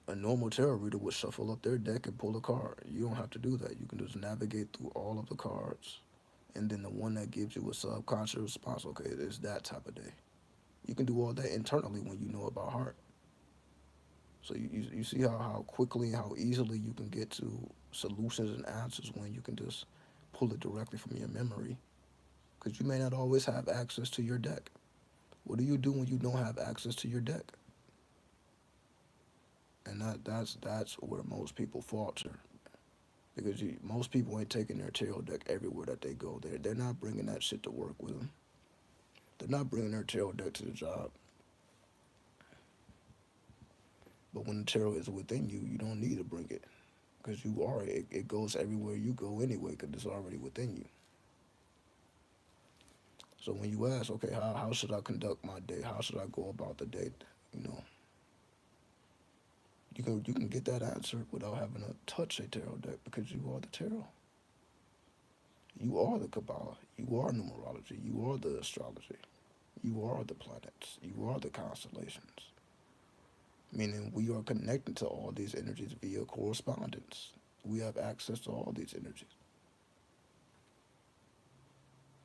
A normal tarot reader would shuffle up their deck and pull a card. You don't have to do that. You can just navigate through all of the cards, and then the one that gives you a subconscious response, okay, it's that type of day. You can do all that internally when you know about heart. So you see how quickly and how easily you can get to solutions and answers when you can just pull it directly from your memory. Because you may not always have access to your deck. What do you do when you don't have access to your deck? And that's where most people falter. Because most people ain't taking their tarot deck everywhere that they go. They're not bringing that shit to work with them. They're not bringing their tarot deck to the job. But when the tarot is within you, you don't need to bring it. Because you are it goes everywhere you go anyway because it's already within you. So when you ask, okay, how should I conduct my day? How should I go about the day? You know, you can get that answer without having to touch a tarot deck because you are the tarot. You are the Kabbalah. You are numerology. You are the astrology. You are the planets. You are the constellations. Meaning we are connected to all these energies via correspondence. We have access to all these energies.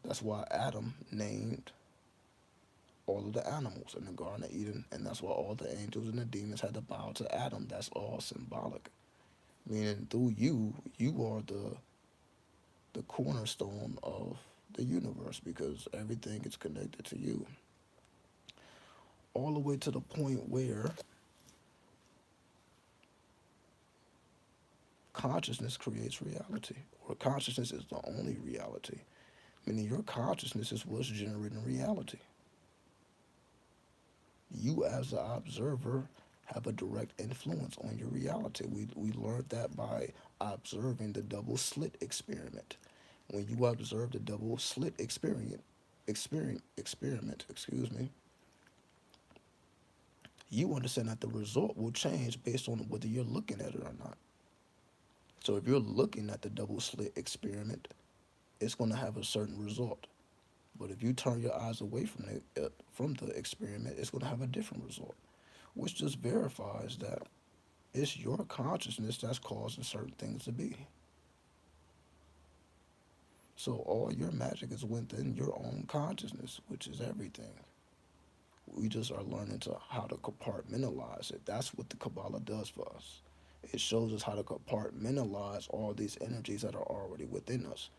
That's why Adam named all of the animals in the Garden of Eden, and that's why all the angels and the demons had to bow to Adam. That's all symbolic. Meaning through you are the cornerstone of the universe because everything is connected to you. all the way to the point where consciousness creates reality, or consciousness is the only reality, meaning your consciousness is what's generating reality. You, as the observer, have a direct influence on your reality. We learned that by observing the double slit experiment. When you observe the double slit experiment, excuse me, you understand that the result will change based on whether you're looking at it or not. So if you're looking at the double slit experiment, it's going to have a certain result. But if you turn your eyes away from the experiment, it's going to have a different result, which just verifies that it's your consciousness that's causing certain things to be. So all your magic is within your own consciousness, which is everything. We just are learning to how to compartmentalize it. That's what the Kabbalah does for us. It shows us how to compartmentalize all these energies that are already within us.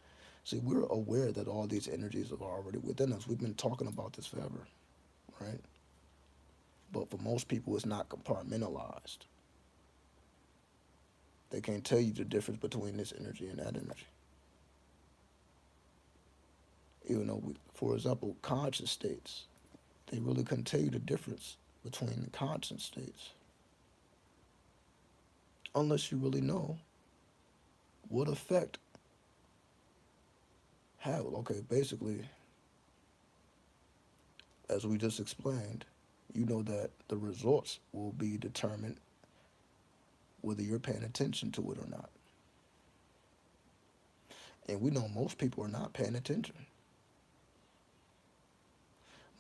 See, we're aware that all these energies are already within us. We've been talking about this forever, right? But for most people, it's not compartmentalized. They can't tell you the difference between this energy and that energy. Even though, for example, conscious states, they really couldn't tell you the difference between the conscious states unless you really know what effect have. Okay, basically, as we just explained, you know that the results will be determined whether you're paying attention to it or not. And we know most people are not paying attention.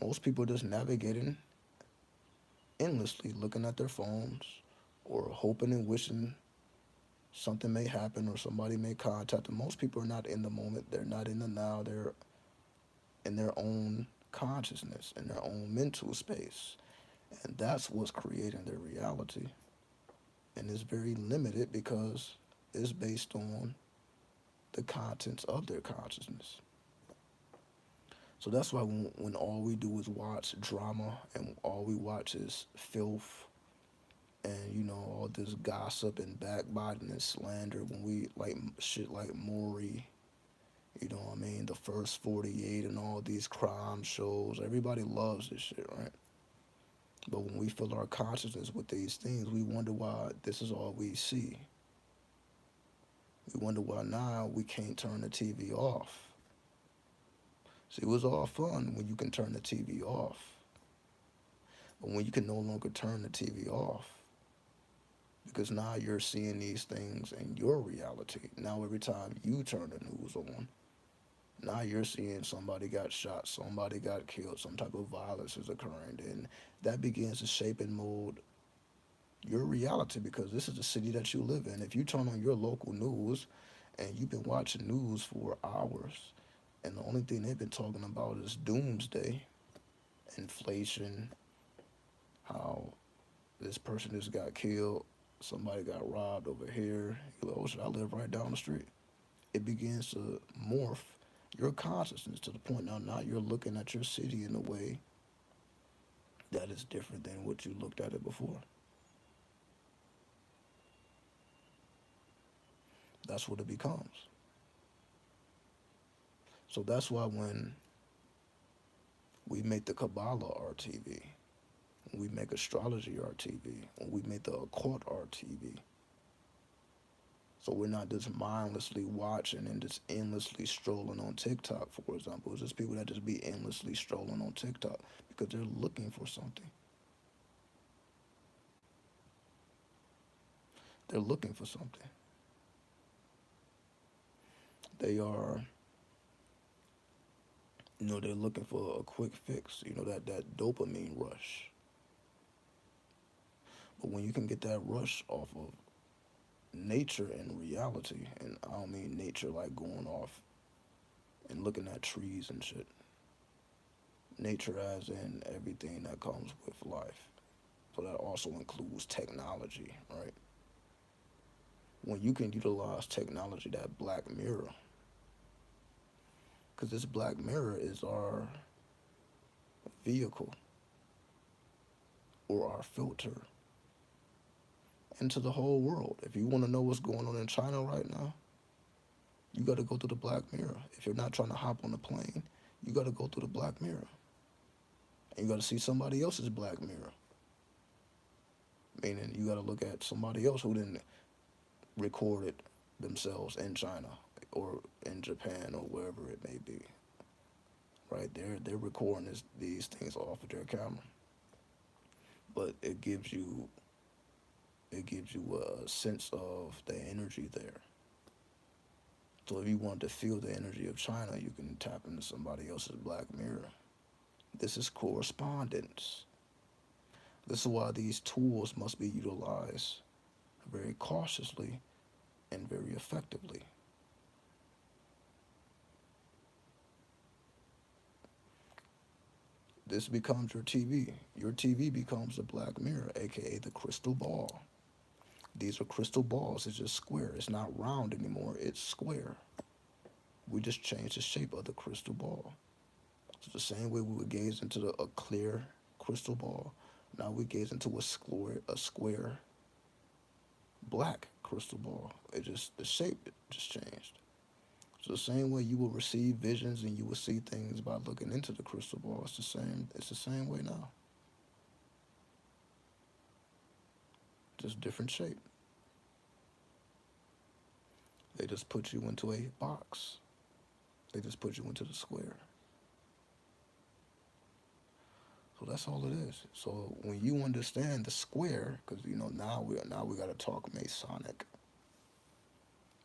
Most people are just navigating endlessly, looking at their phones or hoping and wishing something may happen or somebody may contact them. Most people are not in the moment. They're not in the now. They're in their own consciousness, in their own mental space. And that's what's creating their reality. And it's very limited because it's based on the contents of their consciousness. So that's why when all we do is watch drama and all we watch is filth and, all this gossip and backbiting and slander, when we like shit like Maury, what I mean, the first 48 and all these crime shows, everybody loves this shit, right? But when we fill our consciousness with these things, we wonder why this is all we see. We wonder why now we can't turn the TV off. See, it was all fun when you can turn the TV off. But when you can no longer turn the TV off, because now you're seeing these things in your reality. Now every time you turn the news on, now you're seeing somebody got shot, somebody got killed, some type of violence is occurring. And that begins to shape and mold your reality because this is the city that you live in. If you turn on your local news and you've been watching news for hours, and the only thing they've been talking about is doomsday, inflation, how this person just got killed, somebody got robbed over here. You're like, oh shit, I live right down the street. It begins to morph your consciousness to the point now you're looking at your city in a way that is different than what you looked at it before. That's what it becomes. So that's why when we make the Kabbalah our TV, when we make astrology our TV, when we make the occult our TV, so we're not just mindlessly watching and just endlessly strolling on TikTok, for example. It's just people that just be endlessly strolling on TikTok because they're looking for something. They're looking for something. They are, they're looking for a quick fix, that dopamine rush. But when you can get that rush off of nature and reality, and I don't mean nature like going off and looking at trees and shit. Nature as in everything that comes with life. So that also includes technology, right? When you can utilize technology, that black mirror, because this black mirror is our vehicle. or our filter into the whole world. If you want to know what's going on in China right now, you got to go through the Black Mirror. If you're not trying to hop on a plane, you got to go through the Black Mirror. And you got to see somebody else's Black Mirror. Meaning you got to look at somebody else who didn't record it themselves in China or in Japan or wherever it may be. Right? They're recording these things off of their camera. But it gives you a sense of the energy there. So if you want to feel the energy of China, you can tap into somebody else's Black Mirror. This is correspondence. This is why these tools must be utilized very cautiously and very effectively. This becomes your TV. Your TV becomes the Black Mirror, aka the crystal ball. These are crystal balls. It's just square. It's not round anymore. It's square. We just changed the shape of the crystal ball. So the same way we would gaze into a clear crystal ball, now we gaze into a square black crystal ball. The shape just changed. So the same way you will receive visions and you will see things by looking into the crystal ball, it's the same. It's the same way now. Just different shape. They just put you into a box. They just put you into the square. So that's all it is. So when you understand the square, because now we got to talk Masonic,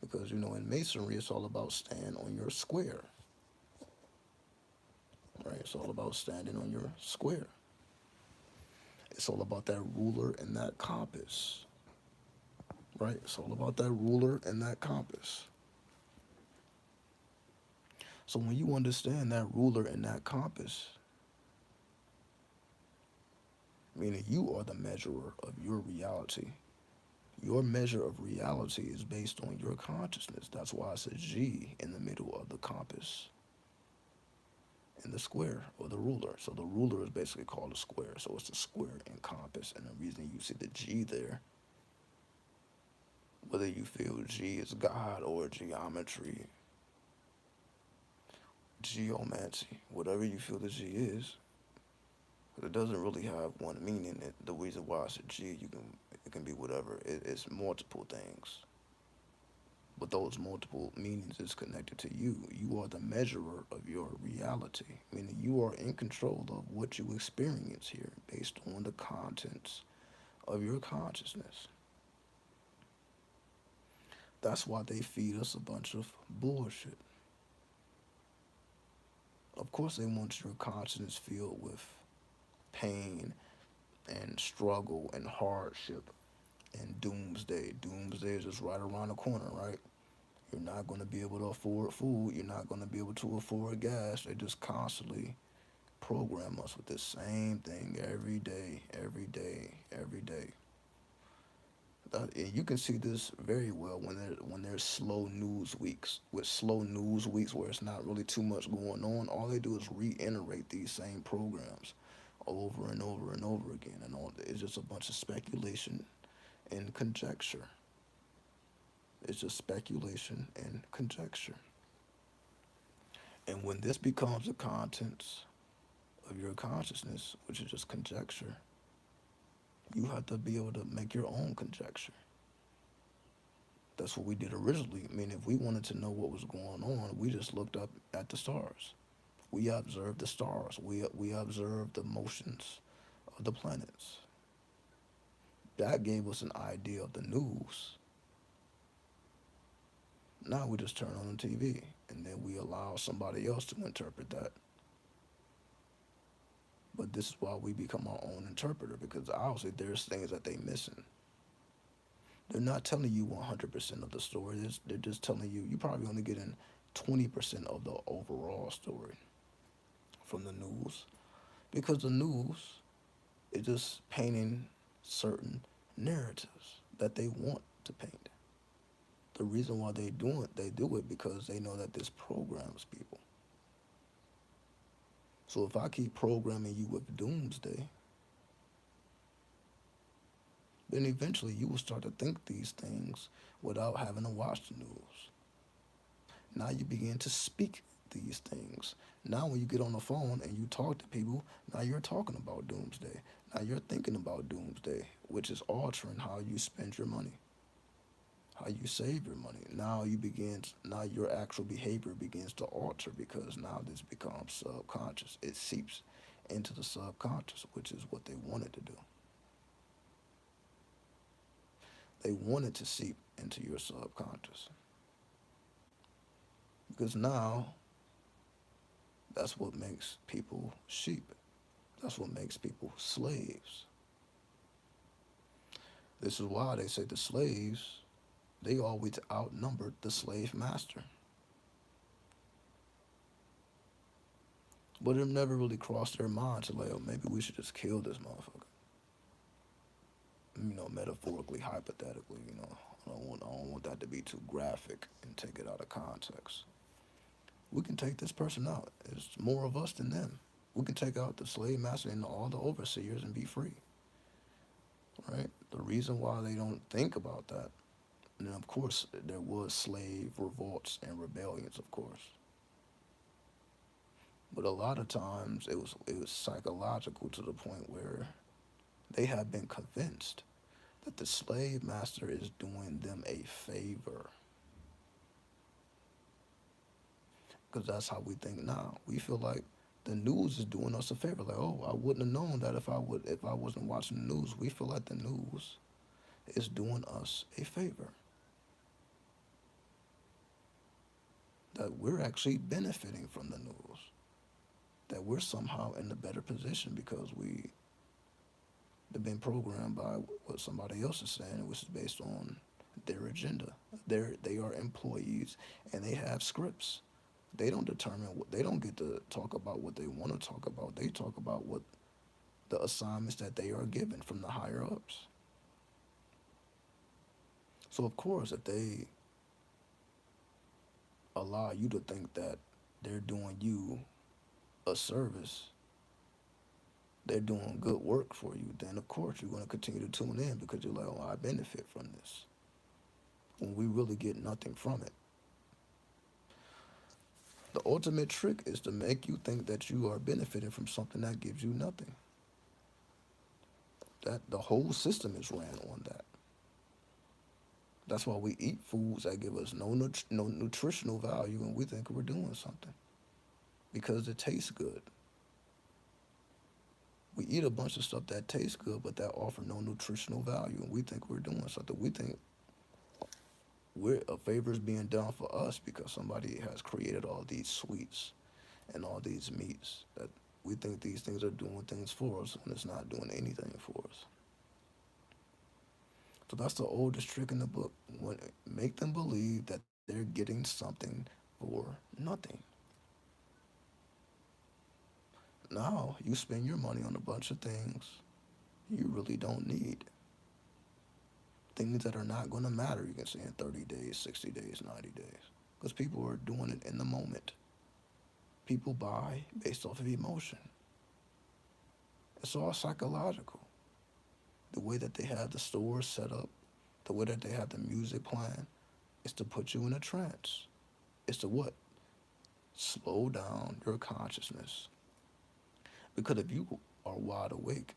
because in Masonry it's all about stand on your square, right? It's all about standing on your square. It's all about that ruler and that compass, right? It's all about that ruler and that compass. So when you understand that ruler and that compass, meaning you are the measurer of your reality. Your measure of reality is based on your consciousness. That's why it's a G in the middle of the compass, in the square or the ruler. So the ruler is basically called a square. So it's the square and compass. And the reason you see the G there, whether you feel G is God or geometry, geomancy, whatever you feel the G is, but it doesn't really have one meaning. The reason why it's a G, it can be whatever. It's multiple things. But those multiple meanings is connected to you. You are the measurer of your reality, meaning you are in control of what you experience here based on the contents of your consciousness. That's why they feed us a bunch of bullshit. Of course, they want your consciousness filled with pain and struggle and hardship and doomsday. Doomsday is just right around the corner, right? You're not going to be able to afford food. You're not going to be able to afford gas. They just constantly program us with the same thing every day, every day, every day. And you can see this very well when there's slow news weeks. With slow news weeks where it's not really too much going on, all they do is reiterate these same programs over and over and over again. And it's just a bunch of speculation and conjecture. It's just speculation and conjecture. And when this becomes the contents of your consciousness, which is just conjecture, you have to be able to make your own conjecture. That's what we did originally. I mean, if we wanted to know what was going on, we just looked up at the stars. We observed the stars. We observed the motions of the planets. That gave us an idea of the news. Now we just turn on the TV, and then we allow somebody else to interpret that. But this is why we become our own interpreter, because obviously there's things that they're missing. They're not telling you 100% of the story. They're just telling you, you're probably only getting 20% of the overall story from the news. Because the news is just painting certain narratives that they want to paint. The reason why they do it because they know that this programs people. So if I keep programming you with doomsday, then eventually you will start to think these things without having to watch the news. Now you begin to speak these things. Now, when you get on the phone and you talk to people, now you're talking about doomsday. Now you're thinking about doomsday, which is altering how you spend your money, how you save your money. Now your actual behavior begins to alter because now this becomes subconscious. It seeps into the subconscious, which is what they wanted to do. They wanted to seep into your subconscious because now that's what makes people sheep. That's what makes people slaves. This is why they say the slaves, they always outnumbered the slave master. But it never really crossed their mind to like, oh, maybe we should just kill this motherfucker. Metaphorically, hypothetically, I don't want that to be too graphic and take it out of context. We can take this person out. It's more of us than them. We can take out the slave master and all the overseers and be free. Right? The reason why they don't think about that, and of course there was slave revolts and rebellions, of course. But a lot of times it was psychological to the point where they have been convinced that the slave master is doing them a favor. Because that's how we think now. We feel like the news is doing us a favor. Like, oh, I wouldn't have known that if I wasn't watching the news. We feel like the news is doing us a favor. That we're actually benefiting from the news. That we're somehow in a better position because we have been programmed by what somebody else is saying, which is based on their agenda. They are employees and they have scripts. They don't get to talk about what they want to talk about. They talk about what the assignments that they are given from the higher ups. So of course, if they allow you to think that they're doing you a service, they're doing good work for you, then of course you're going to continue to tune in because you're like, oh, I benefit from this. When we really get nothing from it. The ultimate trick is to make you think that you are benefiting from something that gives you nothing. That the whole system is ran on that. That's why we eat foods that give us no nutritional value and we think we're doing something because it tastes good. We eat a bunch of stuff that tastes good but that offer no nutritional value and we think we're doing something. We think a favor is being done for us because somebody has created all these sweets and all these meats that we think these things are doing things for us when it's not doing anything for us. So that's the oldest trick in the book. Make them believe that they're getting something for nothing. Now you spend your money on a bunch of things you really don't need. Things that are not going to matter, you can say in 30 days, 60 days, 90 days. Because people are doing it in the moment. People buy based off of emotion. It's all psychological. The way that they have the stores set up, the way that they have the music playing, is to put you in a trance. It's to what? Slow down your consciousness. Because if you are wide awake,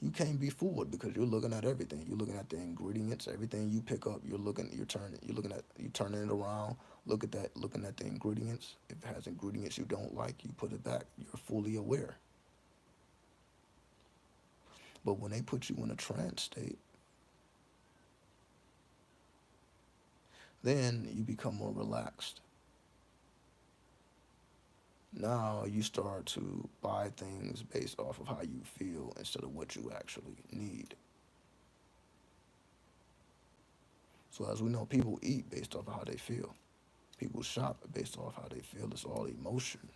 you can't be fooled because you're looking at everything. You're looking at the ingredients, everything you pick up. You turning it around. Looking at the ingredients. If it has ingredients you don't like, you put it back. You're fully aware. But when they put you in a trance state, then you become more relaxed. Now you start to buy things based off of how you feel instead of what you actually need. So as we know, people eat based off of how they feel. People shop based off how they feel. It's all emotion.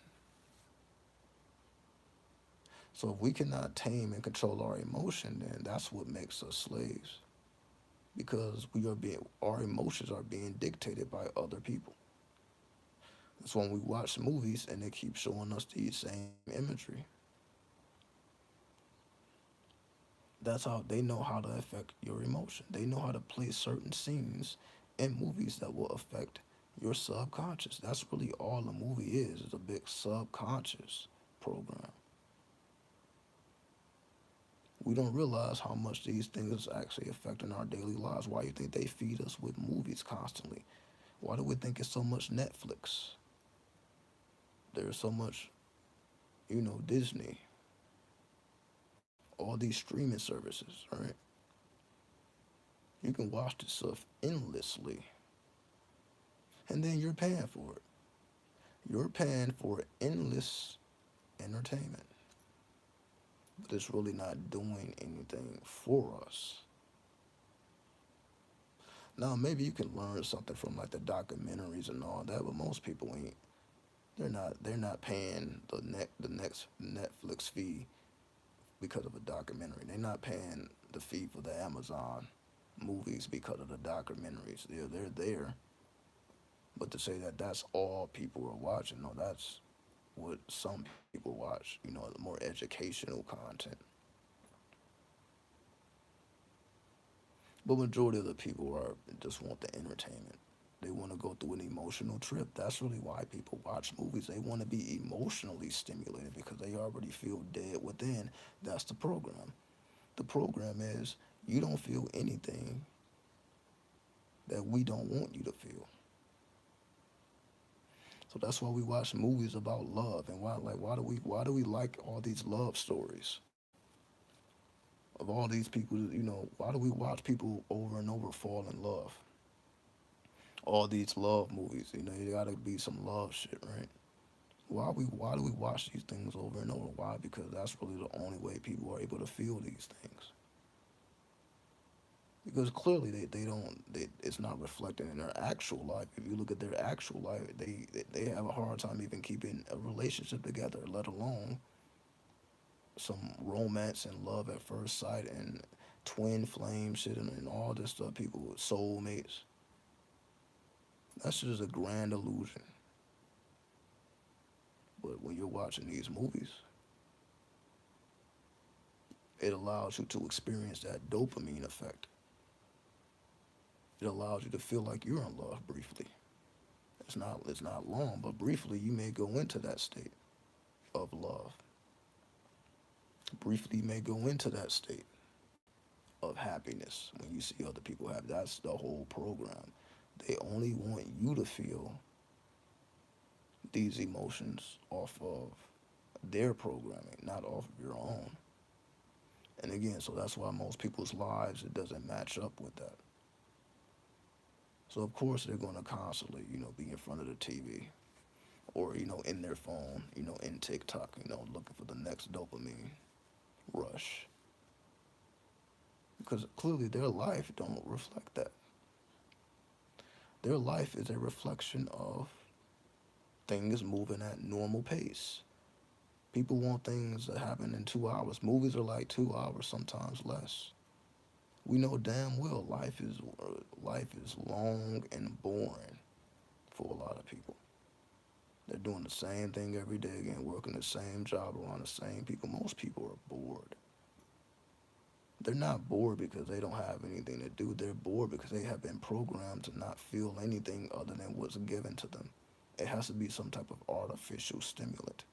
So if we cannot tame and control our emotion, then that's what makes us slaves. Because our emotions are being dictated by other people. That's when we watch movies and they keep showing us the same imagery. That's how they know how to affect your emotion. They know how to play certain scenes in movies that will affect your subconscious. That's really all a movie is a big subconscious program. We don't realize how much these things actually affecting our daily lives. Why you think they feed us with movies constantly? Why do we think it's so much Netflix? There's so much, Disney, all these streaming services, right? You can watch this stuff endlessly, and then you're paying for it. You're paying for endless entertainment, but it's really not doing anything for us. Now, maybe you can learn something from like the documentaries and all that, but most people ain't. They're not paying the next Netflix fee because of a documentary. They're not paying the fee for the Amazon movies because of the documentaries. They're there, but to say that that's all people are watching, no, that's what some people watch. The more educational content. But majority of the people are just want the entertainment. They want to go through an emotional trip. That's really why people watch movies. They want to be emotionally stimulated because they already feel dead within. That's the program. The program is you don't feel anything that we don't want you to feel. So that's why we watch movies about love and why do we like all these love stories of all these people, why do we watch people over and over fall in love? All these love movies, you gotta be some love shit, right? Why do we watch these things over and over? Why? Because that's really the only way people are able to feel these things. Because clearly it's not reflected in their actual life. If you look at their actual life, they have a hard time even keeping a relationship together, let alone some romance and love at first sight and twin flame shit and all this stuff. People with soulmates. That's just a grand illusion. But when you're watching these movies, it allows you to experience that dopamine effect. It allows you to feel like you're in love briefly. It's not long, but briefly you may go into that state of love. Briefly you may go into that state of happiness when you see other people happy. That's the whole program. They only want you to feel these emotions off of their programming, not off of your own. And again, so that's why most people's lives it doesn't match up with that. So of course they're going to constantly, be in front of the TV or in their phone, in TikTok, looking for the next dopamine rush because clearly their life don't reflect that. Their life is a reflection of things moving at normal pace. People want things that happen in 2 hours. Movies are like 2 hours, sometimes less. We know damn well life is long and boring for a lot of people. They're doing the same thing every day again, working the same job around the same people. Most people are bored. They're not bored because they don't have anything to do. They're bored because they have been programmed to not feel anything other than what's given to them. It has to be some type of artificial stimulant.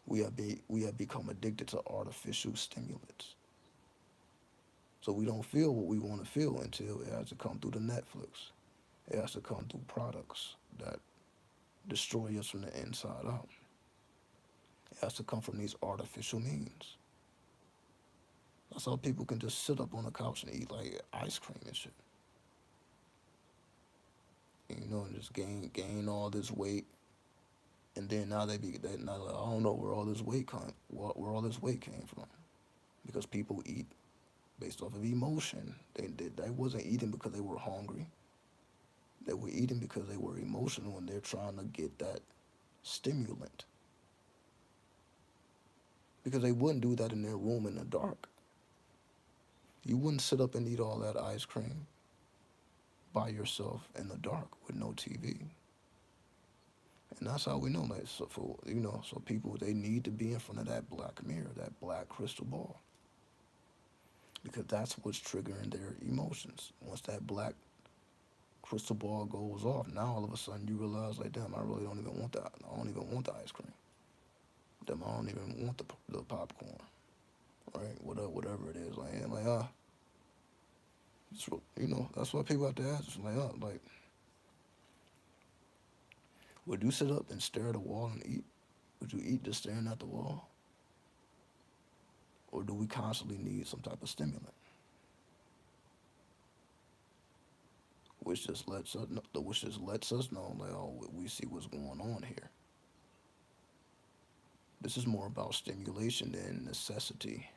We have become addicted to artificial stimulants. So we don't feel what we want to feel until it has to come through the Netflix. It has to come through products that destroy us from the inside out. It has to come from these artificial means. That's how people can just sit up on the couch and eat like ice cream and shit. And just gain all this weight, and then now now like, I don't know where all this weight came from because people eat based off of emotion. They wasn't eating because they were hungry. They were eating because they were emotional and they're trying to get that stimulant. Because they wouldn't do that in their room in the dark. You wouldn't sit up and eat all that ice cream by yourself in the dark with no TV. And that's how we know that. So people they need to be in front of that black mirror, that black crystal ball. because that's what's triggering their emotions. Once that black crystal ball goes off, now all of a sudden you realize, like, damn, I really don't even want that. I don't even want the ice cream. Damn, I don't even want the popcorn, right? Whatever it is, like, and like, that's what people have to ask. It's like, would you sit up and stare at a wall and eat? Would you eat just staring at the wall, or do we constantly need some type of stimulant, which just lets us know, like, oh, we see what's going on here. This is more about stimulation than necessity.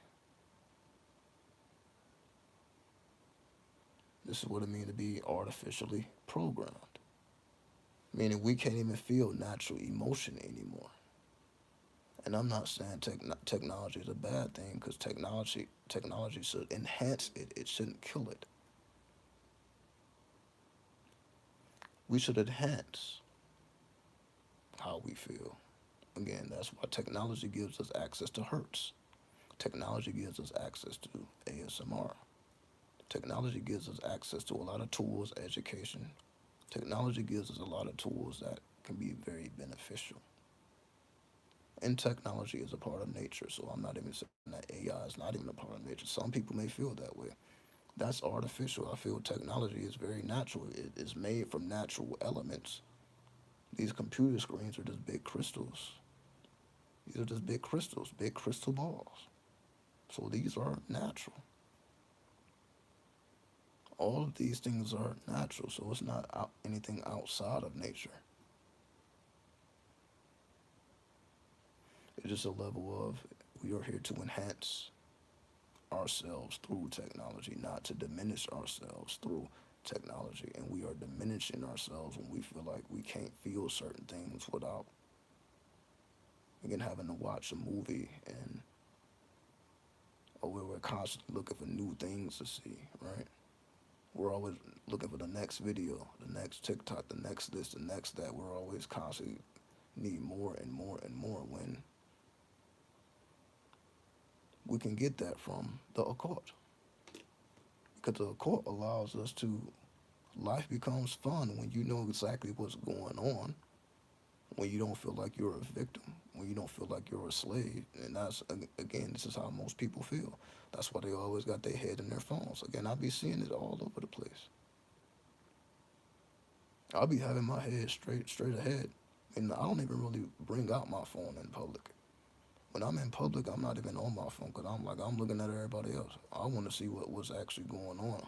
This is what it means to be artificially programmed, meaning we can't even feel natural emotion anymore. And I'm not saying technology is a bad thing, because technology should enhance it. It shouldn't kill it. We should enhance how we feel. Again, that's why technology gives us access to Hertz. Technology gives us access to ASMR. Technology gives us access to a lot of tools, education. Technology gives us a lot of tools that can be very beneficial. And technology is a part of nature, so I'm not even saying that AI is not even a part of nature. Some people may feel that way. That's artificial. I feel technology is very natural. It is made from natural elements. These computer screens are just big crystals. These are just big crystals, big crystal balls. So these are natural. All of these things are natural, so it's not anything outside of nature. It's just a level of, we are here to enhance ourselves through technology, not to diminish ourselves through technology. And we are diminishing ourselves when we feel like we can't feel certain things without, again, having to watch a movie, and or we're constantly looking for new things to see, right? We're always looking for the next video, the next TikTok, the next this, the next that. We're always constantly need more and more and more, when we can get that from the occult. Because the occult allows us to, life becomes fun when you know exactly what's going on, when you don't feel like you're a victim, when you don't feel like you're a slave. And that's, again, this is how most people feel. That's why they always got their head in their phones. Again, I be seeing it all over the place. I'll be having my head straight ahead, and I don't even really bring out my phone in public. When I'm in public, I'm not even on my phone, because I'm looking at everybody else. I want to see what's actually going on.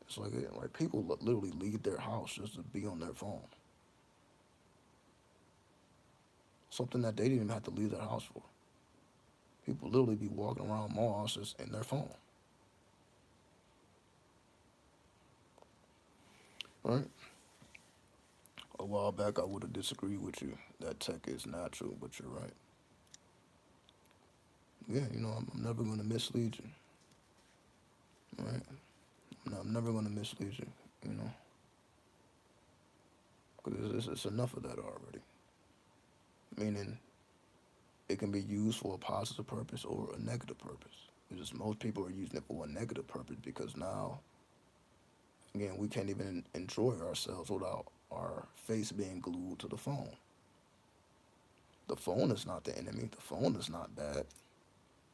It's like people literally leave their house just to be on their phone. Something that they didn't even have to leave their house for. People literally be walking around malls just in their phone. Right? A while back, I would have disagreed with you that tech is natural, but you're right. Yeah, I'm never going to mislead you. Right? No, I'm never going to mislead you. You know, because it's enough of that already. Meaning, it can be used for a positive purpose or a negative purpose. It's just most people are using it for a negative purpose, because now, again, we can't even enjoy ourselves without our face being glued to the phone. The phone is not the enemy. The phone is not bad.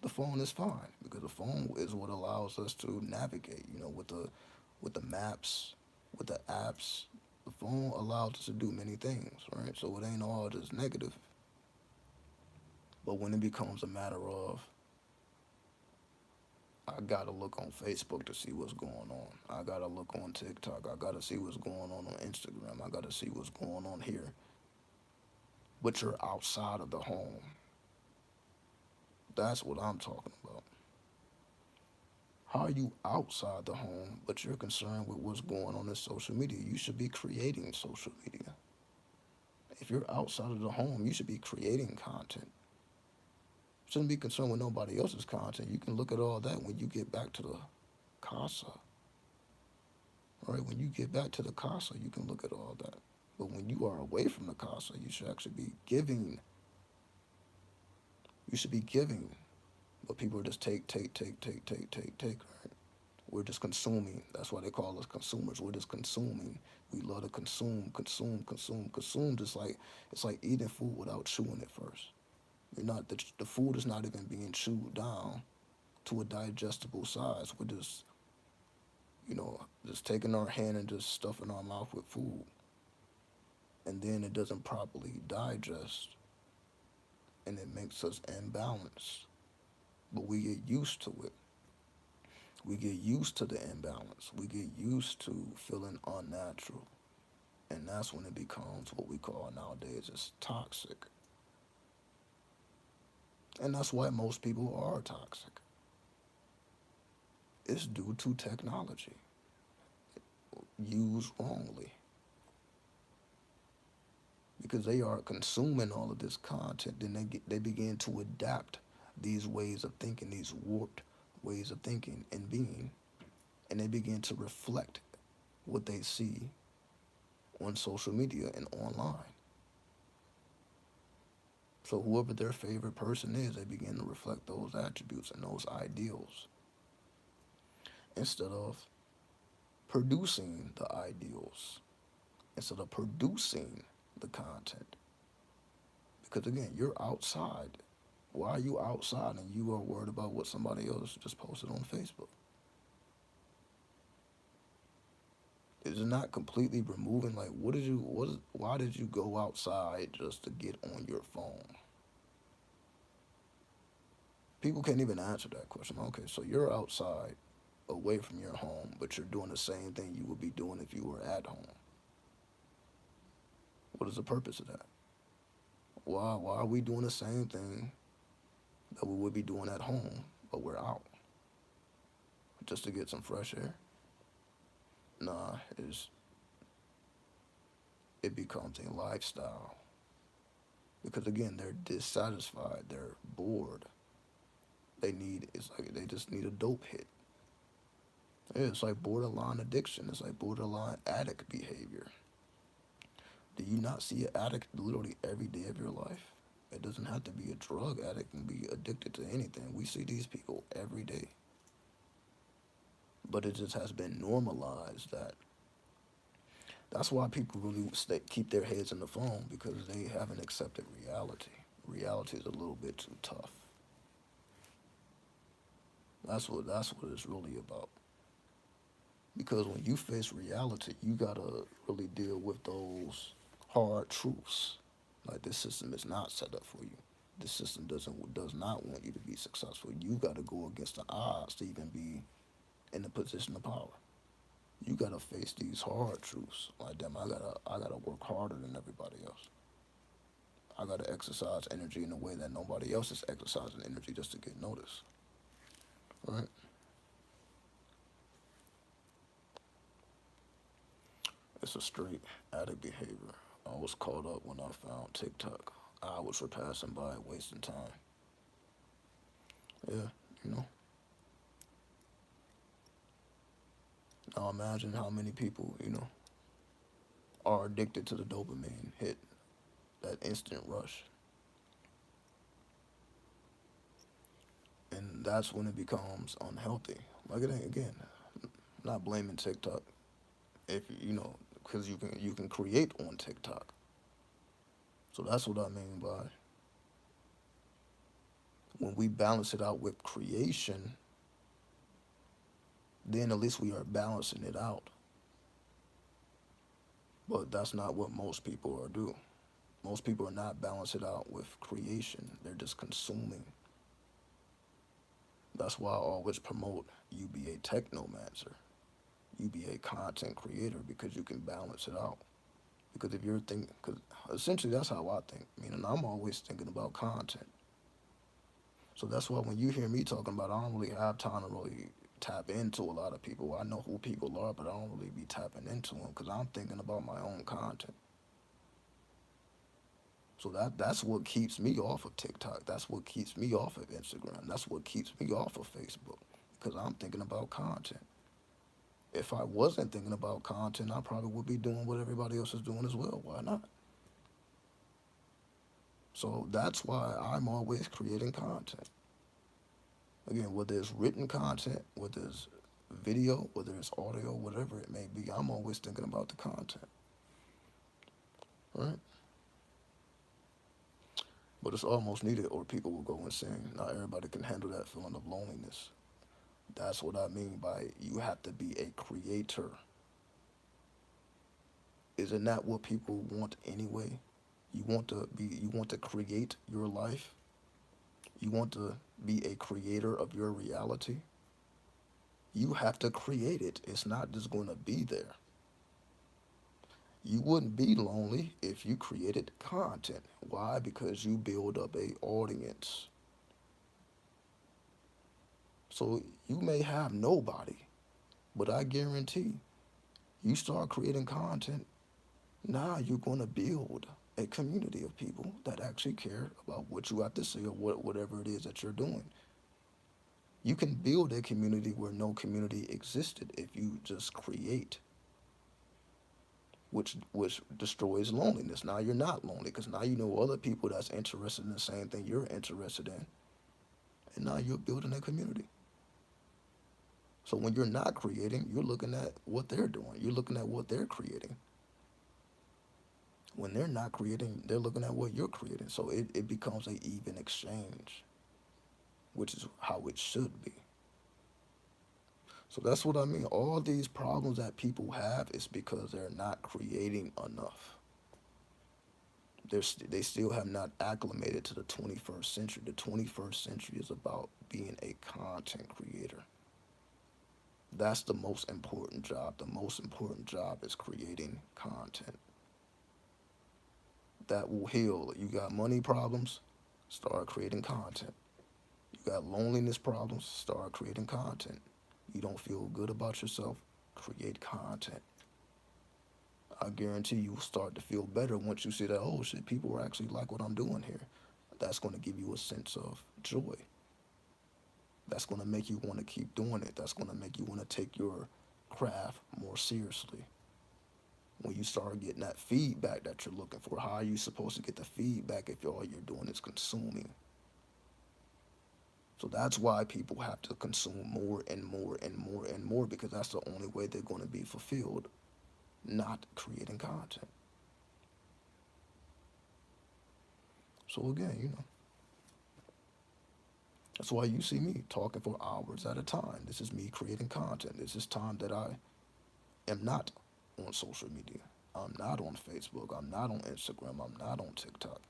The phone is fine, because the phone is what allows us to navigate. With the maps, with the apps, the phone allows us to do many things, right? So it ain't all just negative. But when it becomes a matter of, I gotta look on Facebook to see what's going on. I gotta look on TikTok. I gotta see what's going on Instagram. I gotta see what's going on here. But you're outside of the home. That's what I'm talking about. How are you outside the home, but you're concerned with what's going on in social media? You should be creating social media. If you're outside of the home, you should be creating content. You shouldn't be concerned with nobody else's content. You can look at all that when you get back to the casa. Right? When you get back to the casa, you can look at all that. But when you are away from the casa, you should actually be giving. You should be giving, but people are just take. Right? We're just consuming. That's why they call us consumers. We're just consuming. We love to consume. Just like it's like eating food without chewing it first. You're not the food is not even being chewed down to a digestible size. We're just just taking our hand and just stuffing our mouth with food, and then it doesn't properly digest, and it makes us imbalanced. But we get used to it. We get used to the imbalance. We get used to feeling unnatural. And that's when it becomes what we call nowadays is toxic. And that's why most people are toxic. It's due to technology used wrongly. Because they are consuming all of this content, then they begin to adapt these ways of thinking, these warped ways of thinking and being, and they begin to reflect what they see on social media and online. So whoever their favorite person is, they begin to reflect those attributes and those ideals instead of producing the ideals, instead of producing the content. Because again, you're outside. Why are you outside and you are worried about what somebody else just posted on Facebook? Is it not completely removing? Like, why did you go outside just to get on your phone? People can't even answer that question. Okay, so you're outside away from your home, but you're doing the same thing you would be doing if you were at home. What is the purpose of that? Why are we doing the same thing that we would be doing at home, but we're out? Just to get some fresh air? Nah, it becomes a lifestyle. Because again, they're dissatisfied, they're bored. It's like they just need a dope hit. Yeah, it's like borderline addiction. It's like borderline addict behavior. Do you not see an addict literally every day of your life? It doesn't have to be a drug addict and be addicted to anything. We see these people every day. But it just has been normalized that that's why people really keep their heads in the phone because they haven't accepted reality. Reality is a little bit too tough. That's what it's really about. Because when you face reality, you gotta really deal with those hard truths. Like this system is not set up for you. This system does not want you to be successful. You gotta go against the odds to even be in a position of power. You gotta face these hard truths. Like damn, I gotta work harder than everybody else. I gotta exercise energy in a way that nobody else is exercising energy just to get noticed. Right? It's a straight addict behavior. I was caught up when I found TikTok. Hours were passing by, wasting time. Yeah, you know. Now imagine how many people, are addicted to the dopamine hit, that instant rush. And that's when it becomes unhealthy. Like again, not blaming TikTok. If because you can create on TikTok. So that's what I mean by when we balance it out with creation, then at least we are balancing it out. But that's not what most people are doing. Most people are not balancing it out with creation. They're just consuming. That's why I always promote you be a technomancer. You be a content creator because you can balance it out. Because if you're thinking, because essentially that's how I think. I mean, and I'm always thinking about content. So that's why when you hear me talking about, I don't really have time to really tap into a lot of people. I know who people are, but I don't really be tapping into them because I'm thinking about my own content. So that's what keeps me off of TikTok. That's what keeps me off of Instagram. That's what keeps me off of Facebook because I'm thinking about content. If I wasn't thinking about content, I probably would be doing what everybody else is doing as well. Why not? So that's why I'm always creating content. Again, whether it's written content, whether it's video, whether it's audio, whatever it may be, I'm always thinking about the content, right? But it's almost needed or people will go insane. Not everybody can handle that feeling of loneliness. That's what I mean by you have to be a creator. Isn't that what people want anyway? You want to create your life. You want to be a creator of your reality. You have to create it. It's not just going to be there. You wouldn't be lonely if you created content. Why? Because you build up a audience. So you may have nobody, but I guarantee you start creating content, now you're going to build a community of people that actually care about what you have to say or whatever it is that you're doing. You can build a community where no community existed if you just create, which destroys loneliness. Now you're not lonely because now you know other people that's interested in the same thing you're interested in, and now you're building a community. So when you're not creating, you're looking at what they're doing. You're looking at what they're creating. When they're not creating, they're looking at what you're creating. So it becomes a even exchange, which is how it should be. So that's what I mean. All these problems that people have is because they're not creating enough. They still have not acclimated to the 21st century. The 21st century is about being a content creator. That's the most important job. The most important job is creating content. That will heal. You got money problems, start creating content. You got loneliness problems, start creating content. You don't feel good about yourself, create content. I guarantee you will start to feel better once you see that, oh shit, people are actually like what I'm doing here. That's going to give you a sense of joy. That's going to make you want to keep doing it. That's going to make you want to take your craft more seriously. When you start getting that feedback that you're looking for, how are you supposed to get the feedback if all you're doing is consuming? So that's why people have to consume more and more and more and more because that's the only way they're going to be fulfilled, not creating content. So again, that's why you see me talking for hours at a time. This is me creating content. This is time that I am not on social media. I'm not on Facebook. I'm not on Instagram. I'm not on TikTok.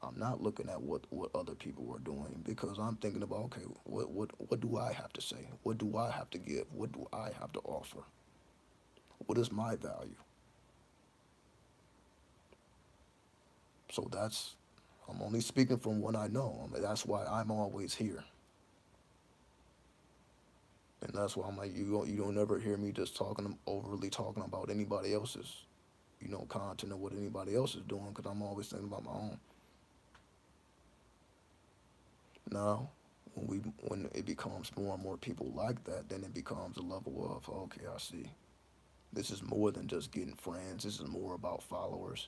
I'm not looking at what other people are doing because I'm thinking about, okay, what do I have to say? What do I have to give? What do I have to offer? What is my value? So I'm only speaking from what I know. I mean, that's why I'm always here. And that's why I'm like, you don't ever hear me just overly talking about anybody else's, content or what anybody else is doing because I'm always thinking about my own. Now, when it becomes more and more people like that, then it becomes a level of, okay, I see. This is more than just getting friends. This is more about followers.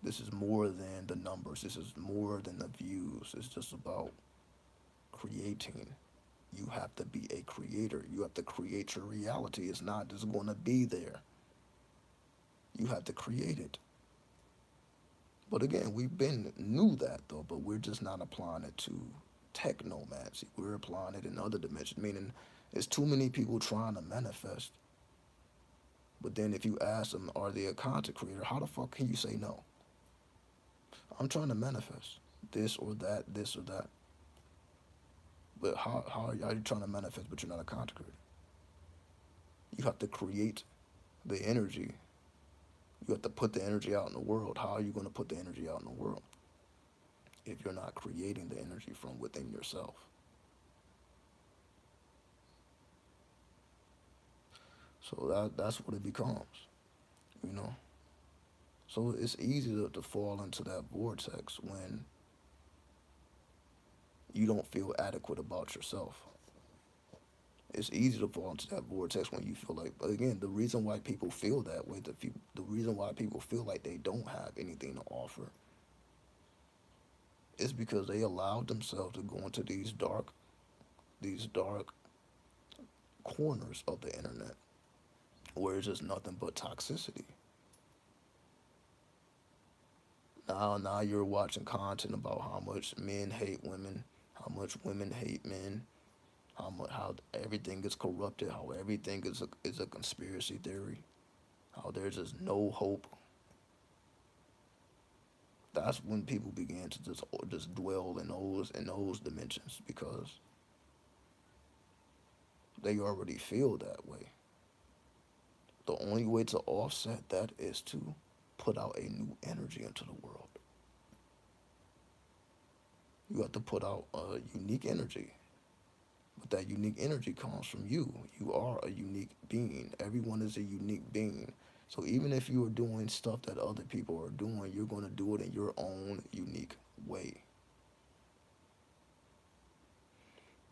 This is more than the numbers. This is more than the views. It's just about creating. You have to be a creator. You have to create your reality. It's not just going to be there. You have to create it. But again, we've been knew that though, but we're just not applying it to technomancy. We're applying it in other dimensions, meaning there's too many people trying to manifest. But then if you ask them, are they a content creator? How the fuck can you say no? I'm trying to manifest this or that, this or that. But how are you trying to manifest but you're not a content creator? You have to create the energy. You have to put the energy out in the world. How are you going to put the energy out in the world if you're not creating the energy from within yourself? So that's what it becomes, you know. So it's easy to fall into that vortex when you don't feel adequate about yourself. It's easy to fall into that vortex when you feel like, but again, the reason why people feel that way, the reason why people feel like they don't have anything to offer It's because they allowed themselves to go into these dark corners of the internet where it's just nothing but toxicity. Now you're watching content about how much men hate women, how much women hate men, how everything is corrupted, how everything is a conspiracy theory, how there's just no hope. That's when people begin to just dwell in those dimensions because they already feel that way. The only way to offset that is to put out a new energy into the world. You have to put out a unique energy. But that unique energy comes from you. You are a unique being. Everyone is a unique being. So even if you are doing stuff that other people are doing, you're going to do it in your own unique way.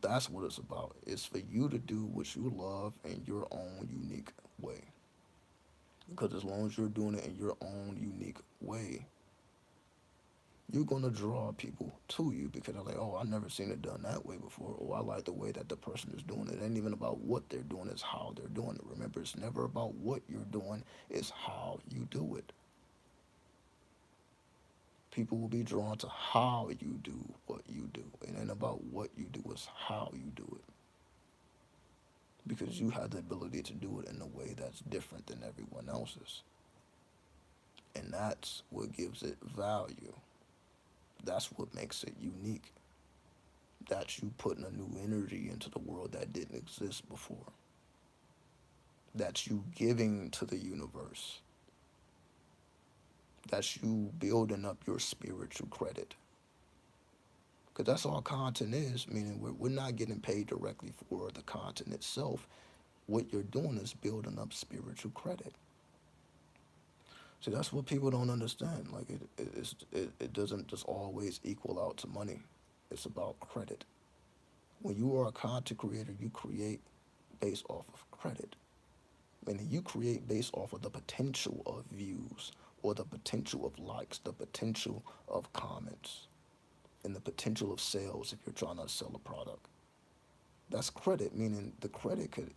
That's what it's about. It's for you to do what you love in your own unique way. Because as long as you're doing it in your own unique way, you're gonna draw people to you because they're like, oh, I never seen it done that way before. Oh, I like the way that the person is doing it. It ain't even about what they're doing, it's how they're doing it. Remember, it's never about what you're doing, it's how you do it. People will be drawn to how you do what you do. It ain't about what you do, it's how you do it. Because you have the ability to do it in a way that's different than everyone else's. And that's what gives it value. That's what makes it unique. That's you putting a new energy into the world that didn't exist before. That's you giving to the universe. That's you building up your spiritual credit. Because that's all content is, meaning we're not getting paid directly for the content itself. What you're doing is building up spiritual credit. See, that's what people don't understand. Like, it doesn't just always equal out to money. It's about credit. When you are a content creator, you create based off of credit. Meaning you create based off of the potential of views or the potential of likes, the potential of comments, and the potential of sales if you're trying to sell a product. That's credit, meaning the credit could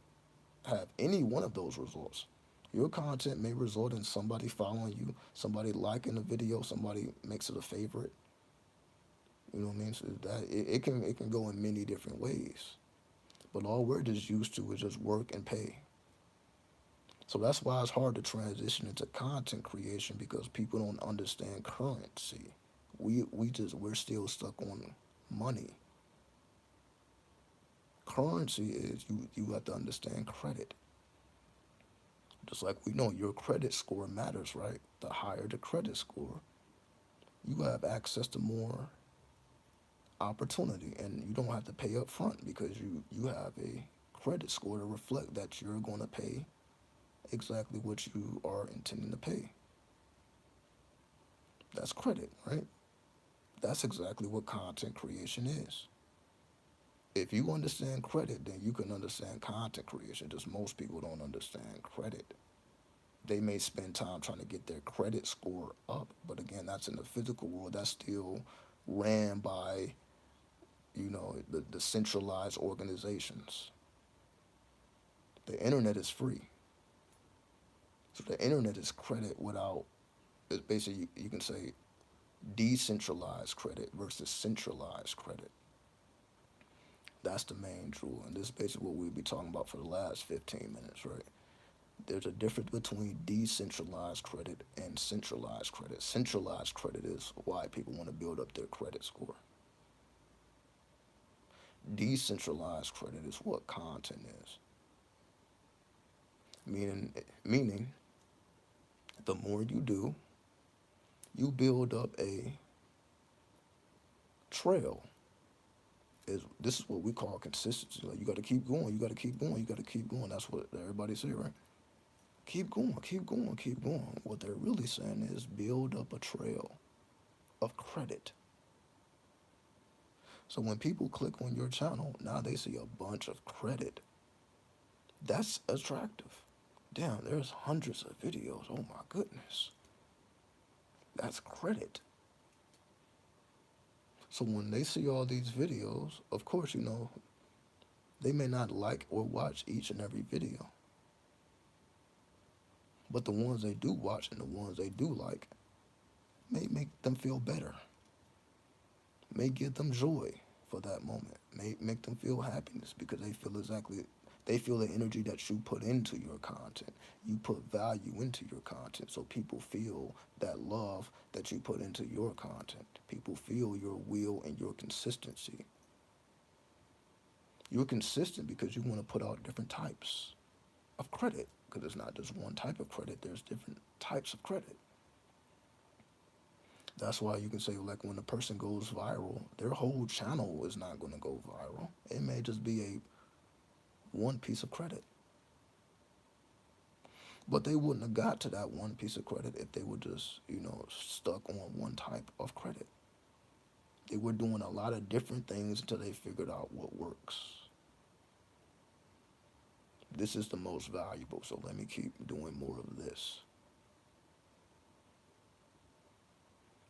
have any one of those results. Your content may result in somebody following you, somebody liking the video, somebody makes it a favorite. You know what I mean? So that it can go in many different ways. But all we're just used to is just work and pay. So that's why it's hard to transition into content creation because people don't understand currency. We're still stuck on money. Currency is you have to understand credit. Just like we know your credit score matters, right? The higher the credit score, you have access to more opportunity and you don't have to pay up front because you have a credit score to reflect that you're going to pay exactly what you are intending to pay. That's credit, right? That's exactly what content creation is. If you understand credit, then you can understand content creation. Just most people don't understand credit. They may spend time trying to get their credit score up, but again, that's in the physical world. That's still ran by, the centralized organizations. The internet is free. So the internet is credit without, it's basically, you can say, decentralized credit versus centralized credit. That's the main jewel. And this is basically what we'll be talking about for the last 15 minutes, right? There's a difference between decentralized credit and centralized credit. Centralized credit is why people want to build up their credit score. Decentralized credit is what content is. Meaning, the more you do, you build up a trail. This is what we call consistency. Like you got to keep going. You got to keep going. You got to keep going. That's what everybody say, right? Keep going. Keep going. Keep going. What they're really saying is build up a trail of credit. So when people click on your channel, now they see a bunch of credit. That's attractive. Damn, there's hundreds of videos. Oh my goodness. That's credit. So when they see all these videos, of course, they may not like or watch each and every video, but the ones they do watch and the ones they do like may make them feel better, may give them joy for that moment, may make them feel happiness because they feel the energy that you put into your content. You put value into your content, so people feel that love that you put into your content. People feel your will and your consistency. You're consistent because you want to put out different types of credit, because it's not just one type of credit, there's different types of credit. That's why you can say, like, when a person goes viral, their whole channel is not going to go viral. It may just be a one piece of credit. But they wouldn't have got to that one piece of credit if they were just, stuck on one type of credit. They were doing a lot of different things until they figured out what works. This is the most valuable, so let me keep doing more of this.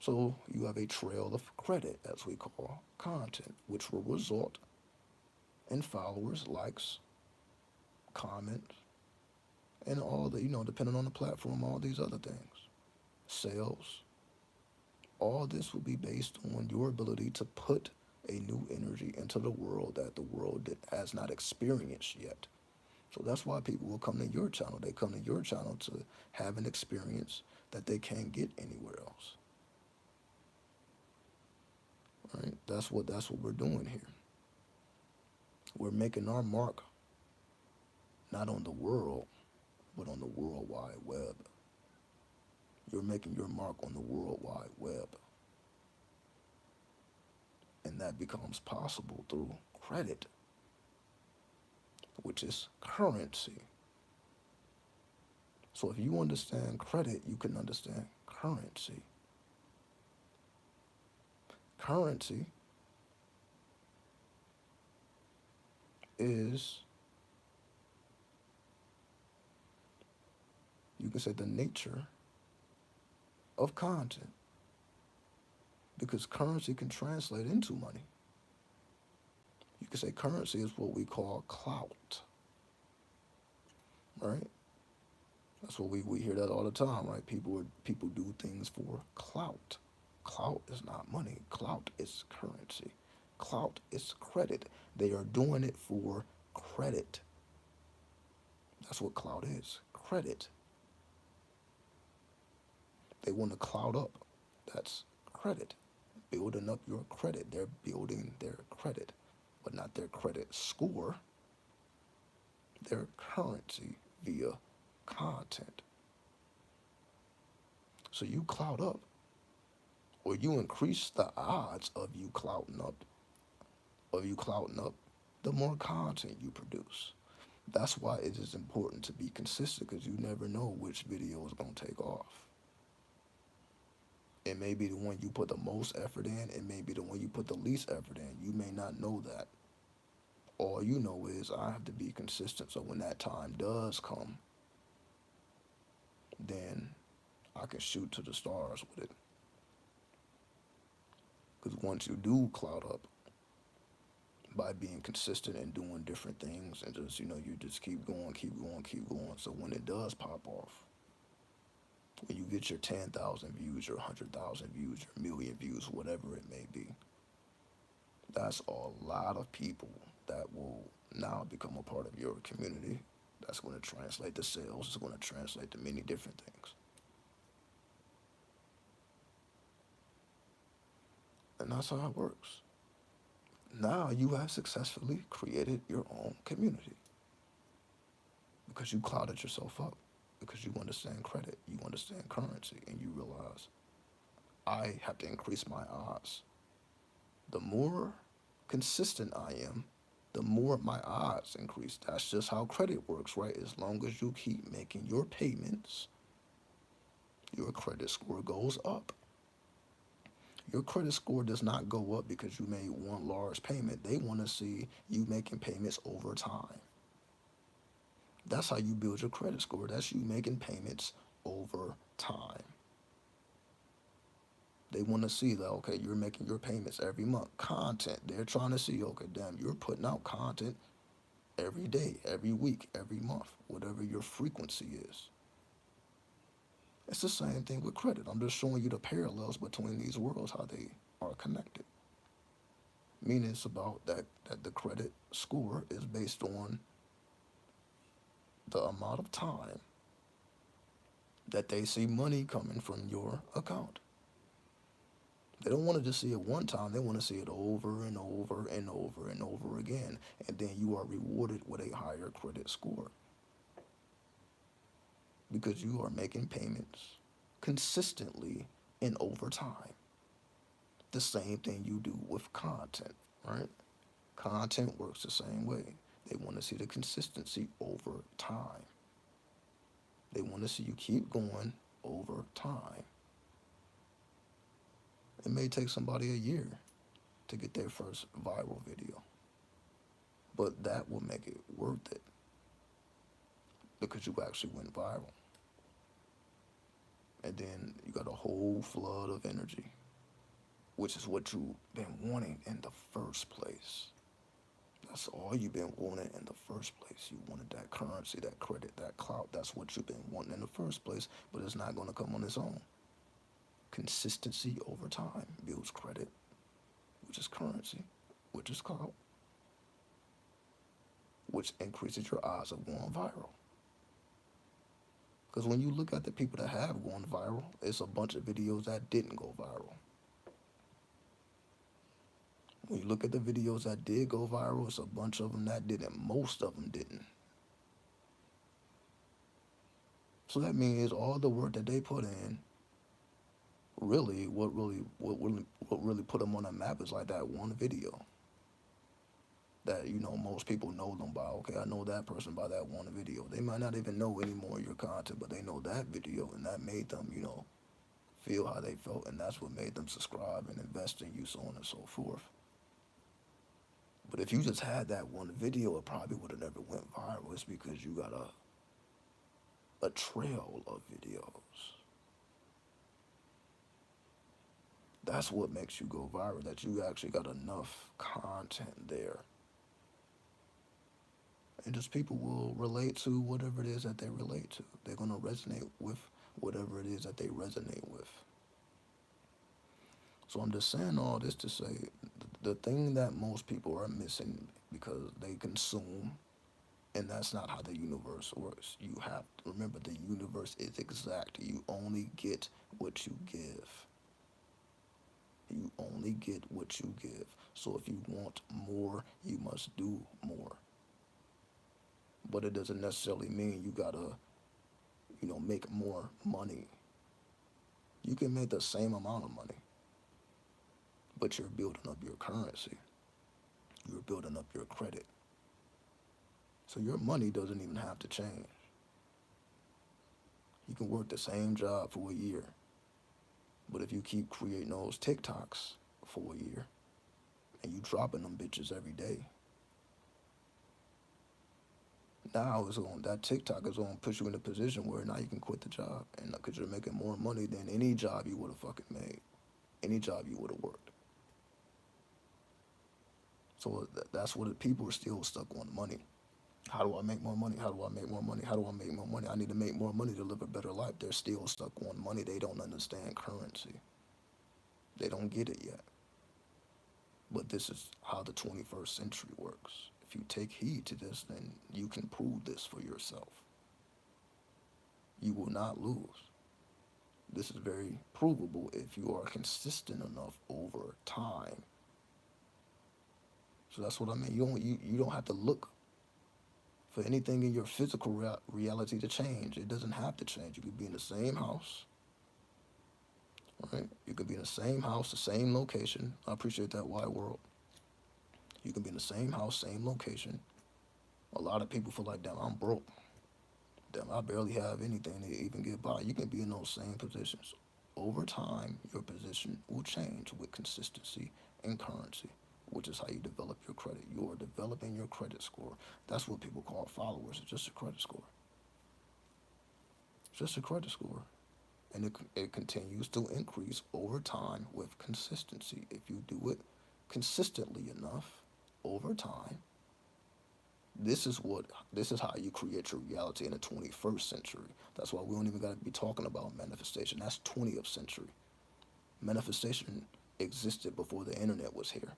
So you have a trail of credit, as we call content, which will result in followers, likes, comments, and all the, depending on the platform, all these other things. Sales. All this will be based on your ability to put a new energy into the world that the world has not experienced yet. So that's why people will come to your channel. They come to your channel to have an experience that they can't get anywhere else. Right? That's what we're doing here. We're making our mark not on the world, but on the World Wide Web. You're making your mark on the World Wide Web. And that becomes possible through credit, which is currency. So if you understand credit, you can understand currency. Currency is, you can say, the nature of content, because currency can translate into money. You can say currency is what we call clout, right? That's what we hear that all the time, right? People do things for clout. Clout is not money. Clout is currency. Clout is credit. They are doing it for credit. That's what clout is. Credit. They want to clout up. That's credit. Building up your credit. They're building their credit, but not their credit score. Their currency via content. So you clout up, or you increase the odds of you clouting up, the more content you produce. That's why it is important to be consistent, because you never know which video is going to take off. It may be the one you put the most effort in. It may be the one you put the least effort in. You may not know that. All you know is I have to be consistent, so when that time does come, then I can shoot to the stars with it. Because once you do cloud up by being consistent and doing different things, and just, you just keep going, keep going, keep going. So when it does pop off, when you get your 10,000 views, your 100,000 views, your million views, whatever it may be, that's a lot of people that will now become a part of your community. That's going to translate to sales. It's going to translate to many different things. And that's how it works. Now you have successfully created your own community because you clouded yourself up, because you understand credit, you understand currency, and you realize I have to increase my odds. The more consistent I am, the more my odds increase. That's just how credit works, right? As long as you keep making your payments, your credit score goes up. Your credit score does not go up because you made one large payment. They want to see you making payments over time. That's how you build your credit score. That's you making payments over time. They want to see that, okay, you're making your payments every month. Content. They're trying to see, okay, damn, you're putting out content every day, every week, every month, whatever your frequency is. It's the same thing with credit. I'm just showing you the parallels between these worlds, how they are connected. Meaning it's about that the credit score is based on the amount of time that they see money coming from your account. They don't want to just see it one time. They want to see it over and over and over and over again. And then you are rewarded with a higher credit score because you are making payments consistently and over time. The same thing you do with content, right? Content works the same way. They want to see the consistency over time. They want to see you keep going over time. It may take somebody a year to get their first viral video, but that will make it worth it because you actually went viral. And then you got a whole flood of energy, which is what you've been wanting in the first place. That's all you've been wanting in the first place. You wanted that currency, that credit, that clout. That's what you've been wanting in the first place, but it's not going to come on its own. Consistency over time builds credit, which is currency, which is clout, which increases your odds of going viral. Because when you look at the people that have gone viral, it's a bunch of videos that didn't go viral. When you look at the videos that did go viral, it's a bunch of them that didn't. Most of them didn't. So that means all the work that they put in, really, what really put them on the map is like that one video. That, most people know them by, okay, I know that person by that one video. They might not even know any more of your content, but they know that video, and that made them, feel how they felt, and that's what made them subscribe and invest in you, so on and so forth. But if you just had that one video, it probably would have never went viral. It's because you got a trail of videos. That's what makes you go viral, that you actually got enough content there. And just people will relate to whatever it is that they relate to. They're going to resonate with whatever it is that they resonate with. So I'm just saying all this to say the thing that most people are missing because they consume, and that's not how the universe works. You have to remember the universe is exact. You only get what you give. You only get what you give. So if you want more, you must do more. But it doesn't necessarily mean you gotta, make more money. You can make the same amount of money, but you're building up your currency. You're building up your credit. So your money doesn't even have to change. You can work the same job for a year, but if you keep creating those TikToks for a year and you dropping them bitches every day, now that TikTok is going to put you in a position where now you can quit the job, and because you're making more money than any job you would have fucking made, any job you would have worked. So that's what people are still stuck on money. How do I make more money? How do I make more money? How do I make more money? I need to make more money to live a better life. They're still stuck on money. They don't understand currency. They don't get it yet. But this is how the 21st century works. If you take heed to this, then you can prove this for yourself. You will not lose. This is very provable if you are consistent enough over time. So that's what I mean. You don't have to look for anything in your physical reality to change. It doesn't have to change. You could be in the same house, right? You could be in the same house, the same location. I appreciate that, wide world. You can be in the same house, same location. A lot of people feel like, damn, I'm broke. Damn, I barely have anything to even get by. You can be in those same positions. Over time, your position will change with consistency and currency, which is how you develop your credit. You are developing your credit score. That's what people call followers. It's just a credit score. It's just a credit score. and it continues to increase over time with consistency. If you do it consistently enough over time, this is what this is how you create your reality in the 21st century. That's why we don't even got to be talking about manifestation. That's 20th century. Manifestation existed before the internet was here.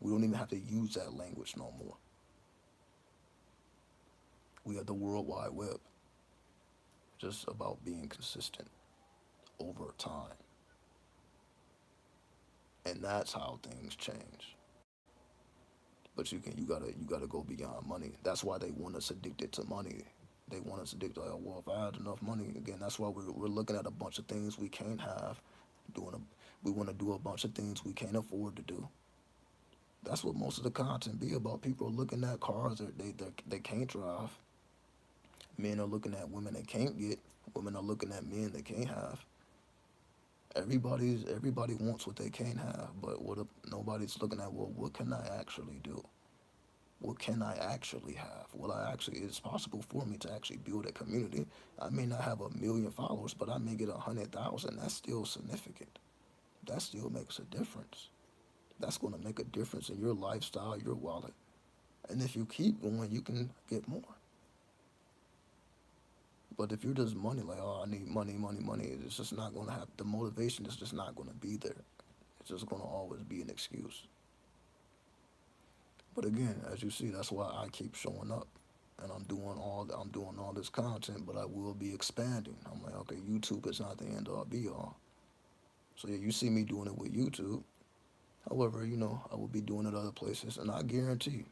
We don't even have to use that language no more. We have the World Wide Web, just about being consistent over time. And that's how things change. But you gotta go beyond money. That's why they want us addicted to money. They want us addicted. Like, well, if I had enough money, again, that's why we're looking at a bunch of things we can't have. Doing a, we want to do a bunch of things we can't afford to do. That's what most of the content be about. People are looking at cars that they can't drive. Men are looking at women they can't get. Women are looking at men they can't have. Everybody wants what they can't have, but what if nobody's looking at, well, what can I actually do? What can I actually have? Well, it's possible for me to actually build a community. I may not have 1 million followers, but I may get 100,000. That's still significant. That still makes a difference. That's going to make a difference in your lifestyle, your wallet. And if you keep going, you can get more. But if you're just money, like, oh, I need money, money, money, it's just not going to have, the motivation is just not going to be there. It's just going to always be an excuse. But again, as you see, that's why I keep showing up. And I'm doing all this content, but I will be expanding. I'm like, okay, YouTube is not the end all be all. So yeah, you see me doing it with YouTube. However, I will be doing it other places, and I guarantee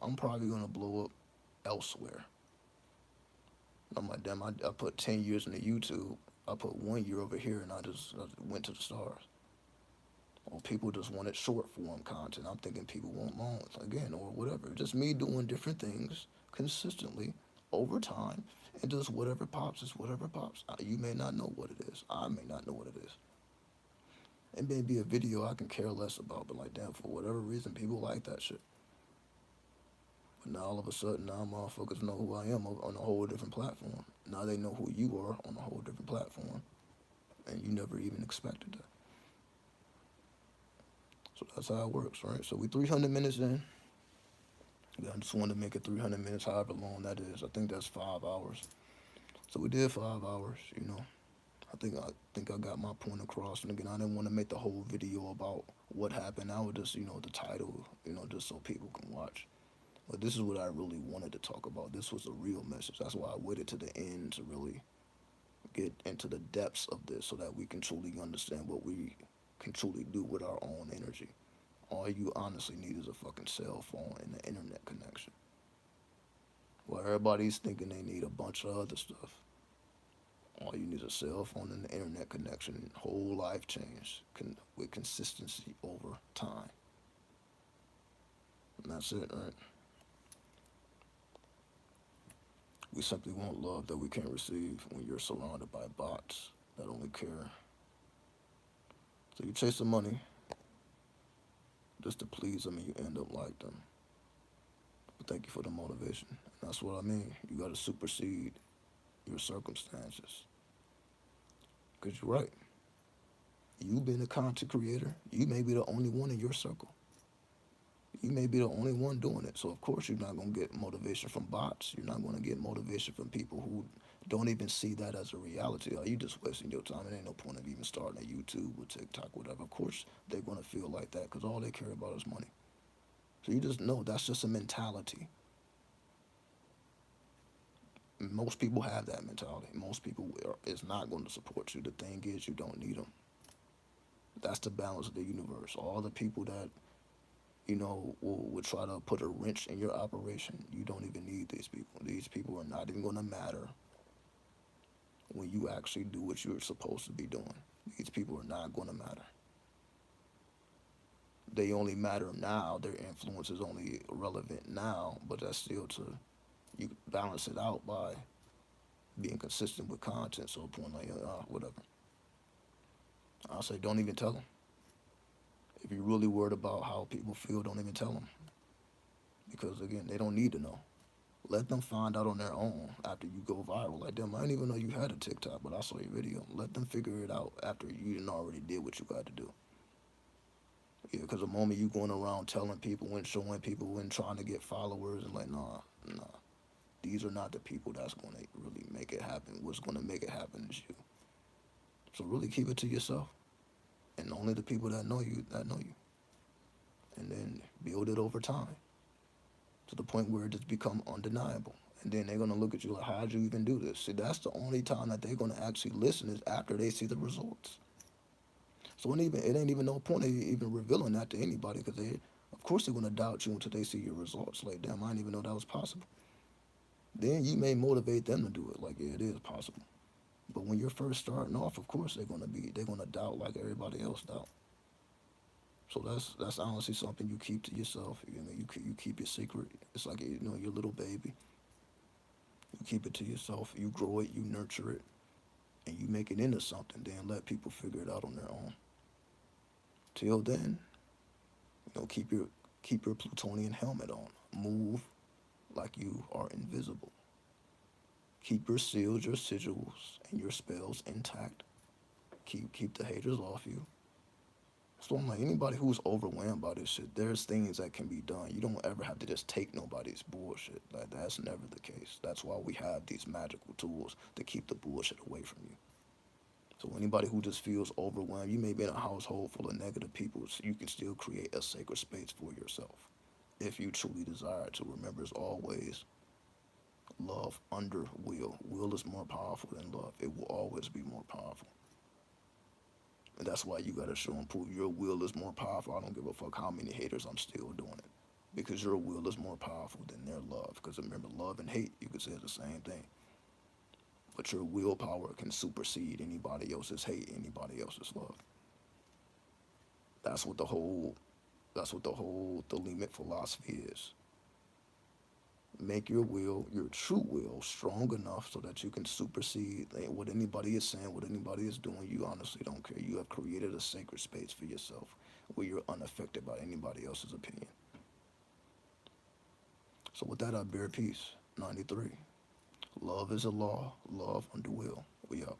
I'm probably gonna blow up elsewhere. I'm like, damn, I put 10 years into YouTube. I put 1 year over here, and I went to the stars. Or people just wanted short form content. I'm thinking people want long again, or whatever. Just me doing different things consistently over time, and just whatever pops is whatever pops. You may not know what it is. I may not know what it is. It may be a video I can care less about, but like, damn, for whatever reason, people like that shit. But now all of a sudden, now motherfuckers know who I am on a whole different platform. Now they know who you are on a whole different platform, and you never even expected that. So that's how it works, right? So we 300 minutes in. Yeah, I just wanted to make it 300 minutes, however long that is. I think that's 5 hours. So we did 5 hours. I think I got my point across. And again, I didn't want to make the whole video about what happened. I would just, the title, just so people can watch. But this is what I really wanted to talk about. This was a real message. That's why I waited to the end to really get into the depths of this so that we can truly understand what we can truly do with our own energy. All you honestly need is a fucking cell phone and an internet connection. Well, everybody's thinking they need a bunch of other stuff. All you need is a cell phone and an internet connection. Whole life change with consistency over time. And that's it, right? We simply want love that we can't receive when you're surrounded by bots that only care. So you chase the money just to please them and you end up like them. But thank you for the motivation. And that's what I mean. You got to supersede your circumstances. Because you're right. You being a content creator, you may be the only one in your circle. You may be the only one doing it. So, of course, you're not going to get motivation from bots. You're not going to get motivation from people who don't even see that as a reality. Are you just wasting your time? It ain't no point of even starting a YouTube or TikTok, whatever. Of course, they're going to feel like that because all they care about is money. So you just know that's just a mentality. Most people have that mentality. Most people is not going to support you. The thing is, you don't need them. That's the balance of the universe. All the people that will try to put a wrench in your operation. You don't even need these people. These people are not even going to matter when you actually do what you're supposed to be doing. These people are not going to matter. They only matter now. Their influence is only relevant now, but that's still you balance it out by being consistent with content. So a point like, whatever. I'll say don't even tell them. If you're really worried about how people feel, don't even tell them. Because again, they don't need to know. Let them find out on their own after you go viral. Like them, I didn't even know you had a TikTok, but I saw your video. Let them figure it out after you didn't already did what you got to do. Yeah, because the moment you going around telling people and showing people and trying to get followers and like, nah, these are not the people that's going to really make it happen. What's going to make it happen is you. So really keep it to yourself, and only the people that know you, and then build it over time to the point where it just become undeniable. And then they're gonna look at you like, how'd you even do this? See, that's the only time that they're gonna actually listen is after they see the results. So it ain't even no point of even revealing that to anybody because of course, they're gonna doubt you until they see your results. Like, damn, I didn't even know that was possible. Then you may motivate them to do it. Like, yeah, it is possible. But when you're first starting off, of course they're gonna doubt like everybody else doubt. So that's honestly something you keep to yourself. You keep your secret. It's like your little baby. You keep it to yourself. You grow it. You nurture it, and you make it into something. Then let people figure it out on their own. Till then, keep your Plutonian helmet on. Move like you are invisible. Keep your seals, your sigils, and your spells intact. Keep the haters off you. So I'm like, anybody who's overwhelmed by this shit, there's things that can be done. You don't ever have to just take nobody's bullshit. Like, that's never the case. That's why we have these magical tools to keep the bullshit away from you. So anybody who just feels overwhelmed, you may be in a household full of negative people, so you can still create a sacred space for yourself. If you truly desire to, remember, as always, love under will. Will is more powerful than love. It will always be more powerful. And that's why you gotta show and prove your will is more powerful. I don't give a fuck how many haters, I'm still doing it. Because your will is more powerful than their love. Because remember, love and hate, you could say it's the same thing. But your willpower can supersede anybody else's hate, anybody else's love. That's what the whole the limit philosophy is. Make your will, your true will, strong enough so that you can supersede what anybody is saying, what anybody is doing. You honestly don't care. You have created a sacred space for yourself where you're unaffected by anybody else's opinion. So with that, I bear peace. 93. Love is a law. Love under will. We out.